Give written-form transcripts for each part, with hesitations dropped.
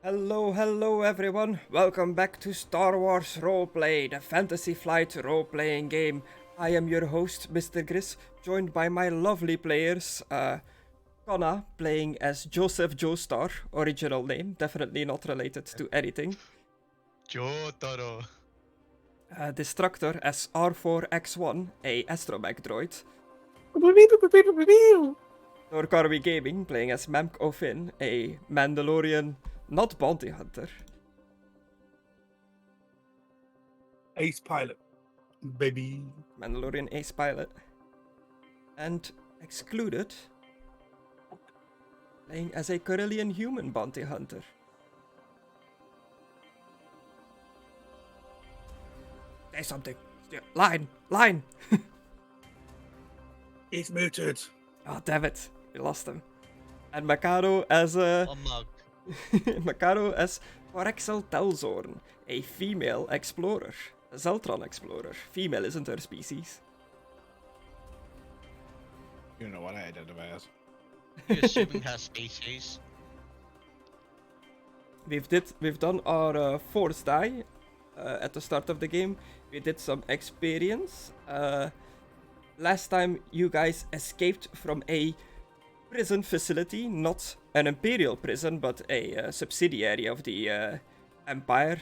Hello everyone. Welcome back to Star Wars Roleplay, the Fantasy Flight role-playing game. I am your host, MisterGriss, joined by my lovely players, Conna, playing as Joseph Joestar, original name, definitely not related to anything. Jotaro. Destructor as R4X1, a astromech droid. Norkarwi Gaming, playing as Mckadow, a Mandalorian, not bounty hunter. Ace pilot, baby. Mandalorian ace pilot. And Excluded, playing as a Corellian human bounty hunter. Say something. Line! He's muted. Oh, damn it. We lost him. And Mckadow as A mug. Mckadow as Porrexel Telzorn, a female explorer. A Zeltron explorer. Female isn't her species. You don't know what I identify as. You're assuming her species. We've done our force die at the start of the game. We did some experience. Last time you guys escaped from a prison facility, not an imperial prison, but a subsidiary of the empire,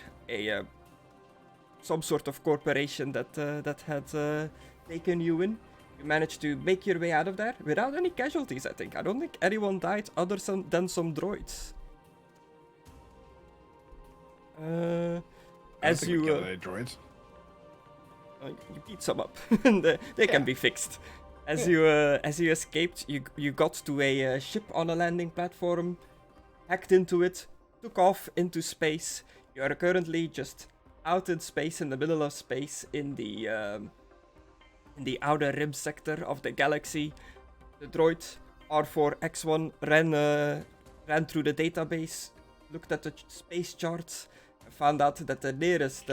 some sort of corporation that had taken you in. You managed to make your way out of there without any casualties, I think. I don't think anyone died other than some droids. As you droids. you beat some up. They can be fixed. As you escaped, you got to a ship on a landing platform, hacked into it, took off into space. You are currently just out in space, in the middle of space, in the outer rim sector of the galaxy. The droid R4X1 ran through the database, looked at the space charts, and found out that the nearest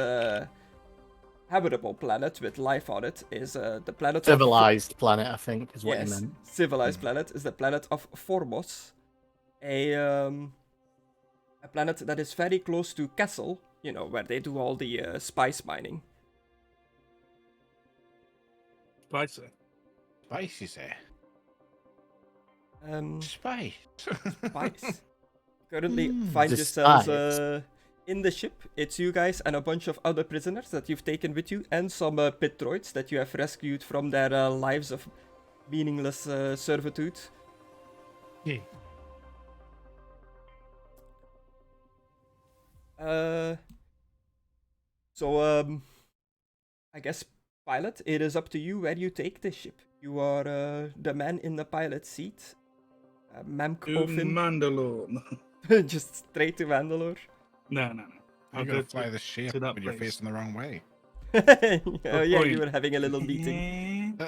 habitable planet with life on it is the planet civilized planet, I think, is what yes, you meant. Civilized planet is the planet of Formos, a planet that is very close to Kessel, where they do all the spice mining. Spicy. Spice, you say? Spice. Spice. Currently find The yourselves spice. in the ship. It's you guys and a bunch of other prisoners that you've taken with you, and some pit droids that you have rescued from their lives of meaningless servitude. Yeah. So, I guess, pilot, it is up to you where you take this ship. You are the man in the pilot seat. Mckadow. Mandalore. Just straight to Mandalore. No. I'm gonna fly the ship to that when you're place. facing the wrong way. Oh, yeah, point. you were having a little meeting.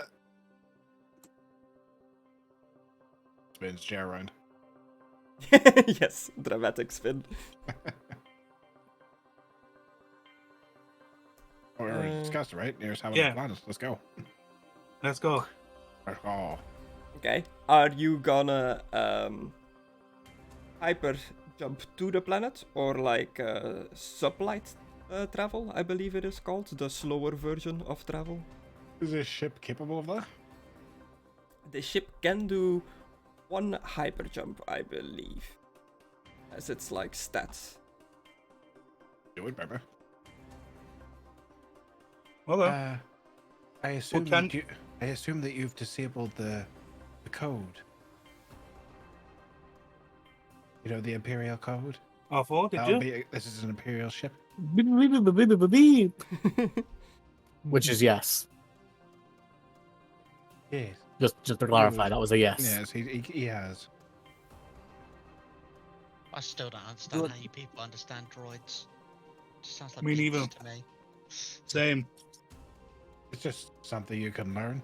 Spins chair around. Yes, dramatic spin. Oh, we already discussed it, right? Nearest habitable Yeah. planet. Let's go. Let's go. Oh, Okay. Are you gonna hyper jump to the planet, or like sublight travel, I believe it is called, the slower version of travel? is this ship capable of that? The ship can do one hyper jump, I believe, as it's like stats. Do it, baby. Okay. I assume can- I assume that you've disabled the code. You know, the Imperial code. R4, did you? This is an Imperial ship. Which is yes. Yes. Just to clarify, that was a yes. Yes, he has. I still don't understand how you people understand droids. Just sounds like Me business neither. to me. Same. It's just something you can learn.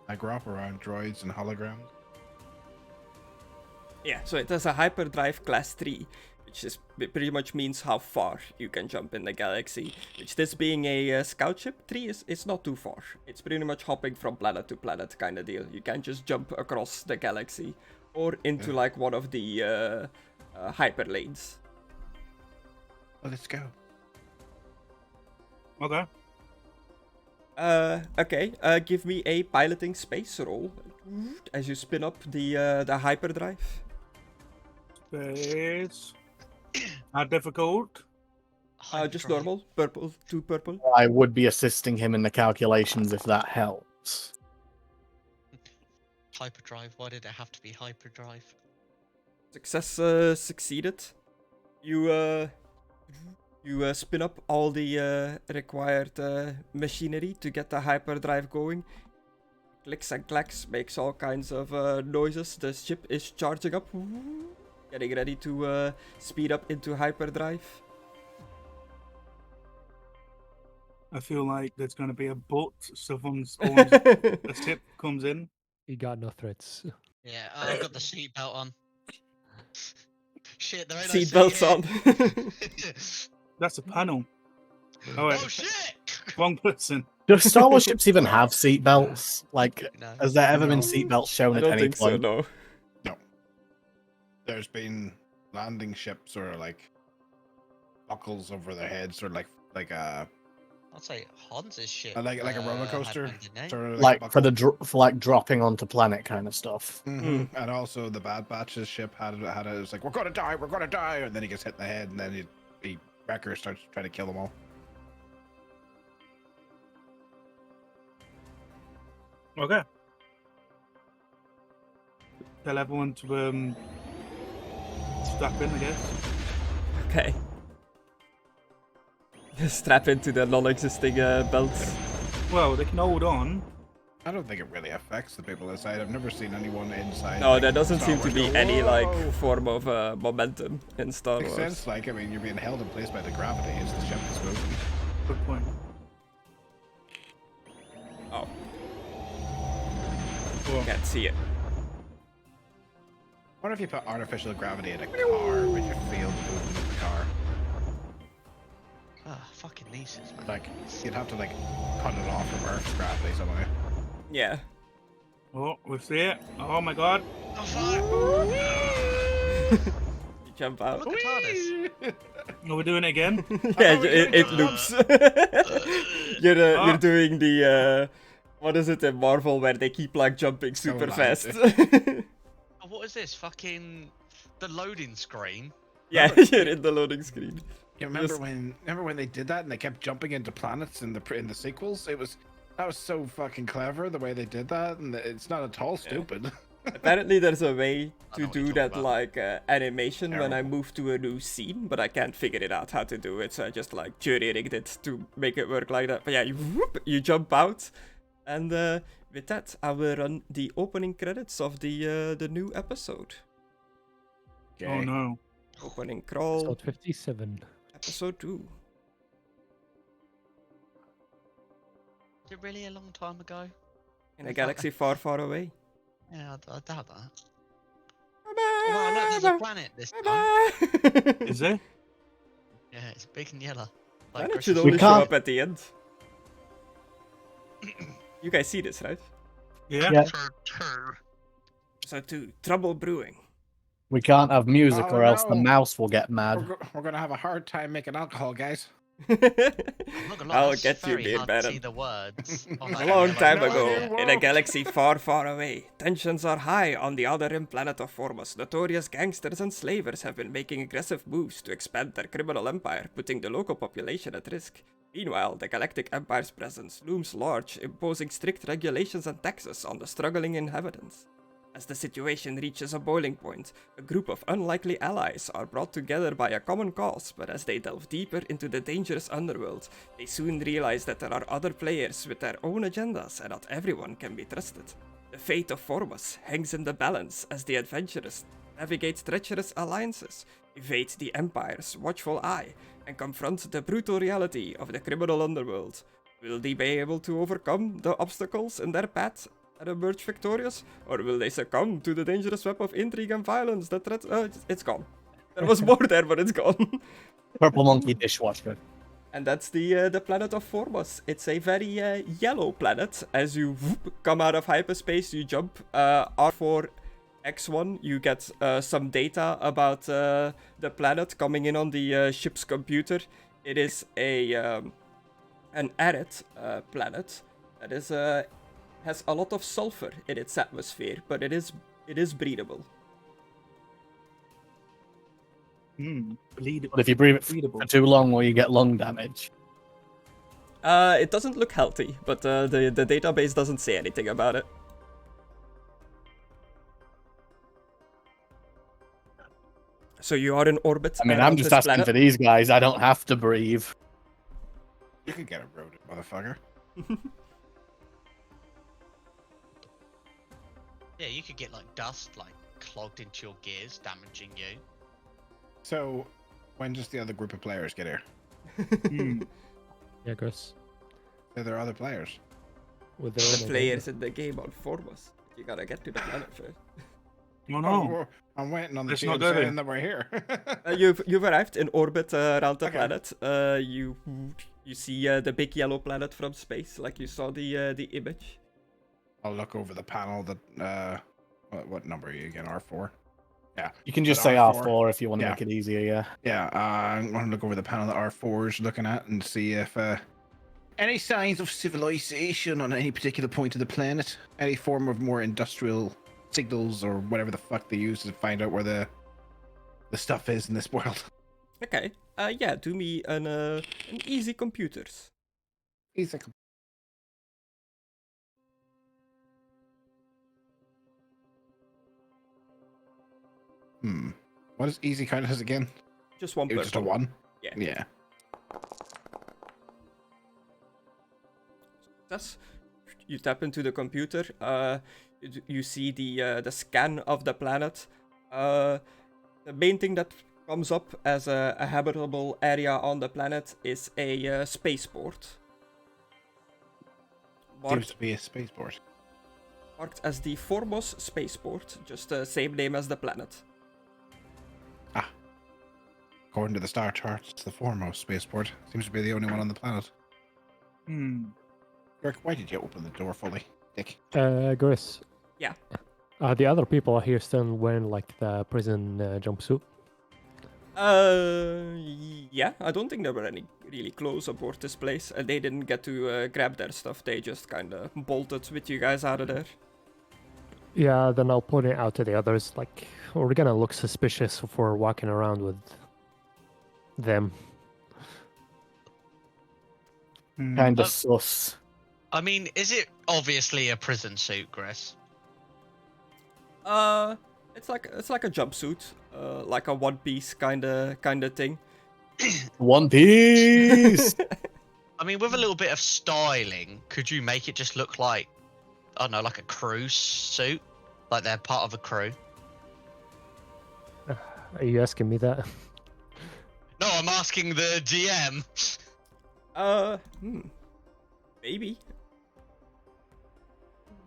I grew up around droids and holograms. Yeah, so it has a hyperdrive class 3, which pretty much means how far you can jump in the galaxy. Which, this being a scout ship, 3 is not too far. It's pretty much hopping from planet to planet kind of deal. You can't just jump across the galaxy or into like one of the hyperlanes. Well, let's go. Okay. Okay. Give me a piloting space roll as you spin up the hyperdrive. Space. How difficult? Just Hyperdrive. normal, purple, 2 purple. I would be assisting him in the calculations if that helps. Hyperdrive. Why did it have to be hyperdrive? Success succeeded. You spin up all the required machinery to get the hyperdrive going. Clicks and clacks, makes all kinds of noises. The ship is charging up, getting ready to speed up into hyperdrive. I feel like there's going to be a boat. The ship comes in. He got no threats. Yeah, I've got the seatbelt on. Shit, there ain't Seatbelts no on. That's a panel. Oh, wait. Oh shit! Wrong person. Do Star Wars ships even have seatbelts? Like, No. has there ever been No. seatbelts shown I at don't any think so, point? no. There's been landing ships or like buckles over their heads, or like I'd say Hans's shit. like a roller coaster, had one, didn't it? sort of Like a for buckle. for like dropping onto planet kind of stuff. And also the Bad Batch's ship had it. It was like, we're gonna die, and then he gets hit in the head, and then the wrecker starts trying to kill them all. Okay. Tell everyone to strap in, I guess. Okay. Strap into the non-existing belts. Well, they can hold on. I don't think it really affects the people inside. I've never seen anyone inside. No, like, there doesn't Star seem to Wars be go, any like "Whoa!" form of momentum in Star Makes Wars. sense. Like, I mean, you're being held in place by the gravity as the ship is moving. Good point. Oh, Well, can't see it. What if you put artificial gravity in a car when you feel the movement of the car? Ah, fucking nieces, man. Like, you'd have to like cut it off from Earth's gravity somehow. Yeah. oh, we see it. Oh my god. Oh fuck! You jump out. Look at TARDIS. Are we doing it again? Yeah, it loops. You're doing the what is it in Marvel where they keep like jumping super loud. fast? Oh, what is this? Fucking the loading screen. Yeah, you're in the loading screen. You remember Just- when they did that and they kept jumping into planets in the sequels? That was so fucking clever the way they did that, and it's not at all stupid. Apparently there's a way I to know what do you're that talking like animation when I Terrible. move to a new scene, but I can't figure it out how to do it, so I just like jury-rigged it to make it work like that. But yeah, you jump out, and with that I will run the opening credits of the new episode. Oh no. Opening crawl, Episode 57. episode 2. Is it really a long time ago? In a galaxy far, far away. Yeah, I doubt that. Oh, wow, look, there's a planet this time. Is it? Yeah, it's big and yellow. Planet Christmas should We only show can't- up at the end. You guys see this, right? Yeah. Yeah. So to Trouble Brewing. We can't have music Oh, or else the no. mouse will get mad. We're gonna have a hard time making alcohol, guys. I'm not gonna lie, I'll that's get you, very dear hard to see Baron. the words. on A that long yellow time No, ago, you in a won't. galaxy far, far away, tensions are high on the other rim planet of Formos. Notorious gangsters and slavers have been making aggressive moves to expand their criminal empire, putting the local population at risk. Meanwhile, the Galactic Empire's presence looms large, imposing strict regulations and taxes on the struggling inhabitants. As the situation reaches a boiling point, a group of unlikely allies are brought together by a common cause, but as they delve deeper into the dangerous underworld, they soon realize that there are other players with their own agendas and not everyone can be trusted. The fate of Formos hangs in the balance as the adventurers navigate treacherous alliances, evade the Empire's watchful eye, and confront the brutal reality of the criminal underworld. Will they be able to overcome the obstacles in their path and emerge victorious, or will they succumb to the dangerous web of intrigue and violence that threats? It's gone. There was more there, but it's gone. Purple monkey dishwasher. And that's the planet of Formos. It's a very yellow planet. As you come out of hyperspace, you jump R4 X1, you get some data about the planet coming in on the ship's computer. It is an arid planet that is has a lot of sulfur in its atmosphere, but it is breathable. Bleed. But if you breathe it Breathable. for too long, will you get lung damage? It doesn't look healthy, but the database doesn't say anything about it. So you are in orbit. I mean, around I'm just this asking planet. for these guys. I don't have to breathe. You could get eroded, motherfucker. Yeah, you could get like dust like clogged into your gears, damaging you. So, when does the other group of players get here? Yeah, Chris. There are other players. With The their own players in the game on Formos. You gotta get to the planet first. Oh no. Oh, I'm waiting on the Let's team not go saying there. that we're here. You've arrived in orbit around the Okay. planet. You see the big yellow planet from space, like you saw the image. I'll look over the panel that, what number are you again? R4? Yeah. You can just But say R4, R4 if you want to yeah. make it easier, yeah. Yeah, I'm going to look over the panel that R4 is looking at and see if any signs of civilization on any particular point of the planet, any form of more industrial signals or whatever the fuck they use to find out where the stuff is in this world. Okay. Yeah. Do me an easy computers. He's like, what is easy count as again? Just one It per was just a column. 1? Yeah. Yeah. Success. You tap into the computer. You see the scan of the planet. The main thing that comes up as a habitable area on the planet is a spaceport. Seems to be a spaceport. Marked as the Formos spaceport, just the same name as the planet. According to the star charts, it's the foremost spaceport. Seems to be the only one on the planet. Eric, why did you open the door fully, Dick? Chris. Yeah. The other people are here still wearing like the prison jumpsuit. Yeah, I don't think there were any really close aboard this place, and they didn't get to grab their stuff. They just kind of bolted with you guys out of there. Yeah, then I'll point it out to the others. Like, we're gonna look suspicious if we're walking around with them. Kind of Oh. sus. I mean, is it obviously a prison suit, Chris? It's like a jumpsuit, like a One Piece kind of thing. One Piece! I mean, with a little bit of styling, could you make it just look like, I don't know, like a crew suit? Like they're part of a crew? Are you asking me that? No, I'm asking the GM. Maybe.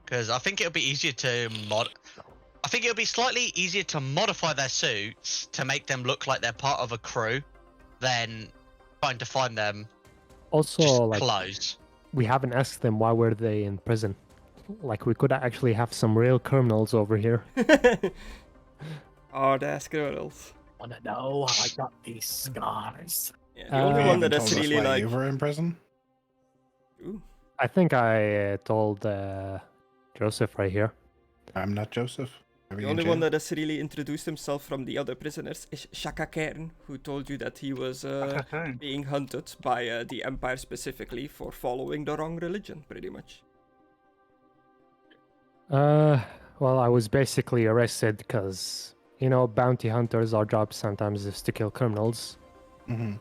Because I think it'll be easier to I think it'll be slightly easier to modify their suits to make them look like they're part of a crew than trying to find them Also, just like, clothes. we haven't asked them why were they in prison. Like, we could actually have some real criminals over here. Hard ass girls. Wanna know how I got these scars? Yeah, the only You one haven't that told is us really why like. you were in prison. Ooh. I think I told Joseph right here. I'm not Joseph. Are we The in only one jail? that has really introduced himself from the other prisoners is Shaka Kern, who told you that he was Okay. being hunted by the Empire specifically for following the wrong religion, pretty much. Well, I was basically arrested because, you know, bounty hunters, our job sometimes is to kill criminals. Mhm.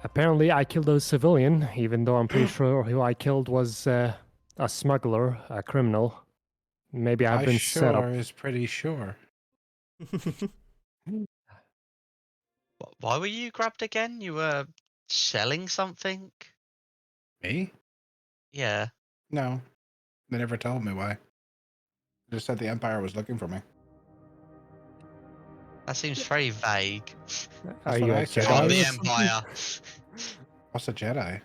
Apparently, I killed a civilian, even though I'm pretty sure who I killed was a smuggler, a criminal. Maybe I've I been sure set up. is pretty sure. Why were you grabbed again? You were selling something? Me? Yeah. No. They never told me why. They just said the Empire was looking for me. That seems very vague. Are what you I a said. From the Jedi? Empire. What's a Jedi?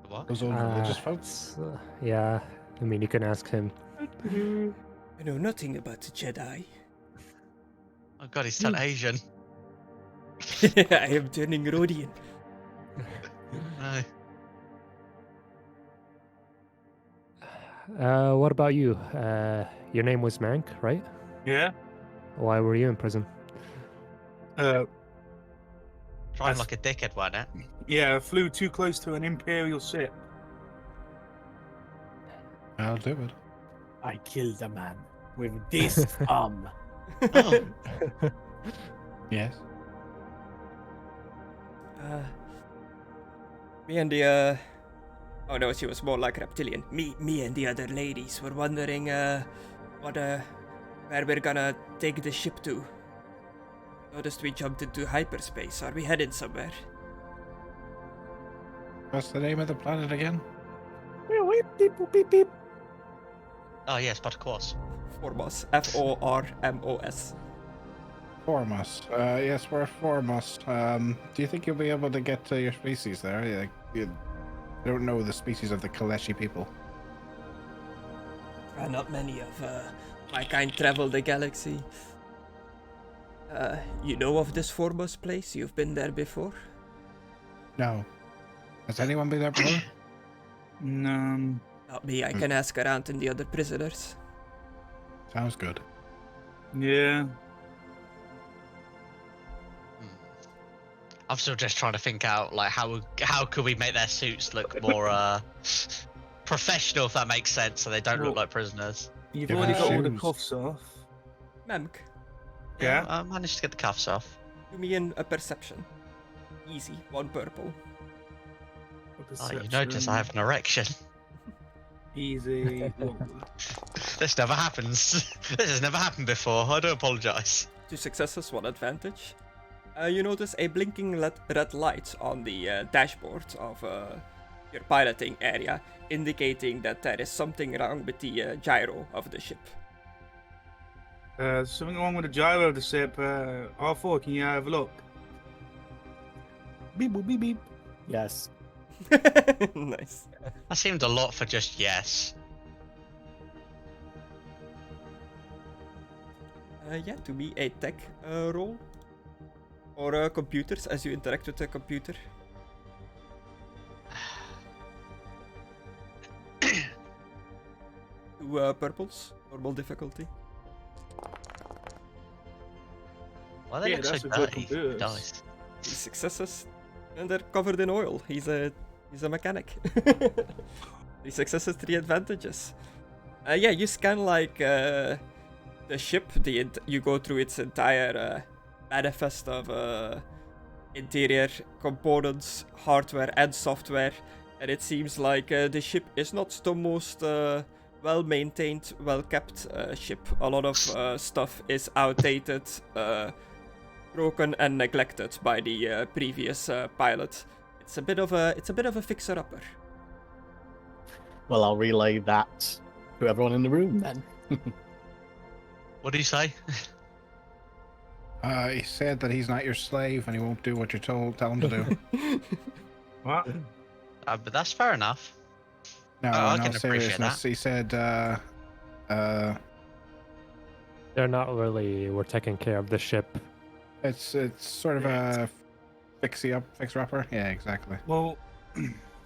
What? Those old religious folks? Yeah, I mean, you can ask him. I know nothing about the Jedi. Oh god, he's turned Asian. I am turning Rhodian. No. What about you? Your name was Mank, right? Yeah. Why were you in prison? Drive like a dickhead, why not? Yeah, I flew too close to an Imperial ship. I'll do it. I killed a man with this arm. Oh, Yes. Me and the oh no, she was more like reptilian. Me and the other ladies were wondering where we're gonna take the ship to. Noticed we jumped into hyperspace. Are we heading somewhere? What's the name of the planet again? oh yes, but of course. Formos. Formos. Formos. Yes, we're at Formos. Do you think you'll be able to get to your species there? You don't know the species of the Kaleshi people. Not many of my kind travel the galaxy. You know of this Formos place? You've been there before? No. Has anyone been there before? No. Not me. I can ask around in the other prisoners. Sounds good. Yeah. I'm still just trying to think out like how could we make their suits look more professional, if that makes sense, so they don't look Well, like prisoners. You've Give already us got all the shoes. cuffs off. Memk, Yeah. I managed to get the cuffs off. do me in a perception. Easy. 1 purple. Oh, you notice I have an erection. Easy. Whoa. This never happens. This has never happened before. I do apologise. 2 successes, 1 advantage. You notice a blinking red light on the dashboard of your piloting area, indicating that there is something wrong with the gyro of the ship. Something wrong with the gyro of the ship. R4, can you have a look? Beep boop beep beep. Yes. Nice. That seemed a lot for just yes. Yeah, to be a tech roll. Or computers, as you interact with the computer. 2 purples, normal difficulty. Why they Yeah, look so that's a good dirty? computer. Dice. 3 successes, and they're covered in oil. He's a mechanic. 3 successes, 3 advantages. Yeah, you scan like the ship. You go through its entire manifest of interior components, hardware and software, and it seems like the ship is not the most well-maintained, well-kept ship. A lot of stuff is outdated, broken and neglected by the previous pilot. It's a bit of a fixer-upper. Well, I'll relay that to everyone in the room then. What do you say? He said that he's not your slave and he won't do what you're tell him to do. What? But that's fair enough. No, I in can all appreciate seriousness, he said, They're not really. We're taking care of the ship. it's sort of a fixer-upper. Yeah, exactly. Well,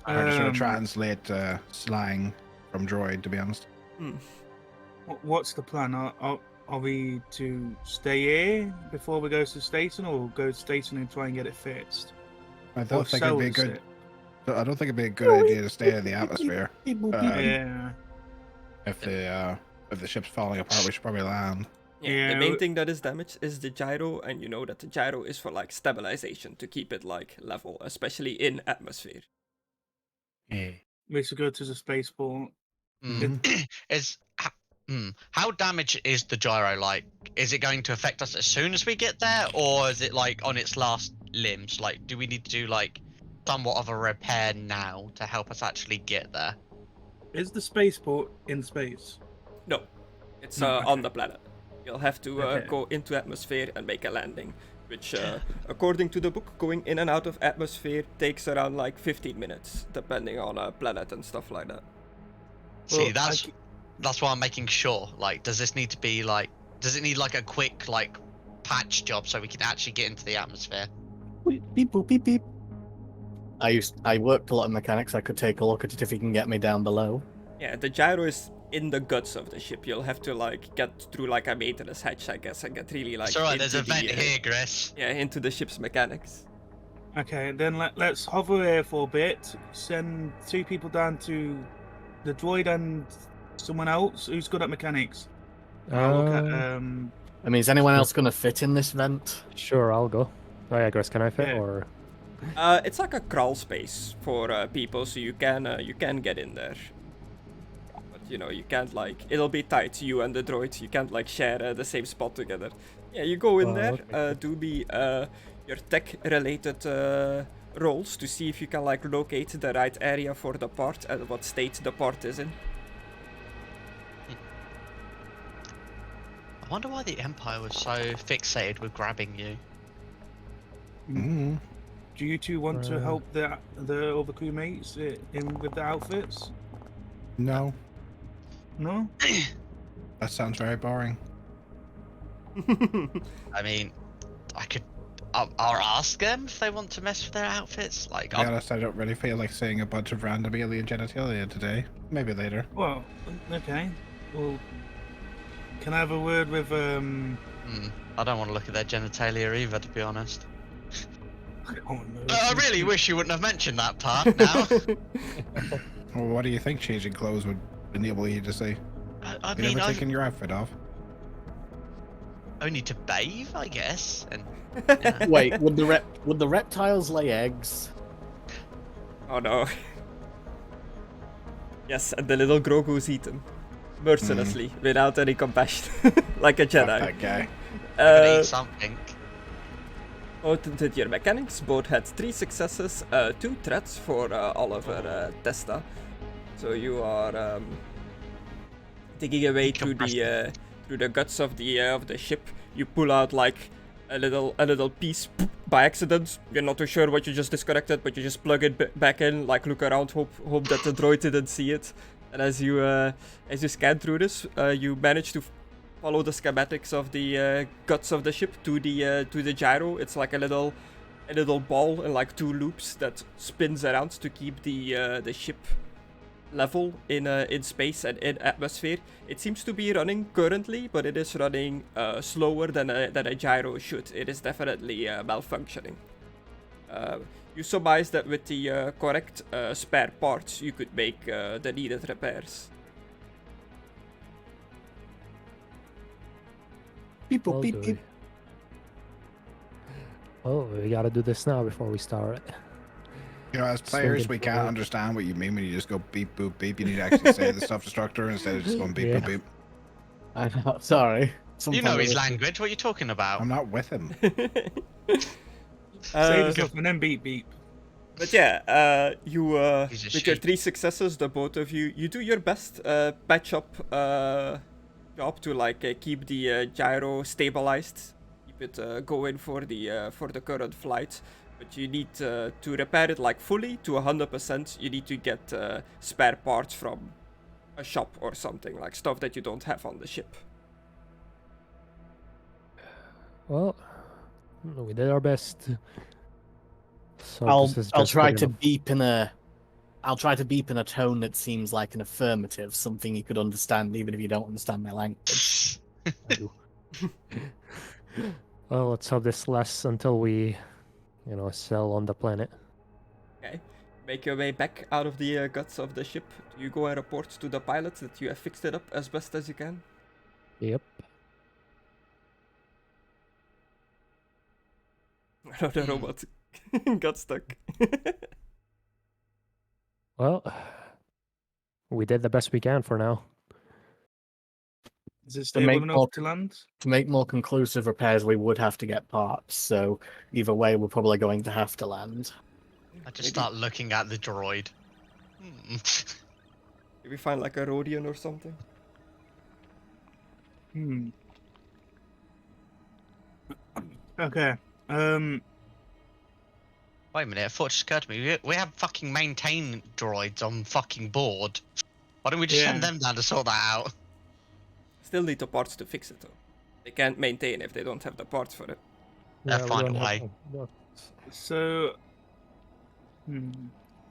Hard to sort of translate slang from droid, to be honest. what's the plan? Are we to stay here before we go to the station, or go to the station and try and get it fixed? I don't Or think it'd be a sell good. it? I don't think it'd be a good idea to stay in the atmosphere. Yeah. If the ship's falling apart, we should probably land. Yeah, the Yeah, main thing that is damaged is the gyro, and you know that the gyro is for like stabilization to keep it like level, especially in atmosphere. Yeah. We should go to the spaceport. How damaged is the gyro? Like, is it going to affect us as soon as we get there, or is it like on its last limbs? Like, do we need to do like somewhat of a repair now to help us actually get there? Is the spaceport in space? No, it's No, on okay. the planet. You'll have to Okay. go into atmosphere and make a landing, which, according to the book, going in and out of atmosphere takes around like 15 minutes, depending on planet and stuff like that. See, Well, that's That's why I'm making sure. Like, does this need to be like? Does it need like a quick like patch job so we can actually get into the atmosphere? Beep boop beep beep. I worked a lot in mechanics. I could take a look at it if you can get me down below. Yeah, the gyro is in the guts of the ship. You'll have to like get through like a maintenance hatch, I guess, and get really like It's alright. There's into a vent the, here, Griss. yeah, into the ship's mechanics. Okay, then let's hover here for a bit. Send 2 people down to the droid and someone else who's good at mechanics. I'll look at Uh, I mean, is anyone else going to fit in this vent? Sure, I'll go. Oh yeah, Grace, can I fit Yeah. or? It's like a crawl space for people, so you can get in there. But you know, you can't like, it'll be tight, you and the droid. You can't like share the same spot together. Yeah, you go in there. Okay. Do me your tech-related rolls to see if you can like locate the right area for the part and what state the part is in. I wonder why the Empire was so fixated with grabbing you. Mm. Do you 2 want to help the other crewmates in with the outfits? No, No? that sounds very boring. I mean, I could. I'll ask them if they want to mess with their outfits. Like, To be honest, I don't really feel like seeing a bunch of random alien genitalia today. Maybe later. Well, okay. Well, can I have a word with I don't want to look at their genitalia either, to be honest. Oh, no. I really wish you wouldn't have mentioned that part now. Well, what do you think changing clothes would enable you to see? I You mean, never I taken your outfit off? only to bathe, I guess. And Wait, would the reptiles lay eggs? Oh no. Yes, and the little Grogu's eat them. Mercilessly, without any compassion. Like a Fuck Jedi. that guy. gonna eat something. Both did your mechanics, both had 3 successes, 2 threats for Oliver Testa. So you are digging away through the guts of the ship. You pull out like a little piece by accident. You're not too sure what you just disconnected, but you just plug it back in, like look around, hope that the droid didn't see it. And as you scan through this, you manage to follow the schematics of the guts of the ship to the gyro. It's like a little ball and like 2 loops that spins around to keep the ship level in space and in atmosphere. It seems to be running currently, but it is running slower than a gyro should. It is definitely malfunctioning. You surmise that with the correct spare parts, you could make the needed repairs. Beep Well, boop beep beep. Well, we gotta do this now before we start. You know, as players, we can't understand what you mean when you just go beep boop beep. You need to actually say the stuff destructor instead of just going beep boop beep. I know, sorry. You know his Sometimes- language. What are you talking about? I'm not with him. Save yourself and then beep beep. But yeah, you He's a with your sheep. 3 successes, the both of you do your best patch up job to like keep the gyro stabilized, keep it going for the current flight. But you need to repair it like fully to 100%. You need to get spare parts from a shop or something, like stuff that you don't have on the ship. Well, we did our best. So I'll this is I'll just try good to enough. beep in a tone that seems like an affirmative, something you could understand even if you don't understand my language. I do. Well, let's hope this lasts until we, sell on the planet. Okay, make your way back out of the guts of the ship. You go and report to the pilot that you have fixed it up as best as you can. Yep. Another robot got stuck. Well, we did the best we can for now. Is it To stable make enough more- to land? To make more conclusive repairs, we would have to get parts. So either way, we're probably going to have to land. I just start looking at the droid. Maybe find like a Rhodian or something. Okay. Wait a minute, a thought just occurred to me. We have fucking maintain droids on fucking board. Why don't we just send Yeah. them down to sort that out? Still need the parts to fix it though. They can't maintain if they don't have the parts for it. They'll we find a don't have way. the- So,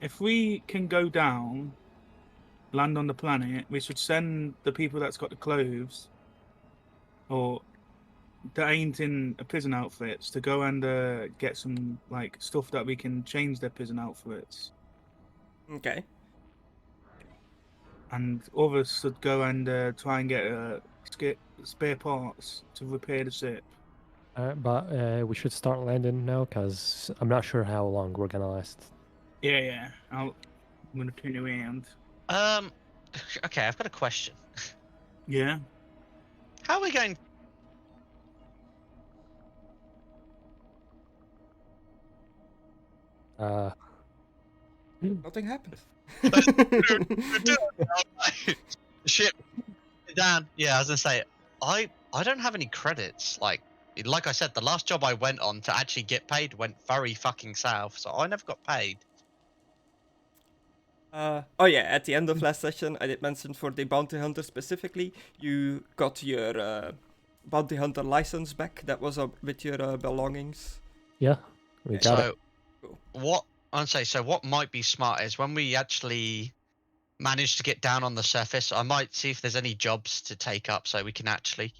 if we can go down, land on the planet, we should send the people that's got the clothes, or that ain't in a prison outfits, to go and get some like stuff that we can change their prison outfits, Okay. and others should go and try and get spare parts to repair the ship. But we should start landing now, because I'm not sure how long we're gonna last. Yeah. I'm gonna turn around. Okay, I've got a question. Yeah. How are we going? Nothing happened. Ship down. Yeah, I was gonna say, I don't have any credits. Like I said, the last job I went on to actually get paid went very fucking south, so I never got paid. Oh yeah, at the end of last session, I did mention for the bounty hunter specifically, you got your bounty hunter license back. That was with your belongings. Yeah, we got it. So, what I'd say, so what might be smart is when we actually manage to get down on the surface, I might see if there's any jobs to take up so we can actually,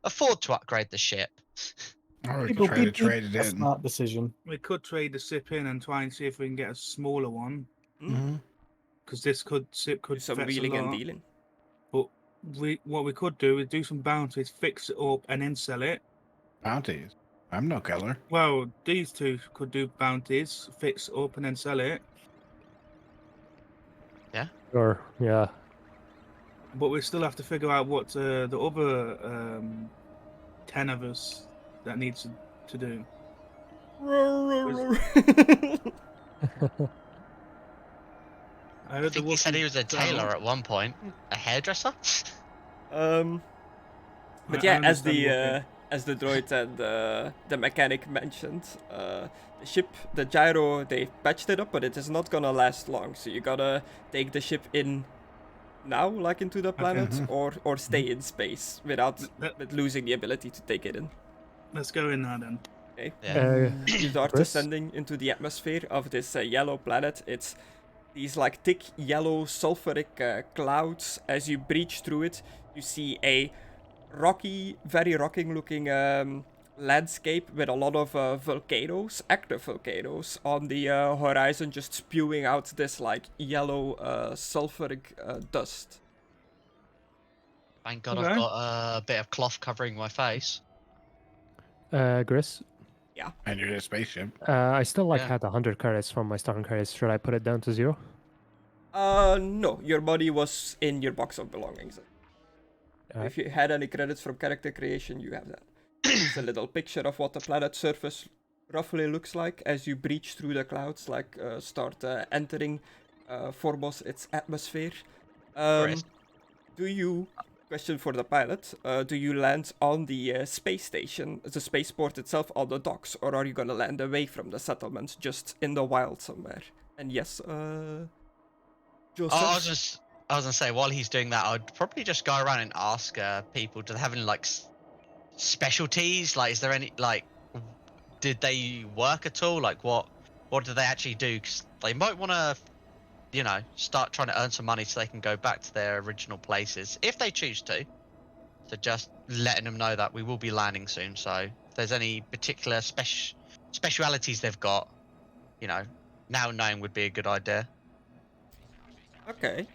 afford to upgrade the ship. Or we People could try to did trade it a in. smart decision. We could trade the ship in and try and see if we can get a smaller one, Mhm. because this ship Do could some fetch a wheeling and lot. dealing. But what we could do is do some bounties, fix it up, and then sell it. Bounties. I'm no killer. Well, these two could do bounties, fix it up, and then sell it. Or yeah, But we still have to figure out what the other 10 of us that needs to do. I I heard think he said he was a tailor at one point. A hairdresser? But I yeah, understand as the droid and the mechanic mentioned, the ship, the gyro, they patched it up, but it is not gonna last long. So you gotta take the ship in now, like into the planet, or stay in space without with losing the ability to take it in. Let's go in there then. Okay. Yeah. You start Chris? descending into the atmosphere of this yellow planet. It's these like thick yellow sulfuric clouds. As you breach through it, you see a very rocking looking landscape with a lot of volcanoes, active volcanoes on the horizon, just spewing out this like yellow sulfuric dust. Thank God Okay. I've got a bit of cloth covering my face. Gris, And you're in a spaceship. I still Yeah. had 100 credits from my starting credits. Should I put it down to 0? No, your money was in your box of belongings. Alright. If you had any credits from character creation, you have that. It's a little picture of what the planet surface roughly looks like as you breach through the clouds, like start entering Formos, its atmosphere. Chris? Question for the pilot, do you land on the space station, the spaceport itself, on the docks, or are you gonna land away from the settlement, just in the wild somewhere? And yes, Joseph? I was gonna say, while he's doing that, I'd probably just go around and ask people, do they have any like specialties? Like, is there any like, did they work at all? Like, what do they actually do? Because they might want to, start trying to earn some money so they can go back to their original places if they choose to. So just letting them know that we will be landing soon. So if there's any particular specialities they've got, now knowing would be a good idea. Okay.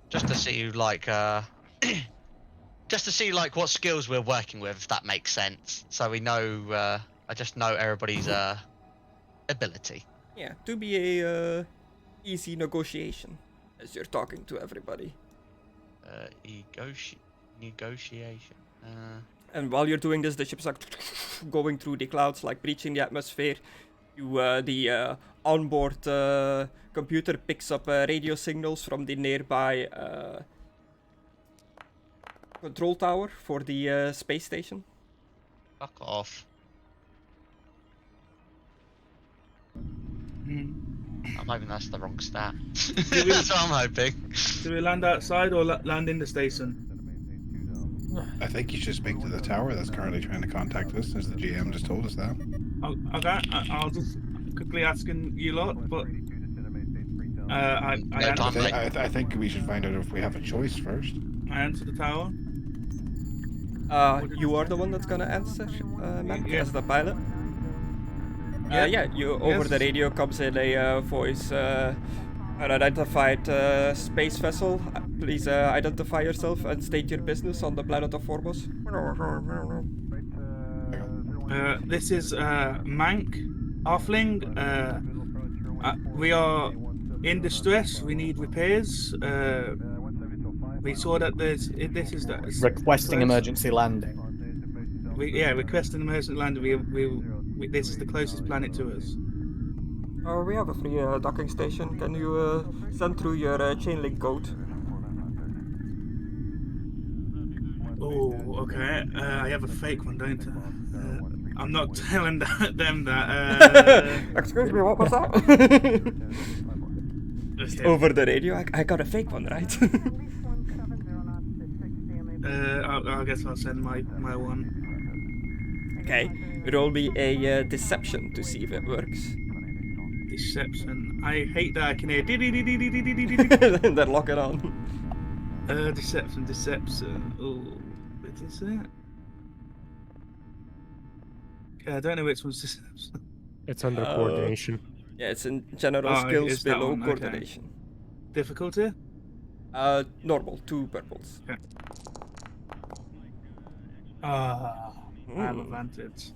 Just to see like what skills we're working with, if that makes sense. So we know I just know everybody's ability. Yeah, to be a easy negotiation as you're talking to everybody. Negotiation. And while you're doing this, the ship's like going through the clouds, like breaching the atmosphere. The onboard computer picks up radio signals from the nearby control tower for the space station. Fuck off. Hmm. I'm hoping that's the wrong stat. we- That's what I'm hoping. Do we land outside or land in the station? I think you should speak to the tower that's currently trying to contact us, as the GM just told us that. Okay, I'll just quickly asking you lot, but I No answer, time, mate. I think we should find out if we have a choice first. I answer the tower. You are the one that's gonna answer, Mank, Yeah. as the pilot. Yeah. Yeah, you over the Yes. radio comes in a voice. Unidentified space vessel. Please identify yourself and state your business on the planet of Phobos. This is Mank, Halfling. We are in distress. We need repairs. We saw that this is the Requesting close- emergency landing. requesting emergency landing. We this is the closest planet to us. We have a free docking station. Can you send through your chain link code? Oh, okay. I have a fake one, don't I? I'm not telling them that. Excuse me, what was that? Just Over the radio, I got a fake one, right? I guess I'll send my one. Okay, roll me a deception to see if it works. Deception. I hate that I can hear. Then lock it on. Deception. Oh, what is it? Okay, I don't know which one's deception. It's under coordination. Yeah, it's in general Oh, skills it's that below one, okay. coordination. Difficulty? Normal, 2 purples. I have Hmm. advantage.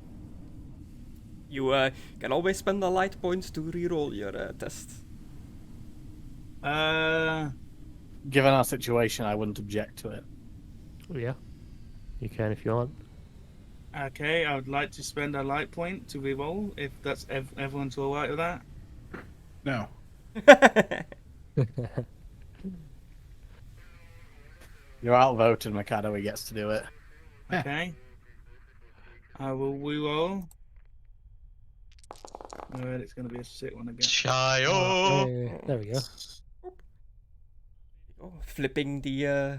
You can always spend the light points to reroll your test. Given our situation, I wouldn't object to it. Yeah, you can if you want. Okay, I would like to spend a light point to reroll if that's everyone's all right with that. No. You're outvoted, Mckadow. He gets to do it. Yeah. Okay. I will reroll. Alright, it's going to be a sick one again. Chayo! There we go. Oh, flipping the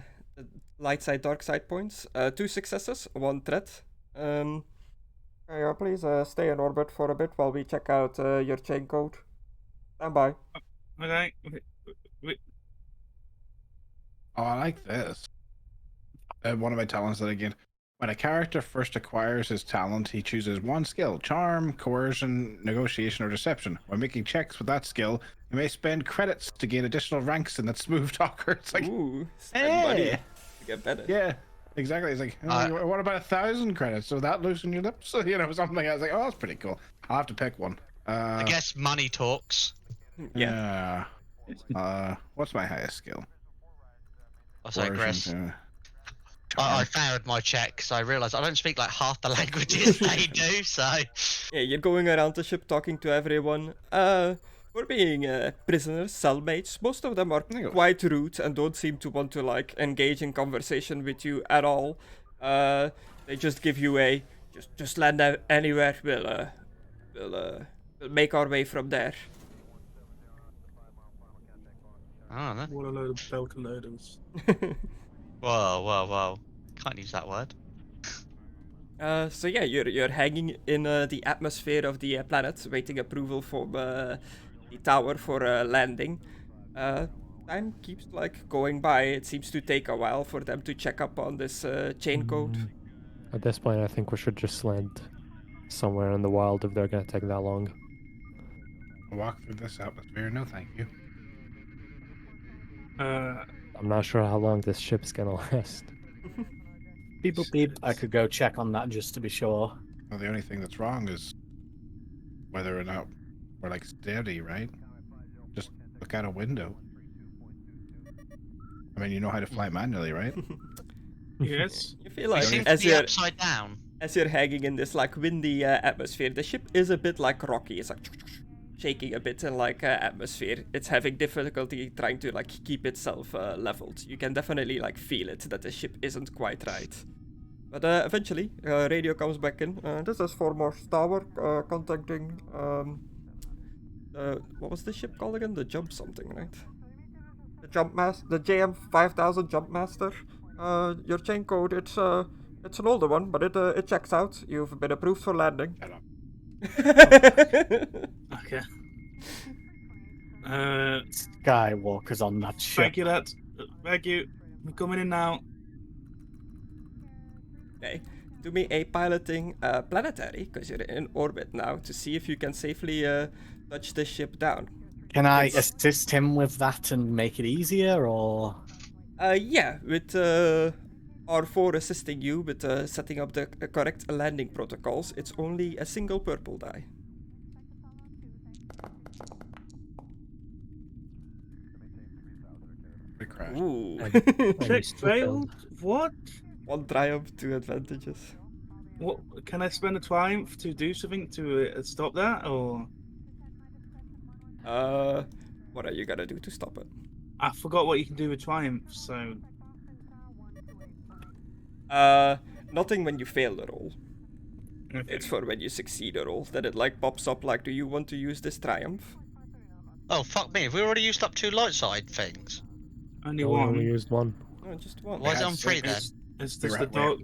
light side, dark side points. 2 successes, 1 threat. Please stay in orbit for a bit while we check out your chain code. Stand by. Okay. Oh, I like this. One of my talents that again. When a character first acquires his talent, he chooses one skill: charm, coercion, negotiation, or deception. When making checks with that skill, you may spend credits to gain additional ranks in that smooth talker. It's like, Ooh, spend money hey! to get better. Yeah, exactly. It's like, what about 1,000 credits? So that loosen your lips? So, something. I was like, oh, that's pretty cool. I'll have to pick one. I guess money talks. Yeah. What's my highest skill? I'll say Griss. Coercion, I failed my check because I realised I don't speak like half the languages they do, so... Yeah, you're going around the ship talking to everyone. We're being prisoners, cellmates. Most of them are quite rude and don't seem to want to engage in conversation with you at all. They just give you a just land anywhere. We'll make our way from there. Oh, no. What a load of belt loaders. Whoa. Can't use that word. So yeah, you're hanging in the atmosphere of the planet, waiting approval from the tower for landing. Time keeps going by. It seems to take a while for them to check up on this chain code. At this point, I think we should just land somewhere in the wild if they're gonna take that long. Walk through this atmosphere? No, thank you. I'm not sure how long this ship's gonna last. Beep, beep. I could go check on that just to be sure. Well, the only thing that's wrong is whether or not we're steady, right? Just look out a window. I mean, you know how to fly manually, right? Yes. You feel We like seem to as be you're upside down. hanging in this windy atmosphere, the ship is a bit rocky. It's shaking a bit in atmosphere. It's having difficulty trying to keep itself leveled. You can definitely feel it that the ship isn't quite right. But eventually, radio comes back in. This is Foremost Tower contacting what was the ship called again? The Jump something, right? The the JM 5000 Jump Master. Your chain code, it's an older one, but it checks out. You've been approved for landing. Okay. Skywalker's on that ship. Thank you, lads. Thank you. We're coming in now. Okay. Do me a piloting planetary, because you're in orbit now, to see if you can safely touch the ship down. Can I assist him with that and make it easier, or? Yeah, with R4 assisting you with setting up the correct landing protocols, it's only a single purple die. Ooh. Failed? What? One triumph, 2 advantages. What? Can I spend a triumph to do something to stop that, or? What are you gonna do to stop it? I forgot what you can do with triumph, so. Nothing when you fail the roll. Okay. It's for when you succeed a roll, that it like pops up like, do you want to use this triumph? Oh, fuck me. Have we already used up 2 light side things? Only We one. only used one. No, just one. Why is it Yeah, on 3 then? It's just We're the at- dark.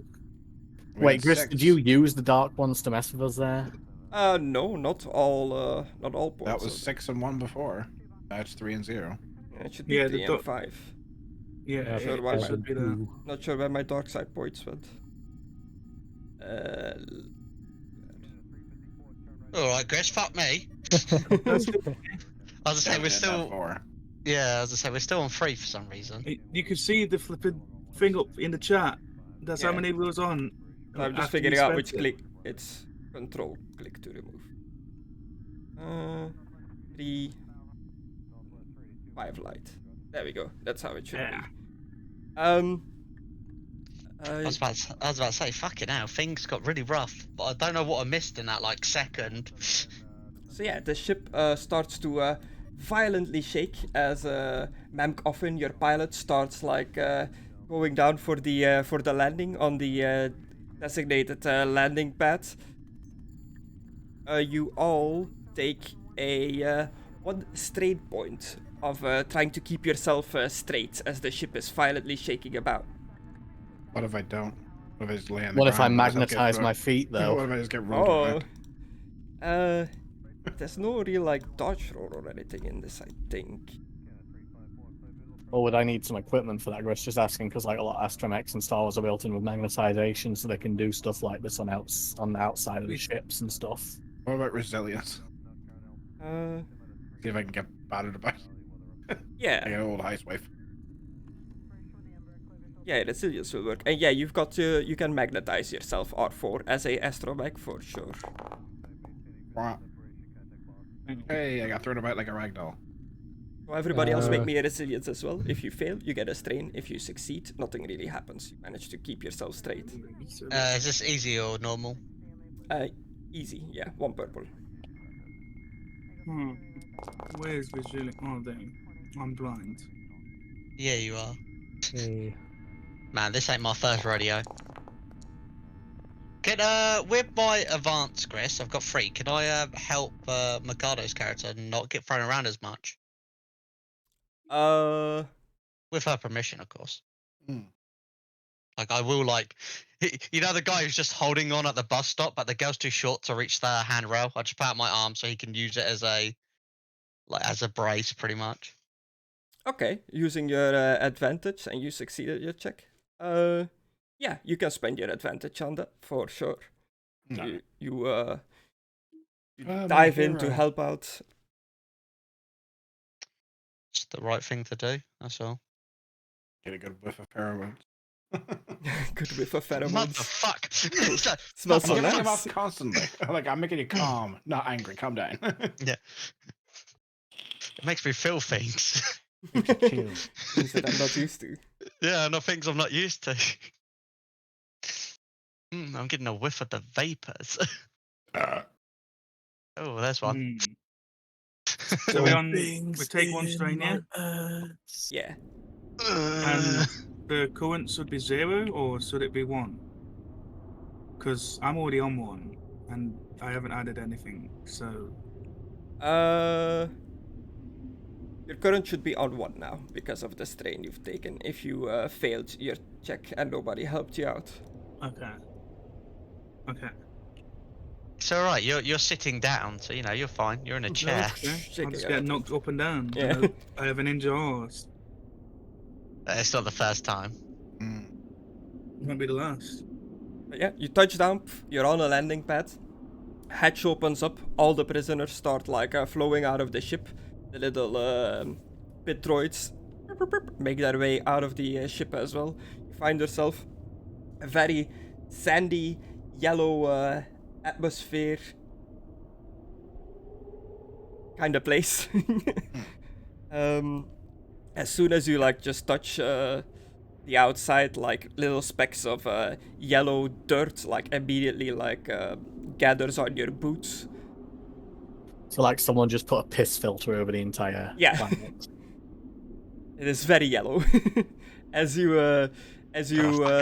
Wait, Gris, did you use the dark ones to mess with us there? No, not all points. That was 6 and 1 before. Now it's 3 and 0. Yeah, it should be Yeah, 3 the and dot- 5. Yeah, sure, it why should be that. Not sure where my dark side points went. Alright, Chris, fuck me. That's good. I was gonna say, Yeah, we're we did that still... before. Yeah, I was gonna say, we're still on 3 for some reason. You can see the flipping thing up in the chat. That's how Yeah. many we was on. I'm just after you figuring out spent which it. click. It's control click to remove. 3, 5 light. There we go. That's how it should Yeah. be. I was about to say, fucking hell, things got really rough, but I don't know what I missed in that, like, second. So yeah, the ship starts to violently shake as Mank, often your pilot, starts like going down for the landing on the designated landing pad. You all take a 1 straight point of trying to keep yourself straight as the ship is violently shaking about. What if I don't? What if I just lay on the What if I ground and myself get magnetize thrown- my feet, What though? if I just get rolled Oh, around? there's no real like dodge roll or anything in this, I think. Or would I need some equipment for that, Gris? Just asking, because like a lot of Astromechs and Star Wars are built in with magnetization, so they can do stuff like this on the outside of the ships and stuff. What about resilience? See if I can get battered about. Like Yeah, an old housewife. yeah, resilience will work. And yeah, you can magnetize yourself R4 as a astromech for sure. Wah. Hey, I got thrown about like a ragdoll. So everybody else make Uh, me a resilience as well. If you fail, you get a strain. If you succeed, nothing really happens. You manage to keep yourself straight. Is this easy or normal? Easy, yeah, 1 purple. Where's visual? Oh, there. I'm blind. Yeah, you are. Okay. Man, this ain't my first rodeo. Can, with my advanced Gris, I've got 3. Can I, help, Mckadow's character not get thrown around as much? With her permission, of course. Hmm. Like, I will, like... You know the guy who's just holding on at the bus stop, but the girl's too short to reach the handrail? I just put out my arm so he can use it as a... Like, as a brace, pretty much. Okay, using your advantage and you succeeded your check. Yeah, you can spend your advantage on that for sure. No. You my dive in to hero. help out. It's the right thing to do, that's all. Get a good whiff of pheromones. Good whiff of pheromones. Motherfuck! Smells so I'm giving them nice. off constantly. Like I'm making you calm, not angry. Calm down. Yeah. It makes me feel things. Chill. Things that I'm not used to. Yeah, no things I'm not used to. I'm getting a whiff of the vapors. Oh, there's one. So we take 1 strain, yeah? Yeah. And the current should be 0 or should it be 1? Because I'm already on 1 and I haven't added anything, so Your current should be on 1 now because of the strain you've taken. If you failed your check and nobody helped you out. Okay. Okay. It's all right. You're sitting down, so you know you're fine. You're in a chair. Okay. I'll Shaking just a get little. knocked up and down. Yeah. I have a ninja horse. It's not the first time. Mm. Won't be the last. But yeah, you touch down. You're on a landing pad. Hatch opens up. All the prisoners start like flowing out of the ship. The little pit droids make their way out of the ship as well. You find yourself a very sandy, yellow atmosphere kind of place. As soon as you like just touch the outside, like little specks of yellow dirt like immediately like gathers on your boots. So like someone just put a piss filter over the entire Yeah. planet. It is very yellow. as you I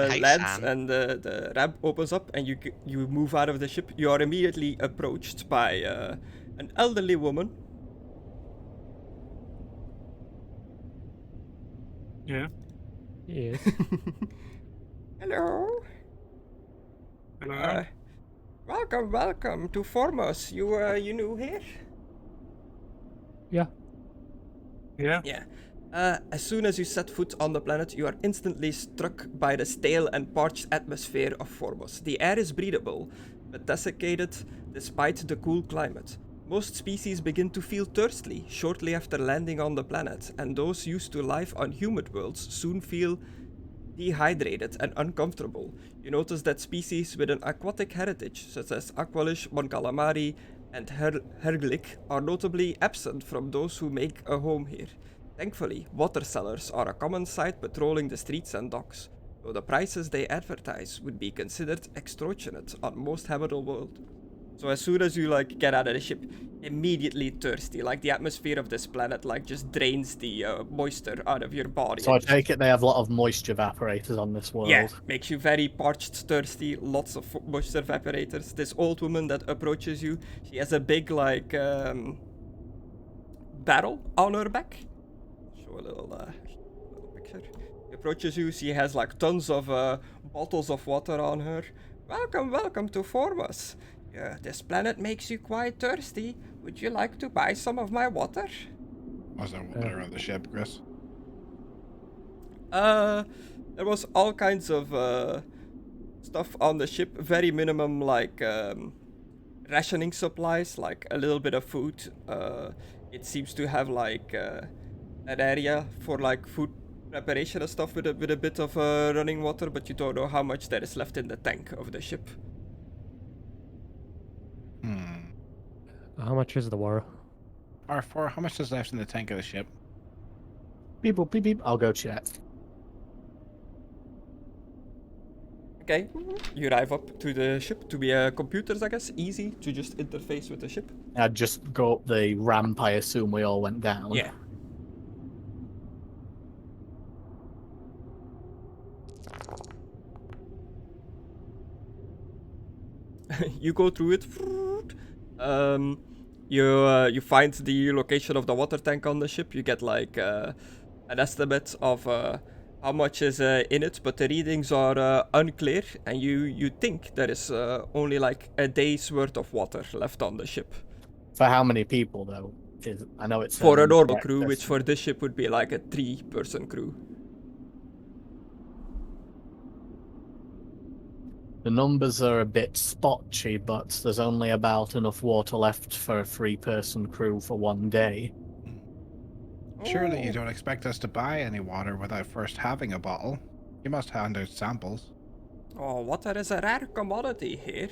hate land sand. and the ramp opens up and you move out of the ship, you are immediately approached by an elderly woman. Yeah. Yes. Hello. Hello. Welcome to Formos. You new here? Yeah. Yeah. Yeah. As soon as you set foot on the planet, you are instantly struck by the stale and parched atmosphere of Formos. The air is breathable, but desiccated despite the cool climate. Most species begin to feel thirsty shortly after landing on the planet, and those used to life on humid worlds soon feel dehydrated and uncomfortable. You notice that species with an aquatic heritage, such as Aqualish, Mon Calamari, and Herglik, are notably absent from those who make a home here. Thankfully, water sellers are a common sight patrolling the streets and docks, though the prices they advertise would be considered extortionate on most habitable world. So as soon as you like get out of the ship, immediately thirsty. Like the atmosphere of this planet like just drains the moisture out of your body. So I and just- take it they have a lot of moisture evaporators on this world. Yeah, makes you very parched, thirsty, lots of moisture evaporators. This old woman that approaches you, she has a big like barrel on her back. Show a little picture. She approaches you, she has like tons of bottles of water on her. Welcome to Formos. Yeah, this planet makes you quite thirsty. Would you like to buy some of my water? Was there water on the ship, Chris? There was all kinds of stuff on the ship. Very minimum, like rationing supplies, like a little bit of food. It seems to have like an area for like food preparation and stuff with a bit of running water, but you don't know how much there is left in the tank of the ship. How much is the water? R4, how much is left in the tank of the ship? Beep, boop, beep, beep. I'll go check. Okay, you arrive up to the ship to be computers, I guess. Easy to just interface with the ship. I'd just go up the ramp. I assume we all went down. Yeah. You go through it. You find the location of the water tank on the ship. You get like an estimate of how much is in it, but the readings are unclear, and you think there is only like a day's worth of water left on the ship. For how many people though? I know it's For a normal correct, crew, that's- which for this ship would be like a 3-person crew. The numbers are a bit spotchy, but there's only about enough water left for a 3-person crew for one day. Surely you Oh. don't expect us to buy any water without first having a bottle. You must hand out samples. Oh, water is a rare commodity here,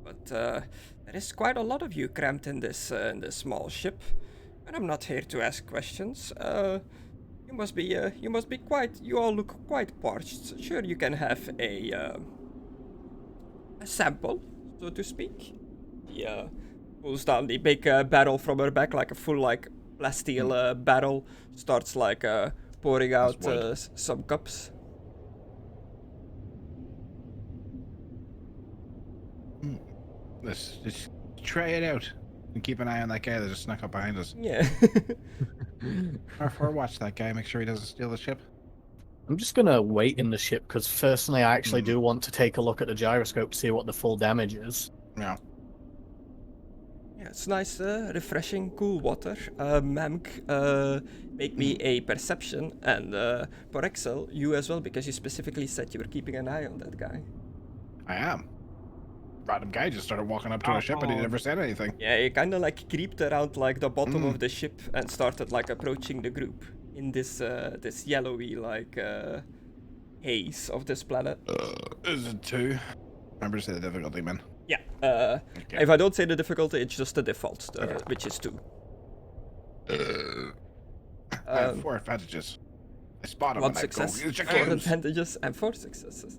but there is quite a lot of you cramped in this small ship, and I'm not here to ask questions. You must be quite. You all look quite parched. Sure, you can have a sample, so to speak. He pulls down the big barrel from her back, like a full like plasteel barrel. Starts like pouring out wood. some cups. Let's just try it out. And keep an eye on that guy that just snuck up behind us. Yeah. R4, watch that guy. Make sure he doesn't steal the ship. I'm just gonna wait in the ship because personally, I actually do want to take a look at the gyroscope to see what the full damage is. Yeah. Yeah, it's nice, refreshing, cool water. Mank, make me a perception, and Porrexel, you as well, because you specifically said you were keeping an eye on that guy. I am. Random guy just started walking up to our ship and he never said anything. Yeah, he kind of like creeped around like the bottom of the ship and started like approaching the group in this this yellowy like haze of this planet. Is it 2? Remember to say the difficulty, man. Yeah. Okay. If I don't say the difficulty, it's just the default, which is 2. I have 4 advantages. I spot him 1 and success, I go, 4 advantages, and 4 successes.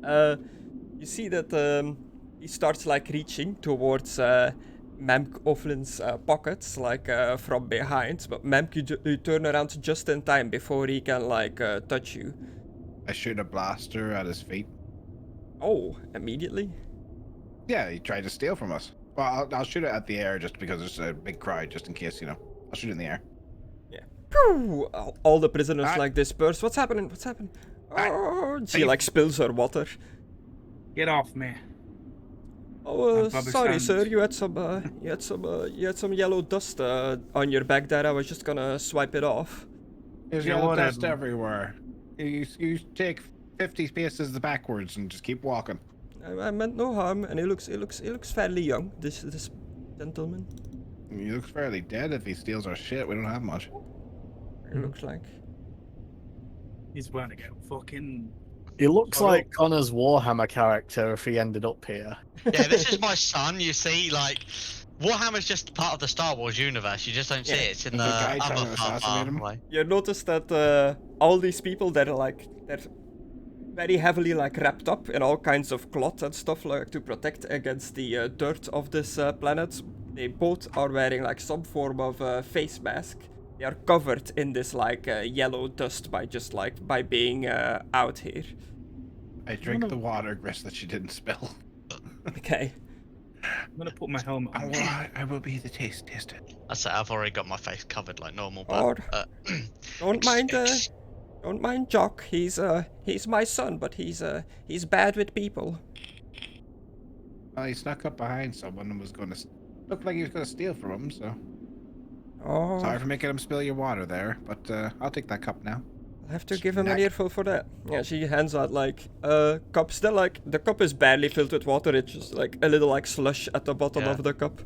You see that he starts like reaching towards Memk Offlin's pockets, like from behind, but Memk, you turn around just in time before he can like touch you. I shoot a blaster at his feet. Oh, immediately? Yeah, he tried to steal from us. Well, I'll shoot it at the air just because there's a big crowd, just in case, you know. I'll shoot it in the air. Yeah. Pew! All the prisoners I- like disperse. What's happening? What's happening? I- Oh, she like spills her water. Get off me. Oh, And public sorry, standards. sir. You had some yellow dust on your back there. I was just gonna swipe it off. There's Yeah, yellow whatever. dust everywhere. You take 50 paces backwards and just keep walking. I meant no harm, and he looks fairly young. This gentleman. He looks fairly dead if he steals our shit. We don't have much. It looks like. He's going to get fucking. He looks Oh. like Connor's Warhammer character if he ended up here. Yeah, this is my son. You see, like Warhammer's just part of the Star Wars universe. You just don't see Yeah. it. It's in The the guy trying other to far, assassinate him? away. You notice that all these people they're very heavily like wrapped up in all kinds of cloth and stuff like to protect against the dirt of this planet. They both are wearing like some form of face mask. They are covered in this like yellow dust by being out here. I drink the water, Griss, that she didn't spill. Okay. I'm going to put my helmet on. I will be the taster. I say I've already got my face covered like normal, Or but don't mind Jock. He's my son, but he's bad with people. Well, he snuck up behind someone and was going to look like he was going to steal from him. So Oh, sorry for making him spill your water there, but I'll take that cup now. I'll have to give him an Snack. earful for that. Yeah, she hands out like cup. Still like the cup is barely filled with water. It's just like a little like slush at the bottom Yeah. of the cup.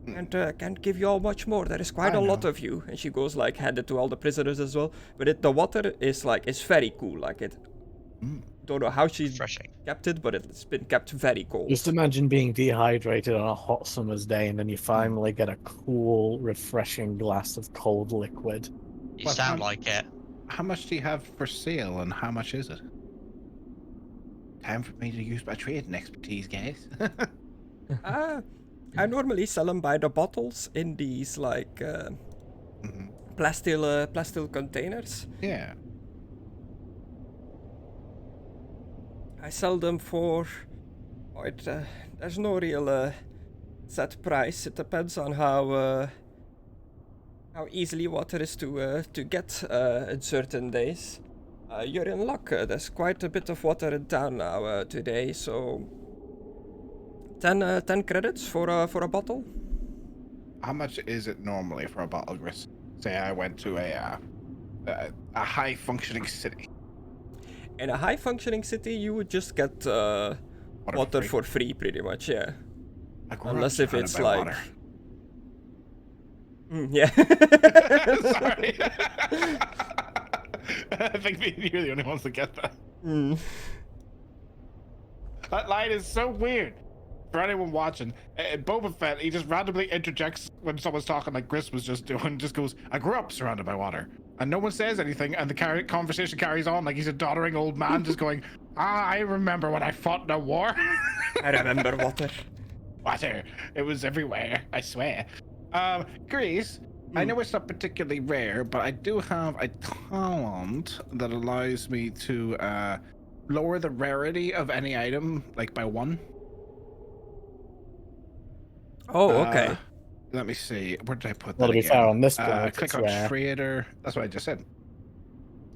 Can't give you all much more. There is quite I a lot know. of you. And she goes like hand it to all the prisoners as well. But the water is like it's very cool. Like it. Don't know how she refreshing. kept it, but it's been kept very cold. Just imagine being dehydrated on a hot summer's day and then you finally get a cool, refreshing glass of cold liquid. You What sound time- like it. How much do you have for sale and how much is it? Time for me to use my trading expertise, guys. I normally sell them by the bottles in these like plastic containers. Yeah. I sell them for. There's no real set price. It depends on how easily water is to get in certain days. You're in luck. There's quite a bit of water in town now today, so 10 credits for a bottle. How much is it normally for a bottle, Griss? Say I went to a high functioning city. In a high functioning city, you would just get water for free, pretty much. Yeah. I grew up Unless if surrounded it's by like. water. Yeah. Sorry. I think me and you are the only ones that get that. That line is so weird. For anyone watching, Boba Fett, he just randomly interjects when someone's talking like Griss was just doing, just goes, I grew up surrounded by water. And no one says anything, and the conversation carries on like he's a doddering old man just going, I remember when I fought in a war. I remember water. Water. It was everywhere, I swear. Grease, I know it's not particularly rare, but I do have a talent that allows me to lower the rarity of any item, like by 1. Oh, okay. Let me see. Where did I put that? Well, to be again? fair, on this planet, click it's on rare. trader. That's what I just said.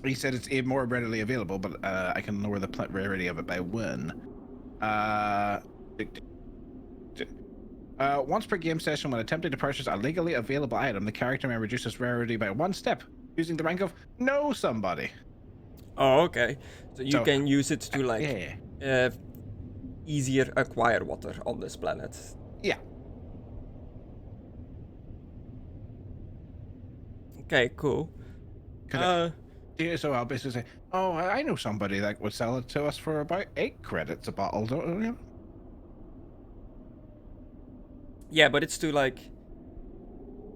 He said it's more readily available, but I can lower the rarity of it by 1. Once per game session, when attempting to purchase a legally available item, the character may reduce its rarity by 1 step, using the rank of know somebody. Oh, okay. So you can use it to like Yeah. easier acquire water on this planet. Yeah. Okay, cool. Yeah, so I'll basically say, oh, I know somebody that would sell it to us for about 8 credits a bottle, don't you? Yeah, but it's to like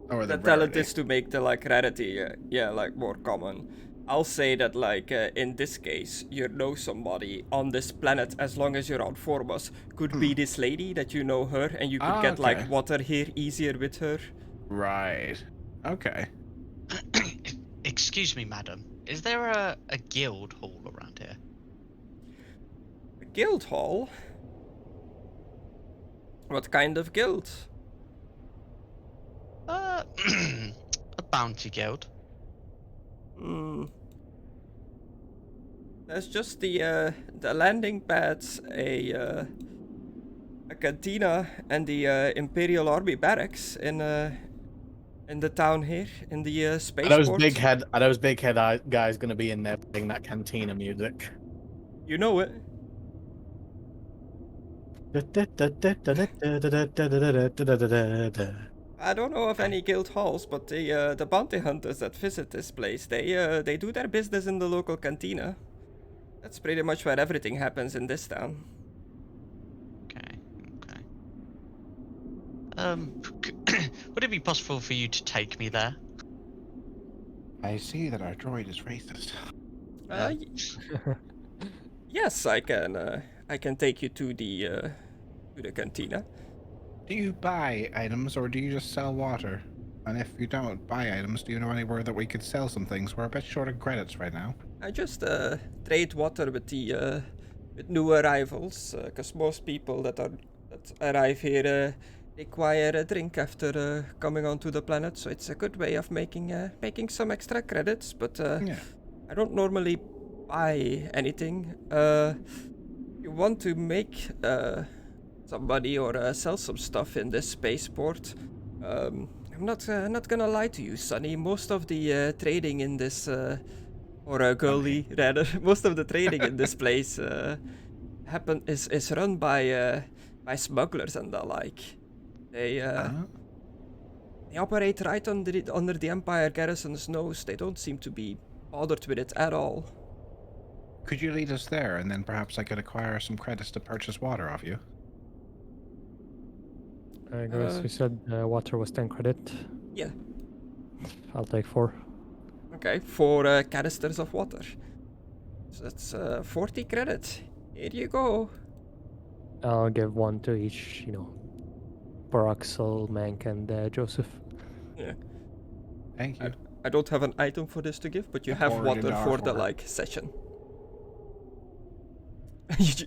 Or the talent is to make the like rarity, like more common. I'll say that like in this case, you know somebody on this planet as long as you're on Forbos could be this lady that you know her, and you could get like water here easier with her. Right. Okay. Excuse me, madam. Is there a guild hall around here? A guild hall? What kind of guild? A bounty guild. There's just the landing pads, a cantina, and the Imperial Army barracks in the town here, in the spaceport. Are those big head guys going to be in there playing that cantina music? You know it. I don't know of any guild halls, but the bounty hunters that visit this place, they do their business in the local cantina. That's pretty much where everything happens in this town. Okay. Would it be possible for you to take me there? I see that our droid is racist. Yes, I can take you to the cantina. Do you buy items or do you just sell water? And if you don't buy items, do you know anywhere that we could sell some things? We're a bit short of credits right now. I just trade water with the with new arrivals, because most people that arrive here require a drink after coming onto the planet. So it's a good way of making some extra credits. But I don't normally buy anything. You want to make somebody or sell some stuff in this spaceport? I'm not gonna lie to you, Sonny. Most of the trading in this or girly rather, most of the trading in this place is run by smugglers and the like. They operate right under the Empire garrison's nose. They don't seem to be bothered with it at all. Could you lead us there, and then perhaps I could acquire some credits to purchase water off you? I guess you said water was 10 credit. Yeah. I'll take 4. Okay, 4 canisters of water. So that's 40 credits. Here you go. I'll give 1 to each, Porrexel, Mank, and Joseph. Yeah. Thank you. I don't have an item for this to give, but you have water for the session.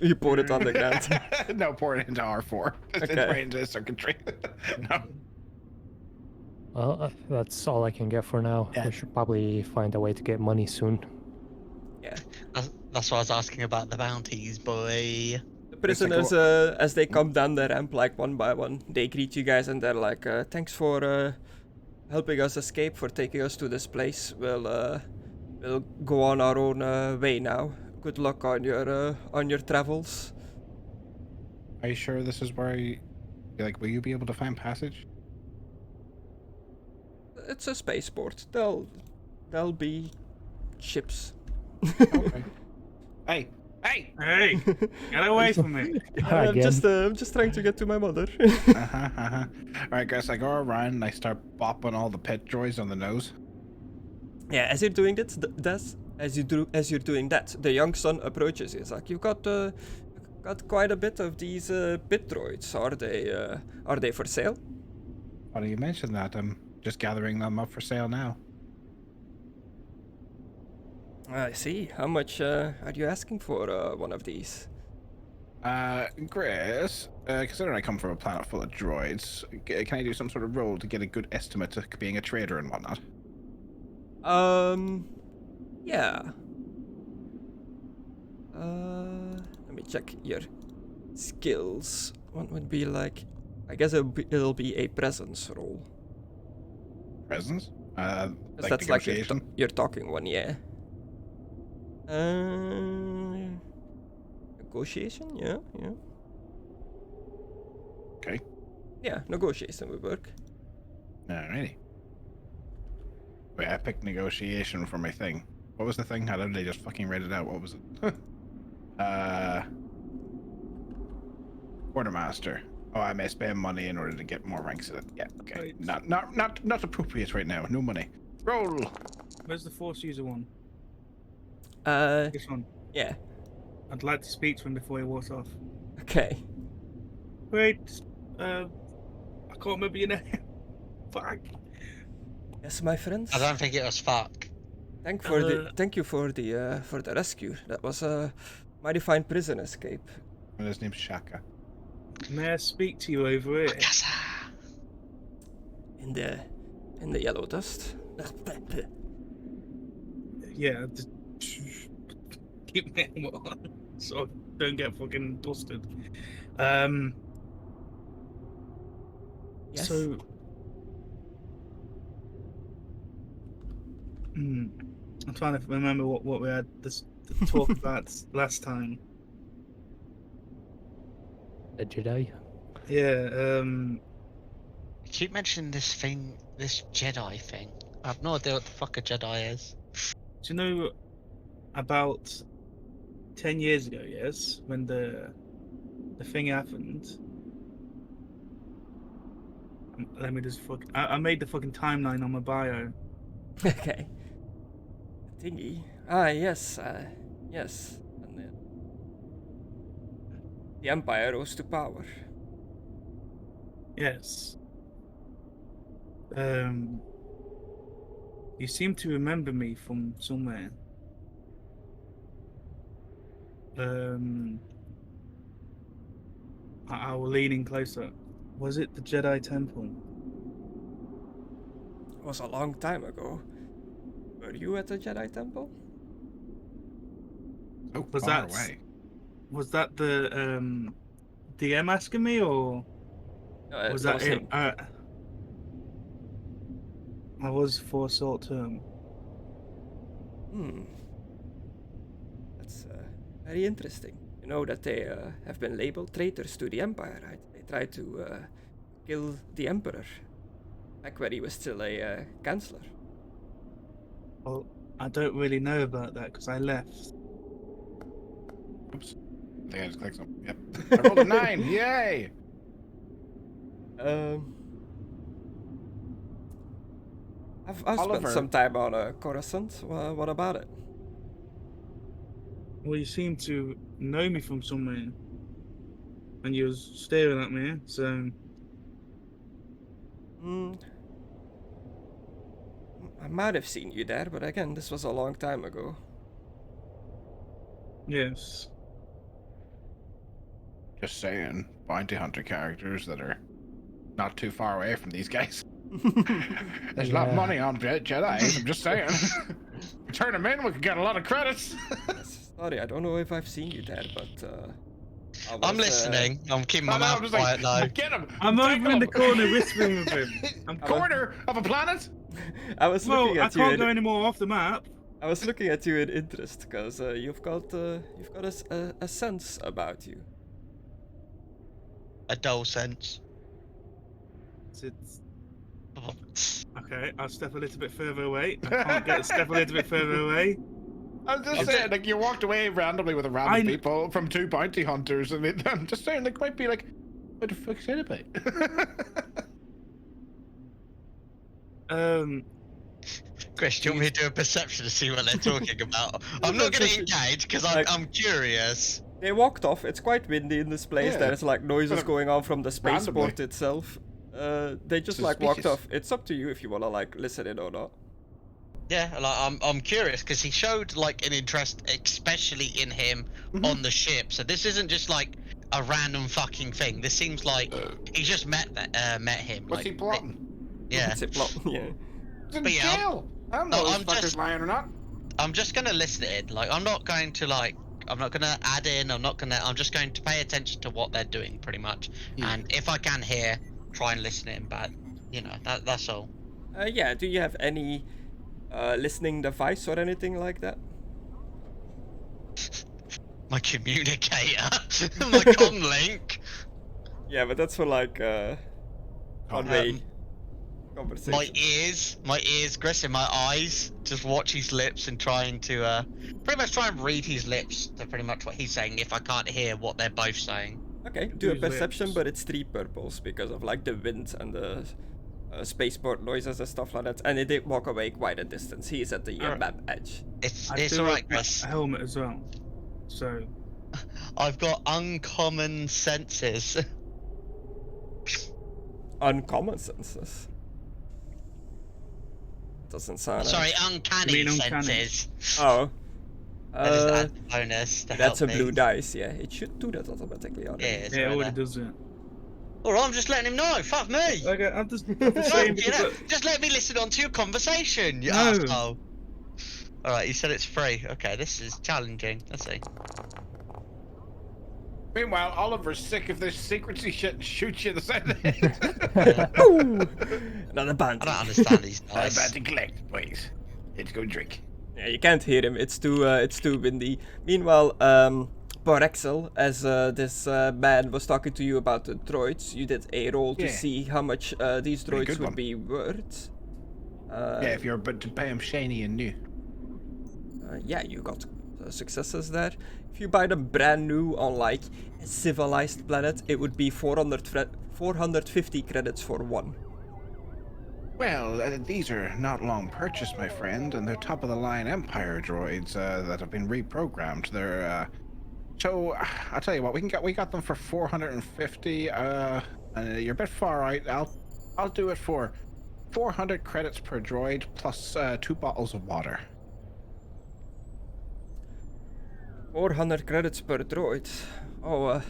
you pour it on the ground. No, pour it into R4. It's right into circuitry. No. Well, that's all I can get for now. Yeah. We should probably find a way to get money soon. Yeah. That's why I was asking about the bounties, boy. The prisoners, as they come down the ramp, like one by one, they greet you guys and they're like, thanks for helping us escape, for taking us to this place. We'll go on our own way now. Good luck on your travels. Are you sure this is where will you be able to find passage? It's a spaceport. There'll be ships. Okay. Hey! Hey! Get away from me! I'm just trying to get to my mother. Alright guys, I go around and I start bopping all the pet droids on the nose. Yeah, as you're doing that, the young son approaches you. He's like, "You got quite a bit of these pit droids. Are they for sale?" Why do you mention that? I'm just gathering them up for sale now. I see. How much are you asking for one of these? Griss, considering I come from a planet full of droids, can I do some sort of roll to get a good estimate of being a trader and whatnot? Yeah. Let me check your skills. What would be like? I guess it'll be a presence roll. Presence? 'Cause Like that's like negotiation? your talking one, yeah. Negotiation, yeah. Okay. Yeah, negotiation would work. Alrighty. Wait, I picked negotiation for my thing. What was the thing? How did they just fucking read it out? What was it? Quartermaster. Oh, I may spend money in order to get more ranks in it. Yeah, okay. Right. Not appropriate right now. No money. Roll. Where's the Force user one? Uh, This one. yeah. I'd like to speak to him before he walks off. Okay. Wait, I can't remember your name. Fuck. Yes, my friends. I don't think it was fuck. Thank you for the rescue. That was a mighty fine prison escape. And his name's Shaka. May I speak to you over here? Yes. In the yellow dust. Yeah, just keep me on so I don't get fucking dusted. Yes. So, I'm trying to remember what we had this to talk about last time. A Jedi. Yeah, You keep mentioning this thing, this Jedi thing. I have no idea what the fuck a Jedi is. do you know about 10 years ago, yes, when the thing happened? Let me just I made the fucking timeline on my bio. Okay. Thingy. Ah, yes. Yes. And then the Empire rose to power. Yes. You seem to remember me from somewhere. I was leaning closer. Was it the Jedi Temple? It was a long time ago. Were you at the Jedi Temple? Oh, Was far that away. was that the DM asking me, or No, was that that was him. I was for a short term. That's very interesting. You know that they have been labeled traitors to the Empire, right? They tried to kill the Emperor back when he was still a Chancellor. Well, I don't really know about that because I left. Oops. I think I just clicked something. Yep. I rolled a 9. Yay! I've spent Oliver. some time on Coruscant. What about it? Well, you seem to know me from somewhere, and you was staring at me. So I might have seen you there, but again, this was a long time ago. yes, Just saying, bounty hunter characters that are not too far away from these guys. There's a lot of Yeah. money on Jedi. I'm just saying. We turn them in, we could get a lot of credits. Yes, sorry, I don't know if I've seen you there, but I I'm was, listening. I'm keeping my I'm mouth just quiet now. get him. I'm tackle over in the him. corner whispering with him. Corner of a planet. I was Well, looking I at you. can't go any more off the map. I was looking at you in interest because you've got a sense about you. A dull sense. It's okay. I'll step a little bit further away. I can't get to step a little bit further away. I'm just saying, like, you walked away randomly with a random people from 2 bounty hunters, and I'm just saying, like, might be like, what the fuck's that about? Chris, do you want me to do a perception to see what they're talking about? I'm not going to engage because I'm curious. They walked off. It's quite windy in this place. Yeah. There's like noises going on from the spaceport Randomly. itself. They just like walked Suspicious. off. It's up to you if you wanna like listen in or not. Yeah, like I'm curious because he showed like an interest, especially in him on the ship. So this isn't just like a random fucking thing. This seems like he just met him. What's like, he plotting? Yeah. What's it plot? Yeah. He's in But yeah, jail. I don't know no, if I'm this fucker's just- lying or not. I'm just gonna listen in. Like, I'm not going to add in. I'm just going to pay attention to what they're doing, pretty much. Yeah. And if I can hear, try and listen in. But that's all. Yeah. Do you have any listening device or anything like that? My communicator, my comlink. Yeah, but that's for like one-way conversation. My ears, Griss, in my eyes. Just watch his lips and trying to pretty much try and read his lips to pretty much what he's saying. If I can't hear what they're both saying. Okay, do a Use perception, lips. but it's 3 purples because of like the wind and the spaceport noises and stuff like that. And it did walk away quite a distance. He is at the Alright. map edge. It's I do alright, have Griss. a helmet as well. So I've got uncommon senses. Uncommon senses. Doesn't sound. Sorry, You uncanny mean uncanny? senses. Oh. I just add a bonus to That's a help blue me. dice. Yeah, it should do that automatically. Already. Yeah, it's yeah, it right already there. does it. Alright, I'm just letting him know. Fuck me. Okay, I'm just Fuck, saying you because know, just let me listen on to your conversation, you No. asshole. Alright, you said it's free. Okay, this is challenging. Let's see. Meanwhile, Oliver's sick of this secrecy shit and shoots you in the side of the head. Ooh! Another I bounty. don't understand these I'm guys. about to collect, boys. Let's go drink. Yeah, you can't hear him. It's too windy. Meanwhile, Porrexel, as this man was talking to you about the droids, you did a roll to Yeah. see how much these Pretty droids good would one. be worth. Yeah, if you're about to pay him shiny and new. Yeah, you got successes there. If you buy them brand new on like a civilized planet, it would be 450 credits for one. Well, these are not long purchased, my friend, and they're top-of-the-line Empire droids that have been reprogrammed. They're so I'll tell you what, we got them for 450. And you're a bit far out. I'll do it for 400 credits per droid plus 2 bottles of water. 400 credits per droid. Oh, I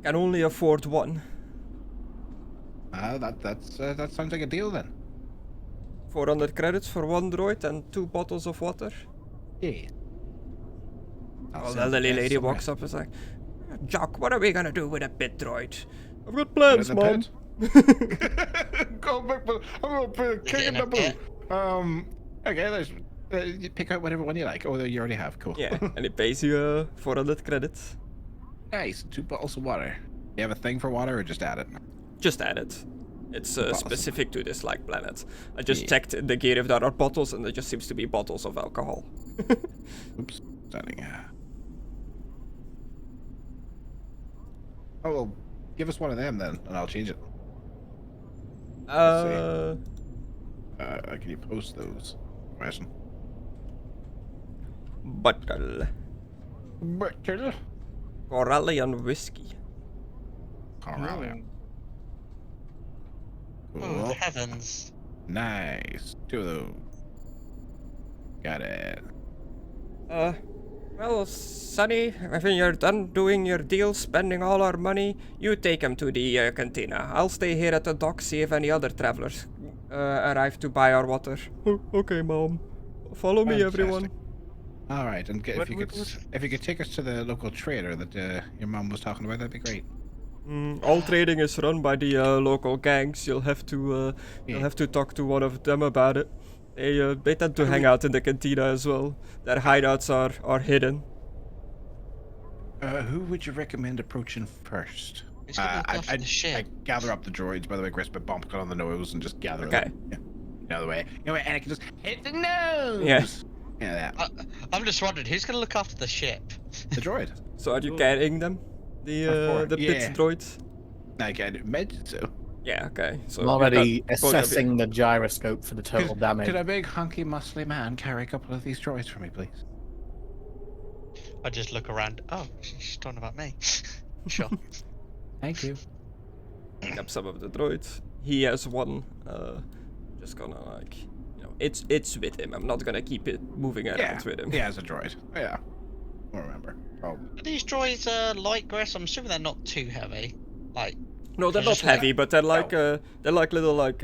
can only afford one. That sounds like a deal then. 400 credits for one droid and 2 bottles of water. Yeah. Well, the elderly lady walks up and is like, Jock, what are we gonna do with a pit droid? I've got plans, Mom. Go back, I'm gonna put a king in the boot. Okay, there's. You pick out whatever one you like. Oh, you already have. Cool. Yeah, and it pays you 400 credits. Nice. 2 bottles of water. You have a thing for water, or just add it? Just add it. It's Bottles. specific to this like planet. I just Yeah. checked in the gear if there are bottles, and there just seems to be bottles of alcohol. Oops. Starting. Oh well, give us one of them then, and I'll change it. Can you post those? Question. Bottle. Bottle. Corallian whiskey. Corralian. Oh, Cool. heavens. Nice. 2 of those. Got it. Well, Sonny, when you're done doing your deal, spending all our money, you take him to the cantina. I'll stay here at the dock, see if any other travelers arrive to buy our water. Okay, Mom. Follow me, everyone. All right, and What- if you could take us to the local trader that your mom was talking about, that'd be great. All trading is run by the local gangs. You'll have to talk to one of them about it. They tend to hang out in the cantina as well. Their hideouts are hidden. Who would you recommend approaching first? Who's gonna look after the ship? I gather up the droids. By the way, Chris, but bump cut on the nose and just gather Okay. them. Yeah. The other way. You know, and I can just hit the nose. Yeah. Yeah, that. I'm just wondering who's gonna look after the ship. The droid. So are you carrying them? The pit Yeah. droids? I can imagine so. Yeah, okay. So I'm you've already got both of you. assessing the gyroscope for the total damage. Could a big hunky muscly man carry a couple of these droids for me, please? I just look around. Oh, she's talking about me. Sure. Thank you. Pick up some of the droids. He has one. Just gonna like, it's with him. I'm not gonna keep it moving around with him. Yeah, as a droid. Yeah. I'll remember. problem. Are these droids light, Griss? I'm assuming they're not too heavy. Like, No, they're They're not just like- heavy, but they're like little like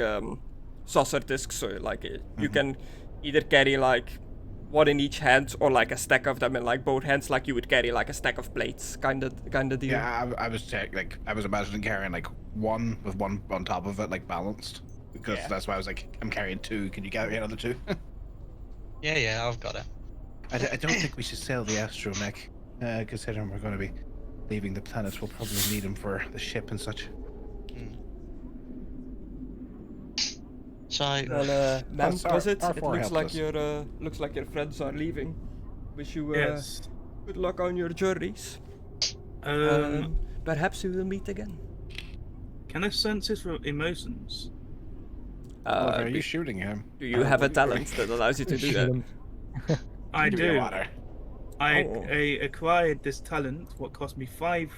saucer discs. So like you can either carry like one in each hand or like a stack of them in like both hands, like you would carry like a stack of plates, kind of deal. Yeah, I was like, I was imagining carrying like one with one on top of it, like balanced. Because Yeah. that's why I was like, I'm carrying two. Can you carry another two? yeah, I've got it. I don't think we should sell the astromech, considering we're going to be leaving the planet. We'll probably need them for the ship and such. So, Well, ma'am, Plus, was it? R4 It looks helps like us. your friends are leaving. Wish you Yes. good luck on your journeys. Perhaps we will meet again. Can I sense his emotions? Are Do, you shooting him? do you have a talent that allows you to do that? I Give me do. water. I Oh. acquired this talent, what cost me 5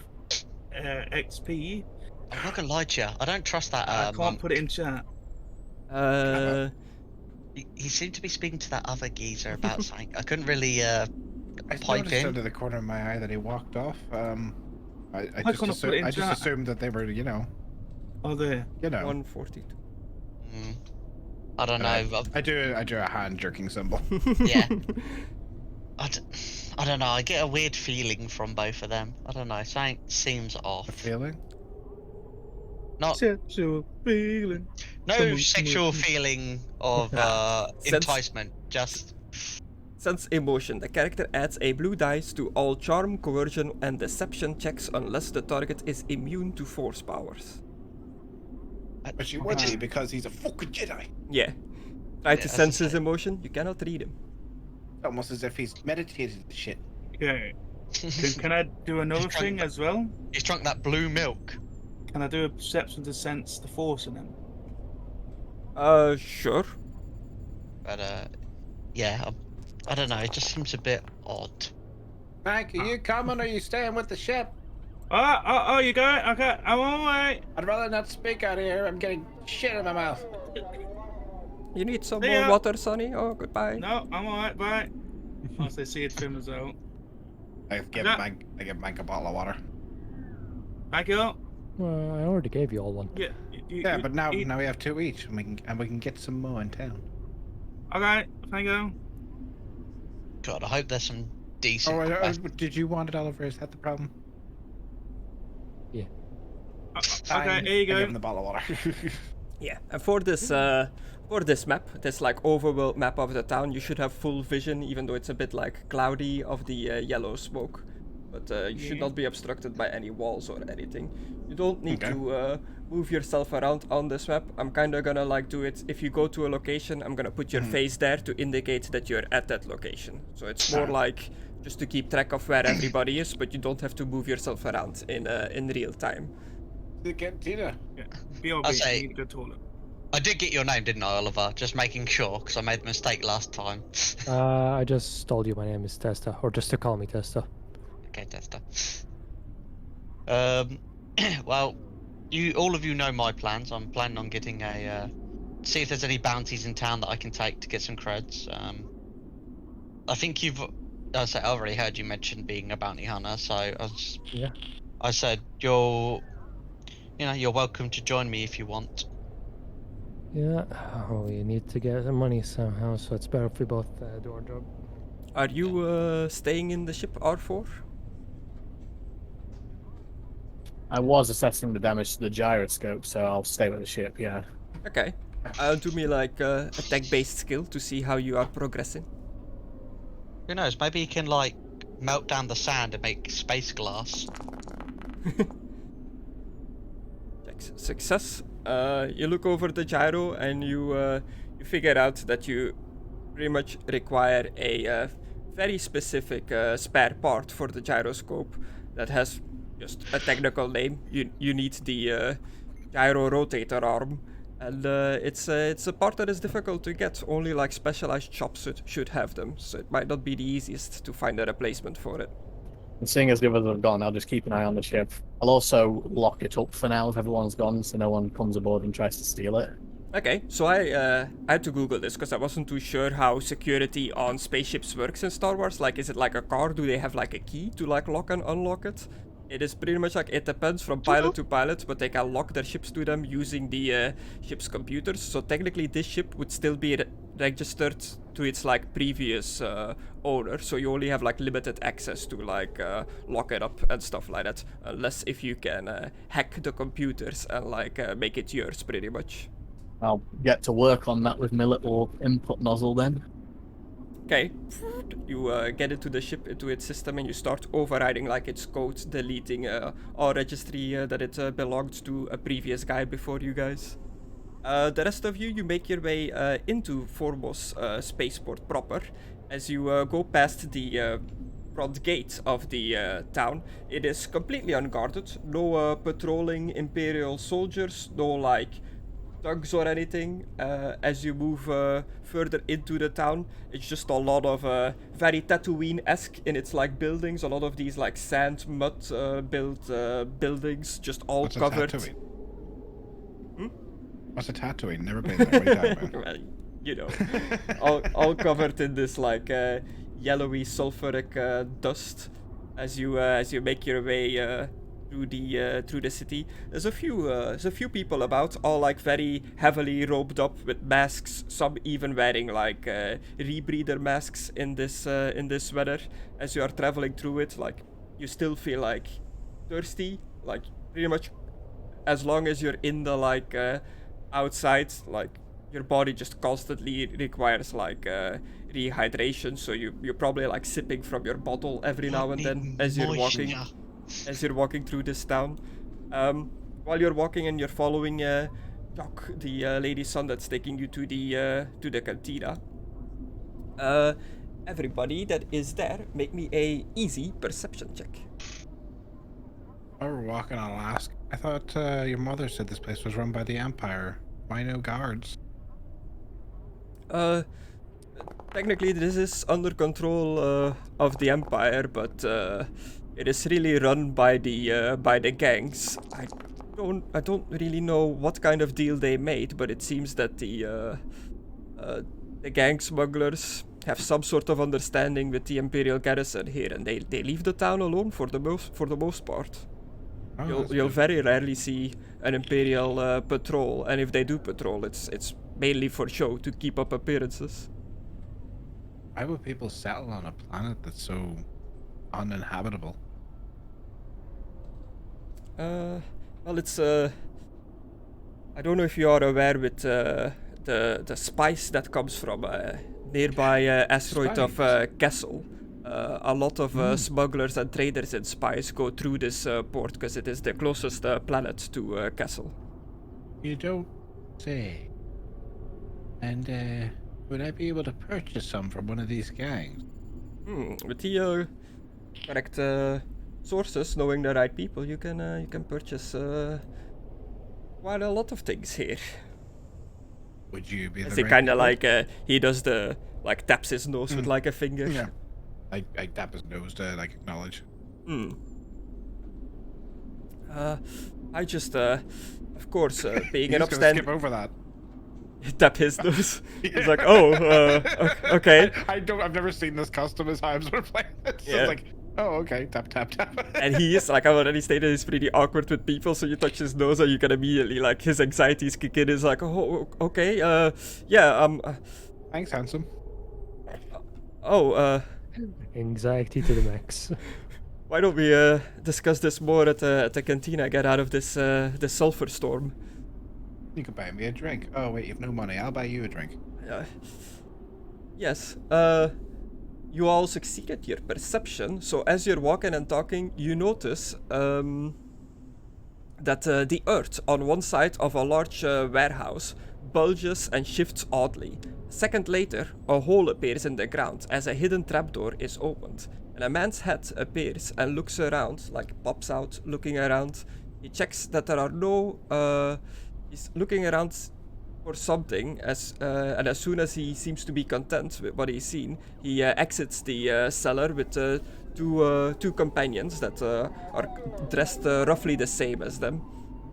XP. I'm not gonna lie to you. I don't trust that. I can't Monk. put it in chat. He seemed to be speaking to that other geezer about something. I couldn't really I pipe noticed in. under the corner of my eye that he walked off. I can't put it in I just chat. assumed that they were, Oh, there. 142. I don't know. I do a hand jerking symbol. Yeah. I don't know. I get a weird feeling from both of them. I don't know. Something seems off. A feeling? Not Sexual feeling. no Come on, sexual come on. feeling of Sense- enticement. Just Sense emotion. The character adds a blue dice to all charm, coercion, and deception checks unless the target is immune to force powers. But you would be because he's a fucking Jedi. Yeah. Try Yeah, to that's sense the his same. emotion. You cannot read him. Almost as if he's meditated the shit. Okay. Can I do another Just thing trying- as well? he's drunk that blue milk. Can I do a perception to sense the force in him? Sure. But yeah. I don't know. It just seems a bit odd. Mike, are you coming or are you staying with the ship? Oh, you going? Okay, I'm on my way. I'd rather not speak out here. I'm getting shit in my mouth. You need some See more ya. water, Sonny? Oh, goodbye. No, I'm alright, bye. Once they see it trim as well. I give Yeah. Mike a bottle of water. Thank you. Well, I already gave you all one. Yeah, Yeah, but now you- we have two each, and we can get some more in town. Okay, thank you. God, I hope there's some decent. Oh, quest- did you want it, Oliver? Is that the problem? Okay, here you I give him go. the bottle of water. Yeah, and for this map, this like overworld map of the town, you should have full vision, even though it's a bit like cloudy of the yellow smoke. But you should not be obstructed by any walls or anything. You don't need Okay. to move yourself around on this map. I'm kind of gonna like do it. If you go to a location, I'm gonna put your face there to indicate that you're at that location. So it's more like just to keep track of where everybody is, but you don't have to move yourself around in real time. The cantina. BRB, I'll say- you need to go toilet. I did get your name, didn't I, Oliver? Just making sure, because I made a mistake last time. I just told you my name is Testa, or just to call me Testa. Okay, Tester. Well, all of you know my plans. I'm planning on getting see if there's any bounties in town that I can take to get some creds. I think I already heard you mention being a bounty hunter, so Yeah. I said you're welcome to join me if you want. Yeah, we need to get the money somehow, so it's better if we both do our job. Are you staying in the ship R4? I was assessing the damage to the gyroscope, so I'll stay with the ship, yeah. Okay. Do me like a tech-based skill to see how you are progressing. Who knows? Maybe you can like melt down the sand and make space glass. Success. You look over the gyro and you figure out that you pretty much require a very specific spare part for the gyroscope that has just a technical name. You need the gyro rotator arm, and it's a part that is difficult to get. Only like specialized shops should have them, so it might not be the easiest to find a replacement for it. And seeing as the others have gone, I'll just keep an eye on the ship. I'll also lock it up for now if everyone's gone, so no one comes aboard and tries to steal it. Okay, so I had to Google this because I wasn't too sure how security on spaceships works in Star Wars. Like, is it like a car? Do they have like a key to like lock and unlock it? It is pretty much like, it depends from pilot to pilot, but they can lock their ships to them using the ship's computers. So technically this ship would still be registered to its like previous owner. So you only have like limited access to like lock it up and stuff like that. Unless if you can hack the computers and like make it yours pretty much. I'll get to work on that with my little input nozzle then. Okay, you get into the ship, into its system, and you start overriding like its code, deleting all registry that it belonged to a previous guy before you guys. The rest of you make your way into Foremost spaceport proper. As you go past the front gate of the town, it is completely unguarded. No patrolling Imperial soldiers, no like thugs or anything. As you move further into the town, it's just a lot of very Tatooine-esque in its like buildings. A lot of these like sand, mud built buildings, just all What's covered. A Tatooine? What's a Tatooine? Never been there. What are you talking about? Well, you know, all covered in this like yellowy sulfuric dust. As you make your way through the city, there's a few people about, all like very heavily robed up with masks. Some even wearing like rebreather masks in this weather. As you are traveling through it, like you still feel like thirsty, like pretty much as long as you're in the like outside, like your body just constantly requires like rehydration. So you're probably like sipping from your bottle every now and then as you're walking. As you're walking through this town. While you're walking and you're following Doc, the lady's son that's taking you to the cantina. Everybody that is there, make me a easy perception check. While we're walking, I'll ask. I thought your mother said this place was run by the Empire. Why no guards? Technically this is under control of the Empire, but it is really run by the gangs. I don't really know what kind of deal they made, but it seems that the gang smugglers have some sort of understanding with the Imperial garrison here, and they leave the town alone for the most part. Oh, You'll very rarely see an Imperial patrol, and if they do patrol, it's mainly for show to keep up appearances. Why would people settle on a planet that's so uninhabitable? Well, it's I don't know if you are aware with the spice that comes from nearby asteroid of Kessel. A lot of smugglers and traders in spice go through this port because it is the closest planet to Kessel. You don't say. And would I be able to purchase some from one of these gangs? With the correct sources, knowing the right people, you can purchase quite a lot of things here. Would you be As the he right kind of people? like he does the like taps his nose with like a finger. Yeah. I tap his nose to like acknowledge. I just of course being He's an gonna skip upstanding over that. tap his nose. He's like, oh, okay. I've never seen this custom as times we're playing it. So Yeah. it's like, oh, okay, tap, tap, tap. And he is, like I've already stated, he's pretty awkward with people, so you touch his nose and you can immediately, like, his anxieties kick in. He's like, oh, okay, yeah, Thanks, handsome. Anxiety to the max. why don't we discuss this more at the cantina, get out of this this sulfur storm. You could buy me a drink. Oh, wait, you've no money. I'll buy you a drink. Yes, you all succeeded your perception, so as you're walking and talking, you notice that the earth on one side of a large warehouse bulges and shifts oddly. A second later, a hole appears in the ground as a hidden trapdoor is opened, and a man's head appears and looks around, like pops out, looking around. He checks that there are no... he's looking around for something, and as soon as he seems to be content with what he's seen, he exits the cellar with two companions that are dressed roughly the same as them.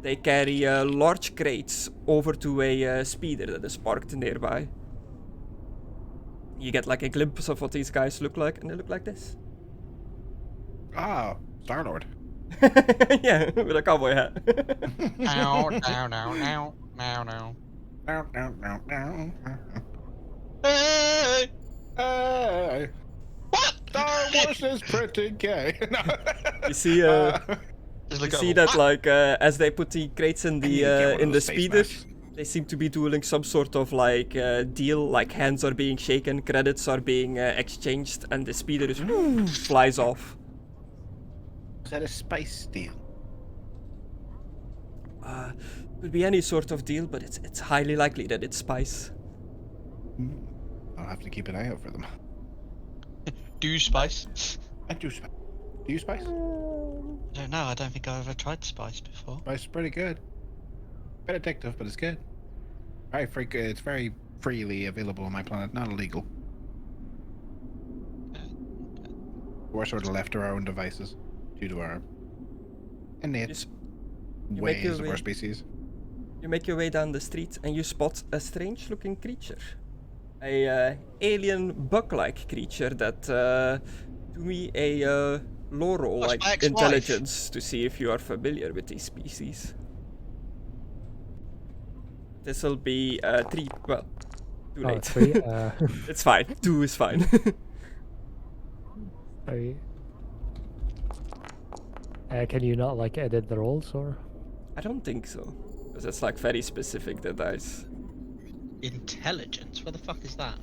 They carry large crates over to a speeder that is parked nearby. You get like a glimpse of what these guys look like, and they look like this. Ah, Star-Lord. Yeah, with a cowboy hat. Ow, ow, ow, ow, ow, ow. Hey! Hey, What? Star Wars is pretty gay. No. You see, Just you look see up. that What? like as they put the crates in I need to get one the of those space speeder, masks. they seem to be doing some sort of like deal. Like hands are being shaken, credits are being exchanged, and the speeder is flies off. Is that a spice deal? Could be any sort of deal, but it's highly likely that it's spice. I'll have to keep an eye out for them. Do you spice? I do spice. Do you spice? I don't know. I don't think I've ever tried spice before. Spice is pretty good. Bit addictive, but it's good. Very free. It's very freely available on my planet, not illegal. We're sort of left to our own devices, due to our innate You make your ways of way- our species. You make your way down the street and you spot a strange-looking creature. A alien bug-like creature that, to me, a lore roll That's like my ex-wife. intelligence to see if you are familiar with these species. This will be 3. Well, too Oh, late. 3. It's fine. 2 is fine. 3. Can you not like edit the rolls or? I don't think so, because it's like very specific, the dice. Intelligence? What the fuck is that?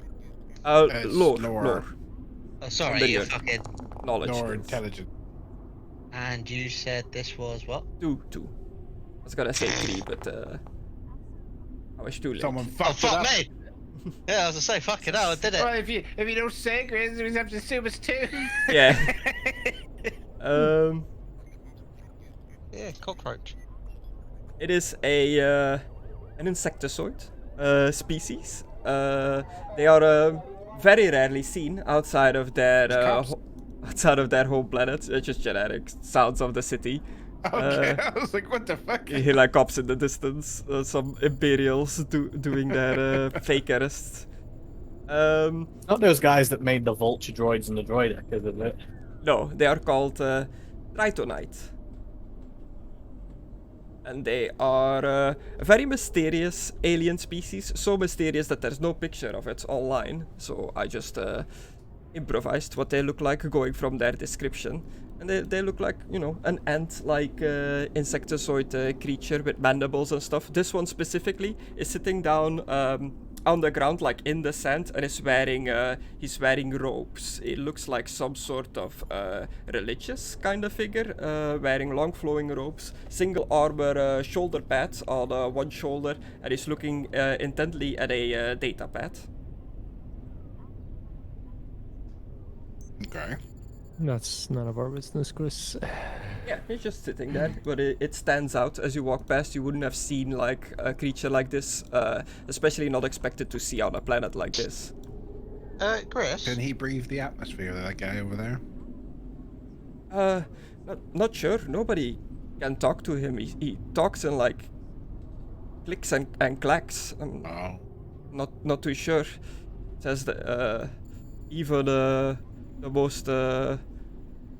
It's Lore. lore. Oh, sorry, Then you you're- fucking. Knowledge. Nor skills. intelligent. And you said this was what? 2. I was gonna say 3, but I was too late. Someone Oh fucked it fuck up. me! Yeah, I was gonna say fuck it out. I did it. Well, if you don't say Grizz, we have to assume it's 2. Yeah. Yeah, cockroach. It is an insectoid species. They are very rarely seen outside of their Cops. outside of their home planet. It's just generic sounds of the city. Okay, I was like, what the fuck? You hear like cops in the distance, some Imperials doing their fake arrests. Not those guys that made the vulture droids and the droid echoes, is it? No, they are called Tritonite. And they are a very mysterious alien species. So mysterious that there's no picture of it online. So I just improvised what they look like going from their description. And they look like, you know, an ant-like insectoid creature with mandibles and stuff. This one specifically is sitting down on the ground, like in the sand, and is wearing he's wearing robes. It looks like some sort of religious kind of figure, wearing long flowing robes, single armor shoulder pads on one shoulder, and is looking intently at a data pad. Okay. That's none of our business, Chris. Yeah, he's just sitting there, but it stands out as you walk past. You wouldn't have seen like a creature like this, especially not expected to see on a planet like this. Chris. Can he breathe the atmosphere, that guy over there? Not sure. Nobody can talk to him. He talks in like clicks and clacks. I'm Oh. not too sure. Says that even the most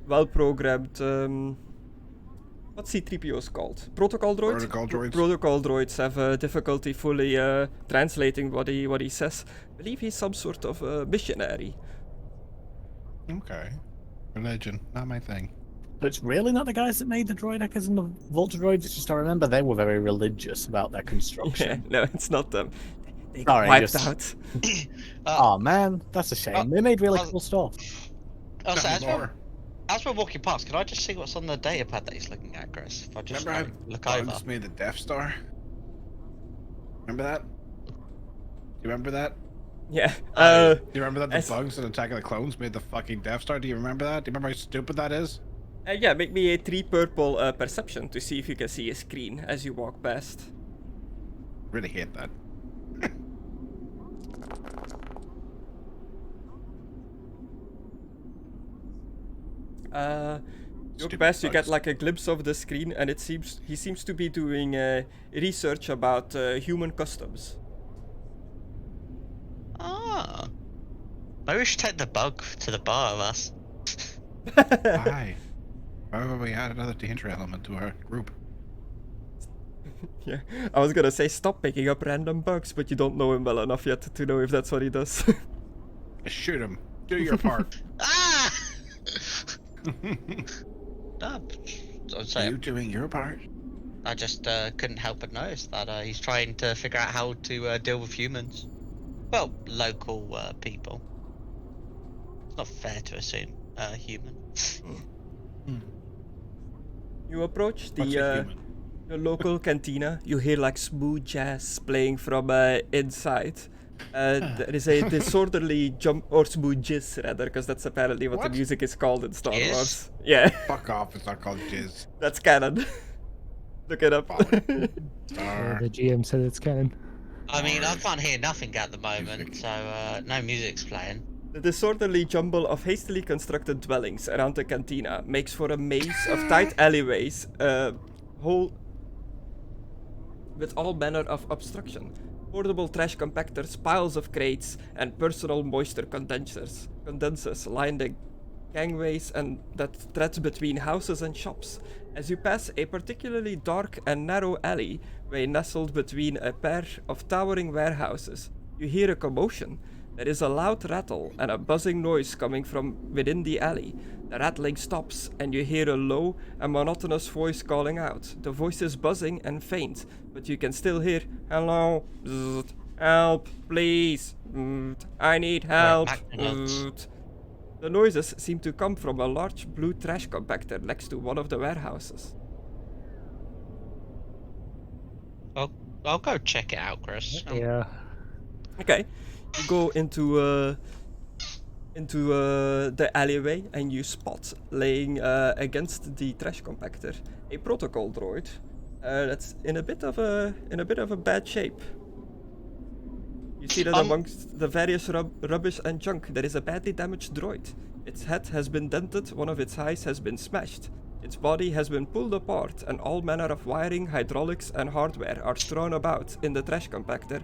well-programmed what's C-3PO's called? Protocol droids? Protocol droids. Protocol droids have difficulty fully translating what he says. I believe he's some sort of missionary. Okay. Religion, not my thing. But it's really not the guys that made the droid echoes and the vulture droids. It's just I remember they were very religious about their Yeah, construction. no, it's not them. They got Sorry, wiped just- out. Oh man, that's a shame. They made really cool stuff. Oh, so Not as we're, anymore. as we're walking past, can I just see what's on the data pad that he's looking at, Chris? If I just Remember like, how look bugs over. made the Death Star? Remember that? Do you remember that? Yeah. Do you remember that the as- bugs in Attack of the Clones made the fucking Death Star? Do you remember that? Do you remember how stupid that is? Yeah, make me a 3 purple perception to see if you can see a screen as you walk past. Really hate that. You Stupid pass, you get bugs. like a glimpse of the screen, and he seems to be doing research about human customs. Ah. Maybe we should take the bug to the bar of us. Why? Why would we add another danger element to our group? Yeah, I was gonna say stop picking up random bugs, but you don't know him well enough yet to know if that's what he does. Shoot him. Do your part. Ah! No, I'd say You doing your part? I just couldn't help but notice that he's trying to figure out how to deal with humans. Well, local people. It's not fair to assume human. You approach What's a the human? local cantina. You hear like smooth jazz playing from inside. There is a disorderly jump, or smooth jizz rather, because that's apparently what the What? music is called in Star Jizz? Wars. Yeah, Fuck off, it's not called jizz. that's canon. Look it up. Yeah, the GM said it's canon. I mean, I can't hear nothing at the moment, Music. so no music's playing. The disorderly jumble of hastily constructed dwellings around the cantina makes for a maze of tight alleyways, whole with all manner of obstruction. Portable trash compactors, piles of crates, and personal moisture condensers line the gangways and that threads between houses and shops. As you pass a particularly dark and narrow alleyway nestled between a pair of towering warehouses, you hear a commotion. There is a loud rattle and a buzzing noise coming from within the alley. The rattling stops, and you hear a low and monotonous voice calling out. The voice is buzzing and faint, but you can still hear, "Hello, bzzzt, help, please, I need help." McDonald's. The noises seem to come from a large blue trash compactor next to one of the warehouses. I'll go check it out, Chris. Yeah. Okay, you go into the alleyway and you spot laying against the trash compactor a protocol droid that's in a bit of a bad shape. You see that amongst the various rubbish and junk, there is a badly damaged droid. Its head has been dented, one of its eyes has been smashed. Its body has been pulled apart, and all manner of wiring, hydraulics, and hardware are strewn about in the trash compactor.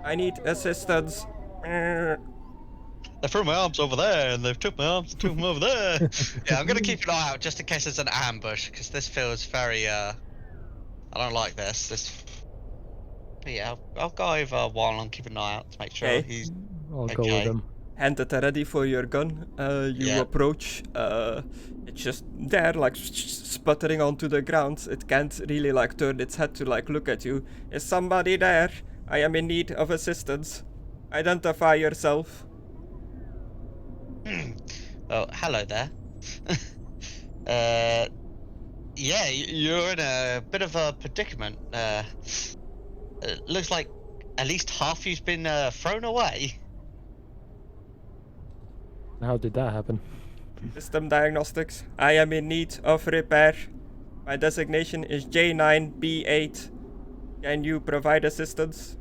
I need assistance. They threw my arms over there, and they've took my arms and took them over there. Yeah, I'm gonna keep an eye out just in case there's an ambush, because this feels very, I don't like this. But yeah, I'll go over while I'm keeping an eye out to make sure Okay. he's... I'll go with Okay. him. Hand it ready for your gun. You Yeah. approach. It's just there, like sputtering onto the ground. It can't really like turn its head to like look at you. Is somebody there? I am in need of assistance. Identify yourself. Oh, hello there. Yeah, you're in a bit of a predicament. It looks like at least half you's been thrown away. How did that happen? System diagnostics. I am in need of repair. My designation is J9B8. Can you provide assistance?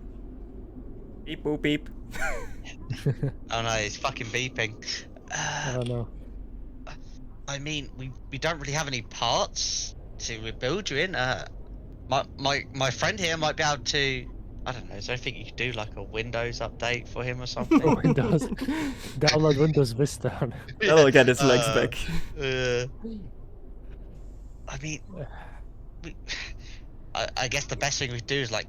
Beep boop beep. Oh no, it's fucking beeping. I don't know. I mean, we don't really have any parts to rebuild you in. My friend here might be able to. I don't know. Is there anything you could do, like a Windows update for him or something? Windows. Download Windows Vista. That'll get his legs Uh, back. I mean, I guess the best thing we could do is like,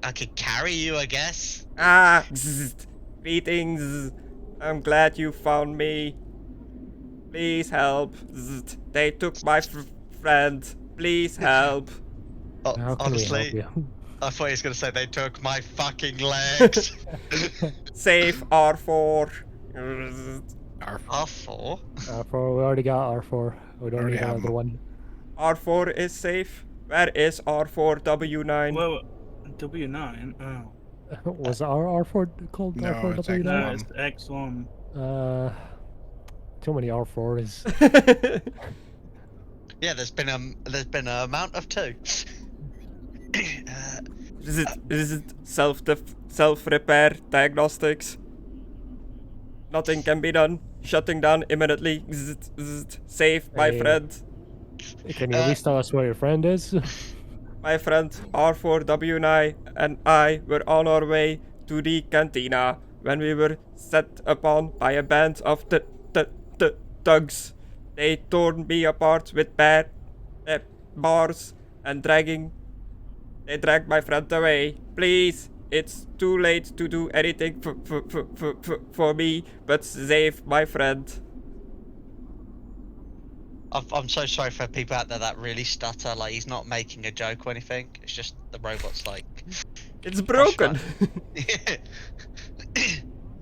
I could carry you, I guess. Ah, zzzt. Greetings. I'm glad you found me. Please help. Zzzt. They took my friend. Please help. How can we Honestly, help you? I thought he was gonna say they took my fucking legs. Save R4. Zzzt. R4? R4, we already got R4. We don't Already need have another them. one. R4 is safe. Where is R4W9? Well, W9. Oh. Was our R4 called No, R4W9? it's No, it's X1. Too many R4s. Yeah, there's been an amount of two. Is it self-repair diagnostics? Nothing can be done. Shutting down imminently. Zzzt, zzzt. Save my Hey. friend. Can you at least tell us where your friend is? My friend R4W9 and I were on our way to the cantina when we were set upon by a band of thugs. They tore me apart with bars and they dragged my friend away. Please, it's too late to do anything for me, but save my friend. I'm so sorry for people out there that really stutter. Like, he's not making a joke or anything. It's just the robot's like... It's broken.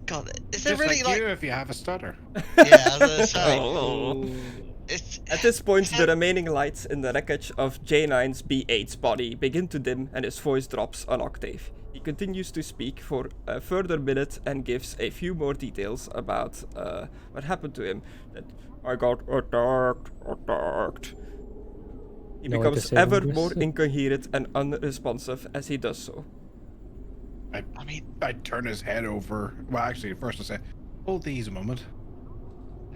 God, is there Just really like you if you have a stutter. Yeah, I was gonna say. Oh. It's... At this point, the remaining lights in the wreckage of J9's B8's body begin to dim and his voice drops an octave. He continues to speak for a further minute and gives a few more details about what happened to him. That I got attacked. He No way to becomes say ever English. more incoherent and unresponsive as he does so. I mean, I turn his head over. Well, actually, first I say, hold these a moment.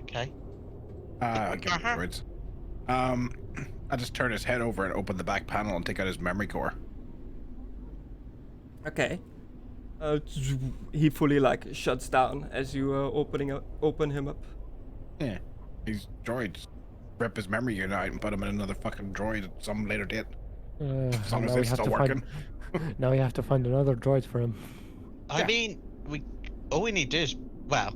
okay. I'll give him the words. I just turn his head over and open the back panel and take out his memory core. Okay. He fully shuts down as you open him up. Yeah. These droids rip his memory unit out and put him in another fucking droid at some later date. As long as now we it's have still to working. Now we have to find another droid for him. I mean, all we need to do is, well,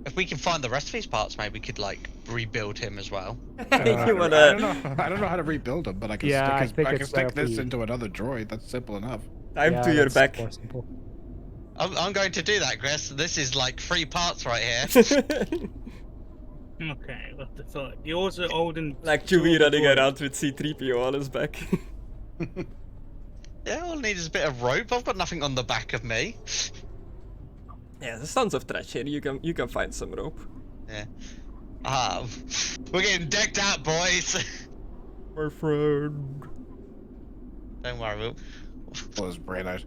if we can find the rest of his parts, maybe we could rebuild him as well. You I don't wanna know how to rebuild him, but I can Yeah, I stick, think I can it's better stick for this you. into another droid. That's simple enough. time Yeah, to your that's back. more simple. I'm going to do that, Chris. This is 3 parts right here. Okay, what the fuck? Yours are old and... Like two Chewie older running droids. around with C-3PO on his back. Yeah, all I need is a bit of rope. I've got nothing on the back of me. Yeah, the sons of trash here. You can find some rope. Yeah. We're getting decked out, boys. My friend. Don't worry, we'll... Pull his brain out.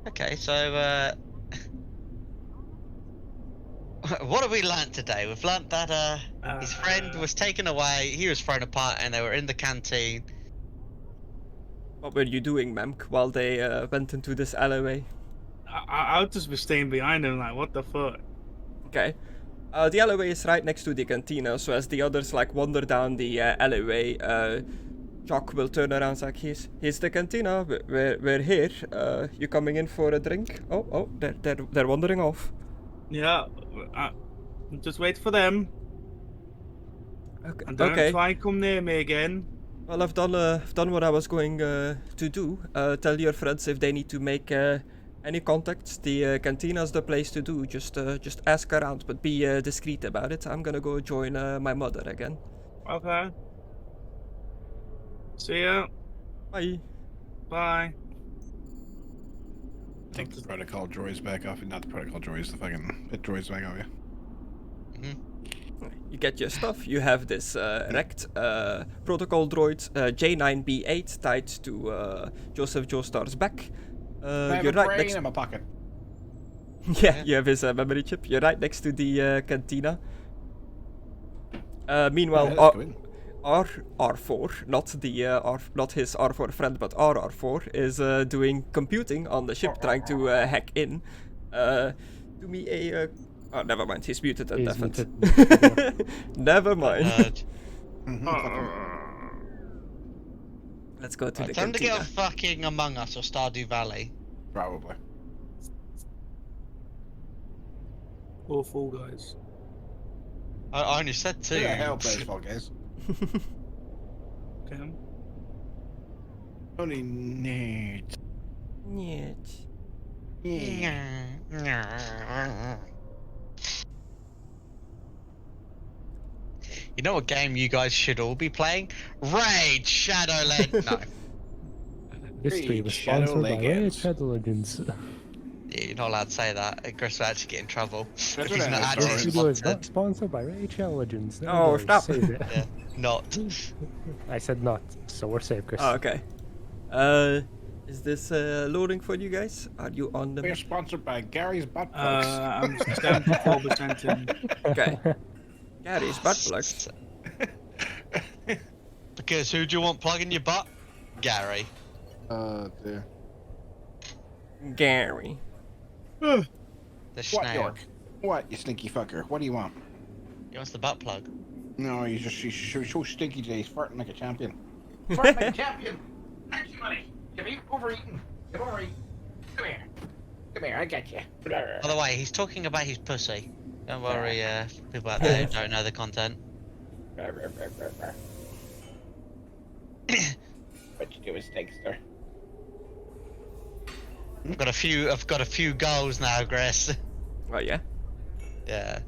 Okay, so what have we learnt today? We've learnt that his friend was taken away, he was thrown apart, and they were in the canteen. What were you doing, Mank, while they went into this alleyway? I'll just be staying behind him, what the fuck? Okay. The alleyway is right next to the cantina, so as the others wander down the alleyway, Jock will turn around and here's the cantina. We're here. You coming in for a drink? Oh, they're wandering off. Yeah, just wait for them. Okay. And don't try and come near me again. Well, I've done what I was going to do. Tell your friends if they need to make any contacts. The cantina's the place to do. Just ask around, but be discreet about it. I'm gonna go join my mother again. Okay. See ya. Bye. Bye. Take the protocol droids back off. Not the protocol droids, the fucking pit droids back off you. You get your stuff. You have this wrecked protocol droid J9B8 tied to Joseph Joestar's back. I have You're a right brain next. in my pocket. Yeah, you have his memory chip. You're right next to the cantina. Meanwhile, Yeah, that's good. our R4, not his R4 friend, but our R4 is doing computing on the ship, trying to hack in. Do me a. Oh, never mind. He's muted and He's deafened. muted. Never mind. Mhm. Let's go to the Time to get cantina. off fucking Among Us or Stardew Valley. Probably. Or Fall Guys. I only said 2. Who the hell plays Fall Guys? Okay. Only nerds. Нет. You know what game you guys should all be playing? Raid Shadowland. No, This stream is Shadow sponsored by Raid Legends. Shadow Legends. yeah, you're not allowed to say that. Chris will actually get in trouble if That's he's what not I actually thought. This video is not sponsored. sponsored by Raid Shadow Legends. Oh, No, stop. save it. Yeah, not. I said not, so we're safe, Chris. Oh, okay. Is this loading for you guys? Are you on the? We're sponsored by Gary's Butt Plugs. I'm 74% in. Okay. Gary's butt plugs. Because who do you want plugging your butt? Gary. Dear. Gary. The What, snail. York? What, you stinky fucker? What do you want? He wants the butt plug. No, he's so stinky today. He's farting like a champion. Farting like a champion. Thank you, money. You've overeaten. You've overeaten. Come here. Come here. I got you. By the way, he's talking about his pussy. Don't worry, people out there who don't know the content. What you doing, Stinkster? I've got a few goals now, Griss. Oh yeah. Yeah.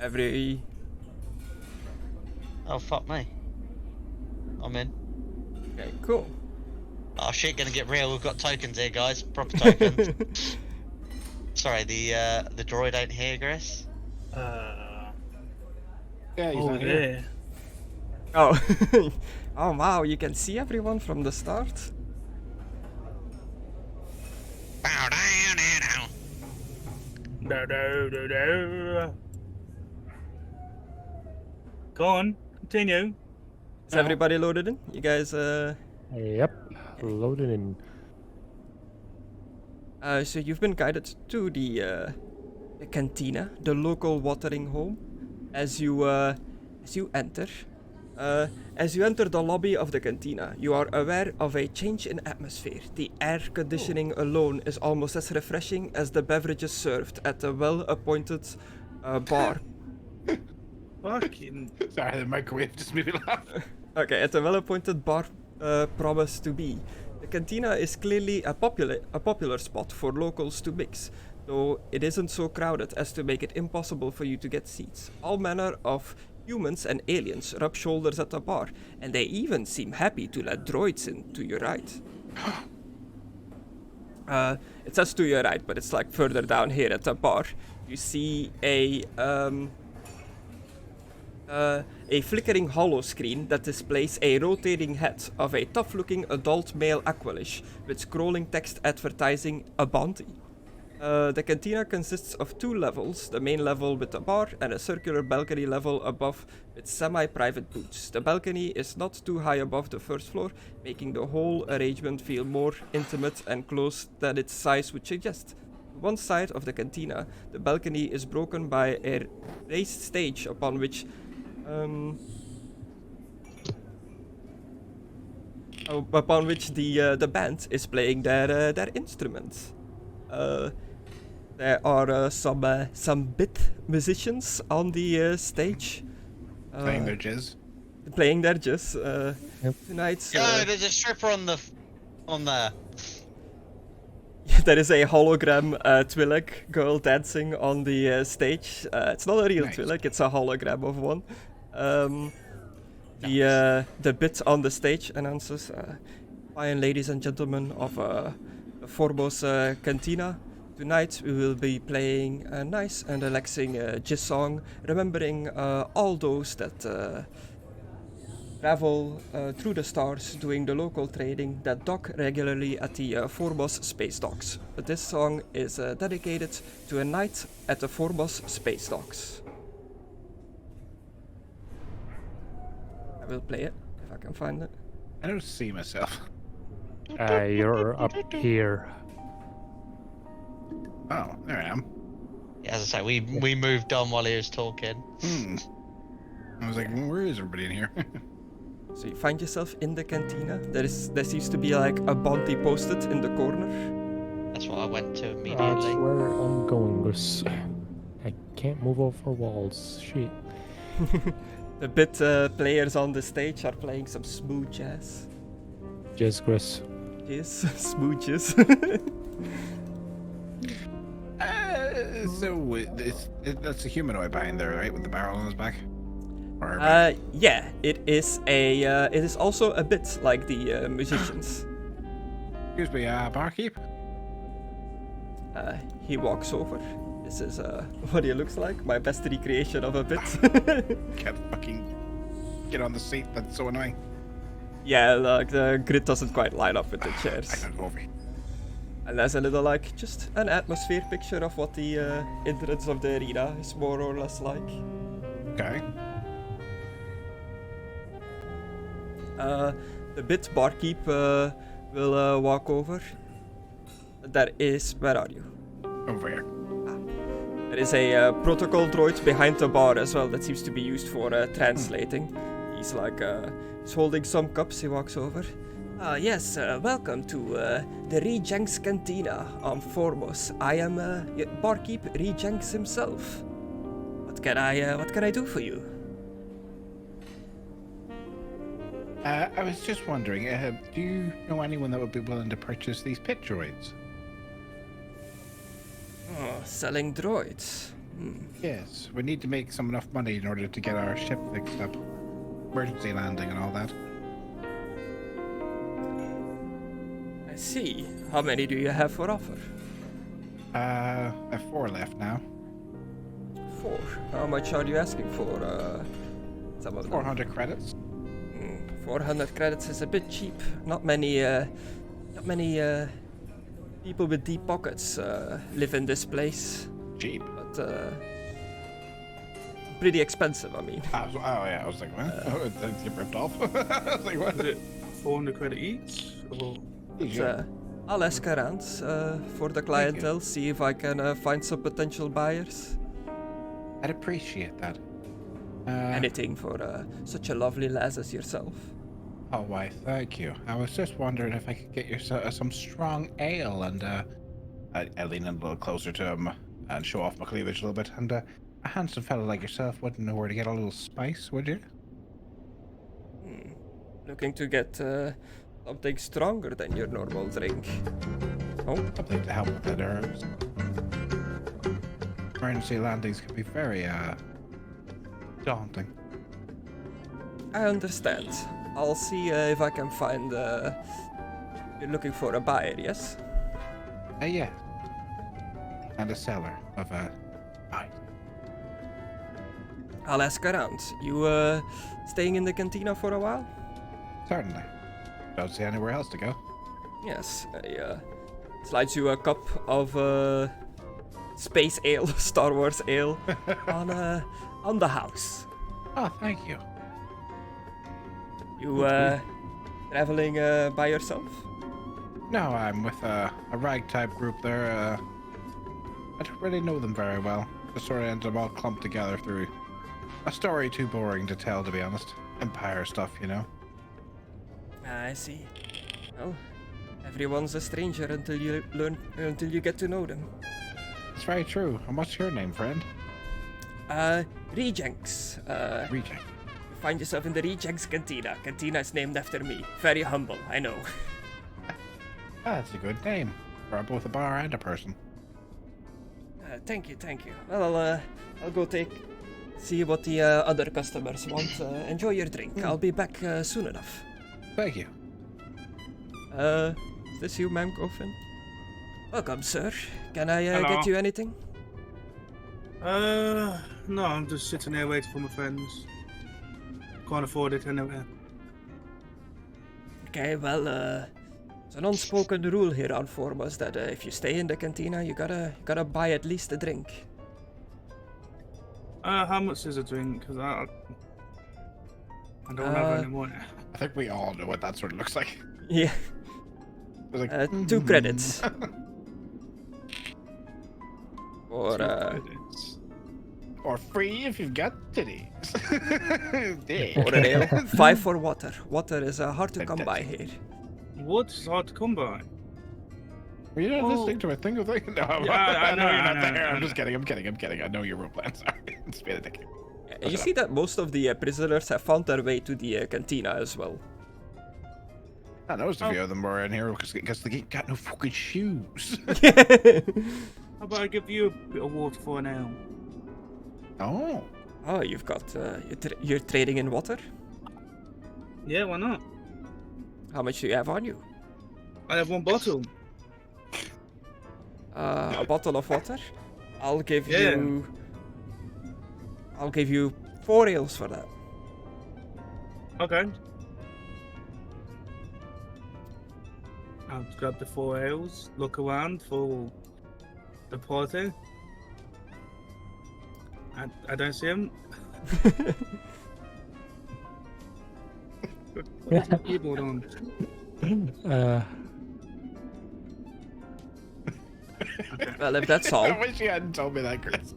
Every. Oh fuck me. I'm in. Okay, cool. Oh shit, gonna get real. We've got tokens here, guys. Proper tokens. Sorry, the droid ain't here, Griss. Yeah, he's Oh, not here. yeah. Oh. Oh wow, you can see everyone from the start. Bow down, down. Go on, continue. Is everybody loaded in? You guys Yep, loaded in. So you've been guided to the cantina, the local watering hole. As you enter the lobby of the cantina, you are aware of a change in atmosphere. The air conditioning alone is almost as refreshing as the beverages served at the well-appointed bar. Fucking. Sorry, the microwave just made me laugh. Okay, at the well-appointed bar promised to be. The cantina is clearly a popular spot for locals to mix, though it isn't so crowded as to make it impossible for you to get seats. All manner of humans and aliens rub shoulders at the bar, and they even seem happy to let droids in to your right. It says to your right, but it's like further down here at the bar. You see a flickering hollow screen that displays a rotating head of a tough-looking adult male Aqualish with scrolling text advertising a bounty. The cantina consists of 2 levels, the main level with a bar and a circular balcony level above with semi-private booths. The balcony is not too high above the first floor, making the whole arrangement feel more intimate and close than its size would suggest. To one side of the cantina, the balcony is broken by a raised stage upon which the band is playing their instruments. There are some bit musicians on the stage. Playing their jizz. Playing their jizz. Tonight. Yo, there's a stripper on the. There is a hologram Twi'lek girl dancing on the stage. It's not a real Nice. Twi'lek, it's a hologram of one. The bit on the stage announces, fine ladies and gentlemen of Forbos Cantina. Tonight we will be playing a nice and relaxing jizz song, remembering all those that travel through the stars doing the local trading that dock regularly at the Forbos Space Docks. But this song is dedicated to a night at the Forbos Space Docks. I will play it if I can find it. I don't see myself. You're up here. Oh, there I am. Yeah, as I say, we moved on while he was talking. I was like, well, where is everybody in here? So you find yourself in the cantina. There seems to be like a bounty posted in the corner. That's what I went to That's immediately. where I'm going, Chris. I can't move over walls. Shit. The bit players on the stage are playing some smooth jazz. Jizz, Chris. Yes, smooth jazz. So that's a humanoid behind there, right, with the barrel on his back? Or Yeah, it is also a bit like the musicians. excuse me, barkeep. He walks over. This is what he looks like. My best recreation of a bit. Can't fucking get on the seat. That's so annoying. Yeah, like the grid doesn't quite line up with the I chairs. gotta go over here. And there's a little like just an atmosphere picture of what the entrance of the arena is more or less like. Okay. The bit barkeep will walk over. Where are you? Over here. There is a protocol droid behind the bar as well that seems to be used for translating. He's like, he's holding some cups, he walks over. Yes, welcome to the Rejenks Cantina on Formos. I am barkeep Rejenks himself. What can I do for you? I was just wondering, do you know anyone that would be willing to purchase these pit droids? Oh, selling droids. Yes, we need to make enough money in order to get our ship fixed up. Emergency landing and all that. I see. How many do you have for offer? I have 4 left now. 4. How much are you asking for some of them? 400 credits. 400 credits is a bit cheap. Not many people with deep pockets live in this place. Cheap. But pretty expensive, I mean. I was like, what? Did get ripped off? I was like, what? Is it 400 credit each? Or... But, I'll ask around for the clientele, see if I can find some potential buyers. I'd appreciate that. Anything for such a lovely lass as yourself. Oh, why, thank you. I was just wondering if I could get you some strong ale, and I lean in a little closer to him and show off my cleavage a little bit. And a handsome fellow like yourself wouldn't know where to get a little spice, would you? Looking to get something stronger than your normal drink. Oh, Something to help with the nerves. Emergency landings can be very daunting. I understand. I'll see if I can find. You're looking for a buyer, yes? Yeah. And a seller of ice. I'll ask around. You staying in the cantina for a while? Certainly. Don't see anywhere else to go. Yes. Slides you a cup of space ale, Star Wars ale, on the house. Oh, thank you. You traveling by yourself? No, I'm with a ragtag group there. I don't really know them very well. Just sort of ended up all clumped together through a story too boring to tell, to be honest. Empire stuff, you know. I see. Well, everyone's a stranger until you get to know them. It's very true. And what's your name, friend? Rejenks. Reject. Find yourself in the Rejenks Cantina. Cantina is named after me. Very humble, I know. That's a good name for both a bar and a person. Thank you. Well, I'll go see what the other customers want. Enjoy your drink. I'll be back soon enough. Thank you. Is this you, Mank? Welcome, sir. Can I Hello. get you anything? No, I'm just sitting here waiting for my friends. Can't afford it anyway. Okay, well, it's an unspoken rule here on Formos that if you stay in the cantina, you gotta buy at least a drink. How much is a drink? Cause I don't have any money. I think we all know what that sort of looks like. Yeah, It's like, 2 credits. Or Credits. or free if you've got titties. or an ale. 5 for water. Water is hard to come by here. What's hard to come by? Were you not Well- listening to a single thing? No, I know, you're I not know, there. I I'm just know. kidding. I know your role plan. Sorry. It's been a dick. You see that most of the prisoners have found their way to the cantina as well. I noticed a few of them were in here because they ain't got no fucking shoes. How about I give you a bit of water for an ale? Oh. Oh, you've got you're trading in water. Yeah, why not? How much do you have on you? I have 1 bottle. A bottle of water. I'll give Yeah. you 4 ales for that. Okay. I'll grab the 4 ales, look around for the porter. I don't see him. What's the keyboard on? Well, if that's all. I wish you hadn't told me that, Chris.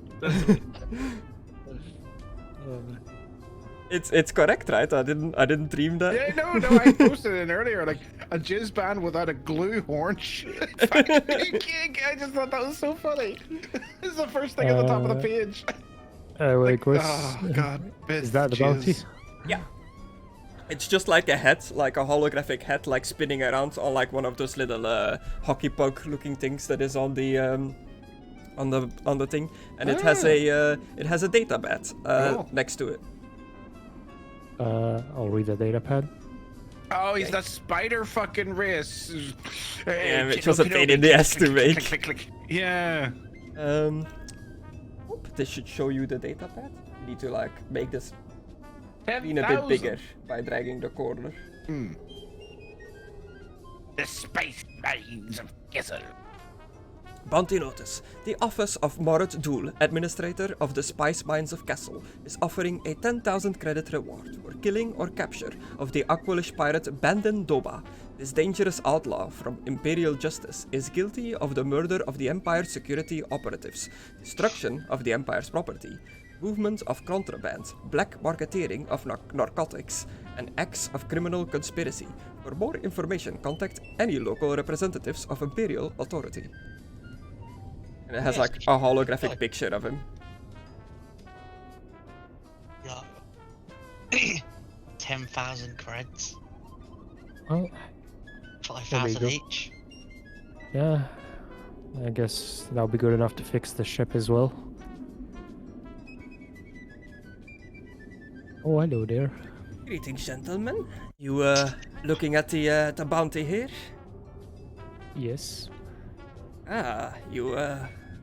It's correct, right? I didn't dream that. Yeah, no, I posted it earlier, like a jizz band without a glue horn. I just thought that was so funny. This is the first thing at the top of the page. Wait, Chris. Oh god, Is that the bounty? Yeah. It's just like a head, like a holographic head, like spinning around on like one of those little hockey puck looking things that is on the thing, and it has a data pad Cool. next to it. I'll read the data pad. Oh, he's that spider fucking race. Yeah, which was a pain in the ass to make. Click, click, click. Yeah. This should show you the data pad. You need to like make this screen a 10,000. bit bigger by dragging the corner. The space mines of Kessel. Bounty notice. The Office of Morat Dool, Administrator of the Spice Mines of Kessel, is offering a 10,000 credit reward for killing or capture of the Aqualish pirate Bandon Doba. This dangerous outlaw from Imperial Justice is guilty of the murder of the Empire's security operatives, destruction of the Empire's property, movement of contraband, black marketeering of narcotics, and acts of criminal conspiracy. For more information, contact any local representatives of Imperial authority. And it has like a holographic picture of him. Yeah. 10,000 creds. Well, 5,000 go. each. yeah. I guess that'll be good enough to fix the ship as well. Oh, hello there. Greetings, gentlemen. You looking at the bounty here? Yes. Ah, you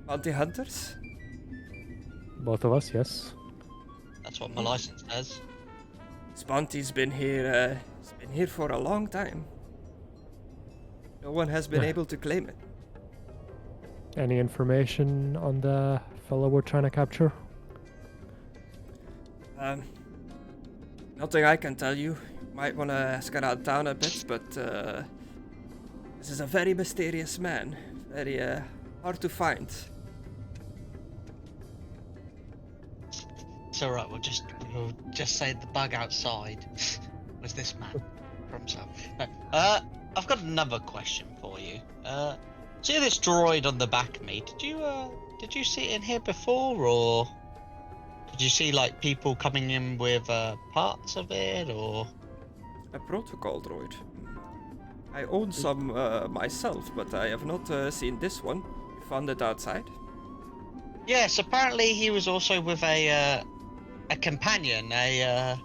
bounty hunters? Both of us, yes. That's what my license says. This bounty's been here. It's been here for a long time. No one has been able to claim it. Any information on the fellow we're trying to capture? Nothing I can tell you. Might want to ask around town a bit, but this is a very mysterious man. Very hard to find. It's alright, we'll just say the bug outside was this man for himself. No, I've got another question for you. See this droid on the back of me? Did you see it in here before, or did you see like people coming in with parts of it, or? A protocol droid. I own some myself, but I have not seen this one. You found it outside? Yes, apparently he was also with a companion, a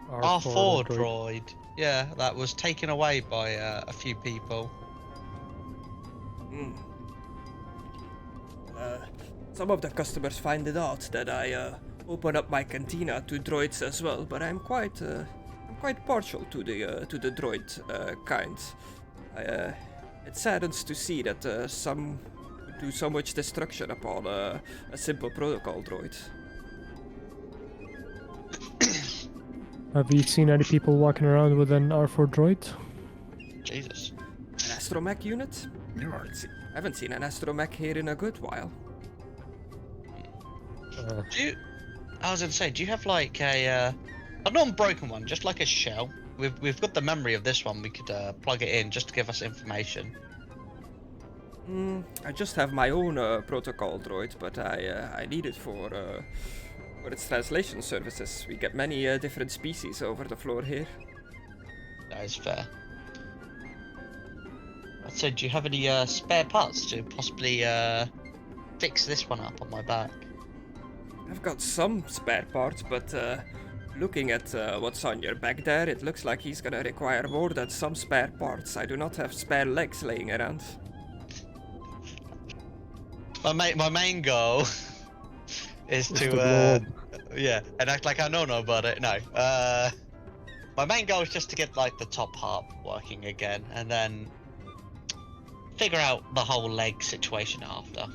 R4 droid. Yeah, that was taken away by a few people. Some of the customers find it out that I open up my cantina to droids as well, but I'm quite partial to the droid kind. It saddens to see that some do so much destruction upon a simple protocol droid. Have you seen any people walking around with an R4 droid? Jesus. An astromech unit? I haven't seen an astromech here in a good while. I was gonna say, do you have like a non-broken one, just like a shell? We've got the memory of this one. We could plug it in just to give us information. I just have my own protocol droid, but I need it for its translation services. We get many different species over the floor here. That is fair. So, do you have any spare parts to possibly fix this one up on my back? I've got some spare parts, but looking at what's on your back there, it looks like he's gonna require more than some spare parts. I do not have spare legs laying around. My main goal is to yeah, and act like I know about it. No, my main goal is just to get like the top half working again, and then figure out the whole leg situation after.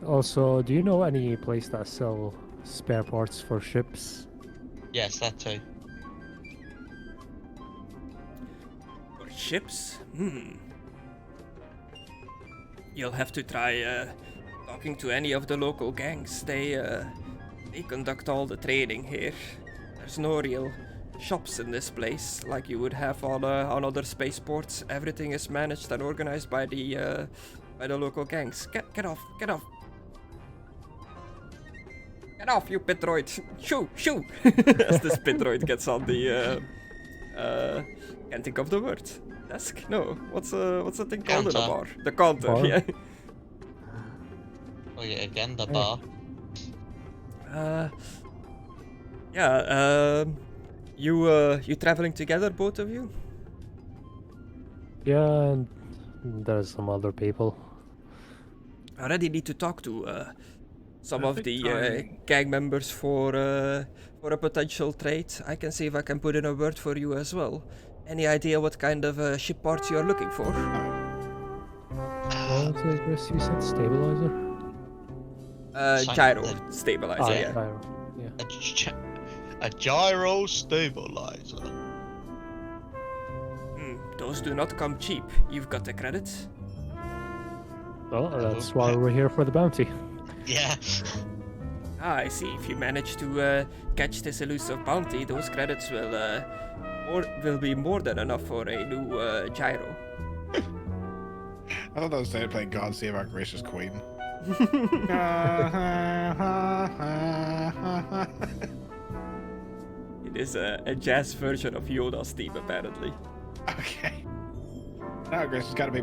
Also, do you know any place that sell spare parts for ships? Yes, that too. For ships? You'll have to try talking to any of the local gangs. They conduct all the trading here. There's no real shops in this place like you would have on other spaceports. Everything is managed and organized by the local gangs. Get off! Get off! Get off, you pit droid! Shoo! Shoo! As this pit droid gets on the can't think of the word. Desk? No. What's the thing called in a bar? The counter. Bar? Yeah. Oh yeah, again the bar. You traveling together, both of you? Yeah, and there's some other people. I already need to talk to some of the Perfect gang members for a potential trade. I can see if I can put in a word for you as well. Any idea what kind of ship parts you are looking for? What was it, Chris? You said stabilizer? Gyro Something. stabilizer, Oh, yeah. gyro. Yeah. A gyro stabilizer. Those do not come cheap. You've got the credits. Well, that's why we're here for the bounty. Yeah. I see. If you manage to catch this elusive bounty, those credits will be more than enough for a new gyro. I thought that was saying playing God Save Our Gracious Queen. It is a jazz version of Yoda's theme, apparently. Okay. Now Grace has got to be.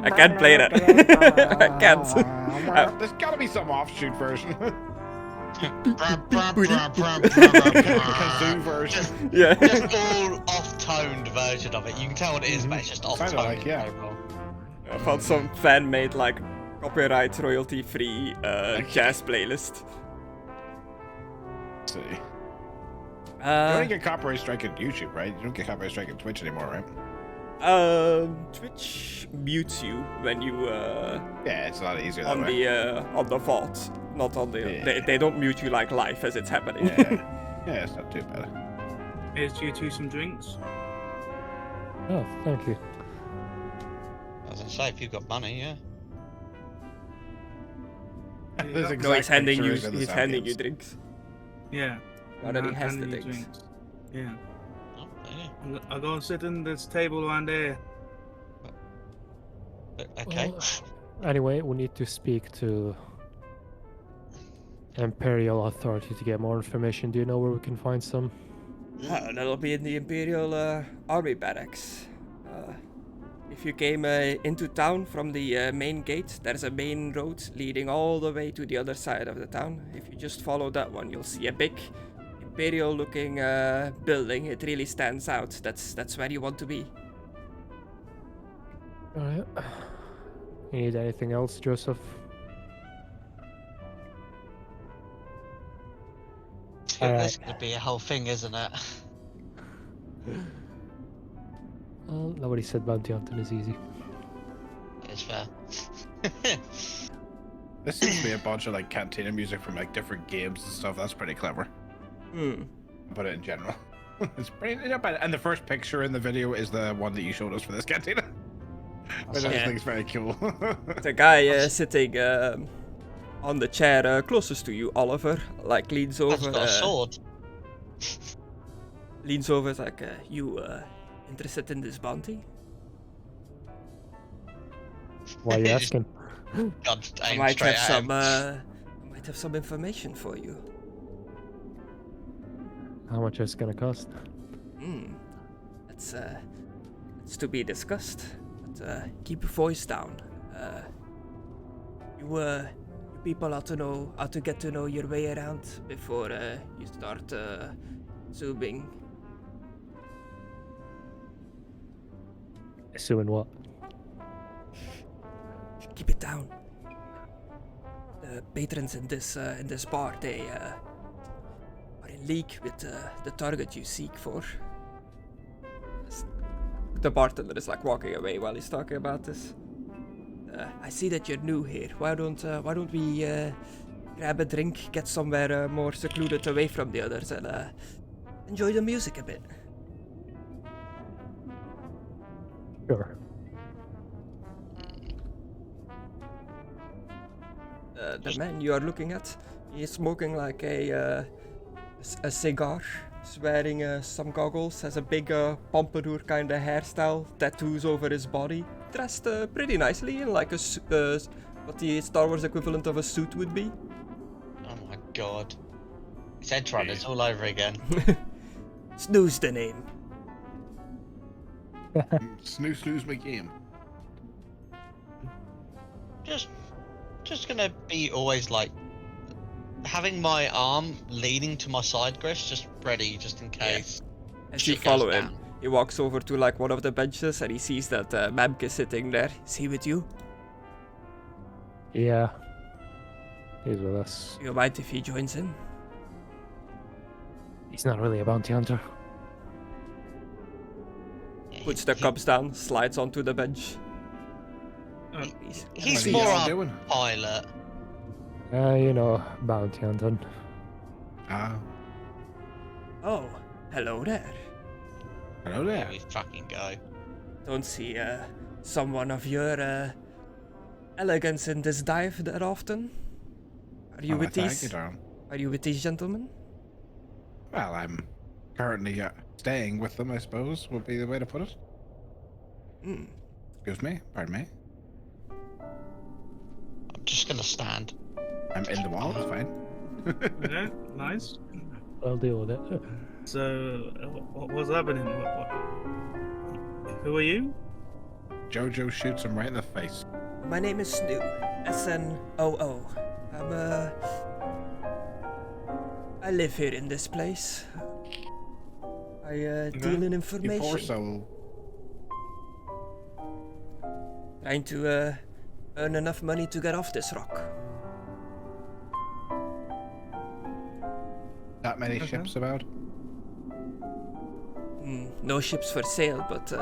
I can't play that. I can't. There's got to be some offshoot version. Kazoo version. Yeah. Just all off-toned version of it. You can tell what it is, but it's just Sounded off-toned. like, yeah. I found some fan-made, like, copyright royalty-free jazz playlist. Let's see. You only get copyright strike on YouTube, right? You don't get copyright strike on Twitch anymore, right? Twitch mutes you when you Yeah, it's a lot easier that on way. the VOD, not on the. Yeah. They don't mute you like live as it's happening. Yeah, it's not too bad. Here's you two some drinks. Oh, thank you. As I say, if you've got money, yeah. There's Yeah. No, he's handing you. pictures of the He's handing you Sapiens. drinks. Yeah. Already And has the handing you drinks. Yeah. Oh, yeah. I'll go and sit in this table around here. Okay. Well, anyway, we need to speak to Imperial Authority to get more information. Do you know where we can find some? That'll be in the Imperial Army barracks. If you came into town from the main gate, there's a main road leading all the way to the other side of the town. If you just follow that one, you'll see a big Imperial-looking building. It really stands out. That's where you want to be. Alright. You need anything else, Joseph? This could be a whole thing, isn't it? Well, nobody said bounty hunting is easy. It's fair. This seems to be a bunch of like cantina music from like different games and stuff. That's pretty clever. But in general, it's pretty not bad. And the first picture in the video is the one that you showed us for this cantina. Which I Yeah. think is very cool. The guy sitting on the chair closest to you, Oliver, like leans That's over. got a sword. Leans over, is like, you interested in this bounty? Why are you asking? God, I aim might straight have at some. him. Might have some information for you. How much is it gonna cost? That's to be discussed. But keep your voice down. You people ought to get to know your way around before you start zooming. Assuming what? Keep it down. The patrons in this bar, they are in league with the target you seek for. the bartender is like walking away while he's talking about this. I see that you're new here. Why don't we grab a drink, get somewhere more secluded away from the others, and enjoy the music a bit? Sure. The man you are looking at, he is smoking like a cigar. He's wearing some goggles, has a big pompadour kind of hairstyle, tattoos over his body. Dressed pretty nicely in like what the Star Wars equivalent of a suit would be. Oh my god. It's Edge Runners all over again. Snooze the name. Snooze my game. Just gonna be always like having my arm leaning to my side, Griss, just ready, just in case. As you shit follow goes him, down. he walks over to like one of the benches and he sees that Mank is sitting there. Is he with you? Yeah. He's with us. Do you mind if he joins in? He's not really a bounty hunter. Puts the cups down, slides onto the bench. He's What are more y'all our doing? pilot. You know, bounty hunting. Ah, Oh, hello there. hello There there. we fucking go. Don't see someone of your elegance in this dive that often. Are you Oh, with thank these? you, darling. Are you with these gentlemen? Well, I'm currently staying with them, I suppose, would be the way to put it. Hmm. Excuse me, pardon me. I'm just gonna stand. I'm in the wall, it's fine. Okay, nice. I'll deal with it. So, what's happening? Who are you? Jojo shoots him right in the face. My name is Snoo. SNOO. I live here in this place. I deal in You information. poor soul. Trying to earn enough money to get off this rock. That many ships about? No ships for sale, but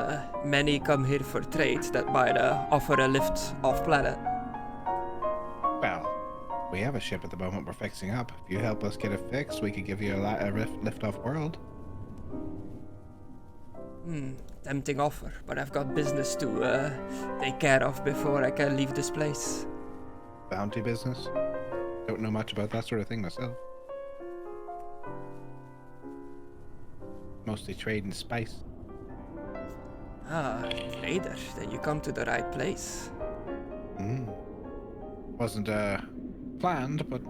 many come here for trade that might offer a lift off planet. Well, we have a ship at the moment we're fixing up. If you help us get it fixed, we could give you a lift off world. Tempting offer, but I've got business to take care of before I can leave this place. Bounty business? Don't know much about that sort of thing myself. Mostly trade and spice. Ah, trader, then you come to the right place. Wasn't planned, but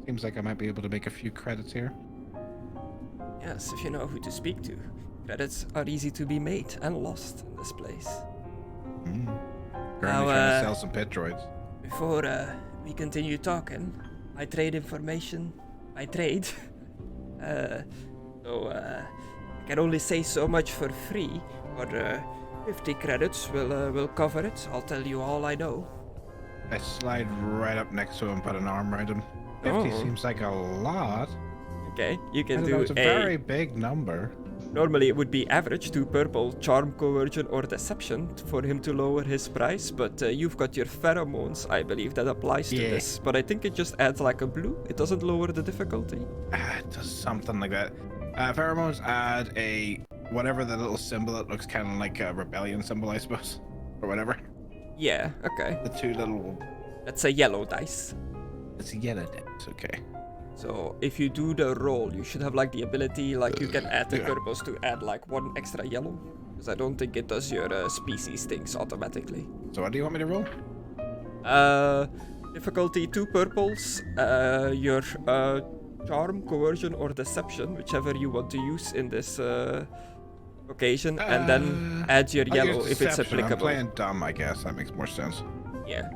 seems like I might be able to make a few credits here. Yes, if you know who to speak to. Credits are easy to be made and lost in this place. Currently Now, trying to sell some pit droids. Before we continue talking, I trade information. I trade. So I can only say so much for free, but 50 credits will cover it. I'll tell you all I know. I slide right up next to him, put an arm around him. 50 Oh. seems like a lot. Okay, you I can don't know, do it's a very big number. Normally it would be average 2 purple, charm, coercion, or deception for him to lower his price, but you've got your pheromones, I believe that applies to Yeah. this. But I think it just adds like a blue. It doesn't lower the difficulty. It does something like that. Pheromones add a whatever the little symbol. It looks kind of like a rebellion symbol, I suppose, or whatever. Yeah, okay. The two little. That's a yellow dice. It's a yellow dice. Okay. So if you do the roll, you should have like the ability, like you can add the Yeah. purples to add like 1 extra yellow. Because I don't think it does your species things automatically. So what do you want me to roll? Difficulty 2 purples, your charm, coercion, or deception, whichever you want to use in this occasion, and then add your I'll yellow use if it's deception. I'm applicable. playing dumb, I guess. That makes more sense. Yeah,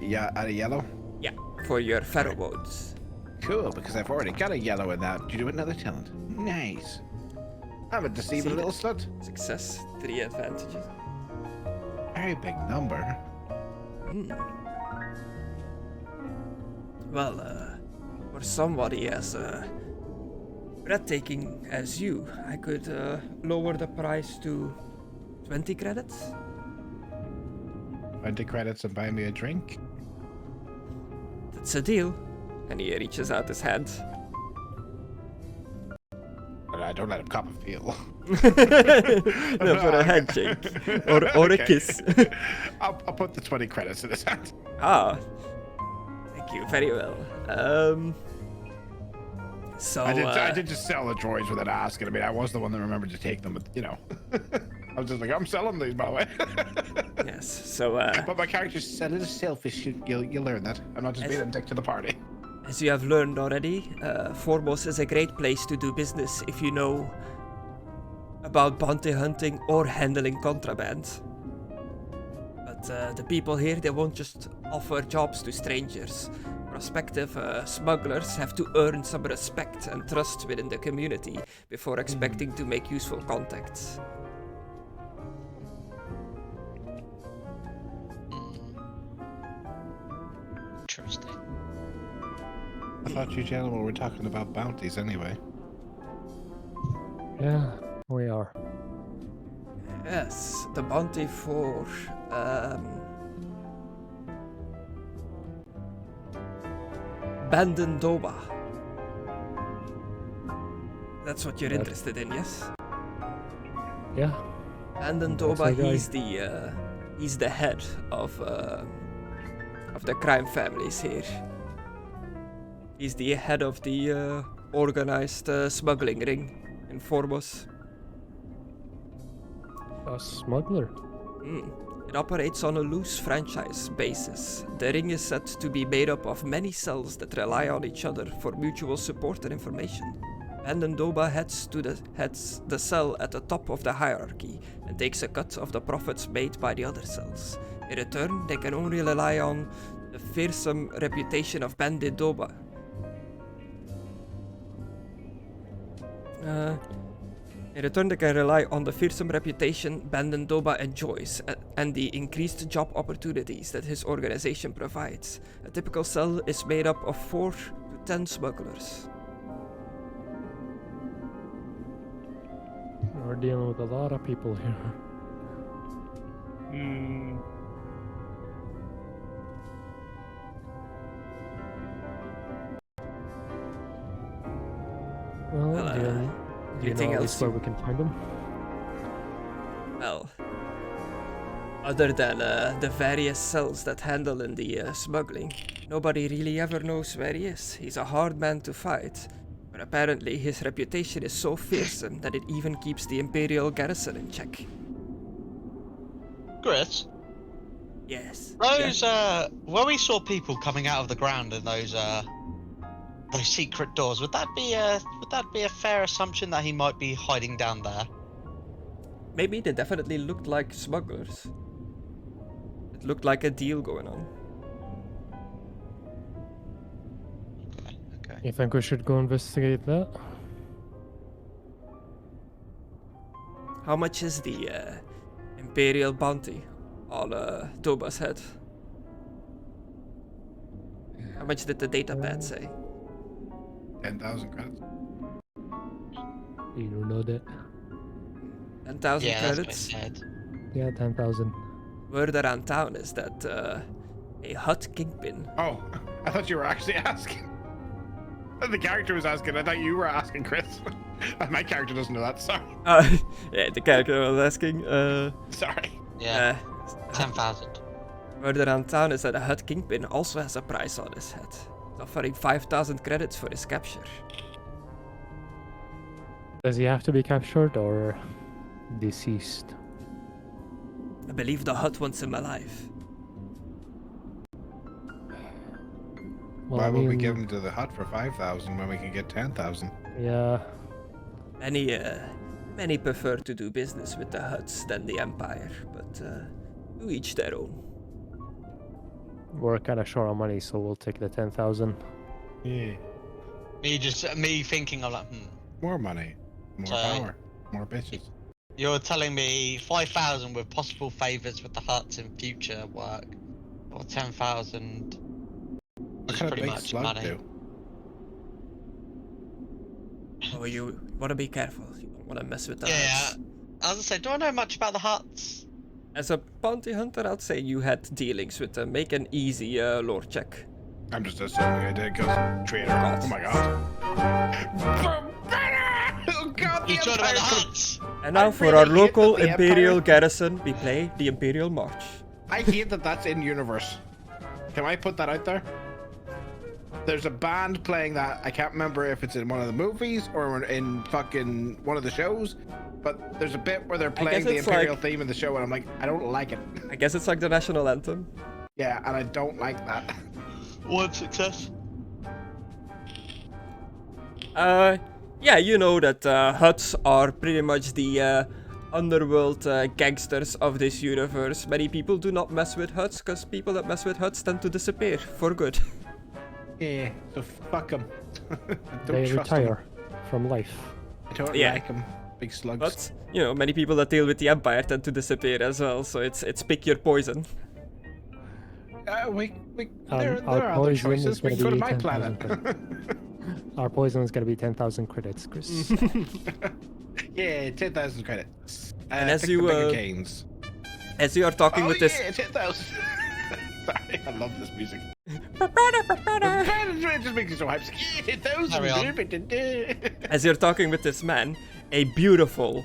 Yeah, add a yellow. yeah, for your pheromones. Cool, because I've already got a yellow in that. Do you do another talent? Nice. I'm a deceiving See little that? slut. Success, 3 advantages. Very big number. Well, for somebody as breathtaking as you, I could lower the price to 20 credits? 20 credits and buy me a drink. That's a deal. And he reaches out his hand. But I don't let him cop a feel. No, for a handshake. Or a kiss. I'll put the 20 credits in his hand. Ah. Thank you, very well. So, I did just sell the droids without asking. I mean, I was the one that remembered to take them, but, you know. I was just like, I'm selling these, by the way. yes, so, But my character's a little selfish. You'll learn that. I'm not just being a dick to the party. As you have learned already, Foremost is a great place to do business if you know about bounty hunting or handling contraband. But the people here, they won't just offer jobs to strangers. Prospective smugglers have to earn some respect and trust within the community before expecting to make useful contacts. Interesting. I thought you gentlemen were talking about bounties anyway. Yeah, we are. Yes, the bounty for Bandon Doba. That's what you're interested in, yes? Yeah. Bandon That's Doba, the guy. he's the head of the crime families here. He's the head of the organized smuggling ring in Forbos. A smuggler. It operates on a loose franchise basis. The ring is said to be made up of many cells that rely on each other for mutual support and information. Bandendoba heads the cell at the top of the hierarchy and takes a cut of the profits made by the other cells. In return, they can only rely on the fearsome reputation of Bandendoba. In return, they can rely on the fearsome reputation Bandendoba enjoys and the increased job opportunities that his organization provides. A typical cell is made up of 4 to 10 smugglers. We're dealing with a lot of people here. Well, do you anything know at else least where we can find them? Well, other than the various cells that handle in the smuggling, nobody really ever knows where he is. He's a hard man to fight, but apparently his reputation is so fearsome that it even keeps the Imperial garrison in check. Griss, Yes. those where we saw people coming out of the ground in those secret doors, would that be a fair assumption that he might be hiding down there? Maybe they definitely looked like smugglers. It looked like a deal going on. Okay. You think we should go investigate that? How much is the Imperial bounty on Doba's head? How much did the datapad say? 10,000 credits. You know that. 10,000 Yeah, credits? that's what I said. Yeah, 10,000. Word around town is that a hut kingpin. Oh, I thought you were actually asking. The character was asking. I thought you were asking, Chris. My character doesn't know that. Sorry. Yeah, the character was asking. Sorry. Yeah, 10,000. Word around town is that a hut kingpin also has a price on his head, offering 5,000 credits for his capture. Does he have to be captured or deceased? I believe the hut wants him alive. Well, Why I would we mean, give him to the hut for 5,000 when we can get 10,000? Yeah. Many prefer to do business with the huts than the Empire, but to each their own. We're kind of short on money, so we'll take the 10,000. Yeah. Me thinking, I'm like, More money, more So- power, more bitches. You're telling me 5,000 with possible favors with the huts in future work, or 10,000 What is kind of pretty big much slug money. do? Oh, you want to be careful. You don't want to mess with the Yeah, huts. I was gonna say, do I know much about the huts? As a bounty hunter, I'd say you had dealings with them. Make an easy lore check. I'm just assuming I did, because traitor. Oh my god. Oh god, You the talking about the Empire could- huts? And now I for really our hate local that the Imperial Empire- garrison, we play the Imperial March. I hate that that's in universe. Can I put that out there? There's a band playing that. I can't remember if it's in one of the movies or in fucking one of the shows, but there's a bit where they're playing the it's Imperial like- theme in the show, and I'm like, I don't like it. I guess it's like the national anthem. Yeah, and I don't like that. One success. Yeah, you know that huts are pretty much the underworld gangsters of this universe. Many people do not mess with huts, because people that mess with huts tend to disappear for good. Yeah, so fuck them. They retire from life. I don't Yeah. like them. Big slugs. But, you know, many people that deal with the Empire tend to disappear as well, so it's pick your poison. There our are other poison is choices. We gonna can go to be my 10,000 planet. Our poison is going to be 10,000 credits, Chris. Yeah, 10,000 credits. And as pick you, the bigger uh, gains. As you are talking with this... Yeah, 10,000. Sorry, I love this music. It just makes you so hyped. Yeah, 10,000. As you're talking with this man, a beautiful,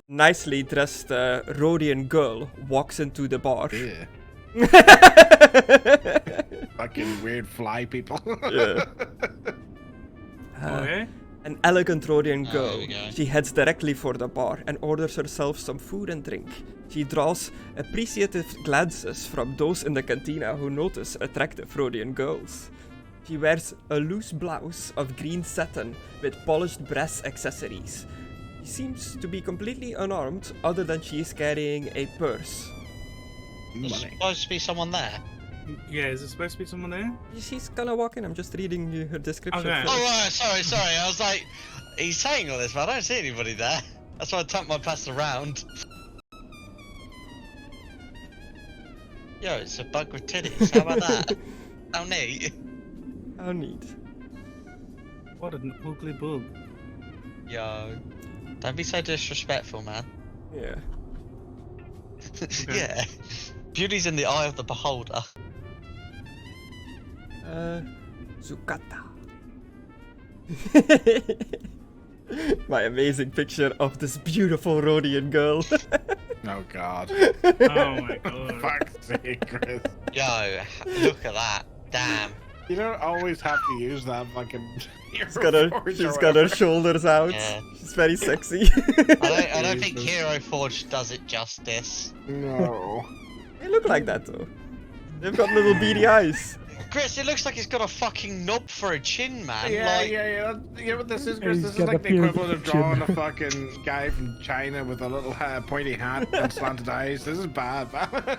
nicely dressed Rhodian girl walks into the bar. Yeah. Fucking weird fly people. Yeah. Okay. An elegant Rhodian there girl. we go. She heads directly for the bar and orders herself some food and drink. She draws appreciative glances from those in the cantina who notice attractive Rhodian girls. She wears a loose blouse of green satin with polished brass accessories. She seems to be completely unarmed, other than she is carrying a purse. There's Money. supposed to be someone there. Yeah, is there supposed to be someone there? She's gonna walk in. I'm just reading you her description. Okay. first. Oh, right, sorry. I was like, he's saying all this, but I don't see anybody there. That's why I tapped my pass around. Yo, it's a bug with titties. How about that? How neat. How neat. What an ugly bug. Yo, don't be so disrespectful, man. Yeah. Yeah. Beauty's in the eye of the beholder. Zucata. My amazing picture of this beautiful Rhodian girl. Oh god. Oh my god. Fuck's sake, Chris. Yo, look at that. Damn. You don't always have to use that fucking. She's got her shoulders out. Yeah. She's very sexy. I don't think Jesus. Hero Forge does it justice. No. They look like that though. They've got little beady eyes. Chris, it looks like he's got a fucking knob for a chin, man. Yeah, like, yeah. You know what this is, Chris? He's This is got like a the beard equivalent of chin. drawing a fucking guy from China with a little pointy hat and slanted eyes. This is bad, man.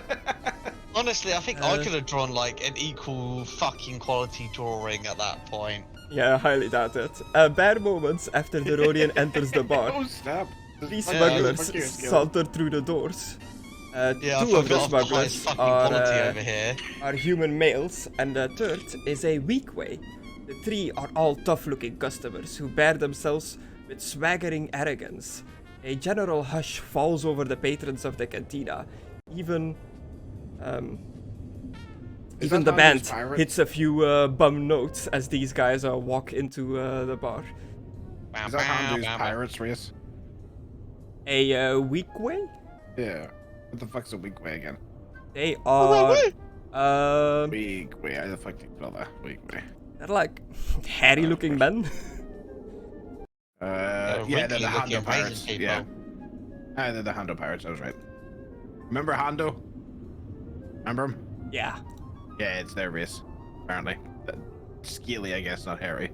Honestly, I think I could have drawn like an equal fucking quality drawing at that point. Yeah, highly doubt it. Bare moments after the Rhodian enters the bar, Oh snap! three This- smugglers fuck you, skill. saunter through the doors. Yeah, Two of the I've got the highest smugglers fucking quality are, over here. are human males, and the third is a weak way. The three are all tough-looking customers who bear themselves with swaggering arrogance. A general hush falls over the patrons of the cantina. Even Is the that band Hando's Pirates? hits a few bum notes as these guys walk into the bar. Is that Hando's Pirates race? A weak way? Yeah. What the fuck's a weak way again? They are. Weak way. How the fuck do you spell that? Weak way. They're like hairy-looking men. Yeah, they're the wrinkly-looking Hondo raisin Pirates. people. Yeah. They're the Hondo Pirates. I was right. Remember Hondo? Remember him? Yeah. Yeah, it's their race. Apparently. Scaly, I guess, not hairy.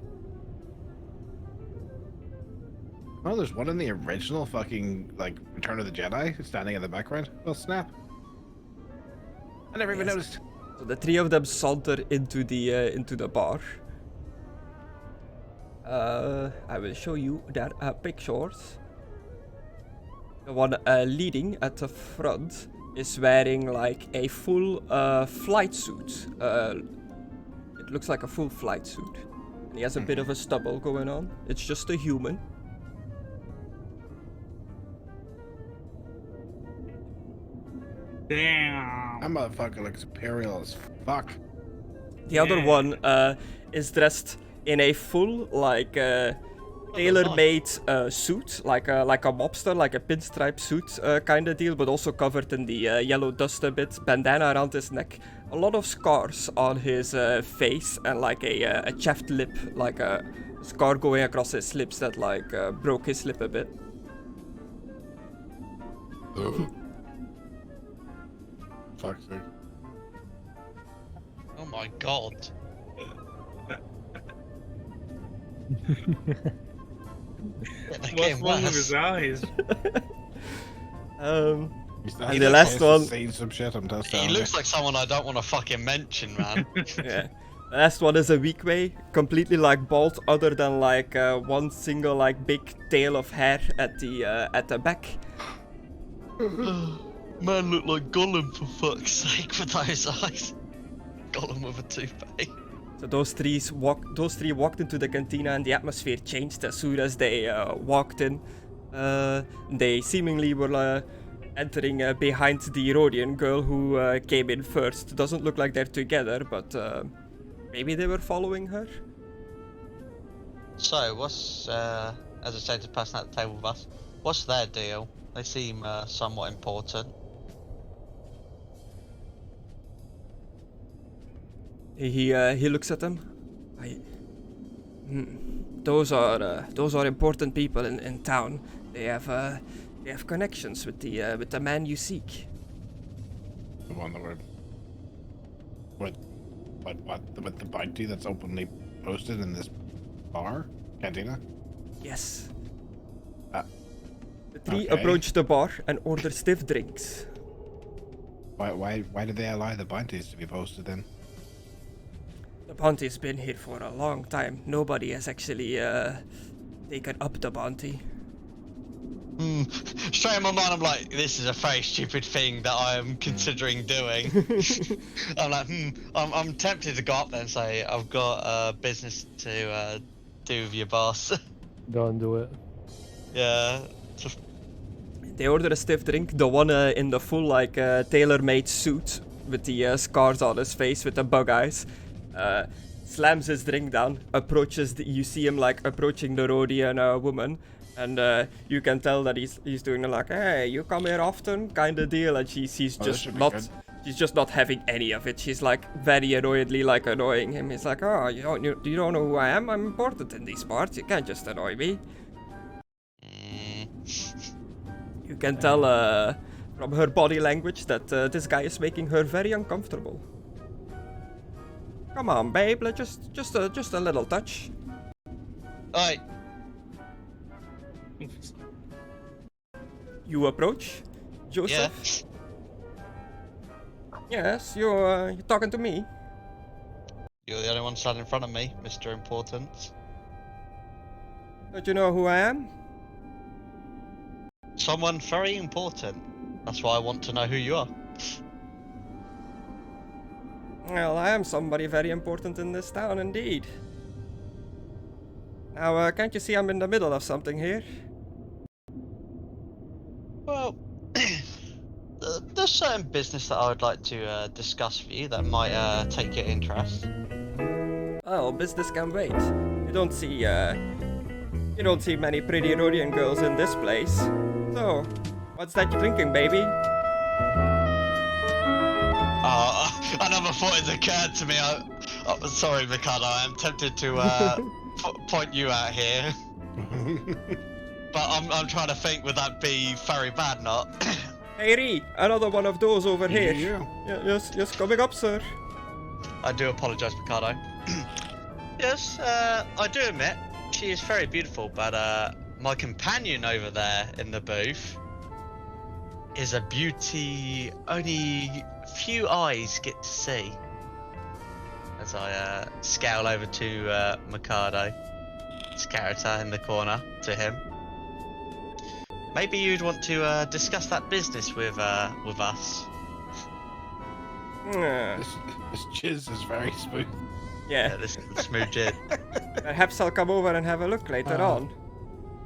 Oh, there's one in the original fucking, like, Return of the Jedi standing in the background. Well, snap. I never even Yes. noticed. So the three of them saunter into the bar. I will show you their pictures. The one leading at the front is wearing like a full flight suit. It looks like a full flight suit. And he has a bit of a stubble going on. It's just a human. Damn. That motherfucker looks imperial as fuck. The other one is dressed in a full, like, tailor-made suit, like a mobster, like a pinstripe suit kind of deal, but also covered in the yellow dust a bit, bandana around his neck, a lot of scars on his face, and like a chafed lip, like a scar going across his lips that like broke his lip a bit. Fuck's sake. Oh my god. What's wrong with his eyes? And He the looks last like one, he's seen some shit, I'm just He telling looks you. like someone I don't want to fucking mention, man. yeah, the last one is a weak way, completely like bald, other than like one single like big tail of hair at the back. Man looked like Gollum, for fuck's sake, with those eyes. Gollum with a toupee. So those three walked into the cantina, and the atmosphere changed as soon as they walked in. They seemingly were entering behind the Rhodian girl who came in first. Doesn't look like they're together, but maybe they were following her. So, what's, as I said to the person at the table with us, what's their deal? They seem somewhat important. He looks at them. Those are important people in town. They have connections with the man you seek. The one that were... What, with the bounty that's openly posted in this bar? Cantina? Yes. Ah, The three okay. approach the bar and order stiff drinks. Why did they allow the bounties to be posted then? The bounty's been here for a long time. Nobody has actually taken up the bounty. Straight in my mind, I'm like, this is a very stupid thing that I am considering doing. I'm like, I'm tempted to go up there and say, I've got business to do with your boss. Go and do it. Yeah. Just, They order a stiff drink. The one in the full like tailor-made suit with the scars on his face with the bug eyes. Slams his drink down, approaches you see him like approaching the Rhodian woman, and you can tell that he's doing like, hey, you come here often kind of deal, and she's just not, she's just not having any of it. She's like very annoyedly like annoying him. He's like, oh, you don't know who I am? I'm important in these parts. You can't just annoy me. You can tell from her body language that this guy is making her very uncomfortable. Come on, babe. Let's just a little touch. alright. You approach, Joseph. Yeah. Yes, you're talking to me. You're the only one standing in front of me, Mr. Importance. Don't you know who I am? Someone very important. That's why I want to know who you are. Well, I am somebody very important in this town, indeed. Now, can't you see I'm in the middle of something here? Well, there's certain business that I would like to discuss with you that might take your interest. Oh, business can wait. You don't see many pretty Rhodian girls in this place. So, what's that you're drinking, baby? Another thought has occurred to me. Sorry, Mckadow, I am tempted to point you out here. But I'm trying to think, would that be very bad, not? Hey, Ree, another one of those over here. Yeah. Yes, coming up, sir. I do apologise, Mckadow. Yes, I do admit, she is very beautiful, but my companion over there in the booth is a beauty only few eyes get to see. As I scale over to Mckadow, his character in the corner, to him. Maybe you'd want to discuss that business with us. This jizz is very smooth. Yeah, This is the smooth jit. perhaps I'll come over and have a look later on.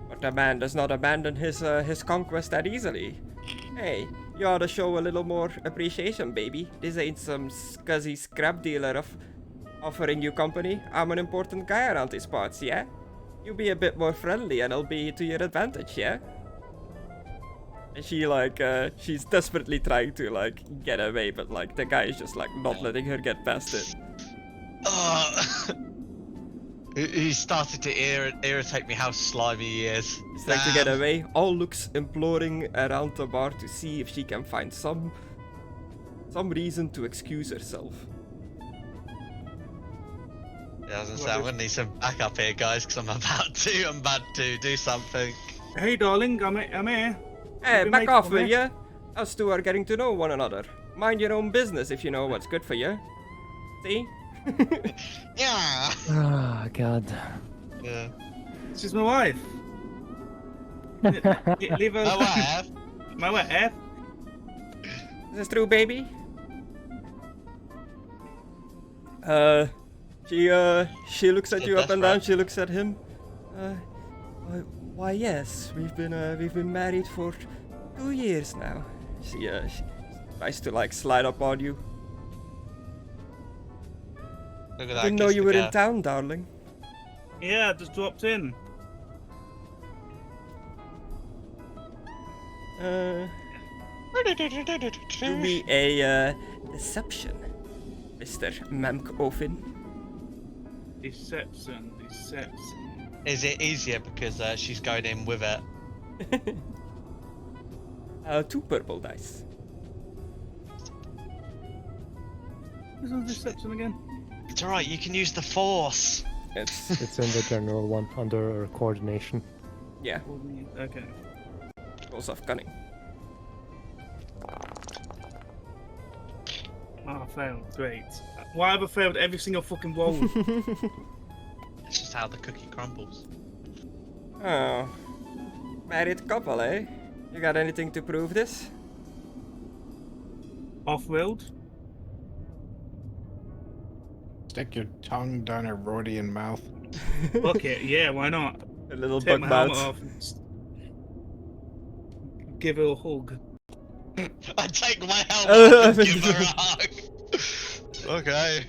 But a man does not abandon his conquest that easily. Hey, You ought to show a little more appreciation, baby. This ain't some scuzzy scrap dealer offering you company. I'm an important guy around these parts, yeah? You be a bit more friendly and it'll be to your advantage, yeah? And she like, she's desperately trying to like get away, but like the guy is just like not letting her get past it. He started to irritate me how slimy he is. She's trying to get away. All looks imploring around the bar to see if she can find some reason to excuse herself. Yeah, I was gonna say, I'm gonna need some backup here, guys, because I'm about to do something. Hey, darling, I'm here. Hey, Maybe back make off, for me. will ya? Us two are getting to know one another. Mind your own business if you know what's good for you. See? Yeah. Ah, God. Yeah. This is my wife. Leave her. My wife. My wife. Is this true, baby? She looks at you up and down. She looks at him. Why yes, we've been married for 2 years now. She tries to like slide up on you. Look at that. Didn't know kiss you the were in girl. town, darling. Yeah, just dropped in. Do me a deception, Mr. Mckadow. Deception. Is it easier because she's going in with it? 2 purple dice. Who's on deception again? It's alright, you can use the force. It's in the general one under coordination. Yeah, Okay. rolls of cunning. Oh, I failed. Great. Why have I failed every single fucking roll? It's just how the cookie crumbles. Oh, married couple, eh? You got anything to prove this? Off-road? Stick your tongue down her Rhodian mouth. Fuck it. Yeah, why not? A little Take bug my helmet bout. off and give her a hug. I take my helmet off and give her a hug. Okay.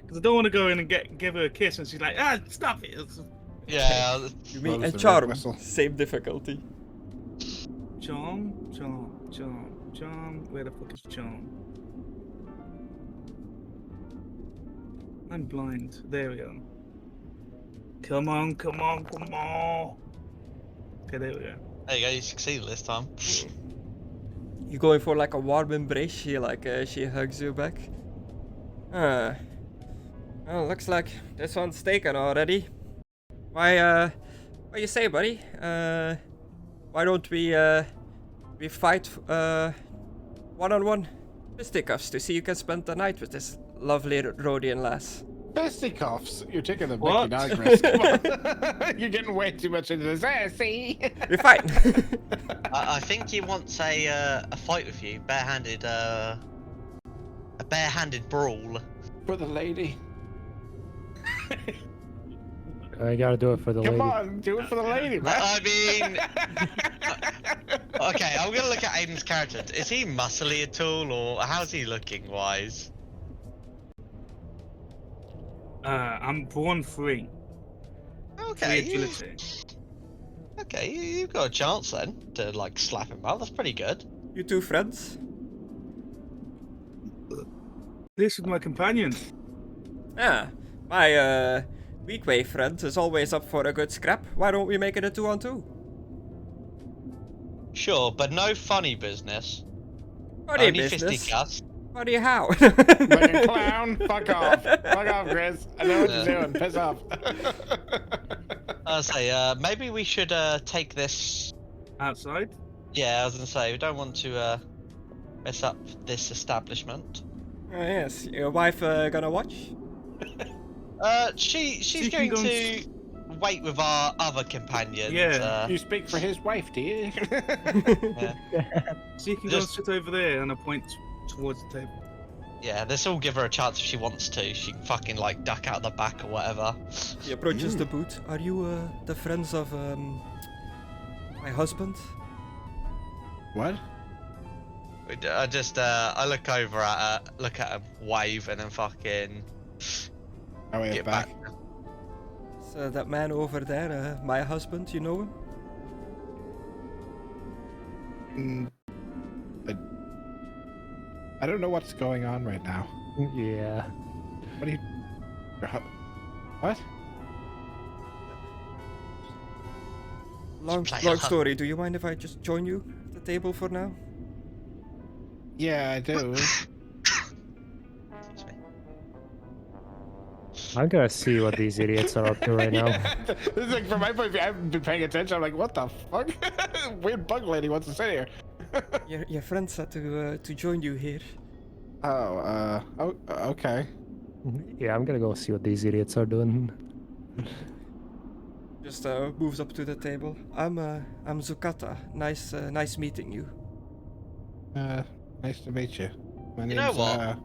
Because I don't want to go in and give her a kiss and she's like, stop it. Yeah. You mean Well, a it's a red charm? whistle. Same difficulty. Charm. Where the fuck is charm? I'm blind. There we go. Come on. Okay, there we go. There you go. You succeeded this time. You going for like a warm embrace? She like she hugs you back. Well, looks like this one's taken already. What you say, buddy? Why don't we fight one-on-one fisticuffs to see you can spend the night with this lovely Rhodian lass? Fisticuffs? You're taking the What? Mickey Niagara. Come on. You're getting way too much into this. See? We fight. I think he wants a fight with you, barehanded, a barehanded brawl. For the lady. I gotta do it for the Come lady. on, do it for the lady, man. I mean, okay, I'm gonna look at Aidan's character. Is he muscly at all, or how's he looking wise? I'm born free. Okay, Free agility. okay, you've got a chance then to like slap him out. That's pretty good. You two friends? This is my companion. Ah, my weak way friend is always up for a good scrap. Why don't we make it a 2-on-2? Sure, but no funny business. Funny Only business. fisticuffs. Funny how? Like a clown. Fuck off. Fuck off, Chris. I know what you're doing. Piss off. I was say, maybe we should take this. Outside? Yeah, I was gonna say we don't want to mess up this establishment. Oh, yes, your wife gonna watch? She's She going can go to wait with our other companions. Yeah. You speak for his wife, do you? So you can go and Just- sit over there and I point towards the table. Yeah, this will give her a chance if she wants to. She can fucking like duck out the back or whatever. He approaches the booth. Are you the friends of my husband? What? I just I look over at her, look at her, wave, and then fucking Oh, wait, get back. back. So that man over there, my husband, you know him? I don't know what's going on right now. Yeah. What are you? What? Long Play along. story. Do you mind if I just join you at the table for now? Yeah, I do. Excuse me. I'm gonna see what these idiots are up to right now. Yeah, this is like, from my point of view, I haven't been paying attention. I'm like, what the fuck? Weird bug lady wants to sit here. Your friend said to join you here. Oh, okay. Yeah, I'm gonna go see what these idiots are doing. Just moves up to the table. I'm Zukata. Nice meeting you. Nice to meet you. My You name's know what?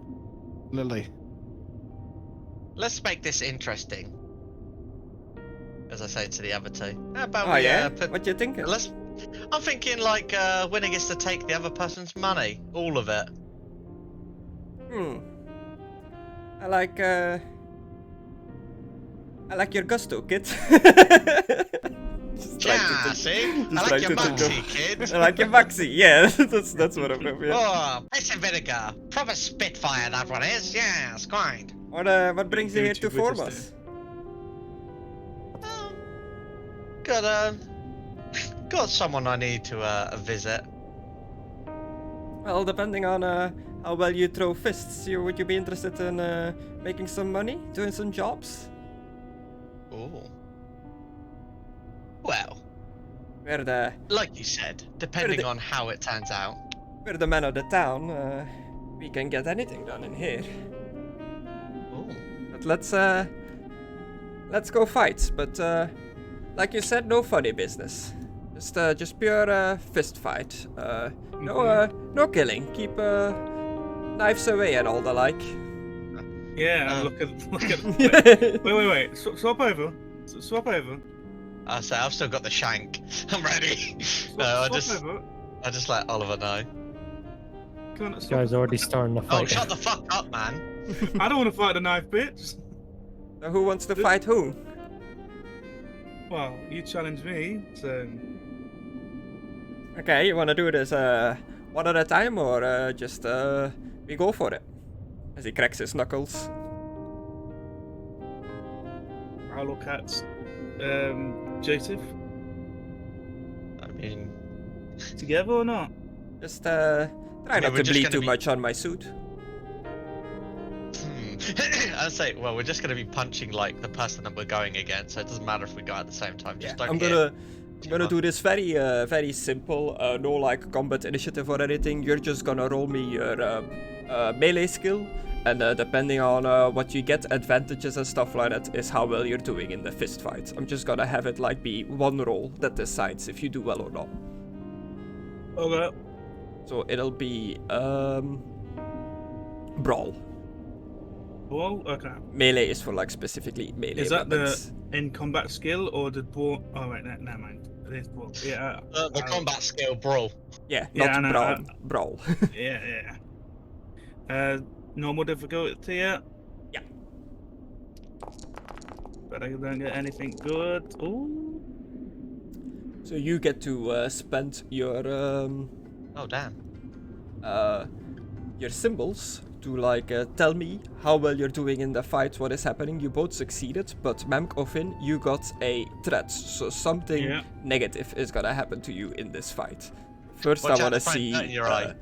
Lily. Let's make this interesting. As I say to the other two. How about Oh we yeah. put, What you thinking? I'm thinking like winner gets to take the other person's money, all of it. I like your gusto, kid. Just trying Yeah, to- see? just I like trying your to think of- maxi, kid. I like your maxi. Yeah, that's what I'm. Yeah. Oh, ice and vinegar. Proper Spitfire, that one is. Yes, quite. What brings you here Two to form witches us? Got someone I need to visit. Well, depending on how well you throw fists, would you be interested in making some money, doing some jobs? Ooh. Well, We're the like you said, depending on how it turns out. we're the men of the town. We can get anything done in here. Ooh. But let's go fight. But like you said, no funny business. Just pure fist fight. No killing. Keep knives away and all the like. Yeah, look at. Wait. Swap over. Swap over. I say I've still got the shank. I'm ready. No, Swap over. I just let Oliver know. Come on, This swap guy's already starting to Oh, fight. shut the fuck up, man. I don't want to fight the knife, bitch. So who wants to fight who? Well, you challenged me, so. Okay, you wanna do this one at a time, or just we go for it? As he cracks his knuckles. I'll look at Joseph. I mean, Together or not? Just try not we're to just bleed gonna too be- much on my suit. I say, well, we're just gonna be punching like the person that we're going against, so it doesn't matter if we go at the same time. Just don't I'm hit. gonna do this very simple. No like combat initiative or anything. You're just gonna roll me your melee skill, and depending on what you get, advantages and stuff like that is how well you're doing in the fist fight. I'm just gonna have it like be one roll that decides if you do well or not. Okay. So it'll be brawl. Well, okay. Melee is for like specifically melee Is that weapons. the in combat skill or the brawl? Oh wait, never mind. It is brawl. Yeah. The combat skill brawl. Yeah, Yeah, not I know, brawl. Brawl. Yeah. Normal difficulty. Yeah. But I don't get anything good. Ooh. So you get to spend your Oh damn. your symbols to like tell me how well you're doing in the fight, what is happening. You both succeeded, but Mank or Finn, you got a threat, so something negative is gonna happen to you in this fight. First, Watch I out want to to find see that in your eye.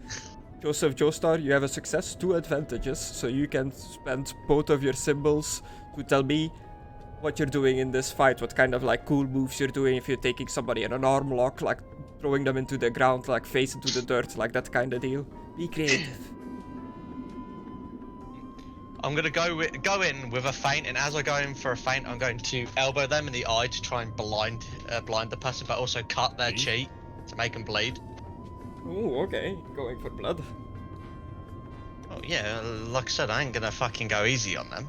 Joseph Joestar. You have a success, 2 advantages, so you can spend both of your symbols to tell me what you're doing in this fight, what kind of like cool moves you're doing, if you're taking somebody in an arm lock, like throwing them into the ground, like face into the dirt, like that kind of deal. Be creative. I'm gonna go in with a feint, and as I go in for a feint, I'm going to elbow them in the eye to try and blind the person, but also cut their cheek to make them bleed. Oh, okay. Going for blood. Oh yeah, like I said, I ain't gonna fucking go easy on them.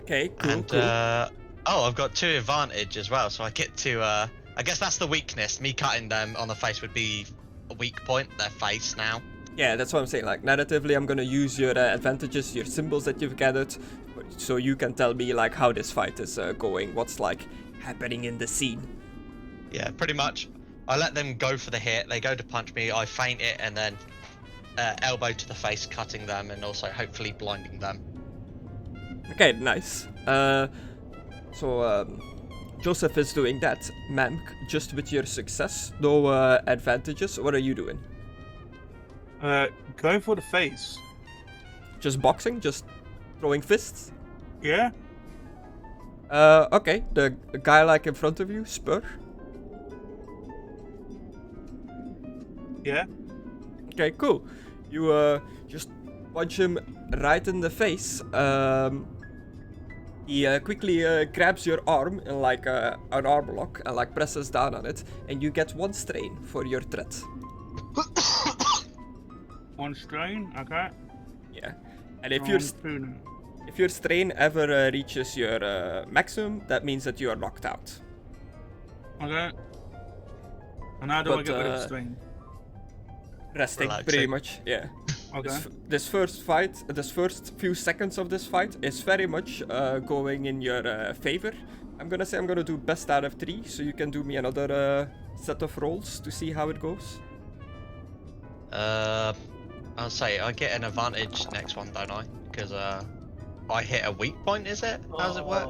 Okay, cool, And cool. oh, I've got 2 advantage as well, so I get to I guess that's the weakness. Me cutting them on the face would be a weak point. Their face now. Yeah, that's what I'm saying. Like, narratively, I'm gonna use your advantages, your symbols that you've gathered, so you can tell me like how this fight is going, what's like happening in the scene. Yeah, pretty much. I let them go for the hit. They go to punch me. I feint it and then elbow to the face, cutting them and also hopefully blinding them. Okay, nice. So Joseph is doing that. Mank, just with your success, no advantages. What are you doing? Going for the face. Just boxing? Just throwing fists? Yeah. Okay. The guy like in front of you, Spur. Yeah. Okay, cool. You just punch him right in the face. He quickly grabs your arm in like an arm lock and like presses down on it, and you get 1 strain for your threat. 1 strain. Okay. Yeah. And if your strain ever reaches your maximum, that means that you are knocked out. Okay. And how do I But, get rid of strain? Resting, Relaxing. pretty much. Yeah. Okay. This first few seconds of this fight is very much going in your favor. I'm gonna do best out of 3, so you can do me another set of rolls to see how it goes. I'll say I get an advantage next one, don't I? Because I hit a weak point. Is it? How does it work?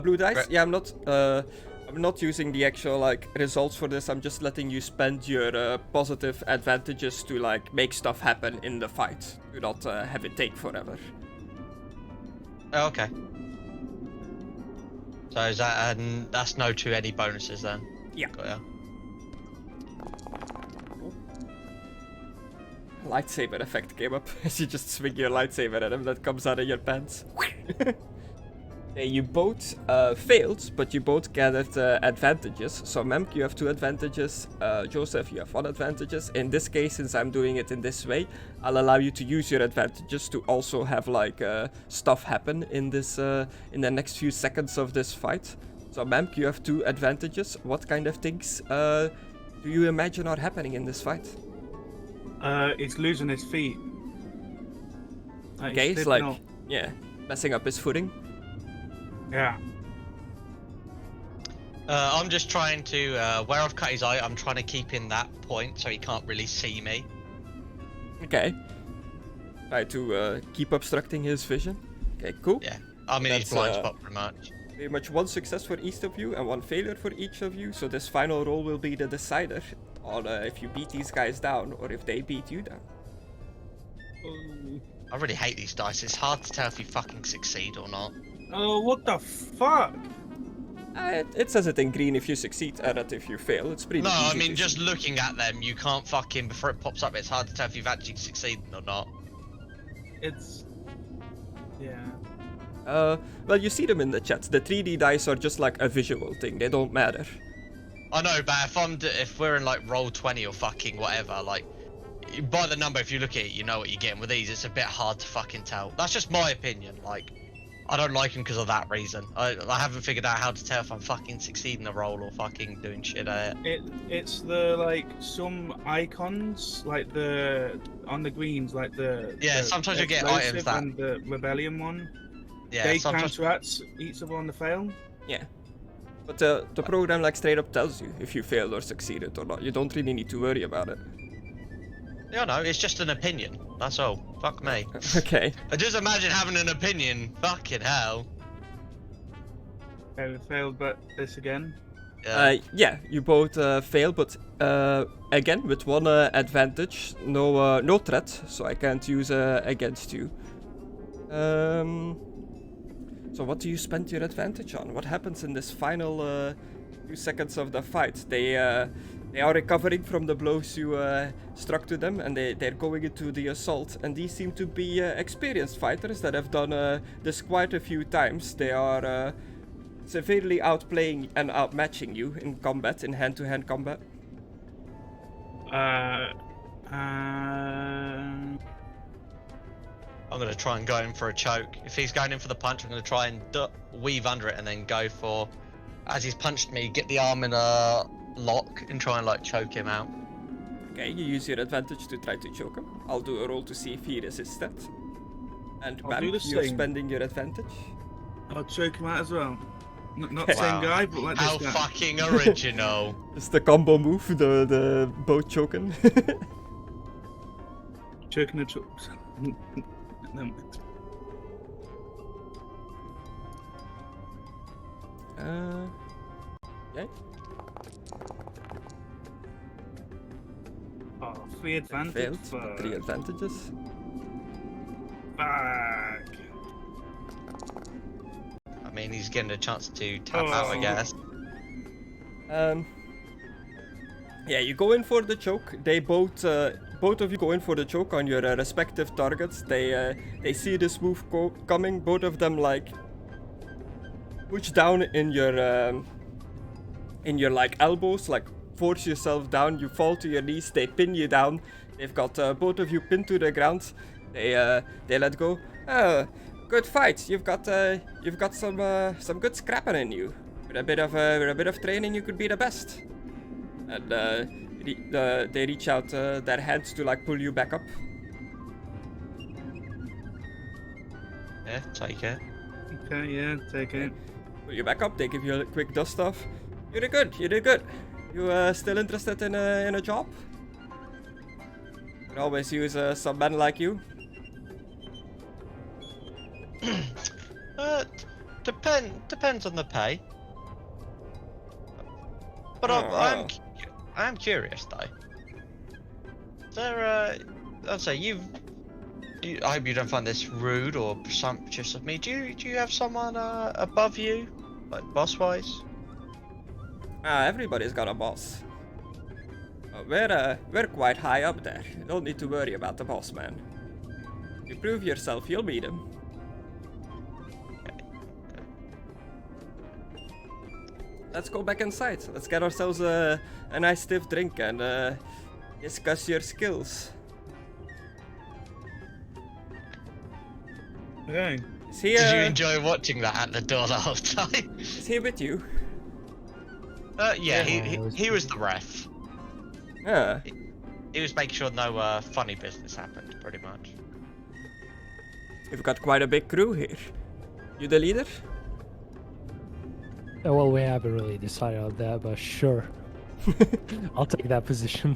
Blue dice? Great. Yeah, I'm not using the actual like results for this. I'm just letting you spend your positive advantages to like make stuff happen in the fight. Do not have it take forever. Oh, okay. So is that that's no to any bonuses then? Yeah. Got ya. Lightsaber effect came up as you just swing your lightsaber at him that comes out of your pants. Okay, you both failed, but you both gathered advantages. So Memk, you have 2 advantages. Joseph, you have 1 advantages. In this case, since I'm doing it in this way, I'll allow you to use your advantages to also have like stuff happen in this in the next few seconds of this fight. So Memk, you have 2 advantages. What kind of things do you imagine are happening in this fight? It's losing his feet. Okay, it's like, yeah, messing up his footing. Yeah. I'm just trying to, where I've cut his eye, I'm trying to keep in that point so he can't really see me. Okay. Try to keep obstructing his vision. Okay, cool. Yeah, I'm in his That's, blind spot pretty much. Pretty much 1 success for each of you and 1 failure for each of you. So this final roll will be the decider on if you beat these guys down or if they beat you down. I really hate these dice. It's hard to tell if you fucking succeed or not. Oh, what the fuck? It says it in green if you succeed, red if you fail. It's pretty No, I easy mean to just see. looking at them, you can't fucking before it pops up. It's hard to tell if you've actually succeeded or not. It's... Yeah. Well, you see them in the chat. The 3D dice are just like a visual thing. They don't matter. I know, but if we're in like roll 20 or fucking whatever, like by the number, if you look at it, you know what you're getting. With these, it's a bit hard to fucking tell. That's just my opinion. Like, I don't like them because of that reason. I haven't figured out how to tell if I'm fucking succeeding the roll or fucking doing shit at it. It's the like some icons like the on the greens like the Yeah, the sometimes you get explosive items that- and the rebellion one. Yeah, They sometimes. counteract each other on the fail. Yeah. But the program like straight up tells you if you failed or succeeded or not. You don't really need to worry about it. Yeah, no, it's just an opinion. That's all. Fuck me. Okay. I just imagine having an opinion. Fucking hell. Okay, we failed, but this again. Yeah, you both fail, but again with 1 advantage, no threat, so I can't use against you. So what do you spend your advantage on? What happens in this final few seconds of the fight? They are recovering from the blows you struck to them, and they're going into the assault. And these seem to be experienced fighters that have done this quite a few times. They are severely outplaying and outmatching you in combat, in hand-to-hand combat. I'm gonna try and go in for a choke. If he's going in for the punch, I'm gonna try and weave under it and then go for, as he's punched me, get the arm in a lock and try and like choke him out. Okay, you use your advantage to try to choke him. I'll do a roll to see if he resists that. And I'll do Mank, the you're same. spending your advantage. I'll choke him out as well. Not the Okay. same Wow. guy, but like How this guy. fucking original. It's the combo move, the boat choking. Choking the chokes. No. Yeah. Oh, 3 advantage. Failed. Fuck. 3 advantages. Fuck. I mean, he's getting a chance to tap out, I Oh. guess. Yeah, you go in for the choke. They both of you go in for the choke on your respective targets. They see this move coming. Both of them like push down in your like elbows, like force yourself down. You fall to your knees. They pin you down. They've got both of you pinned to the ground. They let go. Oh, good fight. You've got some good scrapping in you. With a bit of training, you could be the best. And they reach out their hands to like pull you back up. Yeah, take it. Okay, yeah, take it. Pull you back up. They give you a quick dust off. You did good. You did good. You still interested in a job? Could always use some men like you. Depends on the pay. But Oh. I'm curious though. There, I'd say I hope you don't find this rude or presumptuous of me. Do you have someone above you, like boss-wise? Everybody's got a boss. We're quite high up there. You don't need to worry about the boss man. If you prove yourself, you'll meet him. Let's go back inside. Let's get ourselves a nice stiff drink and discuss your skills. Okay. Is he, Did you enjoy watching that at the door the whole time? is he with you? Yeah, Yeah. he was the ref. Ah, He was making sure no funny business happened, pretty much. you've got quite a big crew here. You the leader? Well, we haven't really decided on that, but sure. I'll take that position.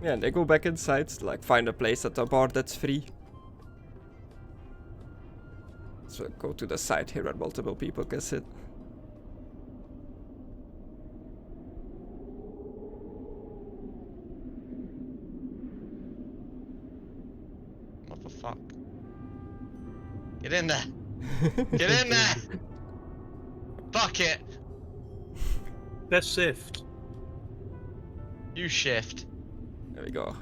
Yeah, they go back inside, like find a place at the bar that's free. So go to the side here where multiple people can sit. What the fuck? Get in there! Get in there! Fuck it! Let's sift. You shift. There we go.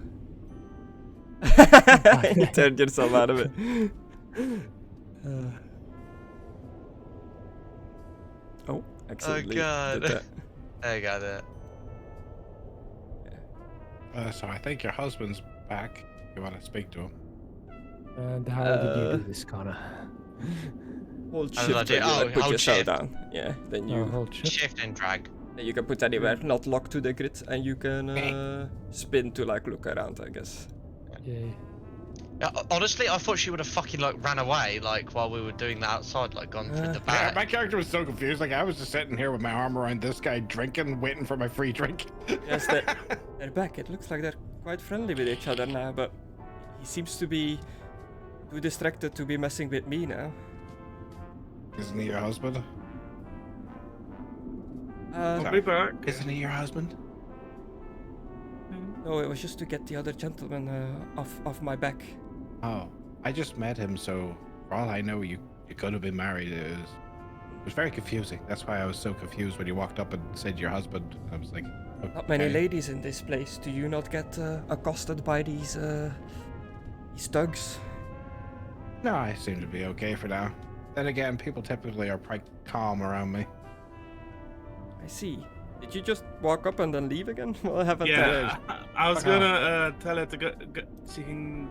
You turned yourself out of it. Oh, accidentally God. did that. I got it. So I think your husband's back. You want to speak to him? And how did you do this, Conna? Hold How did I shift do- when you like, oh, put hold yourself shift. down. Yeah, then you Hold shift. Shift and drag. then you can put anywhere not locked to the grid, and you can spin to like look around, I guess. Yeah. Honestly, I thought she would have fucking like ran away, like while we were doing that outside, like gone through the Yeah, back. my character was so confused. Like I was just sitting here with my arm around this guy, drinking, waiting for my free drink. Yes, they're back. It looks like they're quite friendly with each other now, but he seems to be too distracted to be messing with me now. Isn't he your husband? I'll be back. Isn't he your husband? No, it was just to get the other gentleman off my back. Oh, I just met him, so for all I know, you could have been married. It was very confusing. That's why I was so confused when you walked up and said your husband. I was like, okay. Not many ladies in this place. Do you not get accosted by these thugs? No, I seem to be okay for now. Then again, people typically are quite calm around me. I see. Did you just walk up and then leave again? What happened to Yeah, I was Fuck gonna tell her to go. She can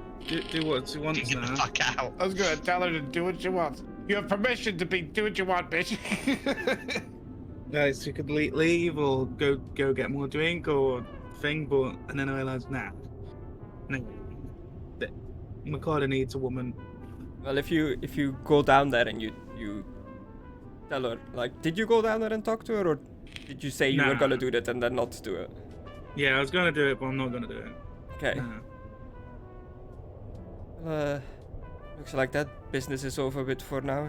do what she wants Get the now. fuck out. I was gonna tell her to do what she wants. You have permission to do what you want, bitch. Guys, she could leave or go get more drink or thing, but and then I realized, nah, no, that Mckadow needs a woman. Well, if you go down there and you tell her, like, did you go down there and talk to her, or did you say you were Nah. gonna do that and then not do it? Yeah, I was gonna do it, but I'm not gonna do it. Okay. Nah. Looks like that business is over with for now.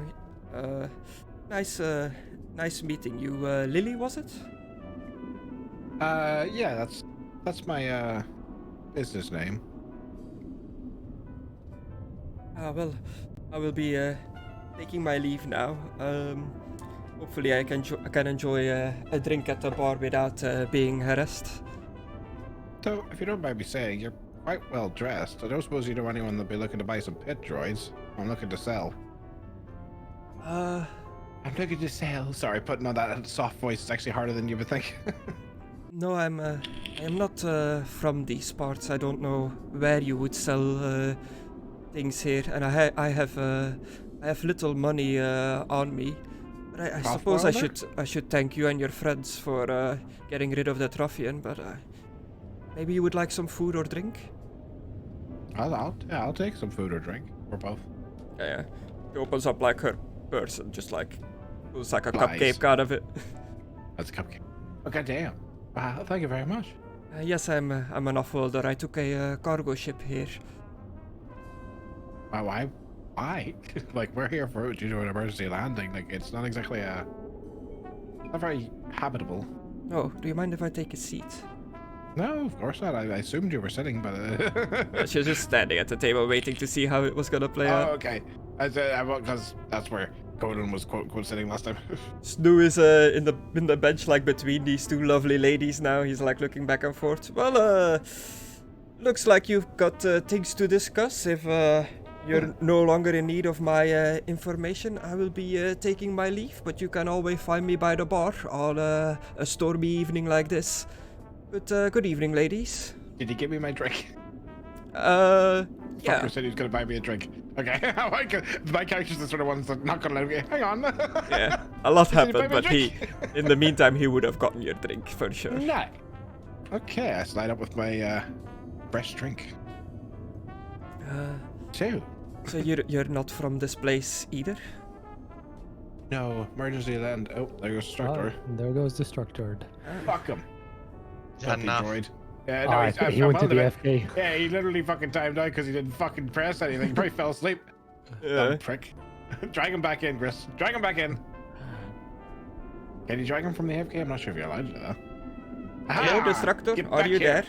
Nice meeting you. Lily, was it? Yeah, that's my business name. Well, I will be taking my leave now. Hopefully I can enjoy a drink at the bar without being harassed. So, if you don't mind me saying, you're quite well dressed. I don't suppose you know anyone that'll be looking to buy some pet droids. I'm looking to sell. I'm looking to sell. Sorry, putting on that soft voice is actually harder than you would think. No, I am not from these parts. I don't know where you would sell things here, and I have little money on me. But I suppose I should thank you and your friends for getting rid of that ruffian. But maybe you would like some food or drink. I'll take some food or drink, or both. Yeah. She opens up like her purse and just like pulls like a Lies. cupcake out of it. That's a cupcake. Okay, damn. Thank you very much. Yes, I'm an offloader. I took a cargo ship here. Why? Like, we're here for due to an emergency landing. Like, it's not exactly not very habitable. Oh, do you mind if I take a seat? No, of course not. I assumed you were sitting, but She was just standing at the table waiting to see how it was gonna play out. oh, okay. Because that's where Conan was quote unquote sitting last time. Stu is in the bench like between these two lovely ladies now. He's like looking back and forth. Well, looks like you've got things to discuss. If you're no longer in need of my information, I will be taking my leave. But you can always find me by the bar on a stormy evening like this. But good evening, ladies. Did he give me my drink? Yeah. Fucker said he was gonna buy me a drink. Okay, my character's the sort of ones that not gonna let me. Hang on. Yeah, a lot Did he buy happened, me a but he, drink? in the meantime, he would have gotten your drink for sure. No. Okay, I slide up with my fresh drink. Two. So you're not from this place either? No, emergency land. Oh, there goes Destructore. There goes Destructor. Fuck him. Is that Fucking enough? droid. Yeah, Oh, I think he went to found him. BFK. Yeah, he literally fucking timed out because he didn't fucking press anything. He probably fell asleep. Yeah. Dumb prick. Drag him back in, Chris. Drag him back in. Can you drag him from the AFK? I'm not sure if you're allowed to do that. Hello, Aha! Destructor. Get Are back you here. there?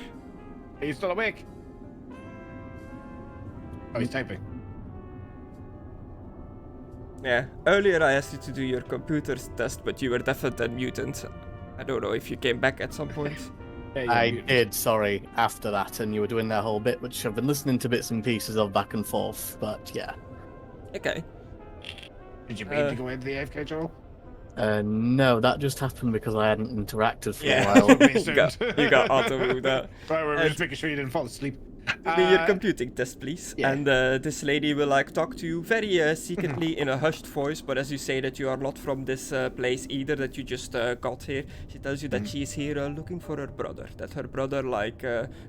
Are you still awake? Oh, he's typing. Yeah. Earlier I asked you to do your computer test, but you were deafened and mutant. I don't know if you came back at some point. Yeah, you're I muted. did, sorry, after that, and you were doing that whole bit, which I've been listening to bits and pieces of back and forth, but yeah. Okay. Did you mean to go into the AFK, Joel? No, that just happened because I hadn't interacted for Yeah. a while. you got auto-moved out. Right, we're And- just making sure you didn't fall asleep. Give me your computing test, please. yeah. And this lady will like talk to you very secretly in a hushed voice. But as you say that you are not from this place either, that you just got here, she tells you that she is here looking for her brother. That her brother like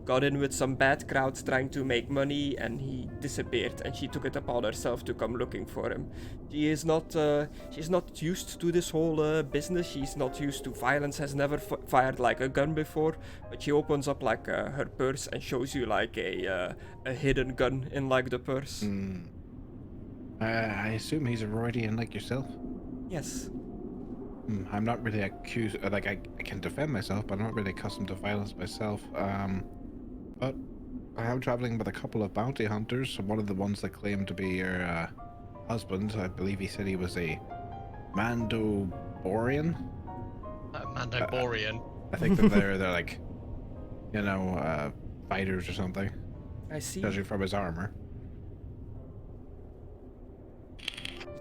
got in with some bad crowds trying to make money, and he disappeared. And she took it upon herself to come looking for him. She is not. She's not used to this whole business. She's not used to violence. Has never fired like a gun before. But she opens up like her purse and shows you like a hidden gun in like the purse. I assume he's a Roydian like yourself. Yes. I'm not really accused. Like I can defend myself, but I'm not really accustomed to violence myself. But I am traveling with a couple of bounty hunters. One of the ones that claimed to be your husband, I believe he said he was a Mandalorian. Mandalorian. I think that they're like, you know, fighters or something. I see. Judging from his armor.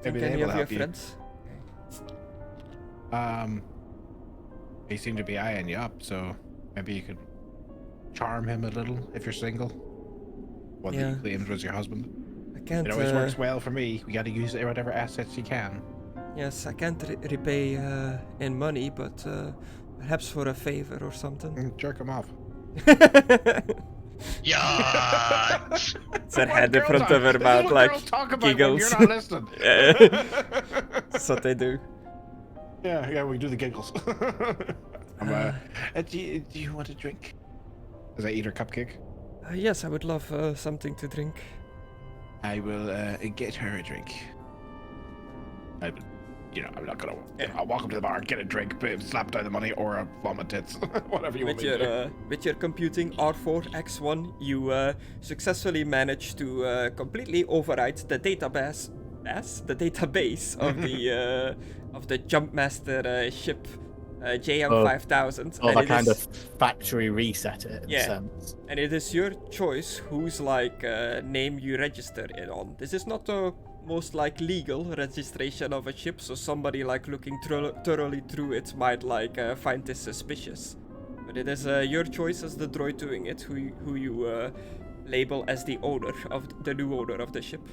Think Maybe they any will of your help you. friends? He seemed to be eyeing you up, so maybe you could charm him a little if you're single. One that Yeah. he claims was your husband. I can't. It always works well for me. We got to use whatever assets you can. Yes, I can't repay in money, but perhaps for a favor or something. Jerk him off. Yeah. It's her head in front of her mouth, like giggles. You're not listening. Yeah. That's what they do. Yeah, we do the giggles. Do you want a drink? Does I eat her cupcake? Yes, I would love something to drink. I will get her a drink. I'm not gonna. I'll walk up to the bar, get a drink, slap down the money, or a vomit tits, whatever you want me to do. With your computing R4X1, you successfully managed to completely override the database of the Jumpmaster ship JM5000. Oh, that kind of factory reset it. In a sense. And it is your choice whose name you register it on. This is not a most legal registration of a ship, so somebody looking thoroughly through it might find this suspicious. But it is your choice as the droid doing it, who you label as the owner of the new owner of the ship.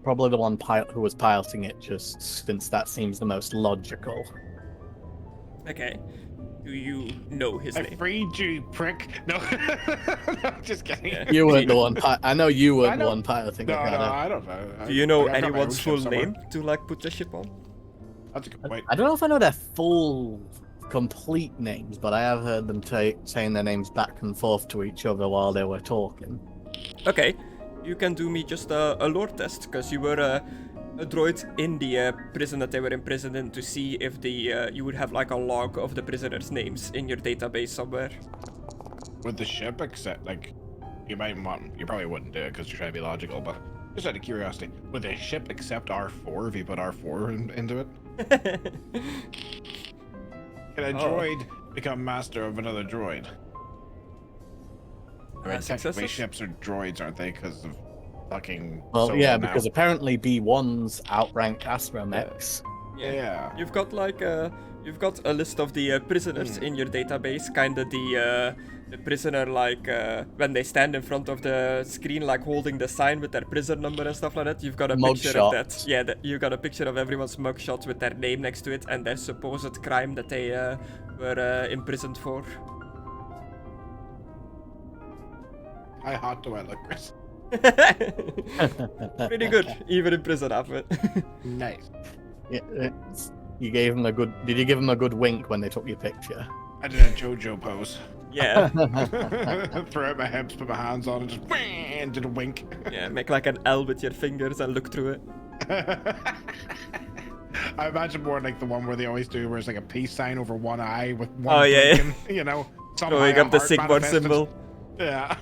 Probably the one who was piloting it, just since that seems the most logical. Okay. Do you know his name? I freed you, prick. No, no, just kidding. Yeah. You weren't the one. I know you weren't the one piloting it. No, Mckadow. I don't know. Do you know I've got my own anyone's ship full somewhere. name to put the ship on? That's a good point. I don't know if I know their full, complete names, but I have heard them saying their names back and forth to each other while they were talking. Okay, you can do me just a lore test, because you were a droid in the prison that they were imprisoned in, to see if you would have a log of the prisoners' names in your database somewhere. With the ship, except you probably wouldn't do it because you're trying to be logical, but just out of curiosity, would the ship accept R4 if you put R4 into it? Can a droid become master of another droid? I mean, technically Successes? ships are droids, aren't they? Because of fucking. Well, Solo yeah, now. because apparently B1's outranked astromechs. Yeah. You've got you've got a list of the prisoners in your database, kind of the prisoner when they stand in front of the screen holding the sign with their prison number and stuff like that. You've got a picture of that. Yeah, you got a picture of everyone's mugshot with their name next to it and their supposed crime that they were imprisoned for. How hot do I look, Chris? Pretty good, even in prison outfit. Nice. Yeah, you gave him a good. Did you give him a good wink when they took your picture? I did a JoJo pose. Yeah, Threw out my hips, put my hands on, and just and did a wink. yeah, make an L with your fingers and look through it. I imagine more like the one where they always do, where it's a peace sign over one eye with one. Oh, yeah, blinking, somehow Throwing a up the heart Sigmar manifested. symbol. Yeah.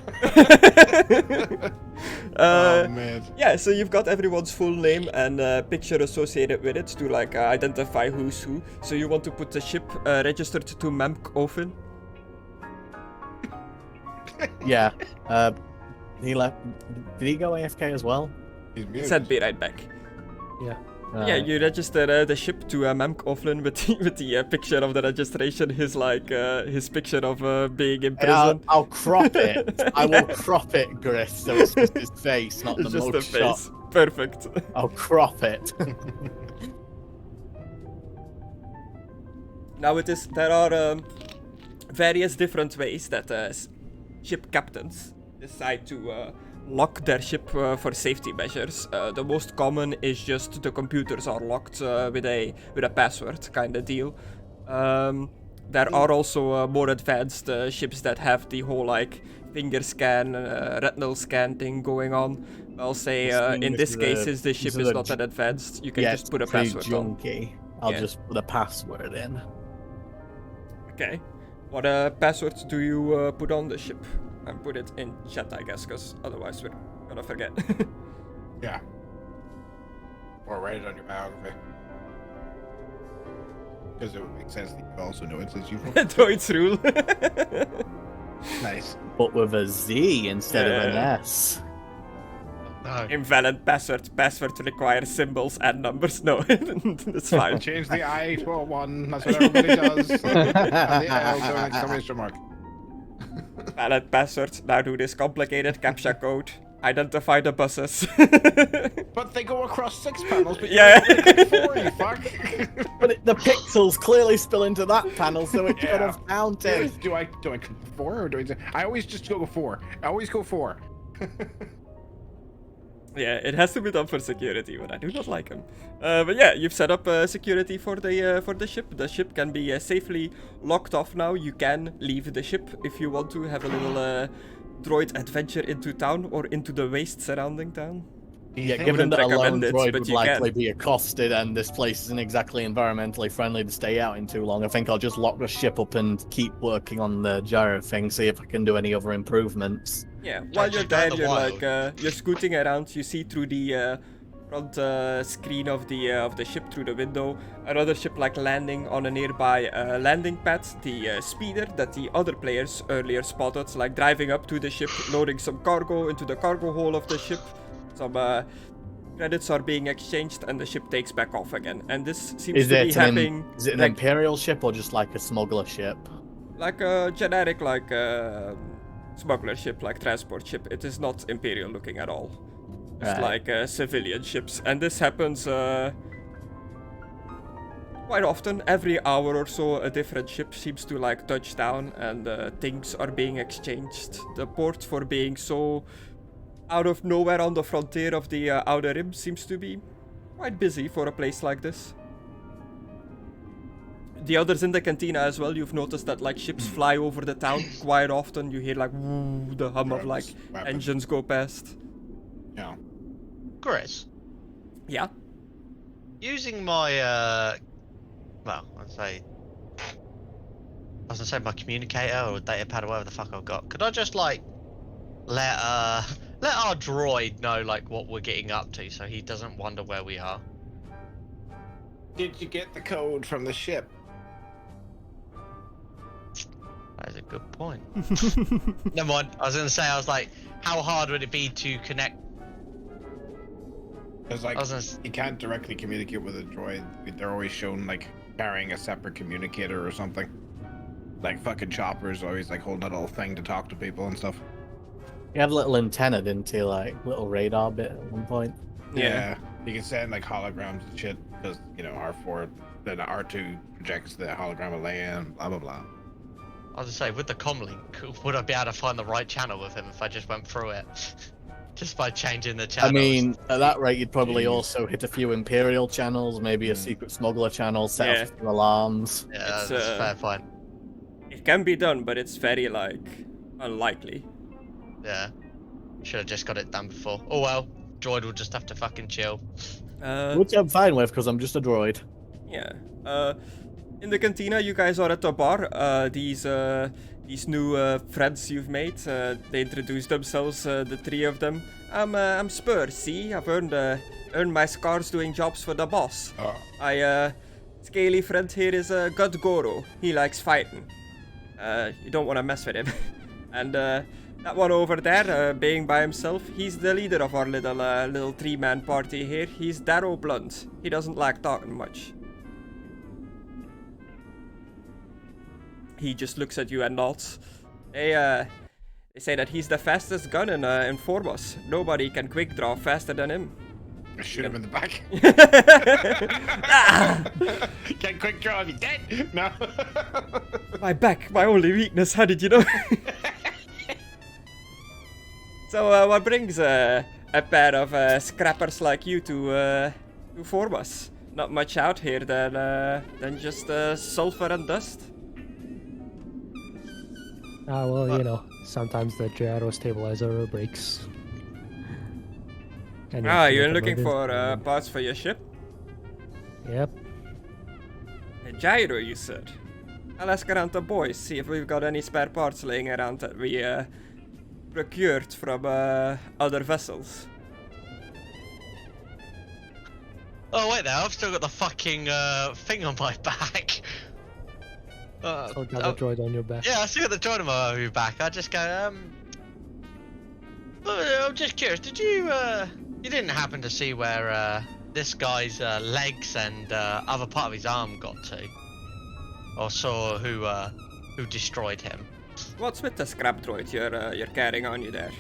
Oh man. Yeah, so you've got everyone's full name and picture associated with it to identify who's who. So you want to put the ship registered to Mckadow? Yeah. He left. Did he go AFK as well? He's He muted. said be right back. Yeah. Yeah, you register the ship to Mckadow with the picture of the registration, his picture of being in prison. I'll crop it. I will crop it, Griff, so it's just his face, not It's the just the mugshot. face. Perfect. I'll crop it. Now there are various different ways that ship captains decide to lock their ship for safety measures. The most common is just the computers are locked with a password kind of deal. There are also more advanced ships that have the whole finger scan, retinal scan thing going on. I'll say in this case, since the ship is not that advanced, you can just put a pretty password on. junky. I'll Yeah. just put a password in. Okay. What password do you put on the ship? And put it in chat, I guess, because otherwise we're gonna forget. Yeah. Or write it on your biography. Because it would make sense that you also know it since you. Droids rule. Nice. But with a Z instead of an Yeah. S. No. Invalid password. Password requires symbols and numbers. No, it's fine. Change the I to a 1. That's what everybody does. And the L to an exclamation mark. Valid password. Now do this complicated CAPTCHA code. Identify the buses. But they go across 6 panels, but Yeah. you only click 4, you fuck. But the pixels clearly spill into that panel, so it should Yeah. have counted. Do I click 4 or do I always just go 4. I always go 4. Yeah, it has to be done for security, but I do not like them. But yeah, you've set up security for the ship. The ship can be safely locked off now. You can leave the ship if you want to have a little droid adventure into town or into the waste surrounding town. Yeah, I given wouldn't that a lone recommend it, droid but would you likely can. be accosted and this place isn't exactly environmentally friendly to stay out in too long, I think I'll just lock the ship up and keep working on the gyro thing, see if I can do any other improvements. Yeah, while you're Just go there, the you're wild. like you're scooting around. You see through the front screen of the ship through the window another ship like landing on a nearby landing pad. The speeder that the other players earlier spotted, like driving up to the ship, loading some cargo into the cargo hold of the ship. Some credits are being exchanged, and the ship takes back off again. And this seems Is to be it happening is it an like, Imperial ship or just like a smuggler ship? like a generic like smuggler ship, like transport ship. It is not Imperial looking at all. Just Right. like civilian ships. And this happens quite often. Every hour or so a different ship seems to like touch down and things are being exchanged. The port, for being so out of nowhere on the frontier of the Outer Rim, seems to be quite busy for a place like this. The others in the cantina as well, you've noticed that like ships fly over the town quite often. You hear like woo, the hum of like Weapons. engines go past. Yeah. Chris, Yeah. using my well, I was gonna say my communicator or data pad or whatever the fuck I've got. Could I just like let our droid know like what we're getting up to, so he doesn't wonder where we are? Did you get the code from the ship? That is a good point. Never mind. I was gonna say, I was like, how hard would it be to connect? Because like I was gonna s- you can't directly communicate with a droid. They're always shown like carrying a separate communicator or something. Like fucking choppers always like holding that little thing to talk to people and stuff. You had a little antenna, didn't you? Like little radar bit at one point. Yeah. You can send like holograms and shit because you know R4, then R2 projects the hologram of Leia and blah blah blah. I was gonna say, with the comlink, would I be able to find the right channel with him if I just went through it? Just by changing the channels. I mean, at that rate, you'd probably Jeez. also hit a few Imperial channels, maybe a secret smuggler channel, set off a few alarms. Yeah, It's, that's a fair point. It can be done, but it's very like unlikely. Yeah. Should have just got it done before. Oh well, droid will just have to fucking chill. Which I'm fine with, because I'm just a droid. Yeah. In the cantina, you guys are at the bar. These new friends you've made, they introduce themselves, the three of them. I'm Spur, see? I've earned my scars doing jobs for the boss. Oh. My scaly friend here is God Goro. He likes fighting. You don't want to mess with him. And that one over there, being by himself, he's the leader of our little three-man party here. He's Darrow Blunt. He doesn't like talking much. He just looks at you and nods. They say that he's the fastest gun in Forbos. Nobody can quick draw faster than him. Shoot him in the back. Ah! Can't quick draw if you're dead. No. My back, my only weakness. How did you know? So, what brings a pair of scrappers like you to Forbos? Not much out here than just sulfur and dust. Ah, well, you know, sometimes the gyro stabilizer breaks. And you have to You're make looking for emergency- parts for your ship? Yep. A gyro, you said? I'll ask around the boys, see if we've got any spare parts laying around that we procured from other vessels. Oh wait there, I've still got the fucking thing on my back. Still got a droid on your back. Yeah, I still got the droid on my back. I just go, I'm just curious. Did you you didn't happen to see where this guy's legs and other part of his arm got to, or saw who destroyed him? What's with the scrap droid you're carrying on you there?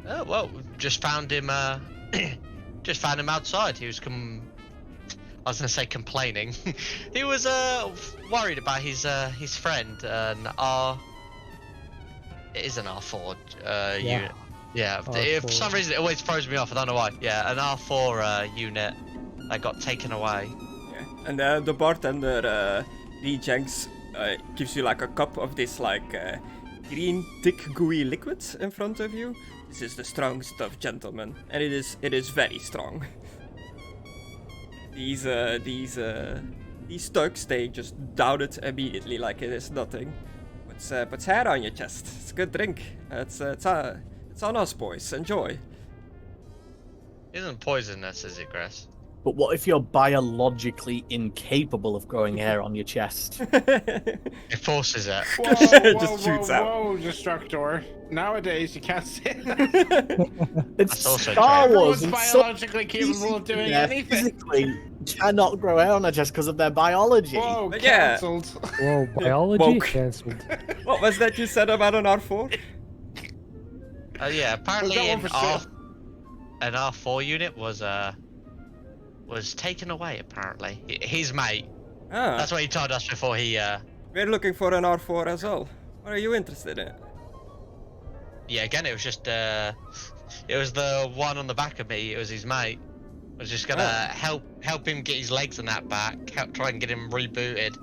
Oh well, just found him. Just found him outside. He was I was gonna say complaining. He was worried about his friend, it is an R4 unit. Yeah. R4. For some reason it always throws me off. I don't know why. Yeah, an R4 unit that got taken away. Yeah. And the bartender Jenks gives you like a cup of this like green, thick, gooey liquid in front of you. This is the strong stuff, gentlemen, and it is very strong. These thugs, they just down it immediately like it is nothing. Puts hair on your chest. It's a good drink. It's on us, boys. Enjoy. It isn't poisonous, is it, Griss? But what if you're biologically incapable of growing hair on your chest? It forces it. Just shoots out. Whoa, Destructore. Nowadays, you can't say that. It's That's also Star true. Wars. Everyone's and some biologically capable of doing yeah, anything. physically cannot grow hair on their chest because of their biology. Whoa, But yeah. cancelled. Whoa, biology Woke. cancelled. What was that you said about an R4? Yeah, apparently Was that one for sale? an R4 unit was taken away. Apparently, his mate. Ah, That's what he told us before he. we're looking for an R4 as well. What are you interested in? Yeah, again, it was just it was the one on the back of me. It was his mate. I was just gonna help him get his legs and that back. Try and get him rebooted,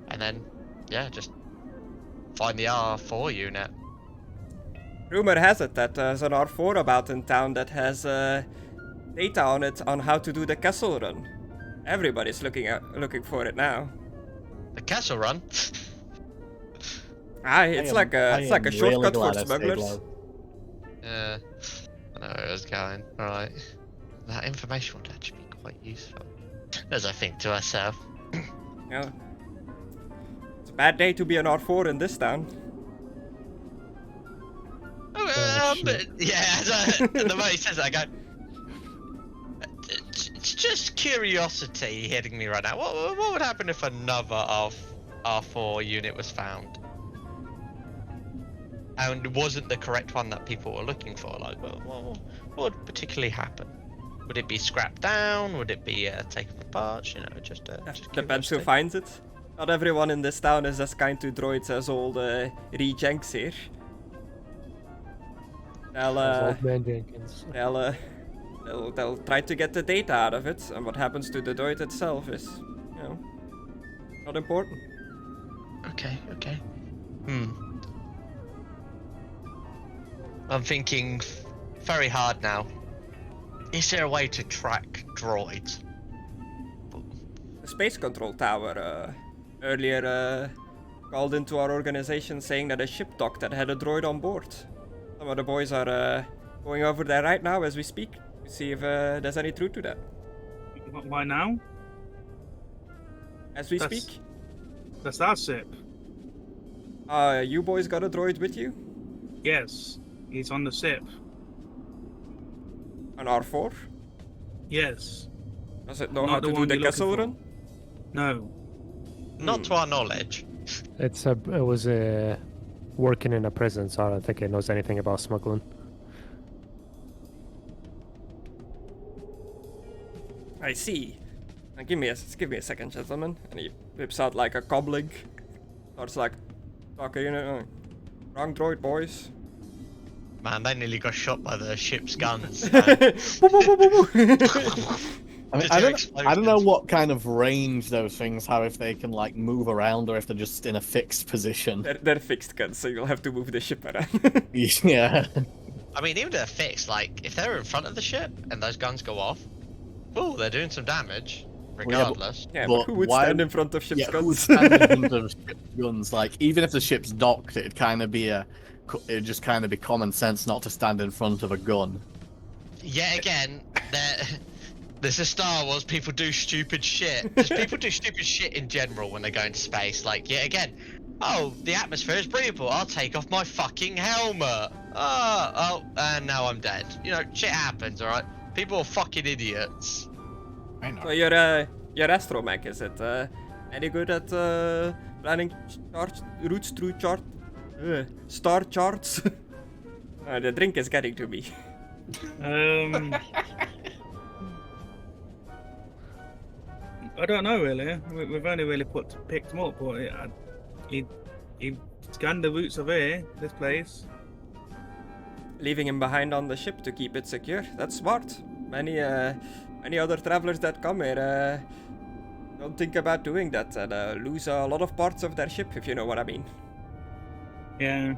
and then yeah, just find the R4 unit. Rumor has it that there's an R4 about in town that has data on it on how to do the castle run. Everybody's looking for it now. The castle run. It's like a shortcut for smugglers. Yeah, I know where it was going. Alright. That information would actually be quite useful. As I think to myself. Yeah. It's a bad day to be an R4 in this town. But yeah, the way he says that, I go. It's just curiosity hitting me right now. What would happen if another R4 unit was found? And it wasn't the correct one that people were looking for? Like, what would particularly happen? Would it be scrapped down? Would it be taken apart? You know, just Depends who curiosity. finds it. Not everyone in this town is as kind to droids as old Jenks here. Old man Jenkins. They'll try to get the data out of it, and what happens to the droid itself is, you know, not important. Okay. I'm thinking very hard now. Is there a way to track droids? The space control tower earlier called into our organization saying that a ship docked that had a droid on board. Some of the boys are going over there right now as we speak to see if there's any truth to that. Why now? As we speak. That's our ship. You boys got a droid with you? Yes, he's on the ship. An R4? Yes. Does it know Not how the to do one the you're looking castle for. run? No. Not to our knowledge. It was working in a prison, so I don't think it knows anything about smuggling. I see. Now give me a second, gentlemen. And he whips out like a cobbling. Starts like talking, you know, wrong droid, boys. Man, they nearly got shot by the ship's guns. I mean, I don't know what kind of range those things have, if they can like move around or if they're just in a fixed position. They're fixed guns, so you'll have to move the ship around. Yeah. I mean, even if they're fixed, like, if they're in front of the ship and those guns go off, oh, they're doing some damage, regardless. Yeah, but But who would why- stand in front of ship's Yeah, who would guns? stand in front of ship's guns? Like, even if the ship's docked, it'd kind of be it'd just kind of be common sense not to stand in front of a gun. Yet again, this is Star Wars, people do stupid shit. Just people do stupid shit in general when they go into space. Like, yet again, oh, the atmosphere is breathable, I'll take off my fucking helmet. And now I'm dead. You know, shit happens, alright? People are fucking idiots. I know. So your astromech, is it any good at planning routes through star charts? The drink is getting to me. I don't know really. We've only really picked him up, but he scanned the routes of this place. Leaving him behind on the ship to keep it secure. That's smart. Many other travelers that come here don't think about doing that and lose a lot of parts of their ship, if you know what I mean. Yeah.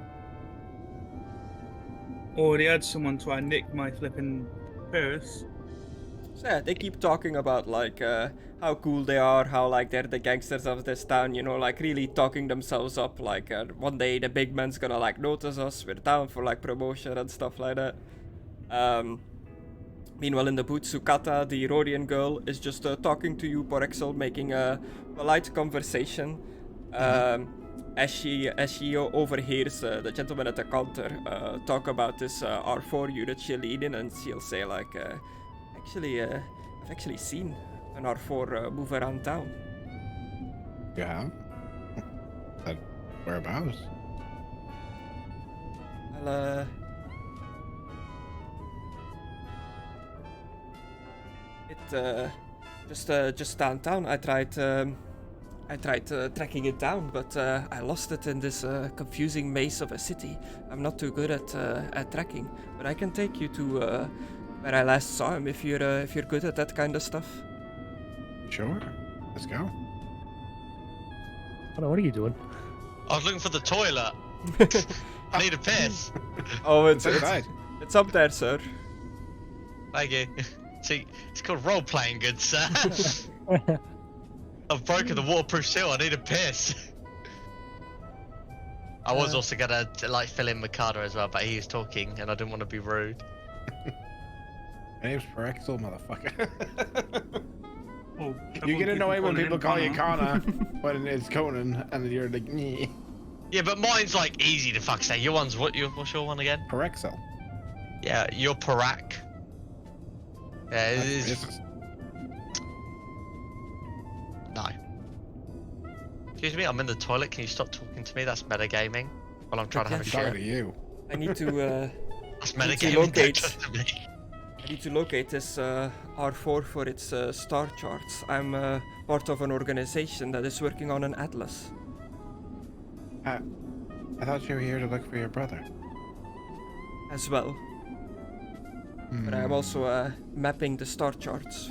Already had someone try and nick my flipping purse. So yeah, they keep talking about like how cool they are, how like they're the gangsters of this town, you know, like really talking themselves up. Like one day the big man's gonna like notice us, we're down for like promotion and stuff like that. Meanwhile, in the booth, Sukata, the Rodian girl, is just talking to you, Porrexel, making a polite conversation. As she overhears the gentleman at the counter talk about this R4 unit she'll lead in, and she'll say like, I've actually seen an R4 move around town. Yeah. Whereabouts? Well, just downtown. I tried tracking it down, but I lost it in this confusing maze of a city. I'm not too good at tracking, but I can take you to where I last saw him if you're good at that kind of stuff. Sure. Let's go. What are you doing? I was looking for the toilet. I need a piss. Oh, It's inside. it's up there, sir. Thank you. See, it's called role playing, good sir. I've broken the waterproof seal. I need a piss. I was also gonna like fill in Mckadow as well, but he was talking and I didn't want to be rude. My name's Porrexel, motherfucker. Oh, You get annoyed when people call you Connor. Conna, when it's Conan, and you're like, nee. Yeah, but mine's like easy to fuck say. Your one's what's your one again? Porrexel. Yeah, you're Parak. Yeah, it is. No. Excuse me, I'm in the toilet. Can you stop talking to me? That's metagaming. While I'm trying to have a Okay. Talking to shit. you. I need to That's Need to metagaming. locate. Don't talk to me. I need to locate this R4 for its star charts. I'm part of an organization that is working on an atlas. I thought you were here to look for your brother. As well. But I'm also mapping the star charts.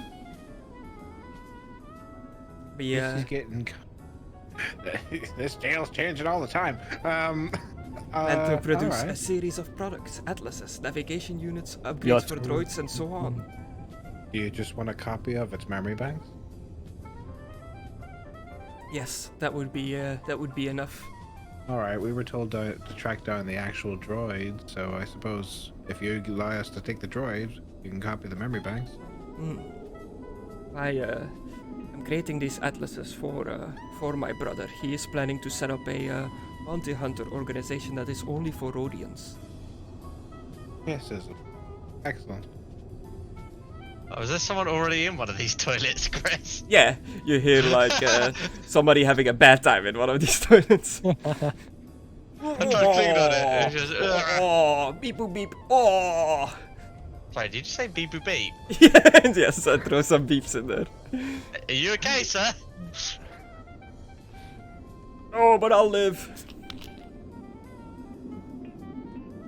This is getting. This tale's changing all the time. And to produce a alright. series of products, atlases, navigation units, Yeah, upgrades it's for cool. droids, and so on. Do you just want a copy of its memory banks? Yes, that would be enough. All right, we were told to track down the actual droid, so I suppose if you allow us to take the droid, you can copy the memory banks. I'm creating these atlases for my brother. He is planning to set up a bounty hunter organization that is only for Rhodians. Yes, Sizzle. Excellent. Oh, is there someone already in one of these toilets, Chris? Yeah, you hear like somebody having a bad time in one of these toilets. I'm trying to clean on it. It's just, Oh, beep boop beep. Oh. Sorry, did you say beep boop beep? Yes, I throw some beeps in there. Are you okay, sir? Oh, but I'll live.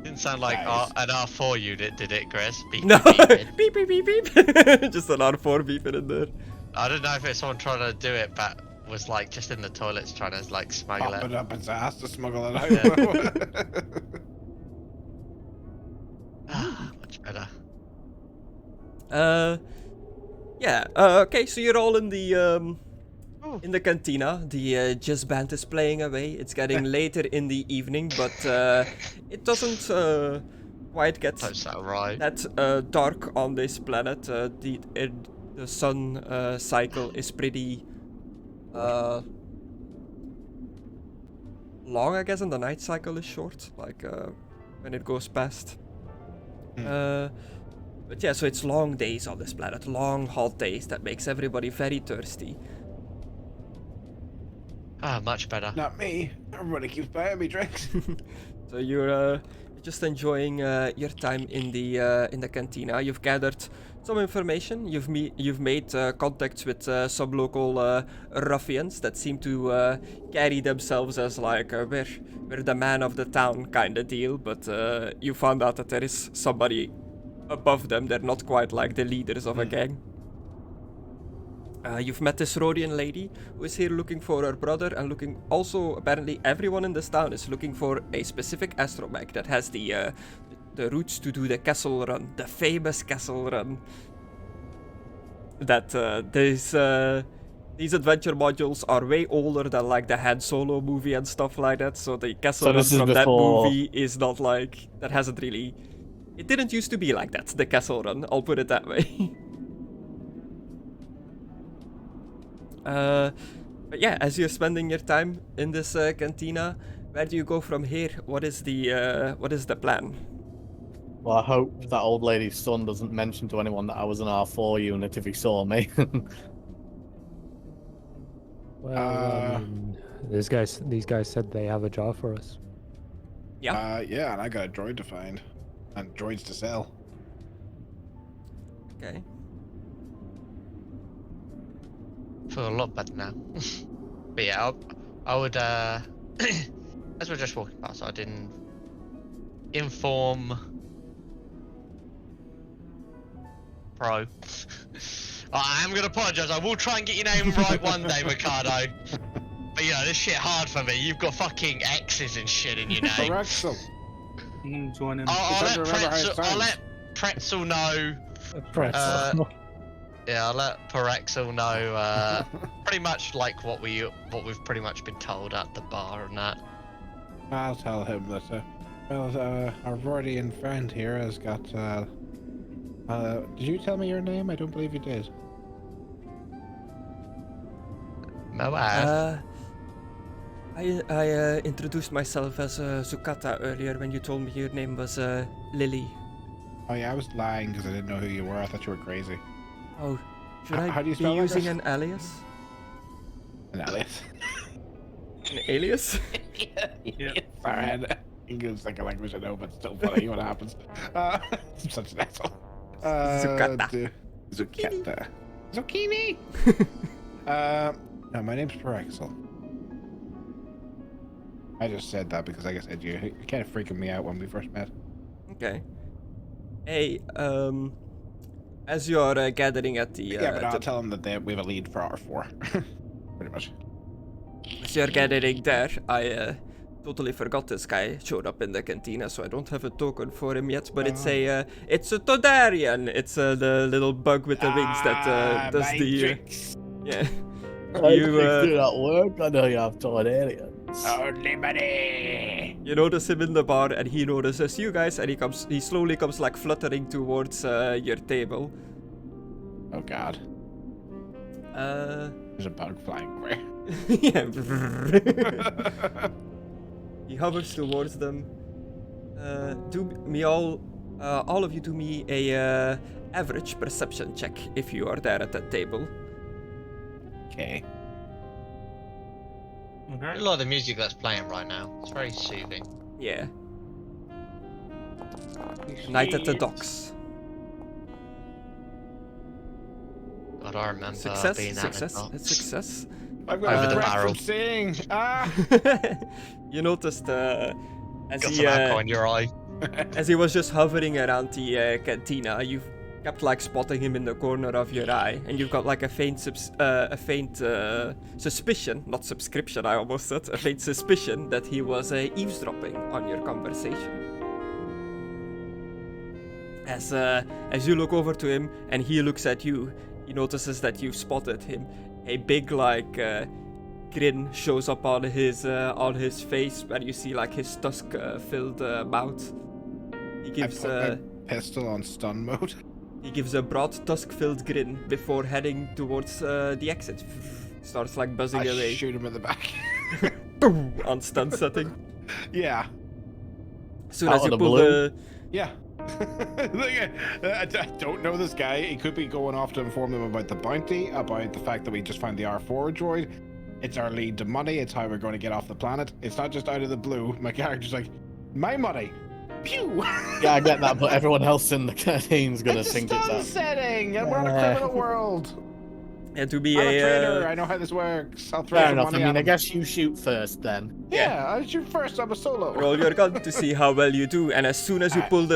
Didn't sound like Nice. an R4 unit, did it, Chris? Beep, No, beep, beep beep beep beep. Just an R4 beeping in there. I don't know if it's someone trying to do it, but was like just in the toilets trying to like smuggle Pop it. it up its ass to smuggle it out. Much better. Yeah. Okay, so you're all in the cantina. The jazz band is playing away. It's getting later in the evening, but it doesn't quite get Don't sound right. that dark on this planet. The sun cycle is pretty long, I guess, and the night cycle is short. Like when it goes past. Hmm. But yeah, so it's long days on this planet, long hot days that makes everybody very thirsty. Ah, much better. Not me. Everybody keeps buying me drinks. So you're just enjoying your time in the cantina. You've gathered some information. You've made contacts with some local ruffians that seem to carry themselves as like we're the man of the town kind of deal. But you found out that there is somebody above them. They're not quite like the leaders of a gang. You've met this Rhodian lady who is here looking for her brother, and looking also, apparently everyone in this town is looking for a specific astromech that has the routes to do the Castle Run, the famous Castle Run. That these adventure modules are way older than like the Han Solo movie and stuff like that, so the Castle Run from that movie is not like, that hasn't really, it didn't used to be like that, the Castle Run, I'll put it that way. But yeah, as you're spending your time in this cantina, where do you go from here? What is the plan? Well, I hope that old lady's son doesn't mention to anyone that I was an R4 unit if he saw me. Well, I mean, these guys said they have a job for us. Yeah. Yeah, and I got a droid to find. And droids to sell. Okay. Feel a lot better now. But yeah, I would as we're just walking past, I didn't inform Pro. I am gonna apologise. I will try and get your name right one day, Mckadow. But you know, this shit hard for me. You've got fucking X's and shit in your name. Porrexel. Join in. I'll let Pretzel know. Yeah, I'll let Porrexel know pretty much like what we've pretty much been told at the bar and that. I'll tell him that our Rhodian friend here has got did you tell me your name? I don't believe you did. No, I introduced myself as Sukata earlier when you told me your name was Lily. Oh yeah, I was lying because I didn't know who you were. I thought you were crazy. Oh, should How I do you be spell that, using Chris? an alias? An alias. An alias? Yeah. Sorry, English is like a language I know, but still funny what happens. I'm such an asshole. Zucchata. Zucchata. Zucchini! No, my name's Porrexel. I just said that because, like I said, you're kind of freaking me out when we first met. Okay. Hey, as you're gathering at the... Yeah, but I'll tell him that we have a lead for R4. Pretty much. As you're gathering there, I totally forgot this guy showed up in the cantina, so I don't have a token for him yet, but it's a Todarian. It's the little bug with the wings that does the... yeah. You do that work? I know you have Todarians. Only money! You notice him in the bar, and he notices you guys, and he slowly comes like fluttering towards your table. Oh god. There's a bug flying away. Yeah. He hovers towards them. Do me all of you do me a average perception check if you are there at that table. Okay. I love the music that's playing right now. It's very soothing. Yeah. Night at the docks. God, I remember being Success. at It's success. I've Over got the a breath barrel. from seeing. Ah! You noticed as Got he some alcohol in your eye. as he was just hovering around the cantina, you've kept like spotting him in the corner of your eye, and you've got like a faint suspicion, not subscription, I almost said, a faint suspicion that he was eavesdropping on your conversation. As you look over to him and he looks at you, he notices that you've spotted him. A big like grin shows up on his face, where you see like his tusk-filled mouth. He gives I put my pistol on stun mode. He gives a broad tusk-filled grin before heading towards the exit. Starts like buzzing I away. shoot him in the back. Boom! On stun setting. Yeah. As soon Out as of you the pull blue? the Yeah. I don't know this guy. He could be going off to inform them about the bounty, about the fact that we just found the R4 droid. It's our lead to money. It's how we're going to get off the planet. It's not just out of the blue. My character's like, my money. Pew! Yeah, I get that, but everyone else in the team's gonna It's a think it's stun that. setting, and we're in a criminal world. and to be I'm a trader. a I know how this works. I'll throw Fair some enough. I money mean, at I him. guess you shoot first then. Yeah, I shoot first. I'm a solo. roll your gun to see how well you do, and as soon as you pull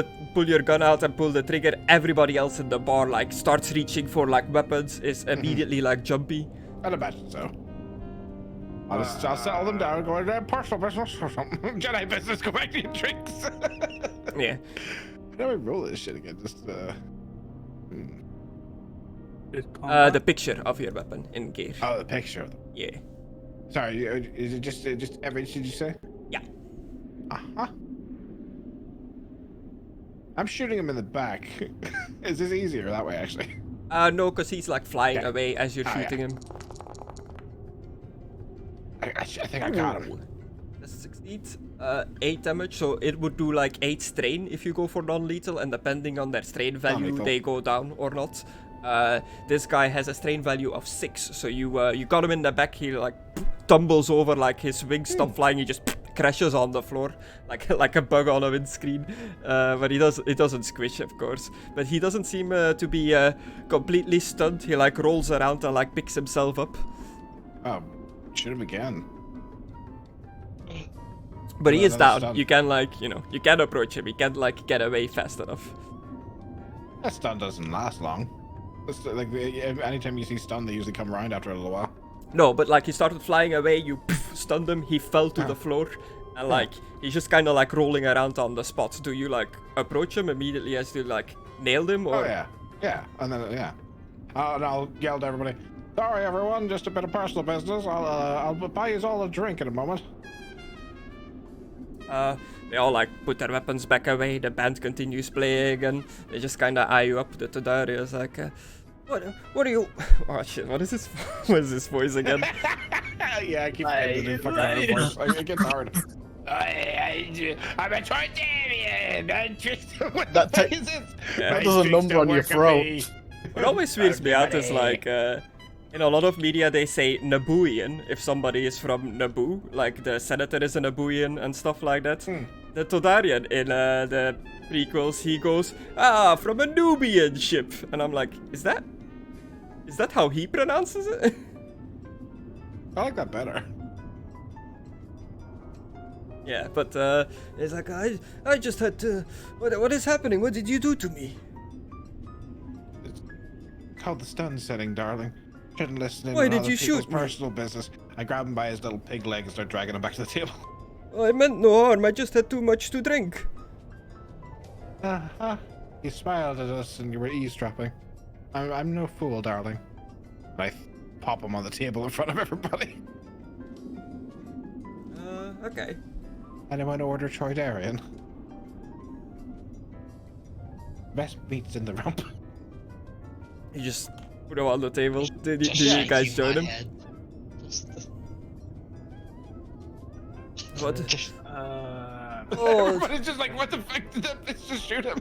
your gun out and pull the trigger, everybody else in the bar like starts reaching for like weapons, is immediately like jumpy. I'd imagine so. I'll settle them down, go into personal business or something. Jedi business, go back to your drinks. Yeah. How do I roll this shit again? Just, The picture of your weapon in gear. Oh, the picture. Yeah. Sorry, is it just average, did you say? Yeah. Uh-huh. I'm shooting him in the back. Is this easier that way, actually? No, because he's like flying Yeah. away as you're Oh, yeah. shooting him. I think I got him. This succeeds. 8 damage, so it would do like 8 strain if you go for non-lethal, and depending on their strain value, Non-lethal. they go down or not. This guy has a strain value of 6, so you got him in the back, he like tumbles over, like his wings stop flying, he just crashes on the floor like a bug on a windscreen. But it doesn't squish, of course. But he doesn't seem to be completely stunned. He like rolls around and like picks himself up. Oh, shoot him again. But he Well, is that was down. stunned. You can like, you can approach him. He can't like get away fast enough. That stun doesn't last long. It's like anytime you see stun, they usually come around after a little while. No, but like he started flying away, you stunned him, he fell to the floor, and like he's just kind of like rolling around on the spot. Do you like approach him immediately as you like nailed him, or? Oh yeah, and then and I'll yell to everybody, "Sorry everyone, just a bit of personal business. I'll buy you all a drink in a moment." They all like put their weapons back away. The band continues playing, and they just kind of eye you up. The Todari is like, what are you? Oh shit! What is this? What is this voice again? Yeah, I keep editing fucking out of voice. Like, it gets hard. I'm a Troydarian. I'm just what That the fuck is this? Yeah. That does a number on your throat. What always weirds me out is like, in a lot of media they say Nabooian if somebody is from Naboo, like the senator is a Nabooian and stuff like that. The Todarian in the prequels, he goes, from a Nubian ship. And I'm like, is that how he pronounces it? I like that better. Yeah, but it's like, I just had to, what is happening? What did you do to me? It's called the stun setting, darling. Shouldn't listen in Why on did other you people's shoot me? personal business. I grab him by his little pig leg and start dragging him back to the table. I meant no harm, I just had too much to drink. You smiled at us and you were eavesdropping. I'm no fool, darling. I pop him on the table in front of everybody. Okay. Anyone order Troydarian? Best meats in the rump. You just put him on the table. Did Just you shaking guys join my him? head. Just- What? Oh, Everybody's just like, what the fuck did that bitch just shoot him?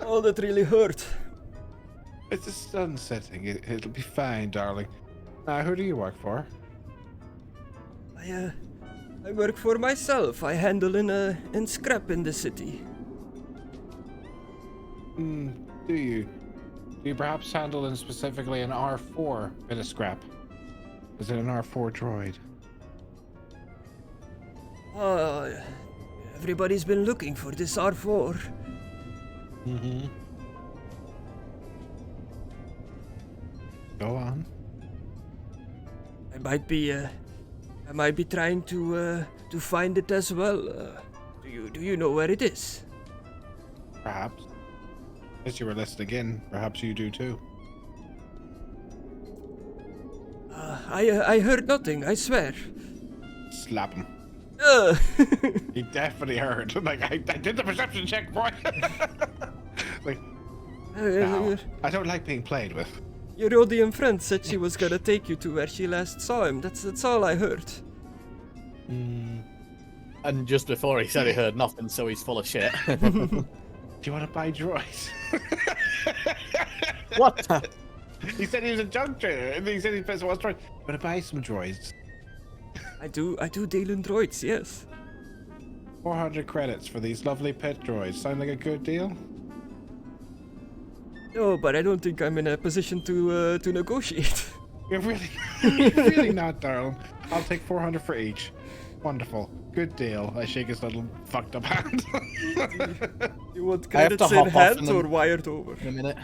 Oh, that really hurt. It's a sun setting. It'll be fine, darling. Now, who do you work for? I work for myself. I handle in scrap in the city. Do you? Do you perhaps handle in specifically an R4 bit of scrap? Is it an R4 droid? Everybody's been looking for this R4. Mm-hmm. Go on. I might be trying to find it as well. Do you know where it is? Perhaps. As you were listening in, perhaps you do too. I heard nothing. I swear. Slap him. Uh, He definitely heard. Like, I did the perception check, boy. Like, no, I don't like being played with. Your Rhodian friend said she was gonna take you to where she last saw him. That's all I heard. And just before he said he heard nothing, so he's full of shit. Do you want to buy droids? What? He said he was a junk trader, and he said he was droids. You want to buy some droids? I do deal in droids, yes. 400 credits for these lovely pet droids. Sound like a good deal? No, but I don't think I'm in a position to negotiate. You're really not, darling. I'll take 400 for each. Wonderful. Good deal. I shake his little fucked up hand. You want I have to credits in hop off hand in a- or wired over? In a minute.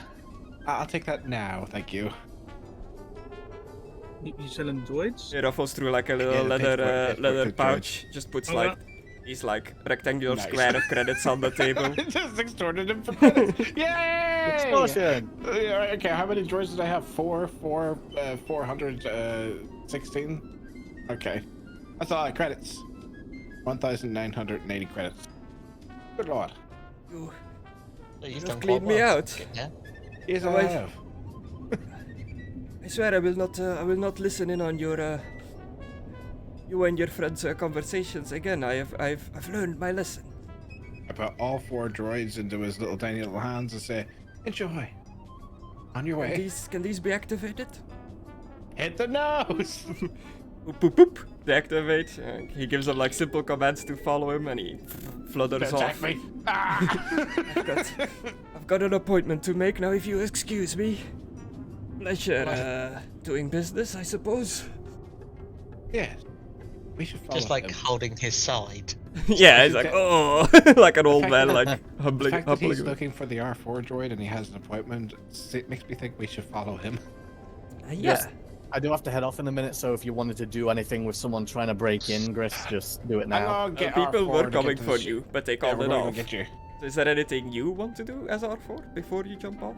I'll take that now, thank you. You selling droids? He ruffles through like a little Yeah, leather passport pouch. Just puts Oh, like these like rectangular Nice. square of credits on the table. Just extorted him for credits. Yay! Extortion! Okay, how many droids did I have? 416? Okay. That's a lot of credits. 1,980 credits. Good lord. You You've have done cleaned quite me well. out. Yeah. Yes, Oh, I I- have. I swear I will not listen in on your you and your friends' conversations again. I've learned my lesson. I put all 4 droids into his little tiny little hands and say, enjoy. On your way. Can these be activated? Hit the nose! Boop boop boop. Deactivate. He gives them like simple commands to follow him, and he flutters Attack off. me! Ah! I've got an appointment to make now. If you excuse me. Pleasure doing business, I suppose. Yes. We should follow Just like him. holding his side. Yeah, he's like, oh, like an old fact man, that- like The humbling. fact that he's humbling. looking for the R4 droid and he has an appointment makes me think we should follow him. Yeah. Yes. I do have to head off in a minute, so if you wanted to do anything with someone trying to break in, Griss, just do it now. I'll get People R4 were to coming get for this- you, but they Yeah, called we're it going to off. get you. Is there anything you want to do as R4 before you jump off?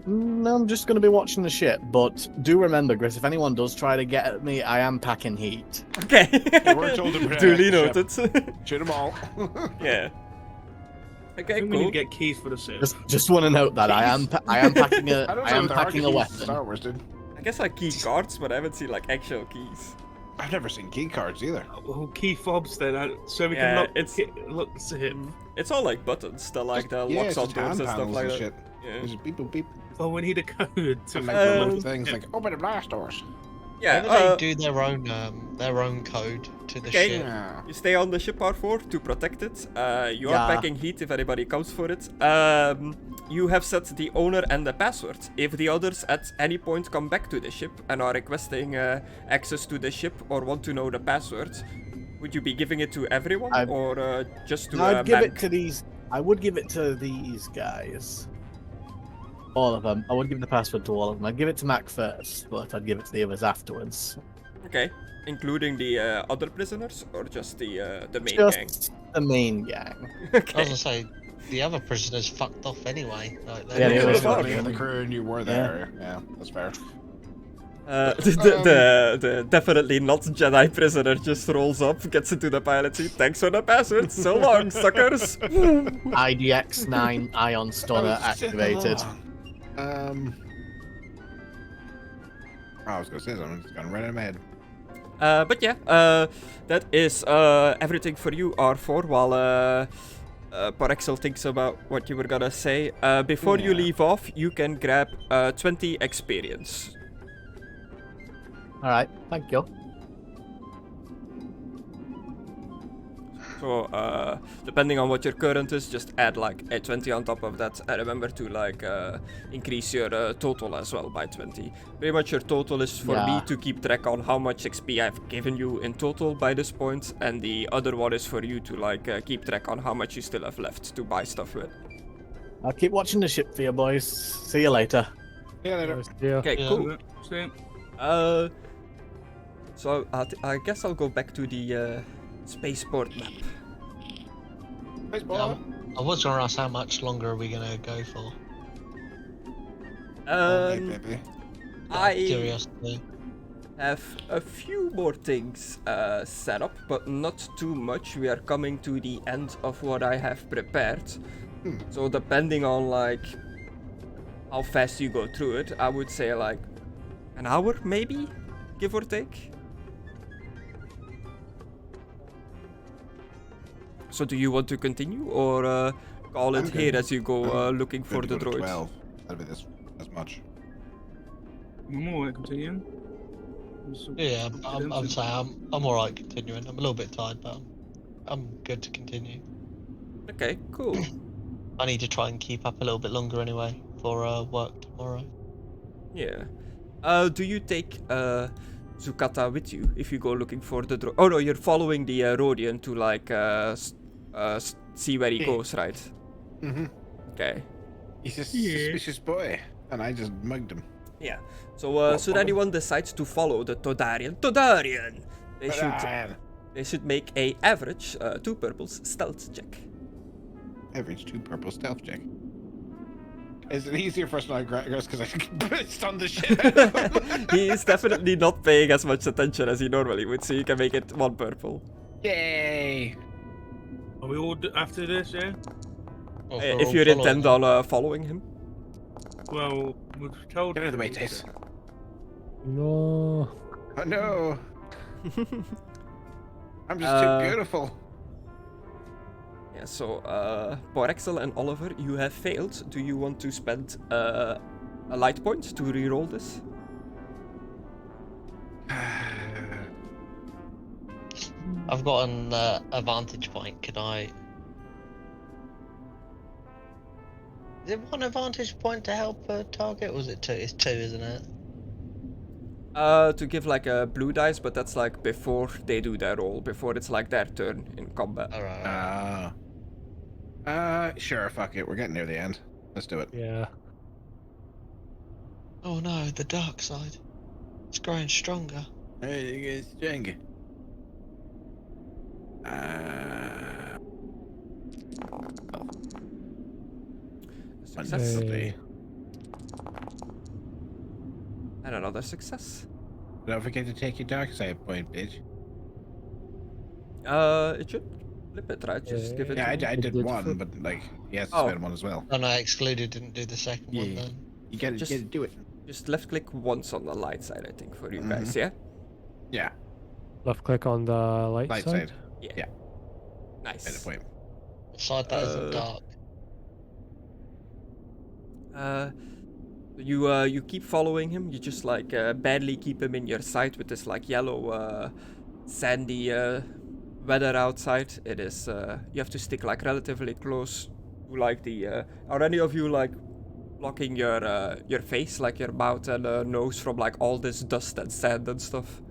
No, I'm just going to be watching the ship, but do remember, Griss, if anyone does try to get at me, I am packing heat. Okay. we're told to protect Duly the ship. noted. Shoot them all. Yeah. I Okay, think we need cool. to get keys for the ship. Just want to note that I am packing a I don't I know am if there are packing a keys in weapon. Star Wars, dude. I guess like key cards, but I haven't seen like actual keys. I've never seen key cards either. Oh, key fobs then, so we Yeah, can lock it's- lock the ship. It's all like buttons, the like the Yeah, locks it's on just doors hand and stuff panels like and that. shit. Yeah. There's a beep boop beep. Oh, we need a code to And make like the the little lock. things like open the blast doors. Yeah. Maybe they do their own code to the Okay. ship. Yeah. You stay on the ship R4 to protect it. You are Yeah. packing heat if anybody comes for it. You have set the owner and the password. If the others at any point come back to the ship and are requesting access to the ship or want to know the password, would you be giving it to everyone or just to I'd give it Mank? to these. I would give it to these guys. All of them. I would give the password to all of them. I'd give it to Mac first, but I'd give it to the others afterwards. Okay, including the other prisoners or just the main gang? Just the main gang. I was Okay. gonna say, the other prisoners fucked off anyway. Like, Yeah, they It were was fine. only in the crew and you were there. Yeah, that's fair. The definitely not Jedi prisoner just rolls up, gets into the pilot seat. Thanks for the password. So long, suckers. IDX-9 ion stunner Oh, shit, activated. I was gonna say something, it's gone right in my head. But yeah, that is everything for you, R4, while Porrexel thinks about what you were gonna say. Before you Yeah. leave off, you can grab 20 experience. Alright, thank you. So, depending on what your current is, just add like a 20 on top of that. And remember to like increase your total as well by 20. Pretty much your total is for me Yeah. to keep track on how much XP I've given you in total by this point, and the other one is for you to like keep track on how much you still have left to buy stuff with. I'll keep watching the ship for you boys. See you later. See you later. Yeah. Okay, Yeah. cool. So, So I guess I'll go back to the spaceport map. I was gonna ask how much longer are we gonna go for? Hey, baby. I Curiosity. have a few more things set up, but not too much. We are coming to the end of what I have prepared. So depending on like how fast you go through it, I would say like an hour maybe, give or take. So do you want to continue or call I'm it here good. as you go I'm looking for Good the to go to droids? 12. That'll be this as much. I'm all right continuing. Yeah, I'm Confidence. saying I'm alright continuing. I'm a little bit tired, but I'm good to continue. Okay, cool. I need to try and keep up a little bit longer anyway for work tomorrow. Yeah. Do you take Zukata with you if you go looking for the droid? Oh no, you're following the Rodian to like see where he Yeah. goes, right? Mm-hmm. Okay. He's a Yeah. suspicious boy, and I just mugged him. Yeah. So should anyone decides to follow the Todarian, they should make a average 2 purples stealth check. Average 2 purple stealth check. Is it easier for us now, Grass, because I can stun the shit out of him? He is definitely not paying as much attention as he normally would, so you can make it 1 purple. Yay! Are we all after this, yeah? Well, If you intend on following him. Well, we've told. Get out of the way, Tace. No. Oh no! I'm just Uh, too beautiful. Yeah, so Porrexel and Oliver, you have failed. Do you want to spend a light point to reroll this? I've got an advantage point. Can I? Is it 1 advantage point to help a target, or is it 2? It's 2, isn't it? To give like a blue dice, but that's like before they do their roll, before it's like their turn in combat. Alright. Sure, fuck it. We're getting near the end. Let's do it. Yeah. Oh no, the dark side. It's growing stronger. Hey, you get stronger. Success. Lovely. And another success. Don't forget to take your dark side point, bitch. It should flip it, right? Just give it. Yeah, I to- did did one, flip. but like, he has to Oh. spend one as well. Oh no, Excluded didn't do the second one Yeah. then. You gotta, Just- you gotta do it. Just left click once on the light side, I think, for you guys, Mhm. yeah? Yeah, Left click on the light, light side. side. Yeah. Yeah. Nice. Made a point. The side that isn't dark. You keep following him. You just like barely keep him in your sight with this like yellow, sandy weather outside. It is. You have to stick like relatively close to like the. Are any of you like blocking your face, like your mouth and nose from like all this dust and sand and stuff?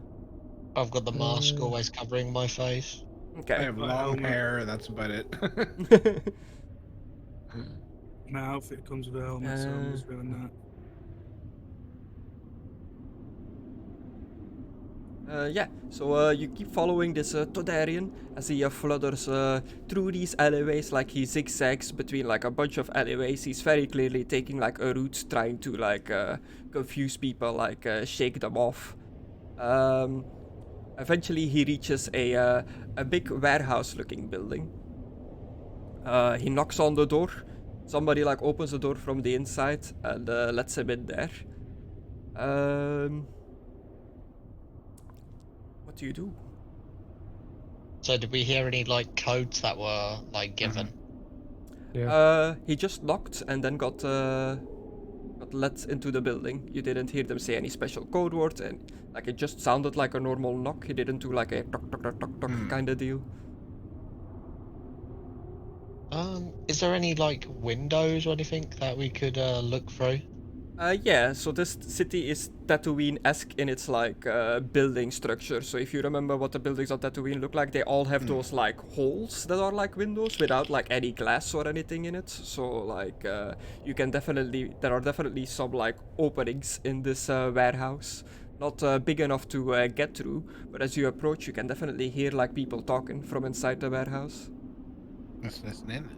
I've got the mask always covering my face. I Okay. have Got a long helmet. hair, that's about it. My outfit comes with a helmet, so I'm just doing that. Yeah, so you keep following this Todarian as he flutters through these alleyways, like he zigzags between like a bunch of alleyways. He's very clearly taking like a route, trying to like confuse people, like shake them off. Eventually he reaches a big warehouse-looking building. He knocks on the door. Somebody like opens the door from the inside and lets him in there. What do you do? So did we hear any like codes that were like given? Yeah. He just knocked and then got let into the building. You didn't hear them say any special code words, and like it just sounded like a normal knock. He didn't do like a tock tock tock tock tock kind of deal. Is there any like windows or anything that we could look through? Yeah, so this city is Tatooine-esque in its like building structure. So if you remember what the buildings on Tatooine look like, they all have those like holes that are like windows without like any glass or anything in it. So like you can there are definitely some like openings in this warehouse. Not big enough to get through, but as you approach, you can definitely hear like people talking from inside the warehouse. Let's listen in.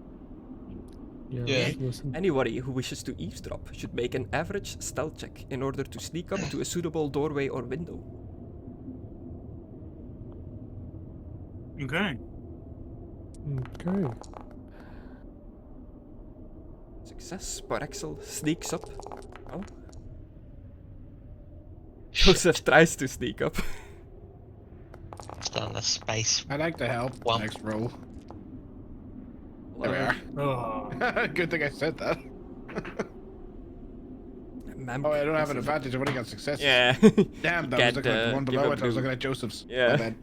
Yeah. Yeah. let's listen. Anybody who wishes to eavesdrop should make an average stealth check in order to sneak up to a suitable doorway or window. Okay. Okay. Success. Porrexel sneaks up. Oh. Joseph tries to sneak up. It's done the space. I'd like to help. Well- Next roll. There we are. Oh, Good thing I said that. Mank Oh, I don't have an is- advantage. I've only got success. Yeah. Damn, that Get, was looking at the one give below a it. I was blue. looking at Joseph's. Yeah. My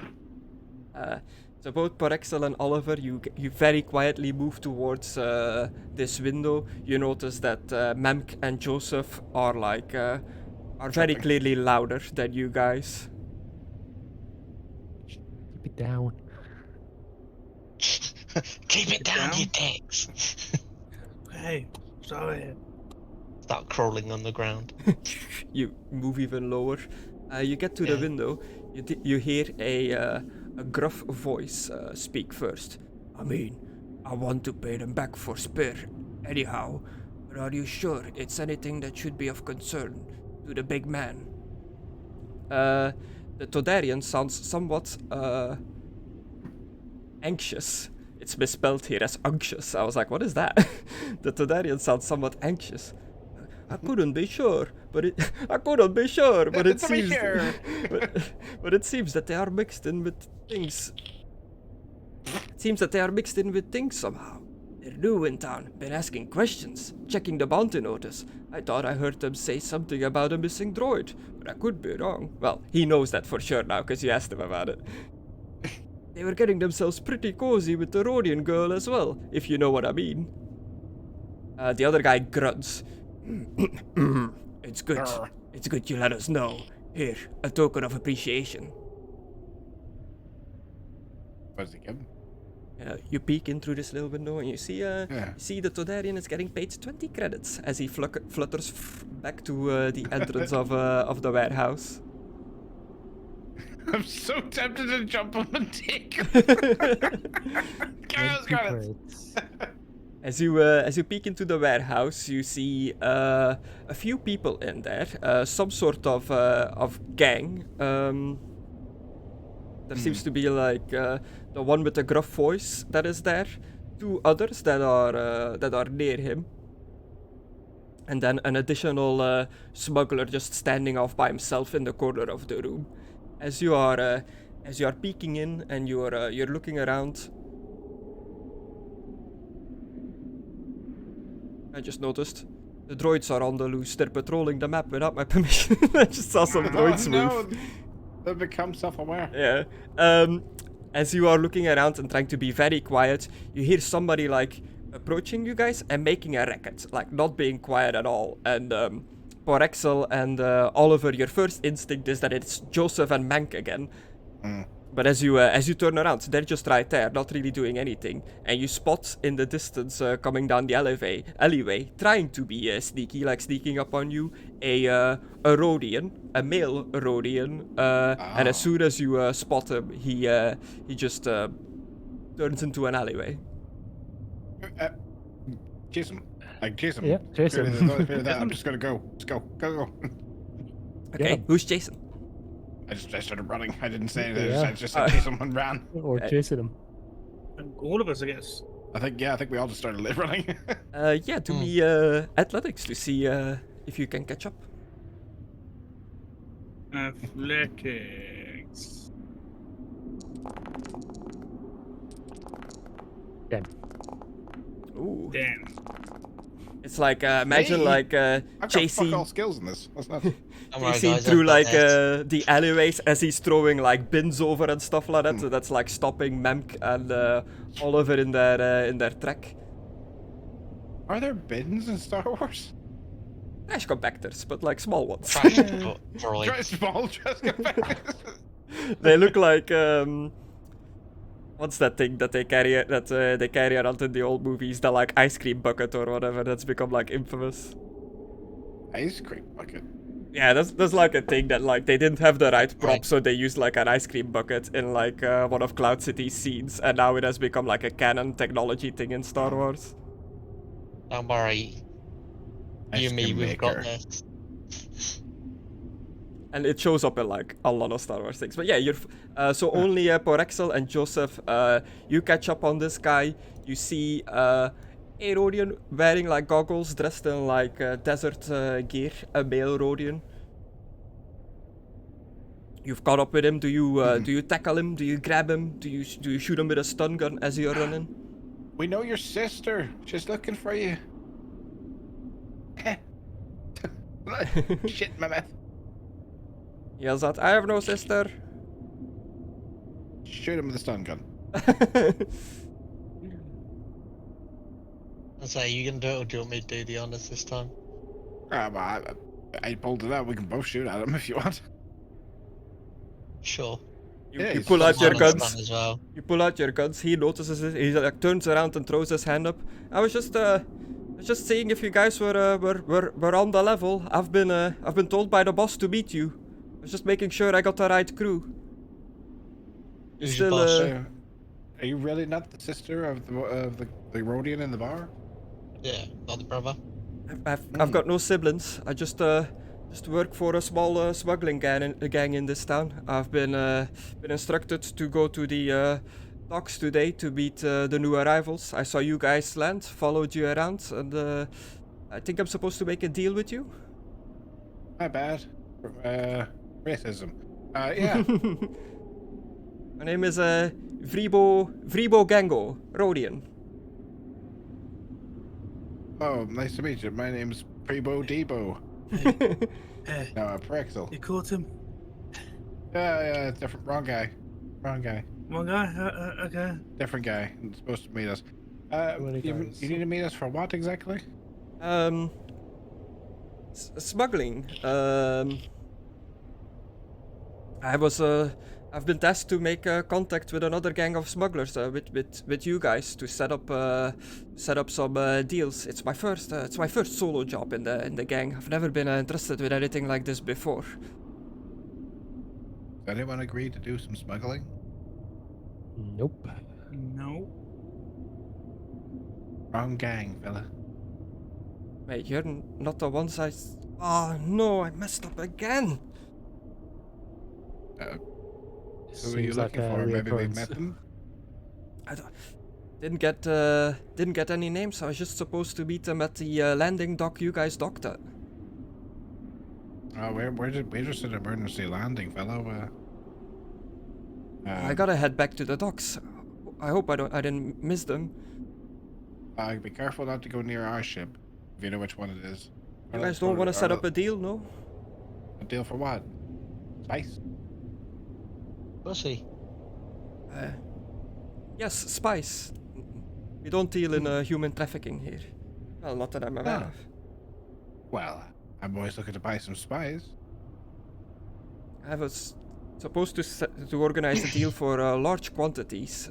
bad. So both Porrexel and Oliver, you very quietly move towards this window. You notice that Mank and Joseph are are very Shopping. clearly louder than you guys. Keep it down. Keep it down, you down? dicks. hey, sorry. Start crawling on the ground. You move even lower. You get to the Yeah. window. You hear a gruff voice speak first. I mean, I want to pay them back for spare, anyhow. But are you sure it's anything that should be of concern to the big man? The Todarian sounds somewhat anxious. It's misspelled here as unctuous. I was like, what is that? The Todarian sounds somewhat anxious. I couldn't be sure, but it seems but it seems that they are mixed in with things. It seems that they are mixed in with things somehow. They're new in town, been asking questions, checking the bounty notice. I thought I heard them say something about a missing droid, but I could be wrong. Well, he knows that for sure now, because you asked him about it. They were getting themselves pretty cozy with the Rhodian girl as well, if you know what I mean. The other guy grunts. It's good. Grr. It's good you let us know. Here, a token of appreciation. What does he give? You peek in through this little window and you see Yeah. see the Todarian is getting paid 20 credits as he flutters back to the entrance of the warehouse. I'm so tempted to jump on and take. Chaos credits. As you peek into the warehouse, you see a few people in there, some sort of gang. There seems to be like the one with the gruff voice that is there, two others that are near him, and then an additional smuggler just standing off by himself in the corner of the room. As you are peeking in and you're looking around. I just noticed the droids are on the loose. They're patrolling the map without my permission. I just saw some droids move. No, they become self-aware. Yeah. As you are looking around and trying to be very quiet, you hear somebody like approaching you guys and making a racket, like not being quiet at all. And Porrexel and Oliver, your first instinct is that it's Joseph and Mank again. But as you turn around, they're just right there, not really doing anything. And you spot in the distance, coming down the alleyway, trying to be sneaky, like sneaking up on you, a Rhodian, a male Rhodian. And as soon as you spot him, he just turns into an alleyway. Chase him. Like, chase him. Yeah, chase him. I'm just gonna go. Let's go. Go. Okay, him. who's Jason? I started running. I didn't say anything. Yeah. I just said chase him and ran. Or chasing him. And all of us, I guess. I think we all just started running. Yeah, do me athletics to see if you can catch up. Athletics. Ooh. Damn. It's like imagine Me? like I've got chasing. fuck all skills in this. That's not. Don't worry, Chasing guys, through I've got like this. the alleyways as he's throwing like bins over and stuff like that. So that's like stopping Mank and Oliver in their track. Are there bins in Star Wars? Trash compactors, but like small ones. Trash trolley. Try small trash compactors. They look like what's that thing that they carry they carry around in the old movies? The like ice cream bucket or whatever that's become like infamous. Ice cream bucket. Yeah, that's like a thing that like they didn't have the right prop, so they used like an ice cream bucket in like one of Cloud City's scenes, and now it has become like a canon technology thing in Star Wars. Don't worry. You and me, we've got this. And it shows up in like a lot of Star Wars things. But yeah, you're so only Porrexel and Joseph, you catch up on this guy. You see a Rhodian wearing like goggles, dressed in like desert gear, a male Rhodian. You've caught up with him. Do you tackle him? Do you grab him? Do you shoot him with a stun gun as you're running? We know your sister. She's looking for you. Shit, my mouth. Yells out, I have no sister. Shoot him with a stun gun. I say, you gonna do it, or do you want me to do the honors this time? I pulled it out. We can both shoot at him if you want. Sure. You he's pull out your Mine on guns. stun as well. You pull out your guns. He notices it. He like turns around and throws his hand up. I was just seeing if you guys were on the level. I've been told by the boss to meet you. I was just making sure I got the right crew. You Who's your still boss? Are you really not the sister of the Rhodian in the bar? Yeah, not the brother. I've got no siblings. I just work for a small smuggling gang in this town. I've been instructed to go to the docks today to meet the new arrivals. I saw you guys land, followed you around, and I think I'm supposed to make a deal with you. My bad. Racism. Yeah. My name is Vribo Gango, Rhodian. Oh, nice to meet you. My name's Prebo Debo. Hey, No, Porrexel. you caught him? Yeah, different. Wrong guy. One guy? Okay. Different guy. He's supposed to meet us. Many You guys. need to meet us for what exactly? Smuggling. I've been tasked to make contact with another gang of smugglers, with you guys to set up some deals. It's my first solo job in the gang. I've never been interested with anything like this before. Does anyone agree to do some smuggling? Nope. No. Wrong gang, fella. Wait, you're not the ones I. Oh no, I messed up again. Who are you looking for? Maybe we met them? Didn't get any names. I was just supposed to meet them at the landing dock you guys docked at. Oh, we're just an emergency landing, fellow. I gotta head back to the docks. I hope I didn't miss them. Be careful not to go near our ship, if you know which one it is. You guys don't want to set up a deal, no? A deal for what? Spice? Pussy. Yes, spice. We don't deal in human trafficking here. Well, not that I'm aware Ah. of. Well, I'm always looking to buy some spice. I was supposed to organize a deal for large quantities.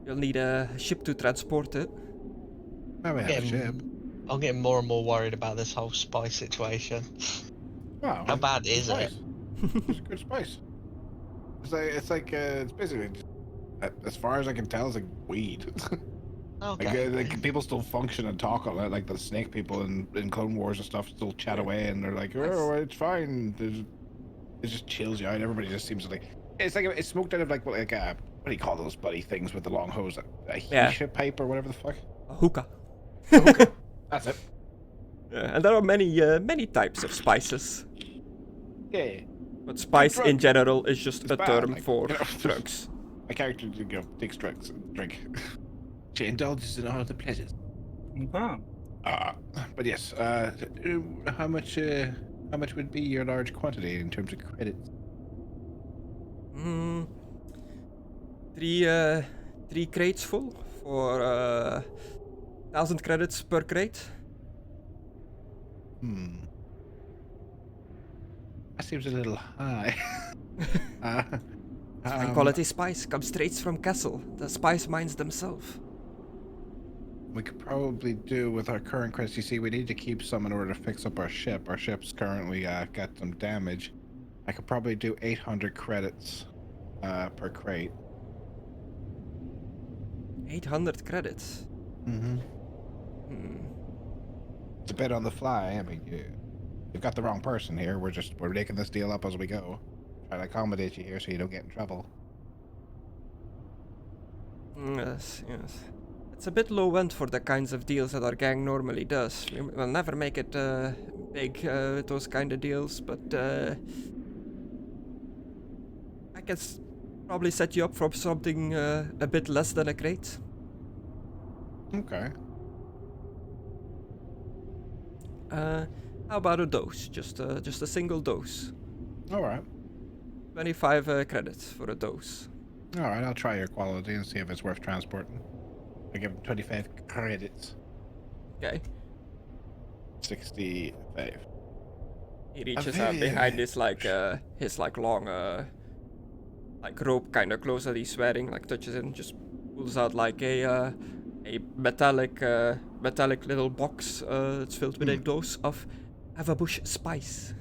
You'll need a ship to transport it. Now we have a ship. I'm getting more and more worried about this whole spice situation. Wow. How bad is it? It's good spice. It's basically, as far as I can tell, it's like weed. Okay. Like people still function and talk like the snake people in Clone Wars and stuff still chat away, and they're like, oh, it's fine. It just chills you out. Everybody just seems to like it's smoked out of like what do you call those bloody things with the long hose? A Yeah. Hisha pipe or whatever the fuck. A hookah. That's it. And there are many types of spices. Yeah. But spice in drug. general is just It's a bad, term like, for you know. drugs. My character takes drugs and drink. She indulges in all the pleasures. Okay. But yes. How much would be your large quantity in terms of credits? Three crates full for 1,000 credits per crate. That seems a little high. Fine quality spice comes straight from Castle, the spice mines themselves. We could probably do with our current credits. You see, we need to keep some in order to fix up our ship. Our ship's currently got some damage. I could probably do 800 credits per crate. 800 credits. It's a bit on the fly. I mean, you've got the wrong person here. We're making this deal up as we go. Trying to accommodate you here so you don't get in trouble. Yes. It's a bit low end for the kinds of deals that our gang normally does. We'll never make it big with those kind of deals, but I can probably set you up for something a bit less than a crate. Okay. How about a dose? Just a single dose. All right. 25 credits for a dose. All right. I'll try your quality and see if it's worth transporting. I give him 25 credits. Okay. 65. He reaches out behind his long like rope kind of clothes that he's wearing, like touches it and just pulls out like a metallic little box. It's filled with a dose of Avabush spice.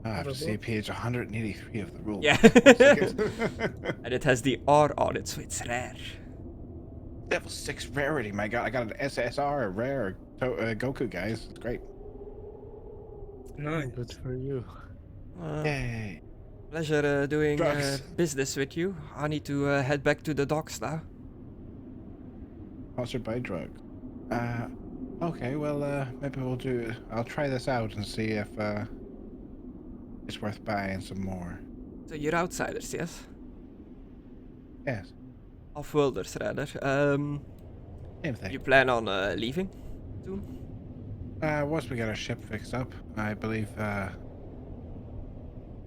I have to see page 183 of the rule. Yeah. And it has the R on it, so it's rare. Level 6 rarity, my god. I got an SSR rare Goku, guys. It's great. Nice. Good for you. Yay. Pleasure doing Drugs. business with you. I need to head back to the docks now. Sponsored by drugs. Okay, well, maybe we'll do... I'll try this out and see if, it's worth buying some more. So you're outsiders, yes? Yes. Off-worlders, rather. Same thing. You plan on leaving soon? Once we get our ship fixed up, I believe,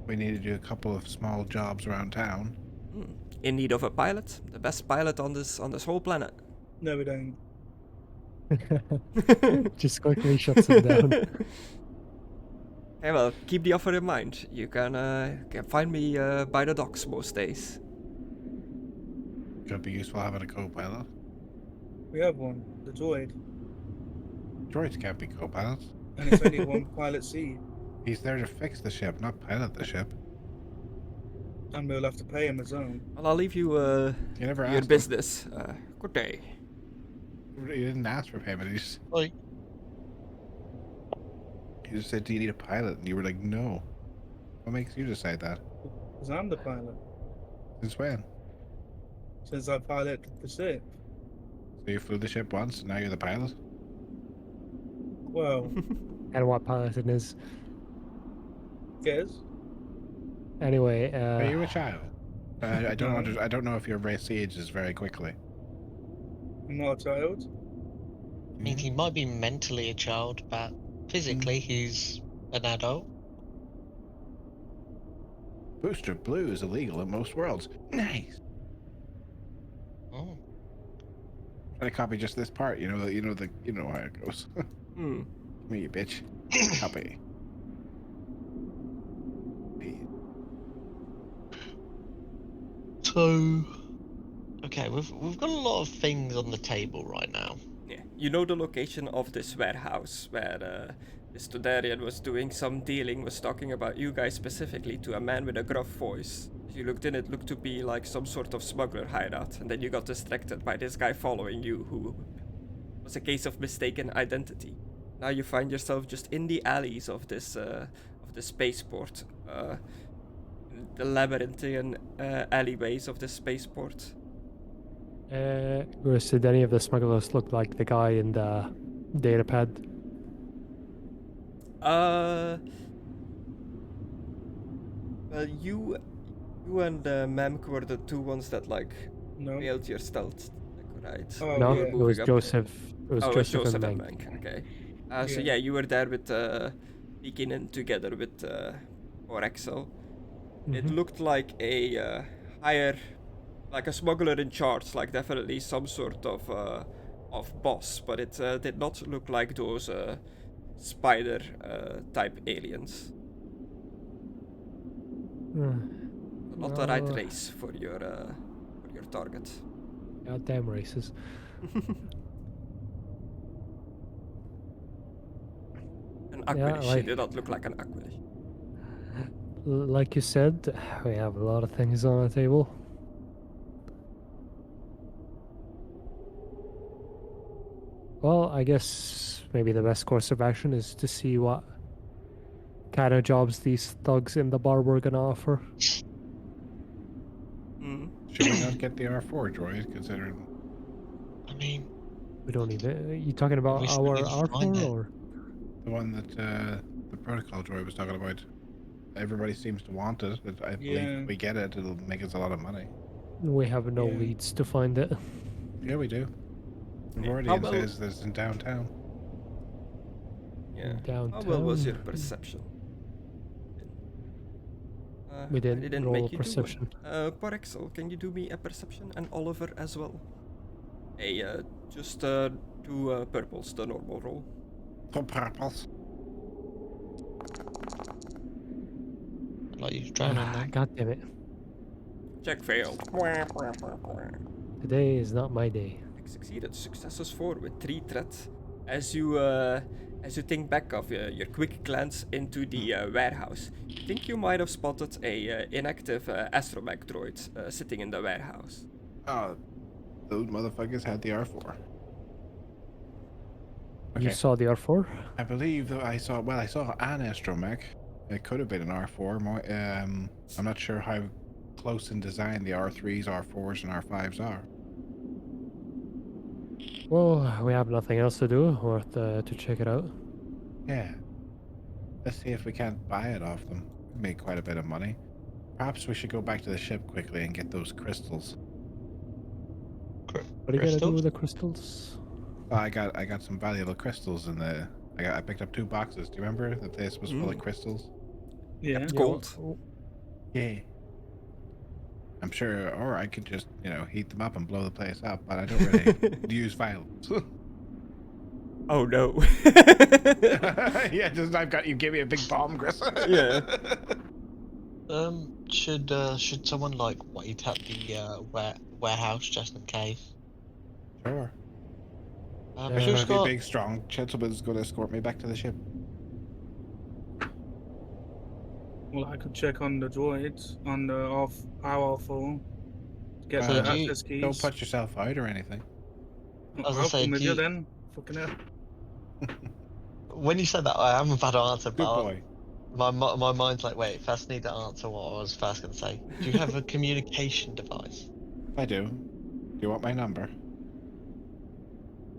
we need to do a couple of small jobs around town. In need of a pilot? The best pilot on this whole planet. No, we don't. Just quickly shuts him down. Okay, well, keep the offer in mind. You can find me by the docks most days. Could be useful having a co-pilot. We have one, the droid, Droids can't be co-pilots. and it's only one pilot seat, He's there to fix the ship, not pilot the ship. and we'll have to pay him his own. Well, I'll leave you You never your asked him. business. Good day. You didn't ask for payment. You just, Oi. you just said, do you need a pilot? And you were like, no. What makes you decide that? Because I'm the pilot, Since when? since I piloted the ship. So you flew the ship once, and now you're the pilot? Well, And what piloting is. yes. Anyway, Are you a child? I don't No. I don't know if your race ages very quickly. I'm not a child. I mean, he might be mentally a child, but physically he's an adult. Booster Blue is illegal in most worlds. Nice. Oh. Try to copy just this part. You know how it goes. Hmm. Me, you bitch. Copy. So, okay, we've got a lot of things on the table right now. Yeah, you know the location of this warehouse where this Tudarian was doing some dealing, was talking about you guys specifically to a man with a gruff voice. As you looked in, it looked to be like some sort of smuggler hideout, and then you got distracted by this guy following you, who was a case of mistaken identity. Now you find yourself just in the alleys of this of the spaceport, the labyrinthian alleyways of the spaceport. Griss, did any of the smugglers look like the guy in the data pad? Well, you and Mank were the two ones that like No. failed your stealth check, right? Oh, No, yeah. it was Moving up. Joseph. It was Oh, it's Joseph, Joseph and and Mank. Mank. Okay. So Yeah. yeah, you were there with peeking in together with Porrexel. It Mhm. looked like a higher, like a smuggler in charge, like definitely some sort of boss, but it did not look like those spider type aliens. Not the right Well, race for your target. Goddamn races. An Yeah, Aquilish. She like- did not look like an Aquilish. Like you said, we have a lot of things on the table. Well, I guess maybe the best course of action is to see what kind of jobs these thugs in the bar were gonna offer. Mm. Should we not get the R4 droid, considering I mean, We don't even. Are you talking about We still our need to find R4 it. or? the one that the protocol droid was talking about? Everybody seems to want it. But I believe Yeah. if we get it, it'll make us a lot of money. We have no Yeah. leads to find it. Yeah, we do. Gordian well- says there's in downtown. Yeah. Downtown. How well was your perception? We I didn't roll make you perception. do one. Porrexel, can you do me a perception, and Oliver as well? Hey, just do purples, the normal roll. For purples. Like you've drowned in them. God damn it. Check failed. Today is not my day. Succeeded. Successes 4 with 3 threats. As you think back of your quick glance into the warehouse, you think you might have spotted a inactive astromech droid sitting in the warehouse. Oh, those motherfuckers had the R4. You saw the R4? I believe that I saw an astromech. It could have been an R4. I'm not sure how close in design the R3s, R4s, and R5s are. Well, we have nothing else to do. Worth to check it out. Yeah. Let's see if we can't buy it off them. We make quite a bit of money. Perhaps we should go back to the ship quickly and get those crystals. What are you gonna do with the crystals? Oh, I got some valuable crystals in the. I picked up 2 boxes. Do you remember the place was full of crystals? Yeah. It's gold. Yeah. I'm sure, or I could just, heat them up and blow the place up, but I don't really use violence. Oh no. Yeah, you gave me a big bomb, Chris. Yeah. Should someone like wait at the warehouse just in case? Sure. Who's Should be got? big, strong gentleman's going to escort me back to the ship. Well, I could check on the droids on the our R4. Get So the do you- access keys. Don't put yourself out or anything. I was gonna I'll say, come with do you you- then. Fucking hell. When you said that, I am about to answer, Good but boy. my mind's like, wait, first need to answer what I was first gonna say. Do you have a communication device? I do. Do you want my number?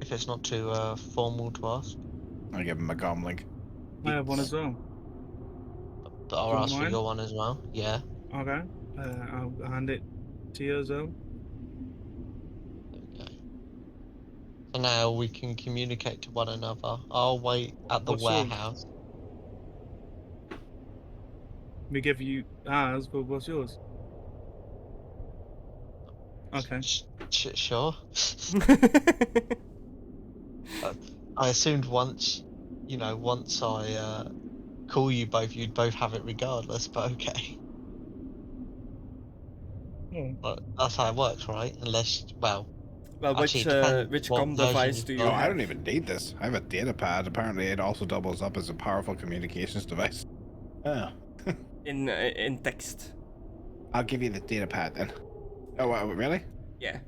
If it's not too formal to ask, I'll give him a comm link. I have one as well. I'll Do you ask for mind? your one as well. Yeah. Okay. I'll hand it to you as well. Okay. So now we can communicate to one another. I'll wait at the What's yours? warehouse. We give you ours, but what's yours? Okay. Sure. I assumed once I call you both, you'd both have it regardless, but okay. Hmm. But that's how it works, right? Unless, well, Well, Actually, it depends which what comm version device you- do you Oh, have? I don't even need this. I have a data pad. Apparently, it also doubles up as a powerful communications device. Oh. In text. I'll give you the data pad then. Oh, really? Yeah.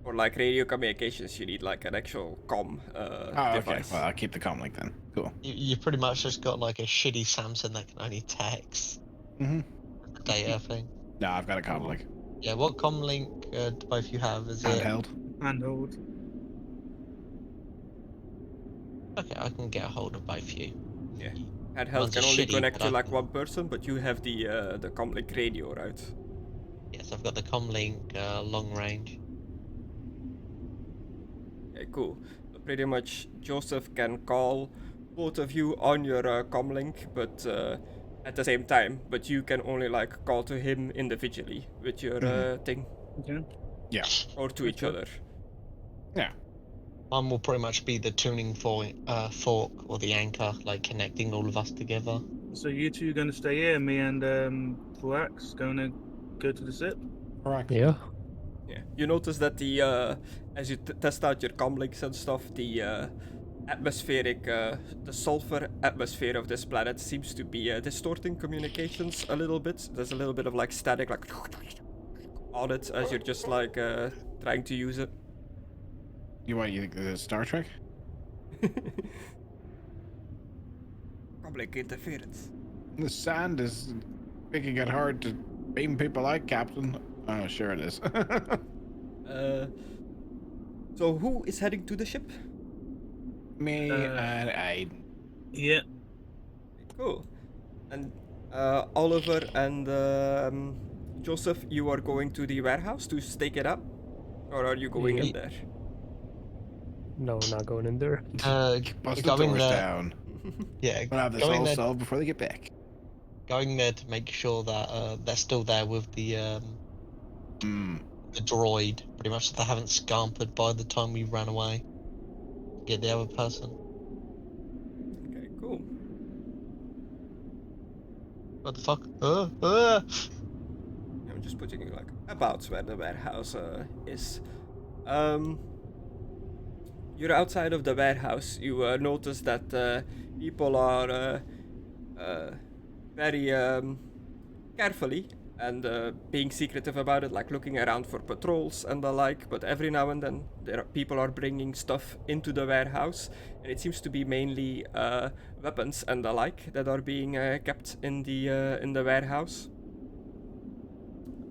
For like radio communications, you need like an actual comm Oh, okay. device. Well, I'll keep the comm link then. Cool. you pretty much just got like a shitty Samsung that can only text data thing. No, I've got a comm link. Yeah, what comm link do both you have? Is it? Handheld. Handhold. Okay, I can get a hold of both you. Yeah. Handheld One's can a only shitty, connect but to I like can- one person, but you have the comlink radio, right? Yes, I've got the comm link long range. Yeah, cool. So pretty much Joseph can call both of you on your comlink, but at the same time. But you can only like call to him individually with your thing, Okay. Yeah. or to each other. Yeah. Mine will pretty much be the tuning fork or the anchor, like connecting all of us together. So you two gonna stay here? Me and Porrexel gonna go to the ship? Correct. Yeah. Yeah. You notice that the as you test out your comlinks and stuff, the atmospheric, the sulfur atmosphere of this planet seems to be distorting communications a little bit. There's a little bit of like static, like on it as you're just like trying to use it. You think this is Star Trek? Comlink interference. The sand is making it hard to beam people out, Captain. Oh, sure it is. So who is heading to the ship? Me and Aidan. Yeah. Cool. And Oliver and Joseph, you are going to the warehouse to stake it up, or are you going in there? No, not going in there. Bust the Going doors there. down. Yeah, We'll have this going all there. solved before they get back. Going there to make sure that they're still there with the droid, pretty much, so they haven't scampered by the time we ran away. Get the other person. Okay, cool. What the fuck? I'm just putting like about where the warehouse is. You're outside of the warehouse. You notice that people are very carefully and being secretive about it, like looking around for patrols and the like. But every now and then, people are bringing stuff into the warehouse, and it seems to be mainly weapons and the like that are being kept in the warehouse.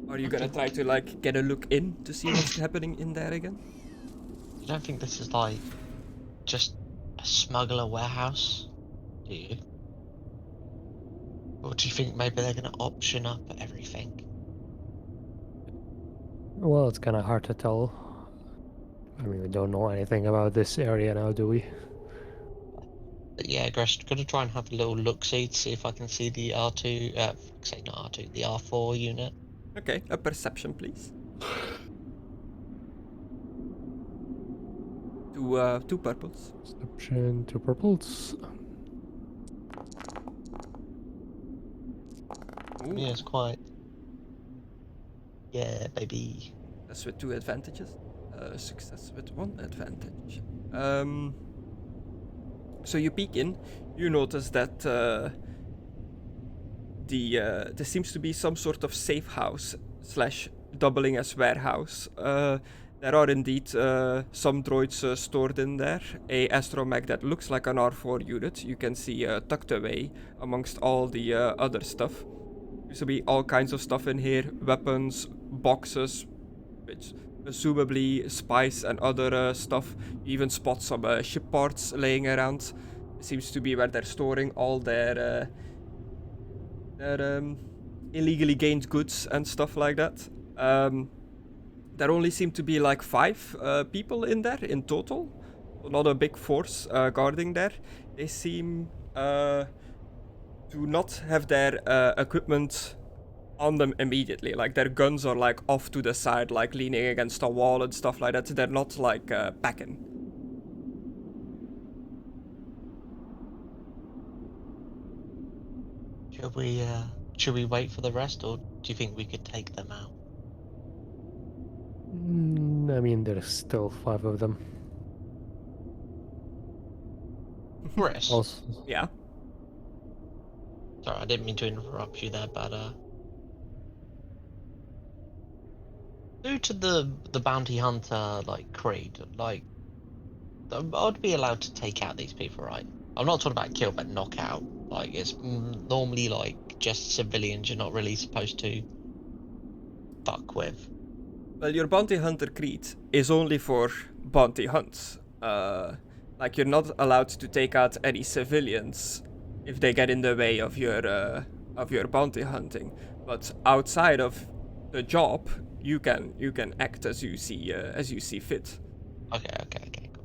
Are you gonna try to like get a look in to see what's happening in there again? You don't think this is like just a smuggler warehouse, do you? Or do you think maybe they're gonna option up everything? Well, it's kind of hard to tell. I mean, we don't know anything about this area now, do we? But yeah, Gresh, gonna try and have a little look-see to see if I can see the R2, say not R2, the R4 unit. Okay, a perception, please. Two purples. Perception, 2 purples. Ooh, Yeah, it's quite. Yeah, baby. that's with 2 advantages. Success with 1 advantage. So you peek in. You notice that there seems to be some sort of safe house / doubling as warehouse. There are indeed some droids stored in there. A astromech that looks like an R4 unit. You can see tucked away amongst all the other stuff. Used to be all kinds of stuff in here, weapons, boxes, which presumably spice and other stuff. You even spot some ship parts laying around. It seems to be where they're storing all their illegally gained goods and stuff like that. There only seem to be like 5 people in there in total, so not a big force guarding there. They seem to not have their equipment on them immediately. Like their guns are like off to the side, like leaning against a wall and stuff like that. They're not like packing. Should we wait for the rest, or do you think we could take them out? I mean, there's still 5 of them. Chris, Also, Yeah. sorry, I didn't mean to interrupt you there, but due to the bounty hunter like creed, like I'd be allowed to take out these people, right? I'm not talking about kill, but knock out. Like it's normally like just civilians you're not really supposed to fuck with. Well, your bounty hunter creed is only for bounty hunts. Like you're not allowed to take out any civilians if they get in the way of your bounty hunting. But outside of the job, you can act as you see fit. Okay, cool.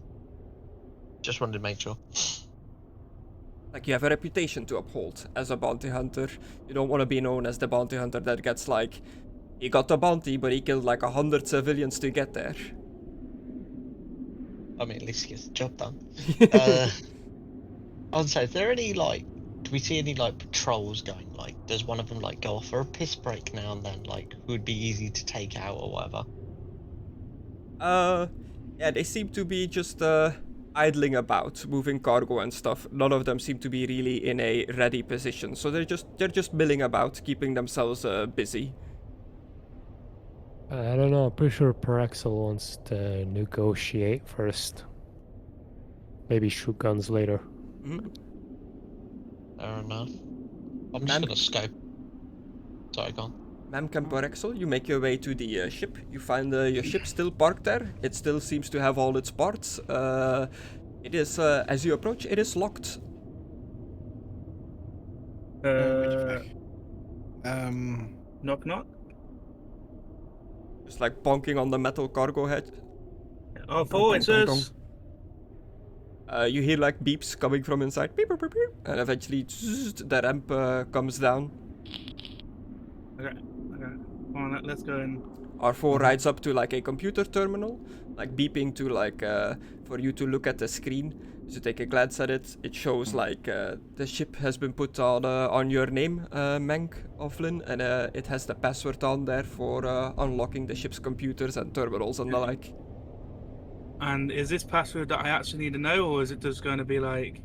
Just wanted to make sure. Like you have a reputation to uphold as a bounty hunter. You don't want to be known as the bounty hunter that gets like, he got the bounty, but he killed like 100 civilians to get there. I mean, at least he gets the job done. I would say, is there any like, do we see any like patrols going? Like, does one of them like go off for a piss break now and then? Like, who would be easy to take out or whatever? Yeah, they seem to be just idling about, moving cargo and stuff. None of them seem to be really in a ready position, so they're just milling about, keeping themselves busy. I don't know, I'm pretty sure Porrexel wants to negotiate first. Maybe shoot guns later. Mm-hmm. Fair enough. I'm just gonna scope. Sorry, go on. Mank and Porrexel, you make your way to the ship. You find your ship still parked there. It still seems to have all its parts. It is, as you approach, it is locked. Knock knock. Just like bonking on the metal cargo head. Oh, Dong, it's dong, us. You hear like beeps coming from inside, beep, beep, beep, beep, and eventually the ramp comes down. Okay. Come on, let's go in. R4 rides up to like a computer terminal, like beeping to like for you to look at the screen. As you take a glance at it, it shows like the ship has been put on your name, Mank Offlin, and it has the password on there for unlocking the ship's computers and terminals and the like. And is this password that I actually need to know, or is it just going to be like,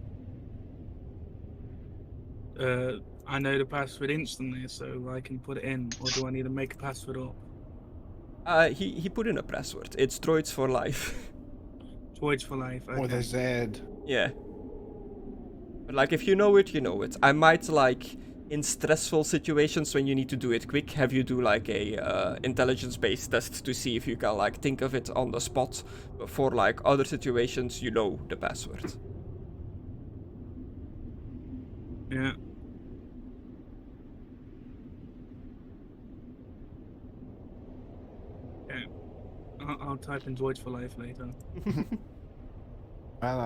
I know the password instantly, so I can put it in, or do I need to make a password up? He put in a password. It's droids for life. Droids for life. Okay. With a Z. Yeah. But like if you know it, you know it. I might like in stressful situations when you need to do it quick, have you do like a intelligence-based test to see if you can like think of it on the spot. But for like other situations, you know the password. Yeah. Okay. I'll type in droids for life later. Well,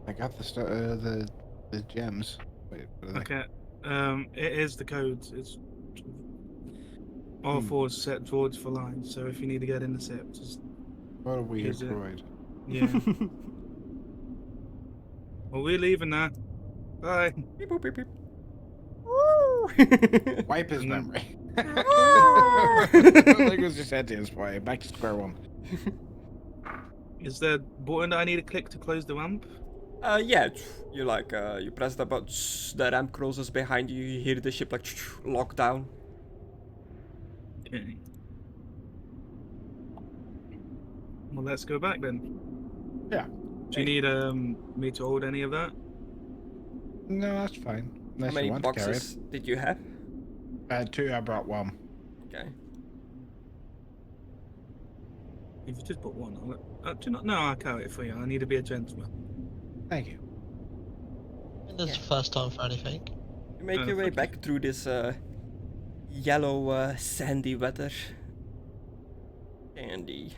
I got the gems. Wait, what are they? Okay. It is the codes. It's R4 set droids for line. So if you need to get in the set, just What a weird Is it? droid. yeah. Well, we're leaving now. Bye. Beep, boop, beep, beep. Wipe his Mm. memory. Like was just sentence, boy. Back to square one. Is there a button that I need to click to close the ramp? Yeah, you like you press the button, the ramp closes behind you. You hear the ship like lock down. Okay. Well, let's go back then. Yeah. Do you need me to hold any of that? No, that's fine. Unless How many you want to carry it. boxes did you have? I had 2, I brought 1. Okay. If you just put one on it. Do not, no, I'll carry it for you. I need to be a gentleman. Thank you. This is the first time for anything. You make your way thank you. back through this yellow sandy weather. Sandy.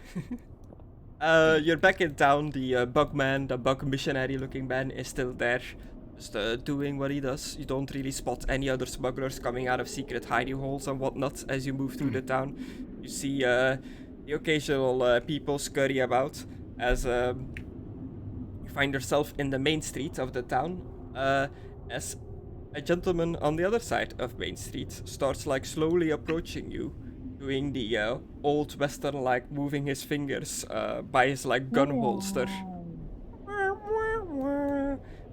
You're back in town. The bugman, the bug missionary looking man is still there. Just doing what he does. You don't really spot any other smugglers coming out of secret hidey holes and whatnot as you move through the town. You see the occasional people scurry about as you find yourself in the main street of the town as a gentleman on the other side of Main Street starts like slowly approaching you, doing the old western like moving his fingers by his like gun holster.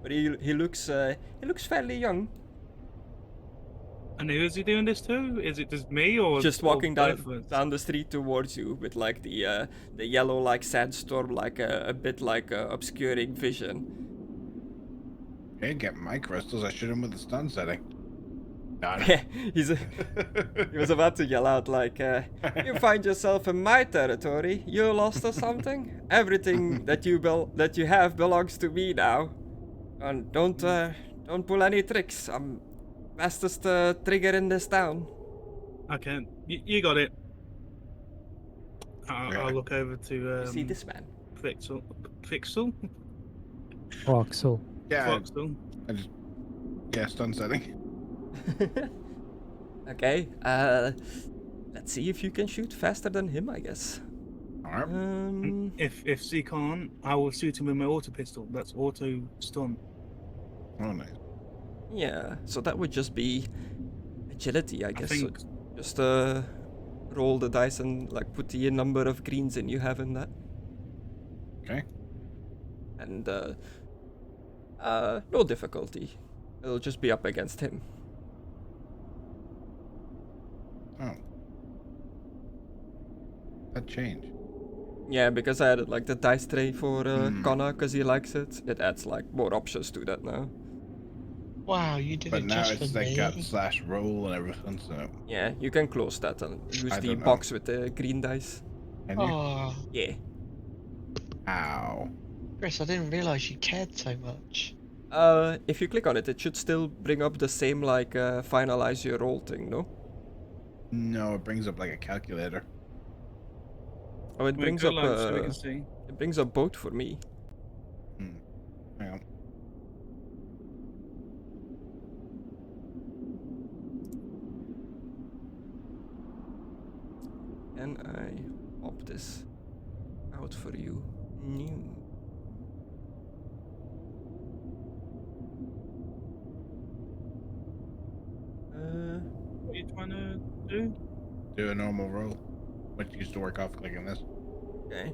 But he looks fairly young. And who is he doing this to? Is it just me or Just or walking both of us? down the street towards you with like the yellow like sandstorm like a bit like obscuring vision. Hey, get my crystals. I shoot him with the stun setting. No, no. Yeah, he was about to yell out like, "You find yourself in my territory. You lost or something? Everything that you have belongs to me now. And don't pull any tricks. I'm fastest trigger in this town." Okay, you got it. I'll look over to You see this man? Porrexel. Porrexel. Yeah, Porrexel. I just stun setting. Okay. Let's see if you can shoot faster than him, I guess. Alright. If C can't, I will shoot him with my auto pistol. That's auto stun. Oh, nice. Yeah. So that would just be agility, I guess. think- So just roll the dice and like put the number of greens in you have in that. Okay. And no difficulty. It'll just be up against him. Oh. That changed. Yeah, because I added like the dice tray for Conna because he likes it. It adds like more options to that now. Wow, you did But it now just it's for like me. got /roll and everything, so. Yeah, you can close that and use I the don't know. box with the green dice. Can you? Oh, Yeah. Ow. Chris, I didn't realize you cared so much. If you click on it, it should still bring up the same like finalize your roll thing, no? No, it brings up like a calculator. Oh, it Wait, brings go up live so we can see. it brings up both for me. Hang on. Can I pop this out for you? New. What are you trying to do? Do a normal roll, which used to work off clicking this. Okay.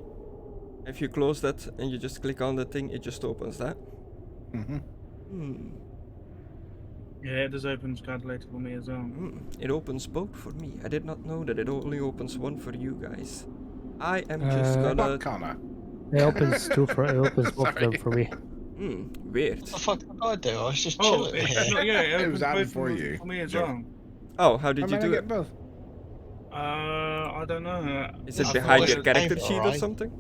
If you close that and you just click on the thing, it just opens that. Mm-hmm. Hmm. Yeah, it does open calculator for me as well. It opens both for me. I did not know that it only opens one for you guys. I am just Fuck gonna. Conna. It opens two for it opens both of them Sorry. for me. Weird. What the fuck did I do? I was just Oh, chilling here. yeah, it It opens was added both for of them you, for me as Joe. well. Oh, how did How you many do get it? both? I don't know. Is it I behind thought your it was character paper, sheet or right? something?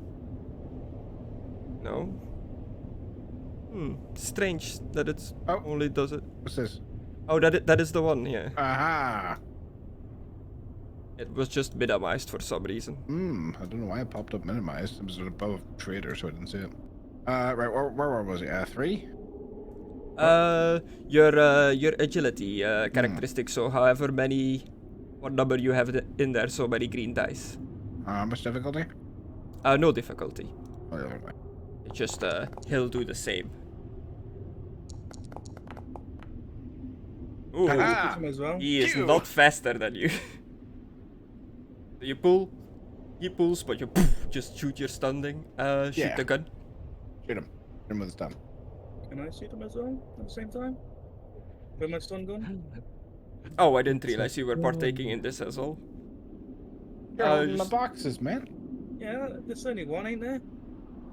No. Strange that it Oh. only does it. What's this? Oh, that is the one, yeah. Aha! It was just minimized for some reason. I don't know why it popped up minimized. It was above trader, so I didn't see it. Right, where was it? 3? Your agility characteristic. So however many, what number you have in there, so many green dice. How much difficulty? No difficulty. Oh, the other way. It's just he'll do the same. Ooh, Ah, As well. he is Phew. not faster than you. So you pull, he pulls, but you just shoot your stunning. Shoot Yeah. the gun. Shoot him. Hit him with his thumb. Can I shoot them as well at the same time? With my stun gun? Oh, I didn't realize you were partaking in this as well. You're holding the just- boxes, man. Yeah, there's only one, ain't there?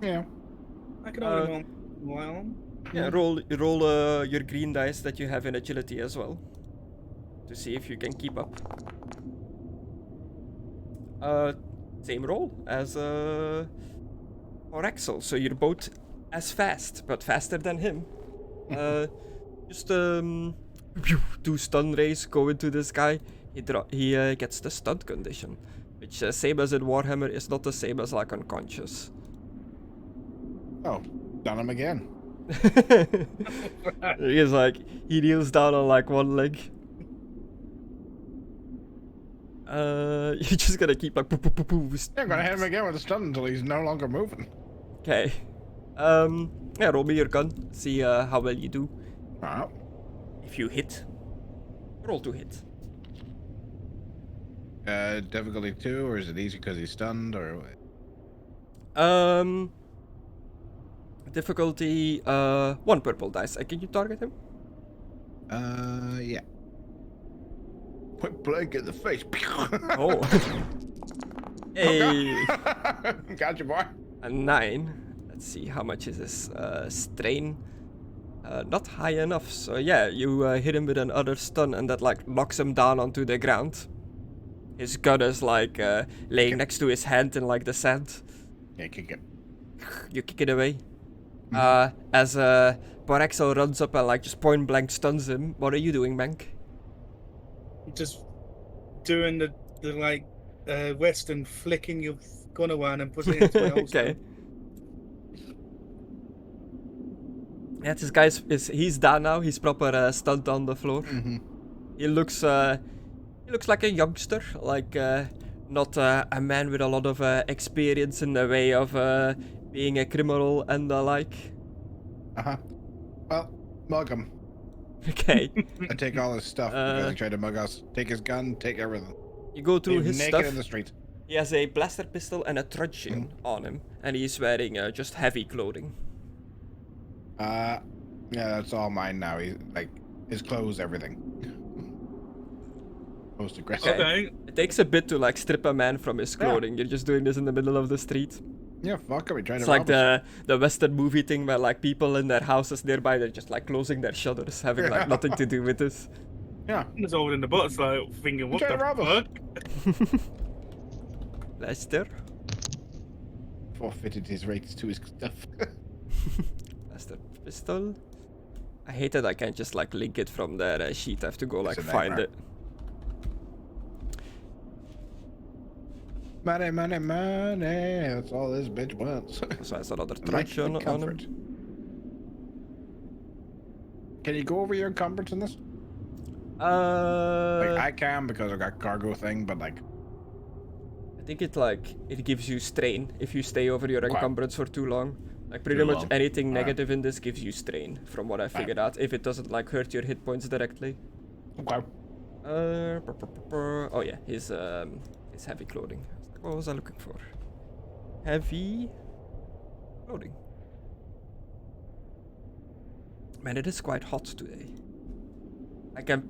Yeah. I can only one while on. Yeah, roll your green dice that you have in agility as well, to see if you can keep up. Same roll as Porrexel, so you're both as fast, but faster than him. Just 2 stun rays go into this guy. He gets the stun condition, which same as in Warhammer is not the same as like unconscious. Oh, done him again. He's like, he kneels down on like one leg. You're just gonna keep like Yeah, I'm gonna hit him again with a stun until he's no longer moving. Okay. Yeah, roll me your gun. See how well you do. Alright. If you hit, roll to hit. Difficulty 2, or is it easy because he's stunned, or what? Difficulty 1 purple dice. Can you target him? Yeah. Point blank in the face. Oh. Hey, Gotcha, boy. a 9. Let's see how much is this strain. Not high enough. So yeah, you hit him with another stun, and that like knocks him down onto the ground. His gun is like laying next to his hand in like the sand. Yeah, kick it. You kick it away. As Porrexel runs up and like just point blank stuns him. What are you doing, Mank? Just doing the like western flicking your gun around and putting it into my holster. Okay. Yeah, this guy he's down now. He's proper stunned on the floor. Mm-hmm. He looks like a youngster, like not a man with a lot of experience in the way of being a criminal and the like. Uh-huh. Well, mug him. Okay. I take all his stuff because he tried to mug us. Take his gun, take everything. You go through Leave him his naked stuff. in the street. He has a blaster pistol and a truncheon on him, and he's wearing just heavy clothing. Yeah, that's all mine now. He's like his clothes, everything. Most aggressive. Okay. It takes a bit to like strip a man from his clothing. You're just doing this in the middle of the street. Yeah, fuck. Are we trying It's to like rob us? the Western movie thing where like people in their houses nearby, they're just like closing their shutters, having like nothing to do with this. Yeah. It's over in the butts, like thinking, what Trying the to rob us. fuck? Lester. Forfeited his rights to his stuff. Blaster pistol. I hate that I can't just like link it from their sheet. I have to go like It's a find nightmare. it. Money, money, money. That's all this bitch wants. So has another I like the truncheon on him. comfort. Can you go over your encumbrance in this? Like I can because I've got cargo thing, but like I think it gives you strain if you stay over your Okay. encumbrance for too long. Like pretty Too much long. anything Alright. negative in this gives you strain, from what I figured out. If it doesn't like hurt your hit points directly. okay. Oh yeah, his heavy clothing. What was I looking for? Heavy clothing. Man, it is quite hot today.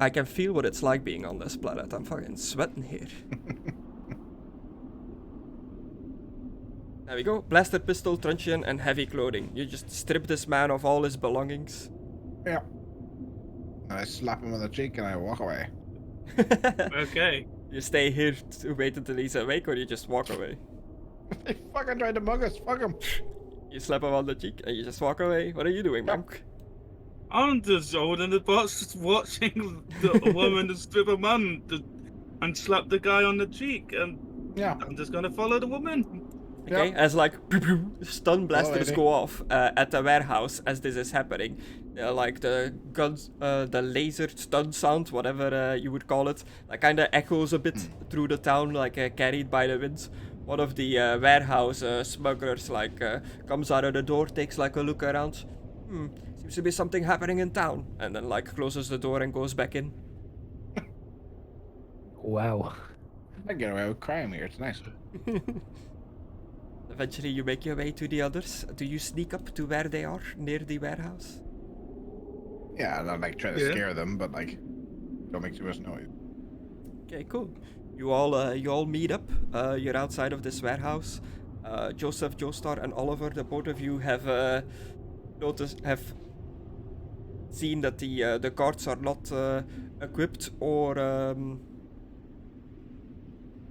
I can feel what it's like being on this planet. I'm fucking sweating here. There we go. Blaster pistol, truncheon, and heavy clothing. You just strip this man of all his belongings. Yeah. And I slap him on the cheek and I walk away. Okay. You stay here to wait until he's awake, or you just walk away. They fucking tried to mug us. Fuck him. You slap him on the cheek and you just walk away. What are you doing, Mank? I'm just holding the box, just watching the woman to strip a man and slap the guy on the cheek, and Yeah. I'm just gonna follow the woman. Okay, Yep. as like stun blasters lady. go off at the warehouse as this is happening, like the guns, the laser stun sound, whatever you would call it, like kind of echoes a bit through the town, like carried by the wind. One of the warehouse smugglers like comes out of the door, takes like a look around. Seems to be something happening in town, and then like closes the door and goes back in. Wow. I get away with crime here. It's nice. Eventually, you make your way to the others. Do you sneak up to where they are, near the warehouse? Yeah, not like try to Yeah. scare them, but like don't make too much noise. Okay, cool. You all meet up. You're outside of this warehouse. Joseph, Joestar, and Oliver, the both of you have seen that the guards are not equipped or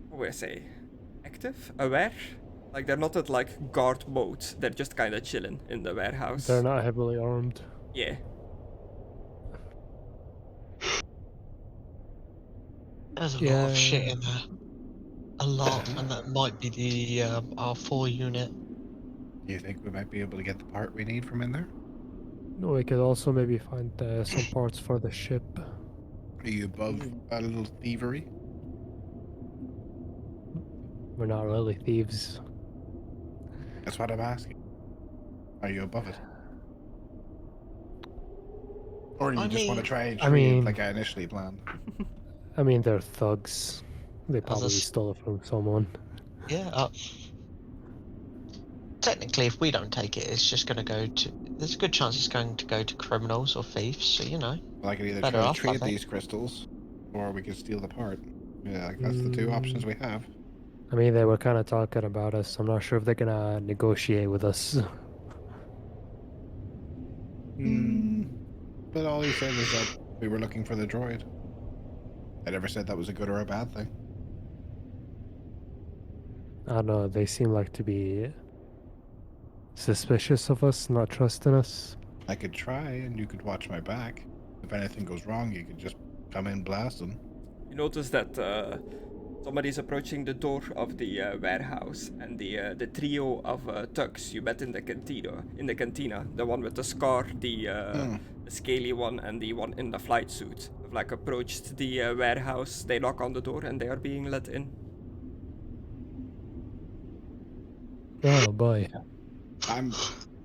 what would I say, active, aware. Like they're not at like guard mode. They're just kind of chilling in the warehouse. They're not heavily armed. Yeah. There's a lot Yeah. of shit in there. A lot, and that might be the R4 unit. Do you think we might be able to get the part we need from in there? No, we could also maybe find some parts for the ship. Are you above a little thievery? We're not really thieves. That's what I'm asking. Are you above it? Or do you I just want to mean- try and I trade mean- like I initially planned? I mean, they're thugs. They probably s- stole it from someone. Yeah. Technically, if we don't take it, it's just going to go to. There's a good chance it's going to go to criminals or thieves. So you know. Well, I could either Better try to off, I trade think. these crystals, or we could steal the part. Yeah, like, that's the two options we have. I mean, they were kind of talking about us. I'm not sure if they're gonna negotiate with us. But all he said was that we were looking for the droid. I never said that was a good or a bad thing. I don't know. They seem like to be suspicious of us, not trusting us. I could try, and you could watch my back. If anything goes wrong, you could just come in blasting. You notice that somebody's approaching the door of the warehouse, and the trio of thugs you met in the cantina, the one with the scar, the scaly one, and the one in the flight suit, have like approached the warehouse. They knock on the door, and they are being let in. Oh boy. I'm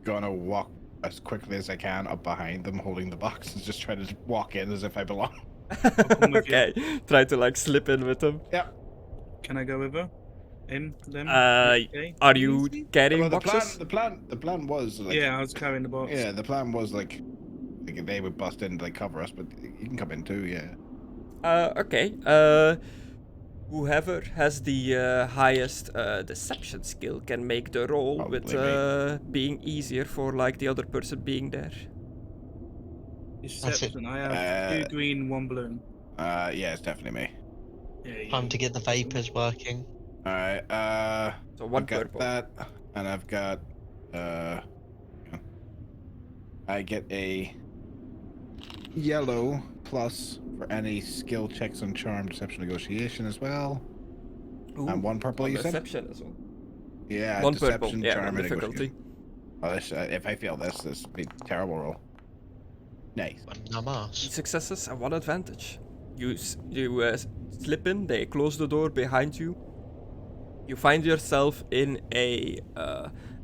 gonna walk as quickly as I can up behind them, holding the box, and just try to walk in as if I belong. come with you. Okay, try to like slip in with them. Yeah. Can I go with her? In them? Okay. Are you Easy? carrying Well, the boxes? plan was like, Yeah, I was carrying the box. yeah, the plan was like they would bust in to like cover us, but you can come in too, yeah. Okay. Whoever has the highest deception skill can make the roll with Probably being easier for like the other person being there. Deception. I have 2 green, 1 blue. Yeah, it's definitely me. Yeah, Time to get the vapors working. All right. So one I've got purple. that, and I've got I get a yellow plus for any skill checks on charm, deception, negotiation as well. Ooh, And 1 purple, on you said? deception as well. Yeah, One deception, purple. Yeah, charm, one and difficulty. negotiation. Oh, this, if I fail this, this would be a terrible roll. Nice. Namas. 3 successes and 1 advantage. You slip in, they close the door behind you. You find yourself in a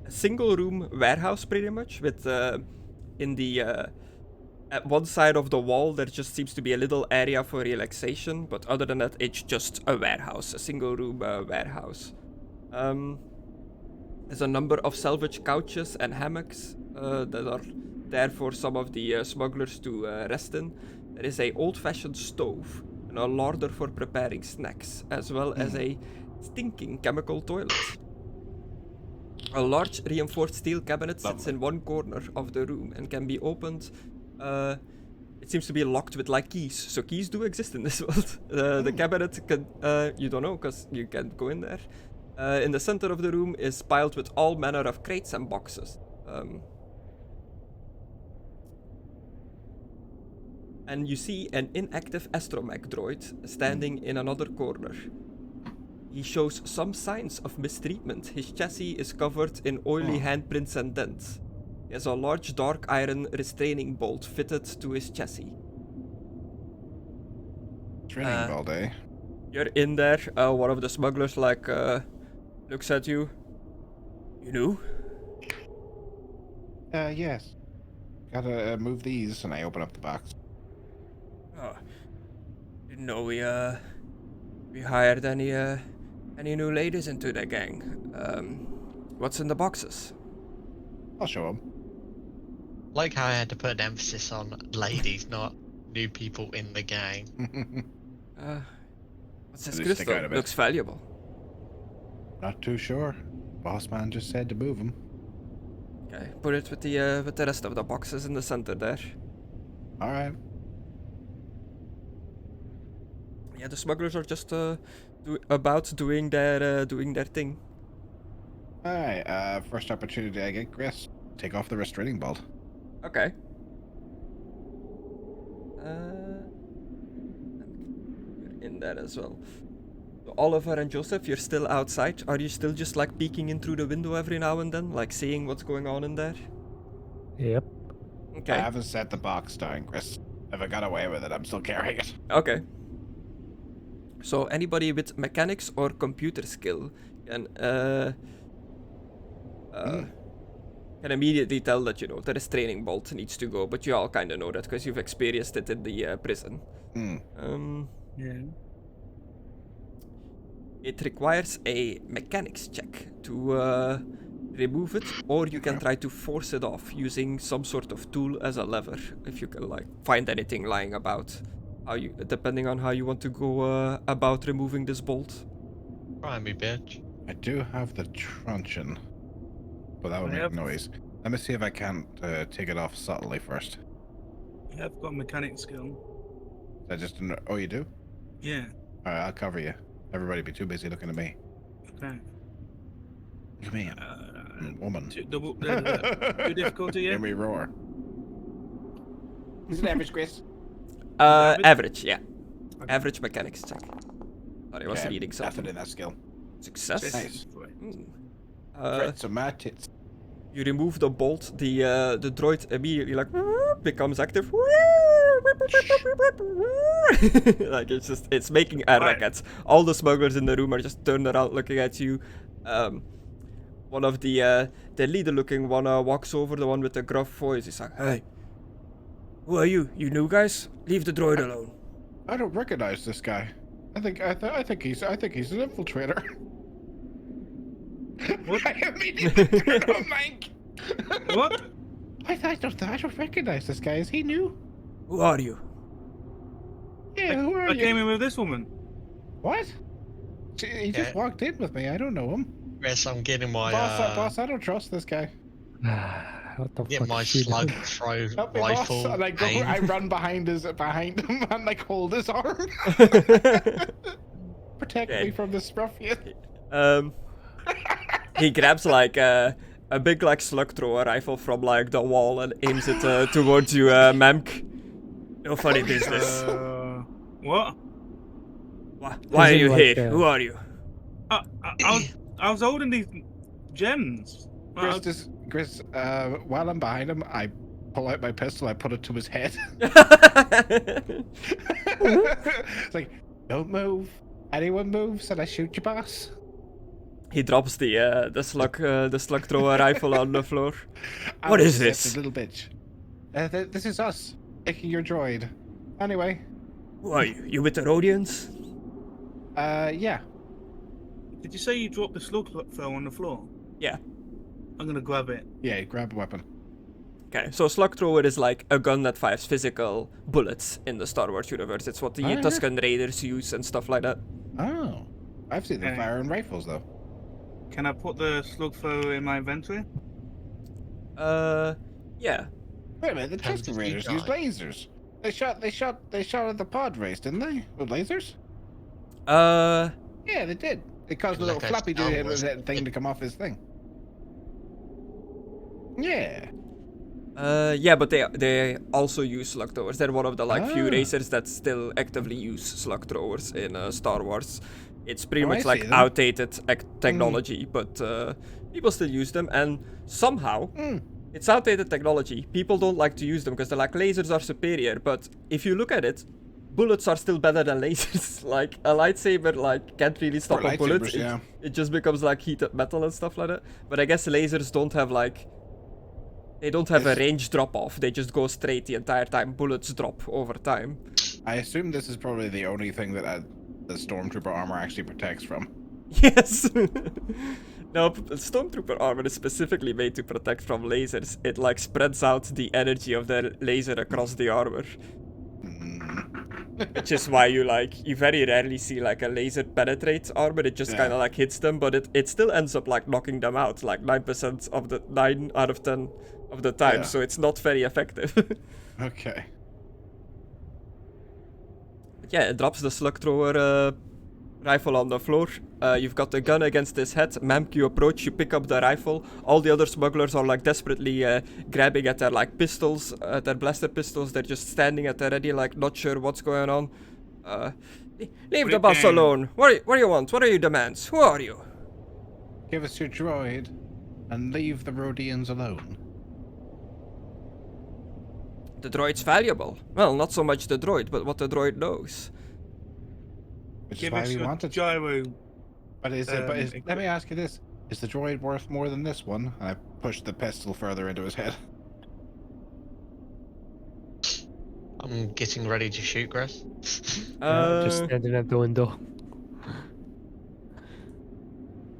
single room warehouse pretty much, with in the at one side of the wall there just seems to be a little area for relaxation, but other than that it's just a warehouse, a single room warehouse. There's a number of salvage couches and hammocks that are there for some of the smugglers to rest in. There is a old-fashioned stove and a larder for preparing snacks, as well as a stinking chemical toilet. A large reinforced steel cabinet sits in one corner of the room and can be opened. It seems to be locked with like keys, so keys do exist in this world. The cabinet can, you don't know because you can't go in there. In the center of the room is piled with all manner of crates and boxes. And you see an inactive astromech droid standing in another corner. He shows some signs of mistreatment. His chassis is covered in oily handprints and dents. He has a large dark iron restraining bolt fitted to his chassis. Training bolt, eh? You're in there. One of the smugglers looks at you. You knew? Yes. Gotta move these, and I open up the box. Oh, didn't know we hired any new ladies into the gang. What's in the boxes? I'll show them. Like how I had to put an emphasis on ladies, not new people in the gang. What's this They stick crystal? out a bit. Looks valuable. Not too sure. Boss man just said to move them. Okay, put it with the rest of the boxes in the center there. All right. Yeah, the smugglers are just about doing their thing. All right. First opportunity I get, Chris. Take off the restraining bolt. Okay. You're in there as well. So Oliver and Joseph, you're still outside. Are you still just like peeking in through the window every now and then, like seeing what's going on in there? Yep. Okay. I haven't set the box down, Chris. If I got away with it, I'm still carrying it. Okay. So anybody with mechanics or computer skill can immediately tell that, you know, the restraining bolt needs to go, but you all kind of know that because you've experienced it in the prison. Yeah. It requires a mechanics check to remove it, or you can try to force it off using some sort of tool as a lever, if you can like find anything lying about. Depending on how you want to go about removing this bolt. Try me, bitch. I do have the truncheon, but that would make noise. Let me see if I can't take it off subtly first. Yeah, I've got mechanic skill. I just oh, you do? Yeah. All right, I'll cover you. Everybody be too busy looking at me. Okay. Look at me, woman. Too difficulty, yeah? Hear me roar. Is it average, Chris? Average, yeah. Okay. Average mechanics check. Sorry, I was reading Nothing something. in that skill. Success. Nice. Mm. So mad You remove the bolt, the droid immediately like becomes active. Like it's making a racket. All the smugglers in the room are just turned around looking at you. One of the leader-looking one walks over, the one with the gruff voice. He's like, "Hey, who are you? You new guys? Leave the droid alone." I don't recognize this guy. I think he's an infiltrator. What? I immediately turned on Mank. What? I don't recognize this guy. Is he new? Who are you? Yeah, who are I you? came in with this woman. What? He just walked in with me. I don't know him. Yes, I'm getting my Boss, I don't trust this guy. What the get fuck my is she slug doing? throw Help me, rifle. boss. And I aim. I run behind him and like hold his arm. Protect me from this ruffian. He grabs like a big like slug thrower rifle from like the wall and aims it towards you, Mank. No funny business. What? Why are Is it you like, here? Who are you? I was holding these gems. Chris, while I'm behind him, I pull out my pistol. I put it to his head. It's like, don't move. Anyone moves, and I shoot your boss. He drops the slug thrower rifle on the floor. I What was is just this? a little bitch. This is us taking your droid. Anyway, Who are you? You with the Rhodians? yeah. Did you say you dropped the slug thrower on the floor? Yeah. I'm gonna grab it. Yeah, grab a weapon. Okay, so slug thrower is like a gun that fires physical bullets in the Star Wars universe. It's what the Oh, yeah. Tusken Raiders use and stuff like that. Oh, I've seen them Okay. fire in rifles though. Can I put the slug thrower in my inventory? Yeah. Wait a minute, the Depends Tusken if you Raiders use die. lasers. They shot at the pod race, didn't they? With lasers? Yeah, they did. They caused the Like little a flappy Star dude Wars thing thing. to come off his thing. Yeah. Yeah, but they also use slug throwers. They're one of the few Ah. racers that still actively use slug throwers in Star Wars. It's pretty Oh, I much see like them. outdated technology, but people still use them, and somehow it's outdated technology. People don't like to use them because they're like, lasers are superior, but if you look at it, bullets are still better than lasers. Like a lightsaber can't really stop a bullet. lightsabers, yeah. It just becomes like heated metal and stuff like that. But I guess lasers don't have they don't have a Yes. range drop off. They just go straight the entire time. Bullets drop over time. I assume this is probably the only thing that the stormtrooper armor actually protects from. Yes. No, stormtrooper armor is specifically made to protect from lasers. It spreads out the energy of their laser across the armor. Which is why you very rarely see a laser penetrate armor. It just Yeah. kind of hits them, but it still ends up knocking them out 9% of the 9 out of 10 of the time. Yeah. So it's not very effective. Okay. But yeah, it drops the slug thrower rifle on the floor. You've got the gun against his head. Mank, you approach, you pick up the rifle. All the other smugglers are desperately grabbing at their pistols, their blaster pistols. They're just standing at the ready, not sure what's going on. Leave the boss down. alone. What do you want? What are your demands? Who are you? Give us your droid and leave the Rhodians alone. The droid's valuable. Well, not so much the droid, but what the droid knows. Which Give is why us we your wanted. gyro. But let me ask you this: is the droid worth more than this one? And I pushed the pistol further into his head. I'm getting ready to shoot, Griss. Just standing at the window.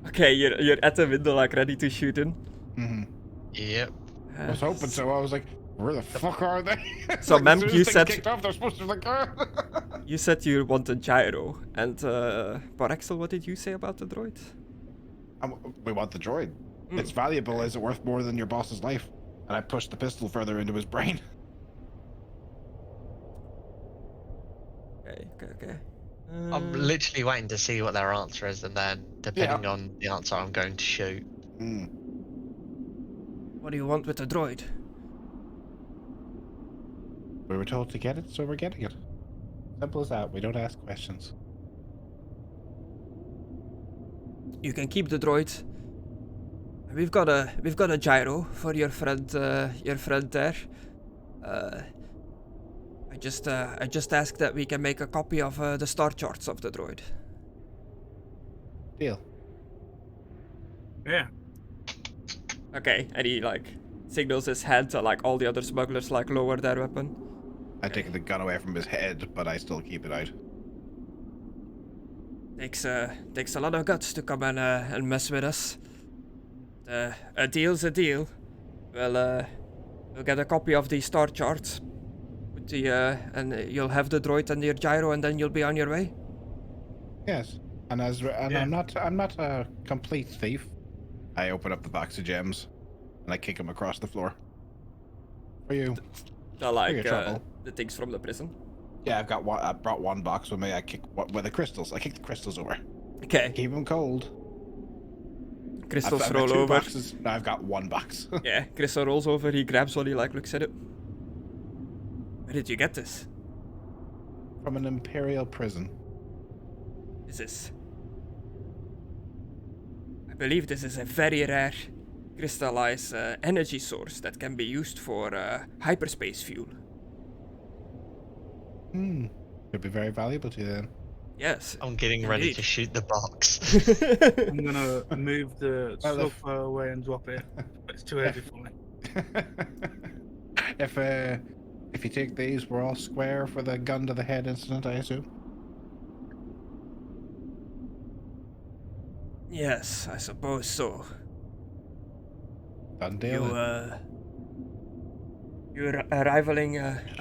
Okay, you're at the window, ready to shoot in. Mm-hmm. Yep. I was hoping so. I was like, where the fuck are they? So, as ma'am, soon as you things said- kicked off, they're supposed to You said you wanted gyro, and Porrexel, what did you say about the droid? We want the droid. It's valuable. Is it worth more than your boss's life? And I pushed the pistol further into his brain. Okay. I'm literally waiting to see what their answer is, and then depending on the answer, I'm going to shoot. What do you want with the droid? We were told to get it, so we're getting it. Simple as that. We don't ask questions. You can keep the droid. We've got a gyro for your friend there. I just asked that we can make a copy of the star charts of the droid. Deal. Yeah. Okay, and he signals his hand to all the other smugglers lower their weapon. I take the gun away from his head, but I still keep it out. Takes a lot of guts to come and mess with us. A deal's a deal. We'll get a copy of the star charts. With and you'll have the droid and your gyro, and then you'll be on your way. Yes, and I'm not a complete thief. I open up the box of gems, and I kick him across the floor. For you. The trouble. the things from the prison. Yeah, I've got one. I brought one box with me. I kick with the crystals. I kick the crystals over. Okay. Keep them cold. Crystals I've got roll 2 over. boxes. No, I've got 1 box. Yeah, Crystal rolls over. He grabs one. He looks at it. Where did you get this? From an imperial prison. I believe this is a very rare crystallize energy source that can be used for hyperspace fuel. Could be very valuable to you then. Yes. I'm getting ready Indeed. to shoot the box. I'm gonna move the Well, sulfur away and drop it. It's too heavy for me. If you take these, we're all square for the gun to the head incident, I assume. Yes, I suppose so. Done deal. You're a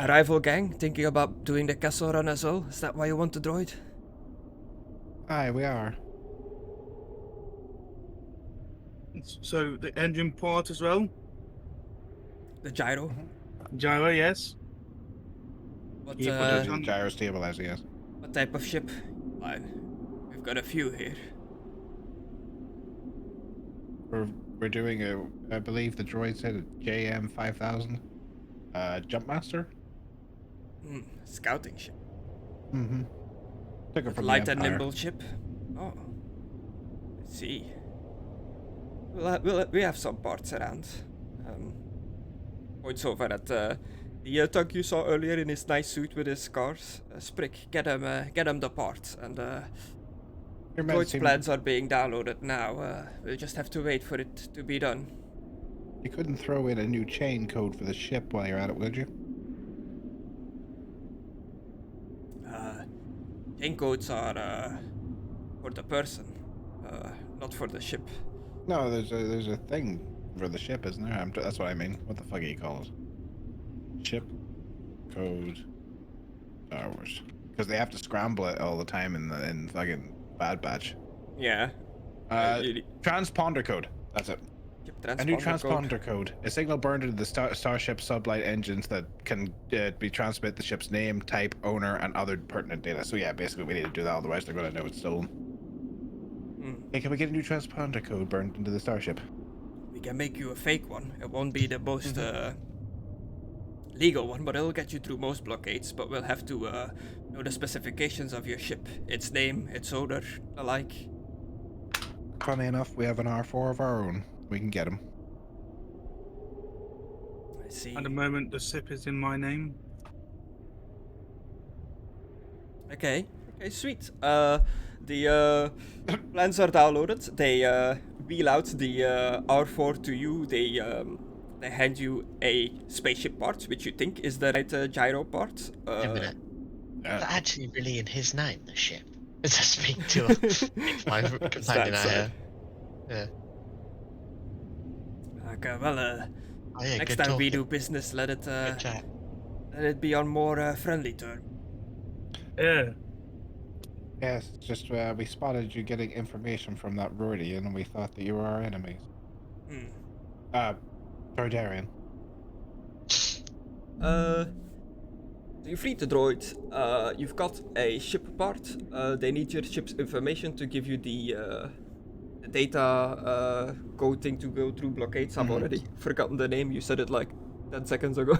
rival gang, thinking about doing the castle run as well? Is that why you want the droid? Aye, we are. So the engine part as well. The gyro? Gyro, yes. What, Yeah, We'll but do the gyro stabilizer, yes. what type of ship? Fine. We've got a few here. We're doing I believe the droid said a JM 5000. Jumpmaster? Scouting ship. Mm-hmm. Took it from Light the and Empire. nimble ship. Oh. Let's see. We have some parts around. Points over at the tug you saw earlier in his nice suit with his scars. Sprick, get him the parts. And Your men droid's seem- plans are being downloaded now. We'll just have to wait for it to be done. You couldn't throw in a new chain code for the ship while you're at it, would you? Chain codes are for the person, not for the ship. No, there's a thing for the ship, isn't there? That's what I mean. What the fuck do you call it? Ship code Star Wars. Because they have to scramble it all the time in fucking Bad Batch. Yeah. Transponder code. That's it. Ship A new transponder code. transponder code. A signal burned into the Starship sublight engines that can be transmit the ship's name, type, owner, and other pertinent data. So yeah, basically we need to do that, otherwise they're going to know it's stolen. Hey, can we get a new transponder code burned into the Starship? We can make you a fake one. It won't be the most legal one, but it'll get you through most blockades. But we'll have to know the specifications of your ship, its name, its owner, the like. Funny enough, we have an R4 of our own. We can get him. I see. At the moment, the ship is in my name. Okay, sweet. The plans are downloaded. They wheel out the R4 to you. They hand you a spaceship part, which you think is the right gyro part. Wait a minute. Is that actually really in his name, the ship? As I speak to my companion out here. Yeah. Okay, well, Oh, yeah, next good time we talking. do business, let it Good chat. be on more friendly terms. Yeah. Yes, it's just we spotted you getting information from that Rordian, and we thought that you were our enemies. Droidarian. So you freed the droid. You've got a ship part. They need your ship's information to give you the data code thing to go through blockades. I've already forgotten the name. You said it like 10 seconds ago.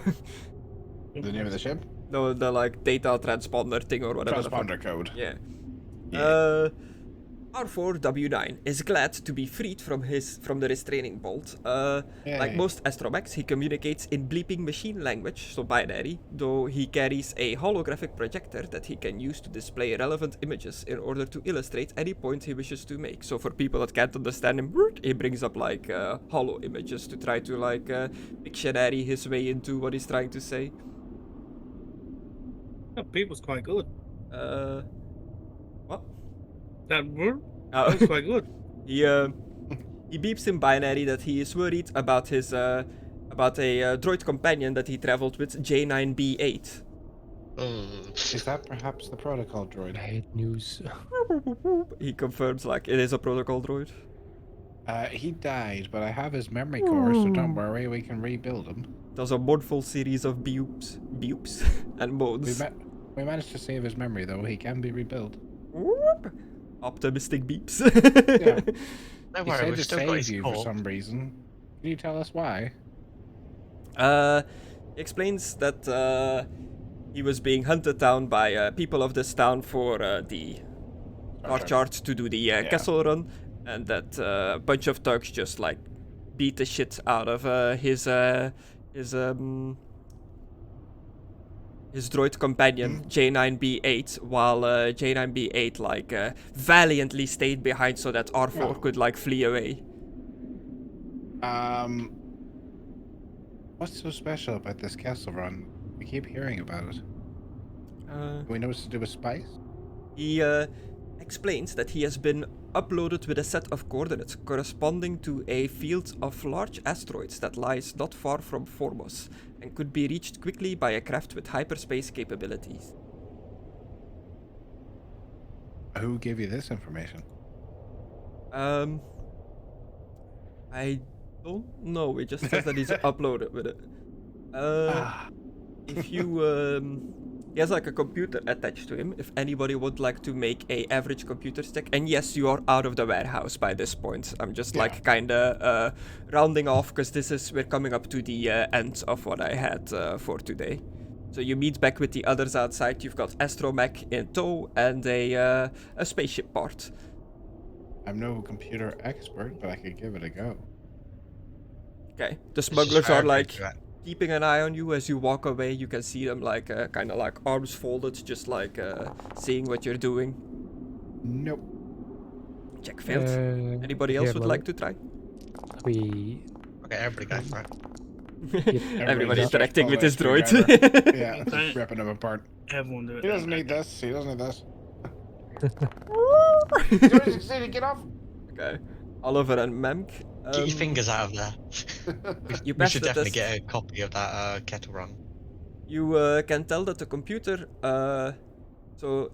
The name of the ship? No, the like data transponder thing or whatever. the fuck. Transponder code. Yeah. Yeah. R4W9 is glad to be freed from the restraining bolt. Like Yay. most astromechs, he communicates in bleeping machine language, so binary, though he carries a holographic projector that he can use to display relevant images in order to illustrate any point he wishes to make. So for people that can't understand him, he brings up like holo images to try to like Pictionary his way into what he's trying to say. That beat was quite good. What? That word Oh. was quite good. He beeps in binary that he is worried about his about a droid companion that he traveled with, J9B8. Is that perhaps the protocol droid? Bad news. He confirms like it is a protocol droid. He died, but I have his memory core, so don't worry, we can rebuild him. Does a mournful series of beeps, and moans. We managed to save his memory, though. He can be rebuilt. Whoop. Optimistic beeps. Yeah. Don't He worry, said we've to still got save his you for core. some reason. Can you tell us why? He explains that he was being hunted down by people of this town for the car chart to do the castle run, and that a bunch of thugs just like beat the shit out of his droid companion J9B8, while J9B8 like valiantly stayed behind so that R4 could like flee away. What's so special about this castle run? We keep hearing about it. Do we know what's to do with spice? He explains that he has been uploaded with a set of coordinates corresponding to a field of large asteroids that lies not far from Formos and could be reached quickly by a craft with hyperspace capabilities. Who gave you this information? I don't know. It just says that he's uploaded with it. If you he has like a computer attached to him. If anybody would like to make a average computer check, and yes, you are out of the warehouse by this point. I'm just like kinda rounding off because we're coming up to the end of what I had for today. So you meet back with the others outside. You've got Astromech in tow and a spaceship part. I'm no computer expert, but I could give it a go. Okay. The smugglers are like keeping an eye on you as you walk away. You can see them like kind of like arms folded, just like seeing what you're doing. Nope. Check failed. Anybody else would like to try? We. Okay, everybody go for it. Everybody interacting with his droid. Yeah, ripping him apart. Everyone do it. He doesn't need this. He doesn't need this. Get off. Okay. Oliver and Mank. Get your fingers out of there. You We should passed the definitely test. get a copy of that kettle run. You can tell that the computer, so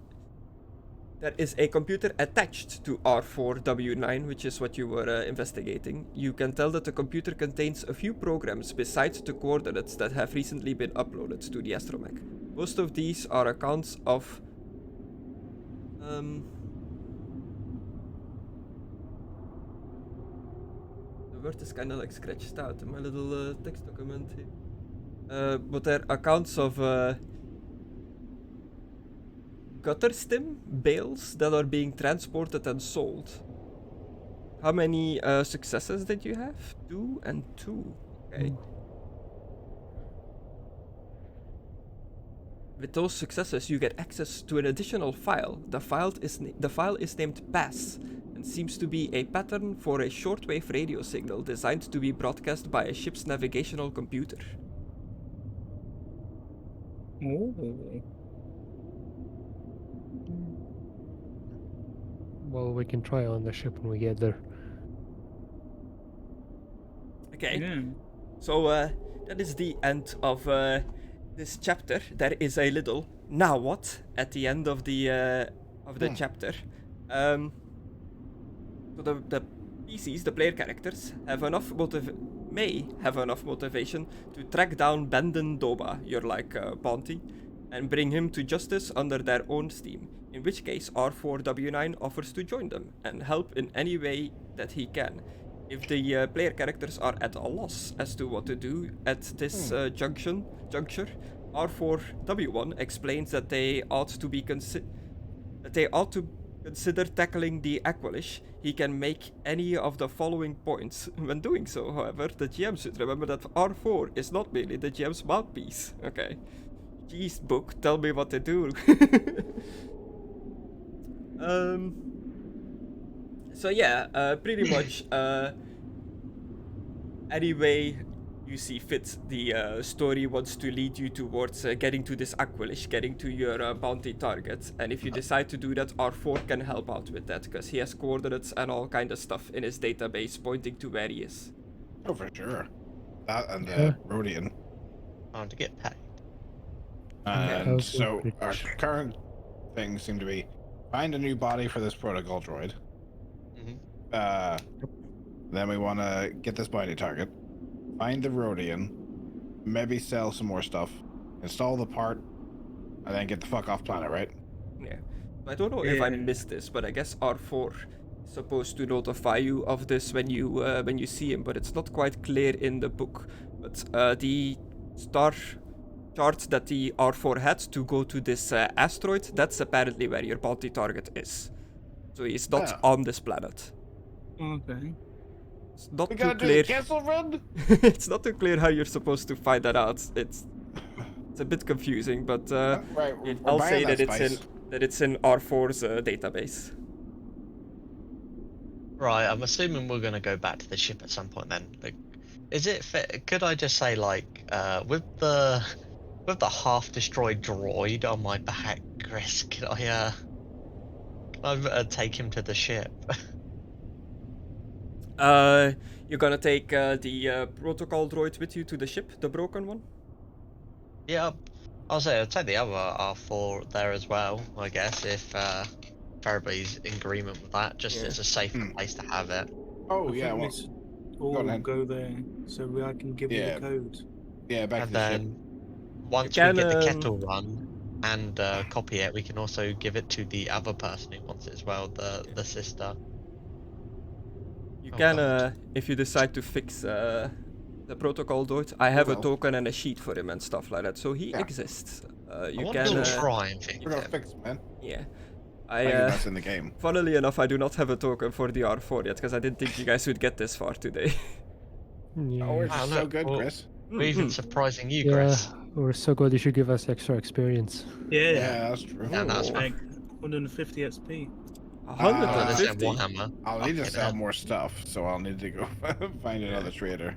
there is a computer attached to R4W9, which is what you were investigating. You can tell that the computer contains a few programs besides the coordinates that have recently been uploaded to the Astromech. Most of these are accounts of the word is kind of like scratched out in my little text document here. But they're accounts of gutter stim bales that are being transported and sold. How many successes did you have? 2 and 2. Okay. With those successes, you get access to an additional file. The file is named Pass and seems to be a pattern for a shortwave radio signal designed to be broadcast by a ship's navigational computer. Oh. Well, we can try on the ship when we get there. Okay. Yeah. So that is the end of this chapter. There is a little now what at the end of the chapter. So the PCs, the player characters, may have enough motivation to track down Benden Doba, your bounty, and bring him to justice under their own steam. In which case, R4W9 offers to join them and help in any way that he can. If the player characters are at a loss as to what to do at this juncture, R4W1 explains that they ought to consider tackling the Aqualish. He can make any of the following points. When doing so, however, the GM should remember that R4 is not merely the GM's mouthpiece. Okay. Jeez, book, tell me what to do. So yeah, pretty much any way you see fit, the story wants to lead you towards getting to this Aqualish, getting to your bounty target. And if you decide to do that, R4 can help out with that, because he has coordinates and all kind of stuff in his database pointing to where he is. Oh, for sure. That and the Rhodian. To get paid. And so our current things seem to be find a new body for this protocol droid. Then we want to get this bounty target, find the Rhodian, maybe sell some more stuff, install the part, and then get the fuck off planet, right? Yeah. I don't know if I missed this, but I guess R4 is supposed to notify you of this when you see him, but it's not quite clear in the book. But the star chart that the R4 had to go to this asteroid, that's apparently where your bounty target is. So he's not on this planet. Okay. It's not We too gotta do clear. the castle run? It's not too clear how you're supposed to find that out. It's a bit confusing, but Right, I'll we're say buying that spice. it's in R4's database. Right, I'm assuming we're gonna go back to the ship at some point then. Like, is it could I just say, like, with the half destroyed droid on my back, Chris, can I take him to the ship? You're gonna take the protocol droid with you to the ship, the broken one? Yeah, I'll take the other R4 there as well, I guess, if everybody's in agreement with that, just Yeah. it's a safer place to have it. Oh, I yeah, think we well, should on all then. go there so I can give you Yeah. the code. yeah, back And to the ship. then once can, we get the um, kettle run and copy it, we can also give it to the other person who wants it as well, the sister. You Oh, can, God. if you decide to fix the protocol droid, I have a will. token and a sheet for him and stuff like that, so he Yeah. exists. I You want can, to try and fix We're gonna yeah. fix it, man. yeah. Thank you, I, that's in the game. funnily enough, I do not have a token for the R4 yet, because I didn't think you guys would get this far today. Oh, we're Yeah. just Oh, so look, good, well, Chris. We're even Mhm. surprising you, Yeah, Chris. we're so good. You should give us extra experience. Yeah, Yeah, that's true. Yeah, that's Oh. right. like 150 XP. Oh, this is 150. Warhammer. I'll need to Fucking sell hell. more stuff, so I'll need to go find another trader.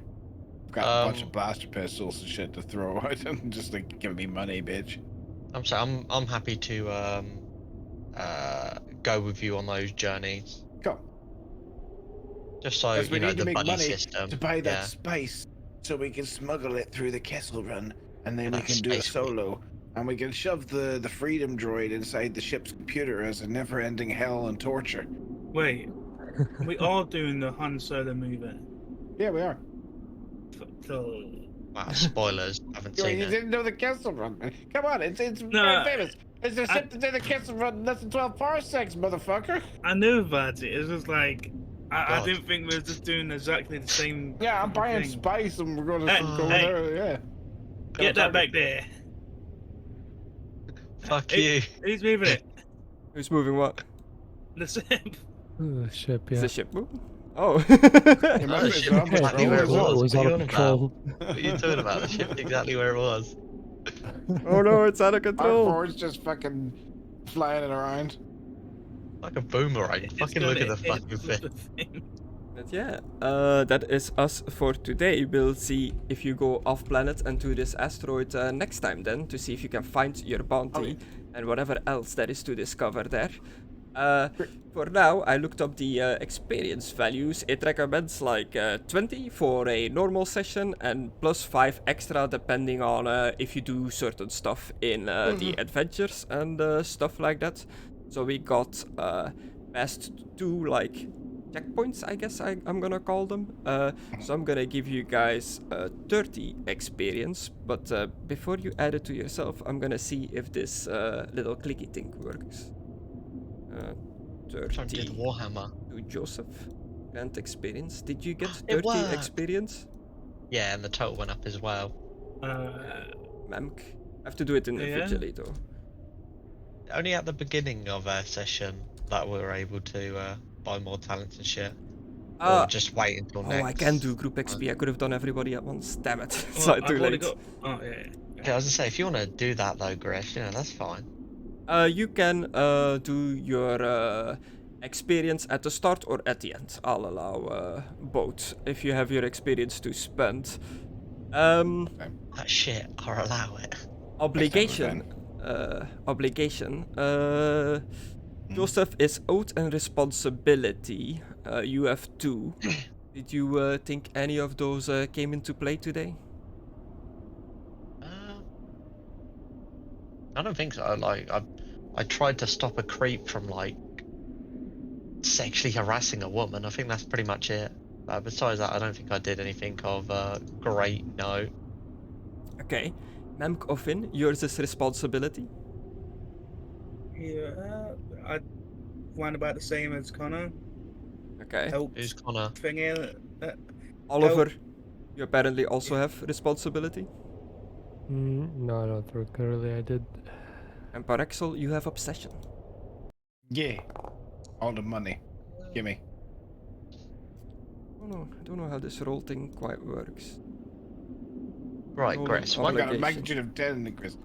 I've got a bunch of blaster pistols and shit to throw out and just like give me money, bitch. I'm happy to go with you on those journeys. Cool. Just so Because we you know need to the make buddy money system. to buy that Yeah. spice so we can smuggle it through the Kessel Run and then we That can do a space we- solo. And we can shove the freedom droid inside the ship's computer as a never-ending hell and torture. Wait, we are doing the Han Solo movie. Yeah, we are. So, Wow, spoilers. Haven't You seen it. didn't know the Kessel Run, man. Come on, it's No, very famous. It's a ship that's in the Kessel Run in less than 12 parsecs, motherfucker. I knew about it. It's just like I God. didn't think we were just doing exactly the same. Yeah, I'm fucking buying thing. spice and we're going to Hey, go hey. there, yeah. Get that back there. Fuck Hey, you. Who's moving it? Who's moving what? The ship. Ship, Is yeah. the ship moving? Oh. It must be ship on exactly patrol. where it was. was What out are of you on control. What are you talking about? The ship exactly where it was. Oh no, it's out of Our control. forward's just fucking flying it around. Like a boomerang. It's Fucking look at gonna the hit fucking thing. the thing. But yeah, that is us for today. We'll see if you go off planet and to this asteroid next time then, to see if you can find your bounty and whatever else there is to discover there. For now, I looked up the experience values. It recommends like 20 for a normal session and plus 5 extra depending on if you do certain stuff in the adventures and stuff like that. So we got past 2 like checkpoints, I guess I'm gonna call them. So I'm gonna give you guys 30 experience, but before you add it to yourself, I'm gonna see if this little clicky thing works. Trying to do the 30 Warhammer. to Joseph. Grant experience. Did you get It 30 worked. experience? Yeah, and the total went up as well. Mank. I have to do it individually though. Only at the beginning of our session that we were able to buy more talents and shit. Or just wait until next. Oh, I can do group XP. I could have done everybody at once. Damn it. It's Well, like too I've already late. got. Oh yeah. Yeah, I was gonna say, if you want to do that though, Griff, you know, that's fine. You can do your experience at the start or at the end. I'll allow both if you have your experience to spend. That shit, I'll allow it. Obligation. Obligation. Joseph is oath and responsibility. You have 2. Did you think any of those came into play today? I don't think so. Like, I tried to stop a creep from like sexually harassing a woman. I think that's pretty much it. Besides that, I don't think I did anything of great note. Okay. Mank or Finn, yours is responsibility. Yeah, I went about the same as Connor. Okay. Who's Connor? Thingy. Oliver, you apparently also have responsibility. No, I don't think really I did. And Porrexel, you have obsession. Yeah. All the money. Gimme. I don't know how this roll thing quite works. Right, Roll Griss. an I've got a obligation. magnitude of 10 in Chris.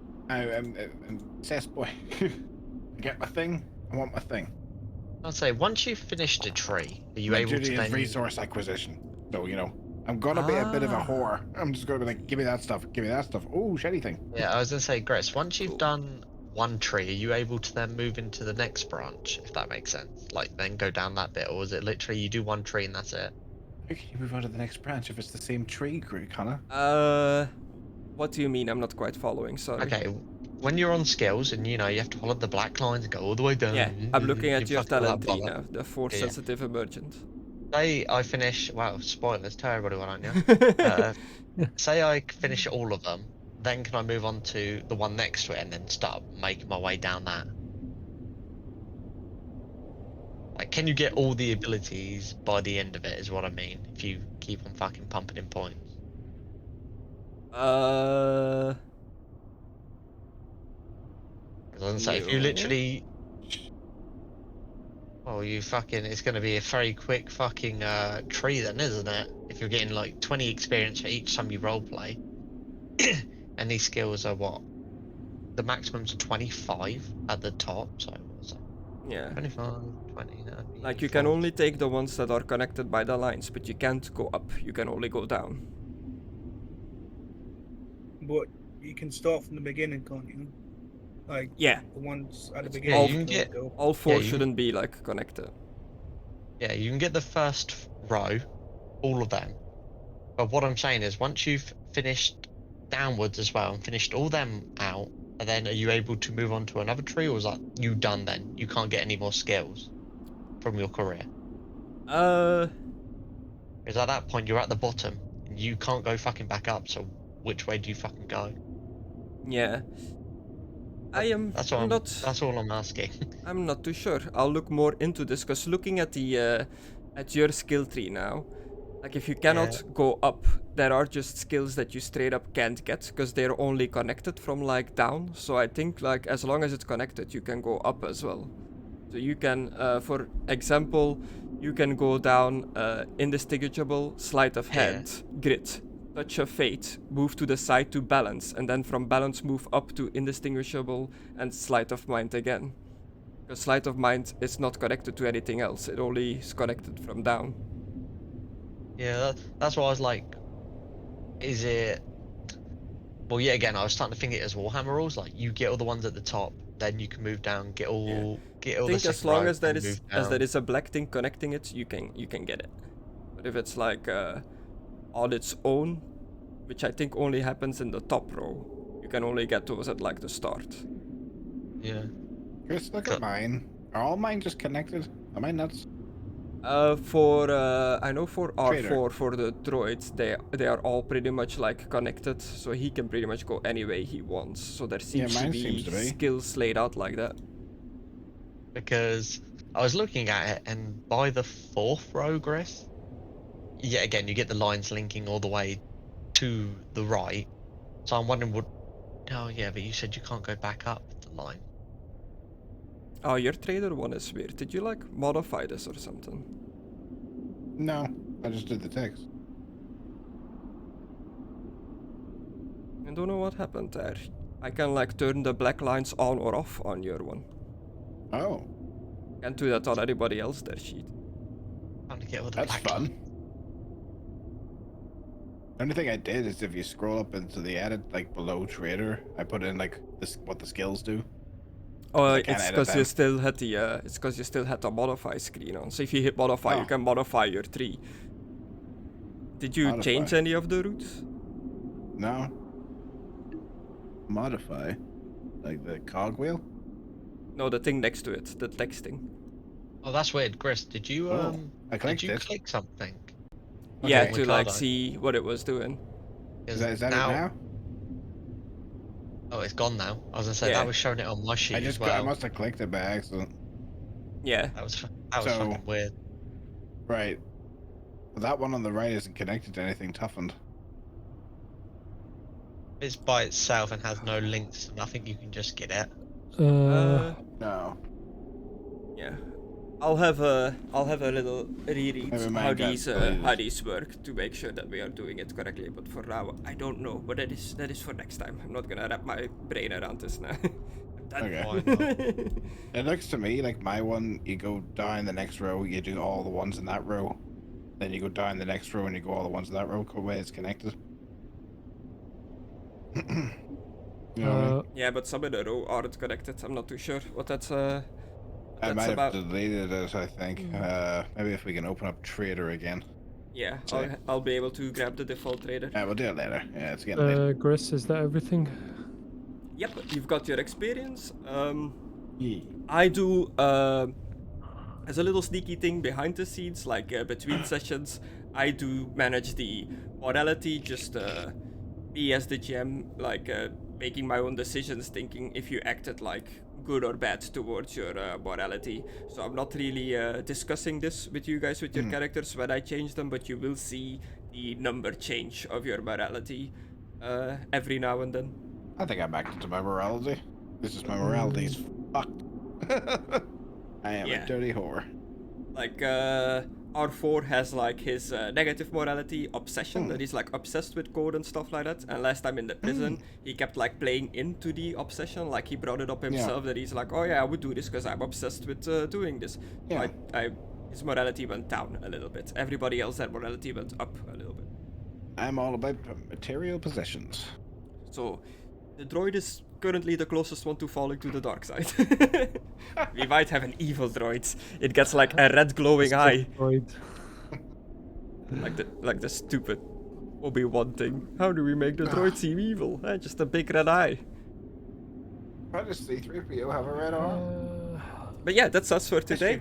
Cess boy. I get my thing. I want my thing. I'd say once you've finished a tree, are you My able duty to is then? resource acquisition. So, you know, I'm gonna be a bit of a whore. I'm just gonna be like, give me that stuff, give me that stuff. Oh, shiny thing. Yeah, I was gonna say, Griss. Once you've Cool. done one tree, are you able to then move into the next branch, if that makes sense? Like then go down that bit, or is it literally you do one tree and that's it? How can you move on to the next branch if it's the same tree, Connor? What do you mean? I'm not quite following. Sorry. Okay, when you're on skills and you know you have to follow the black lines and go all the way down. Yeah, I'm looking you at your fucking talent that tree bother. now. The force Yeah. sensitive emergent. Say I finish. Wow, spoilers. Tell everybody what I know. Say I finish all of them, then can I move on to the one next to it and then start making my way down that? Like, can you get all the abilities by the end of it? Is what I mean. If you keep on fucking pumping in points. uh, I was gonna say, if you yeah. literally, well, you fucking, it's gonna be a very quick fucking tree then, isn't it? If you're getting like 20 experience for each time you roleplay, and these skills are what? The maximum's 25 at the top, so what's that? Yeah. 25, 20, that'd be Like you can 40. only take the ones that are connected by the lines, but you can't go up. You can only go down. But you can start from the beginning, can't you? Like Yeah. the ones at the It's beginning. all- you can get- go. All four you can- shouldn't be like connected. Yeah, you can get the first row, all of them. But what I'm saying is, once you've finished downwards as well and finished all them out, and then are you able to move on to another tree, or is that you done then? You can't get any more skills from your career. Because at that point, you're at the bottom, and you can't go fucking back up, so which way do you fucking go? Yeah. That's all that's all I'm asking. I'm not too sure. I'll look more into this because looking at the at your skill tree now, like if you cannot go up, there are just skills that you straight up can't get because they're only connected from like down. So I think like as long as it's connected, you can go up as well. So you can, for example, you can go down indistinguishable, sleight of hand, grit, touch of fate, move to the side to balance, and then from balance move up to indistinguishable and sleight of mind again. Because sleight of mind is not connected to anything else, it only is connected from down. Yeah, that's why I was like, is it? Well, yeah. Again, I was starting to think it as Warhammer rules. Like, you get all the ones at the top, then you can move down, get all I the think second as long row, as there and is move as there down. is a black thing connecting it, you can get it. But if it's like on its own, which I think only happens in the top row, you can only get those at like the start. Yeah. Chris, look at mine. Are all mine just connected? Am I nuts? I know for Trader. R4 for the droids, they are all pretty much like connected, so he can pretty much go any way he wants. So there seems to mine be seems to be. skills laid out like that. Because I was looking at it, and by the fourth row, Griss, yeah, again, you get the lines linking all the way to the right. So I'm wondering, oh yeah, but you said you can't go back up the line. Oh, your trader one is weird. Did you like modify this or something? No, I just did the text. I don't know what happened there. I can like turn the black lines on or off on your one. Oh, Can't do that on anybody else their sheet. Trying to get all the that's black fun. lines. The only thing I did is if you scroll up into the edit, like below trader, I put in like this what the skills do. Oh, I can't it's edit because you them. still had the modify screen on. So if you hit modify, you Oh. can modify your tree. Did you change Modify. any of the routes? No. Modify, like the cogwheel. No, the thing next to it, the texting. Oh, that's weird, Griss. Did you I did clicked you it. click something? Yeah, Okay. to like Mckadow. see what it was doing. Is that it now? Oh, it's gone now. I was gonna say Yeah. that was showing it on my sheet I as just well. I must have clicked it by accident. Yeah. That was So- fucking weird. Right. That one on the right isn't connected to anything toughened. It's by itself and has no links. And I think you can just get it. Uh, No. Yeah. I'll have a little reread Maybe mine how got these deleted. work to make sure that we are doing it correctly. But for now, I don't know. But that is for next time. I'm not gonna wrap my brain around this now. Okay. It looks to me like my one, you go down the next row, you do all the ones in that row. Then you go down the next row and you go all the ones in that row, way it's connected. You know what I mean? Yeah, but some in a row aren't connected. I'm not too sure what that's I might have about. deleted it, I think. Maybe if we can open up Trader again. Yeah, So- I'll be able to grab the default trader. Yeah, we'll do it later. Yeah, it's getting late. Griss, is that everything? Yep, you've got your experience. Yeah. I do as a little sneaky thing behind the scenes, like between sessions, I do manage the morality, just me as the GM, like making my own decisions, thinking if you acted like good or bad towards your morality. So I'm not really discussing this with you guys, with your characters when I change them, but you will see the number change of your morality every now and then. I think I'm back into my morality. This is my morality is fucked. I am Yeah. a dirty whore. Like R4 has like his negative morality obsession, that he's like obsessed with code and stuff like that. And last time in the prison, he kept like playing into the obsession, like he brought it up himself that he's like, oh yeah, I would do this because I'm obsessed with doing this. Yeah. His morality went down a little bit. Everybody else, their morality went up a little bit. I'm all about material possessions. So the droid is currently the closest one to falling to the dark side. We might have an evil droid. It gets like a red glowing eye. Droid. Like the stupid Obi-Wan thing. How do we make the droid seem evil? Just a big red eye. Why does C-3PO have a red arm? But yeah, that's us for today.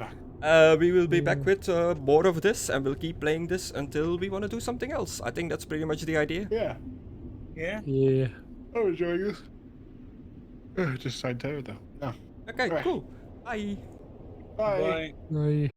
We will be back with more of this, and we'll keep playing this until we want to do something else. I think that's pretty much the idea. Yeah. Yeah. Yeah. I'm enjoying this. Just signed out though. No. Okay, Right. cool. Bye. Bye. Bye. Right.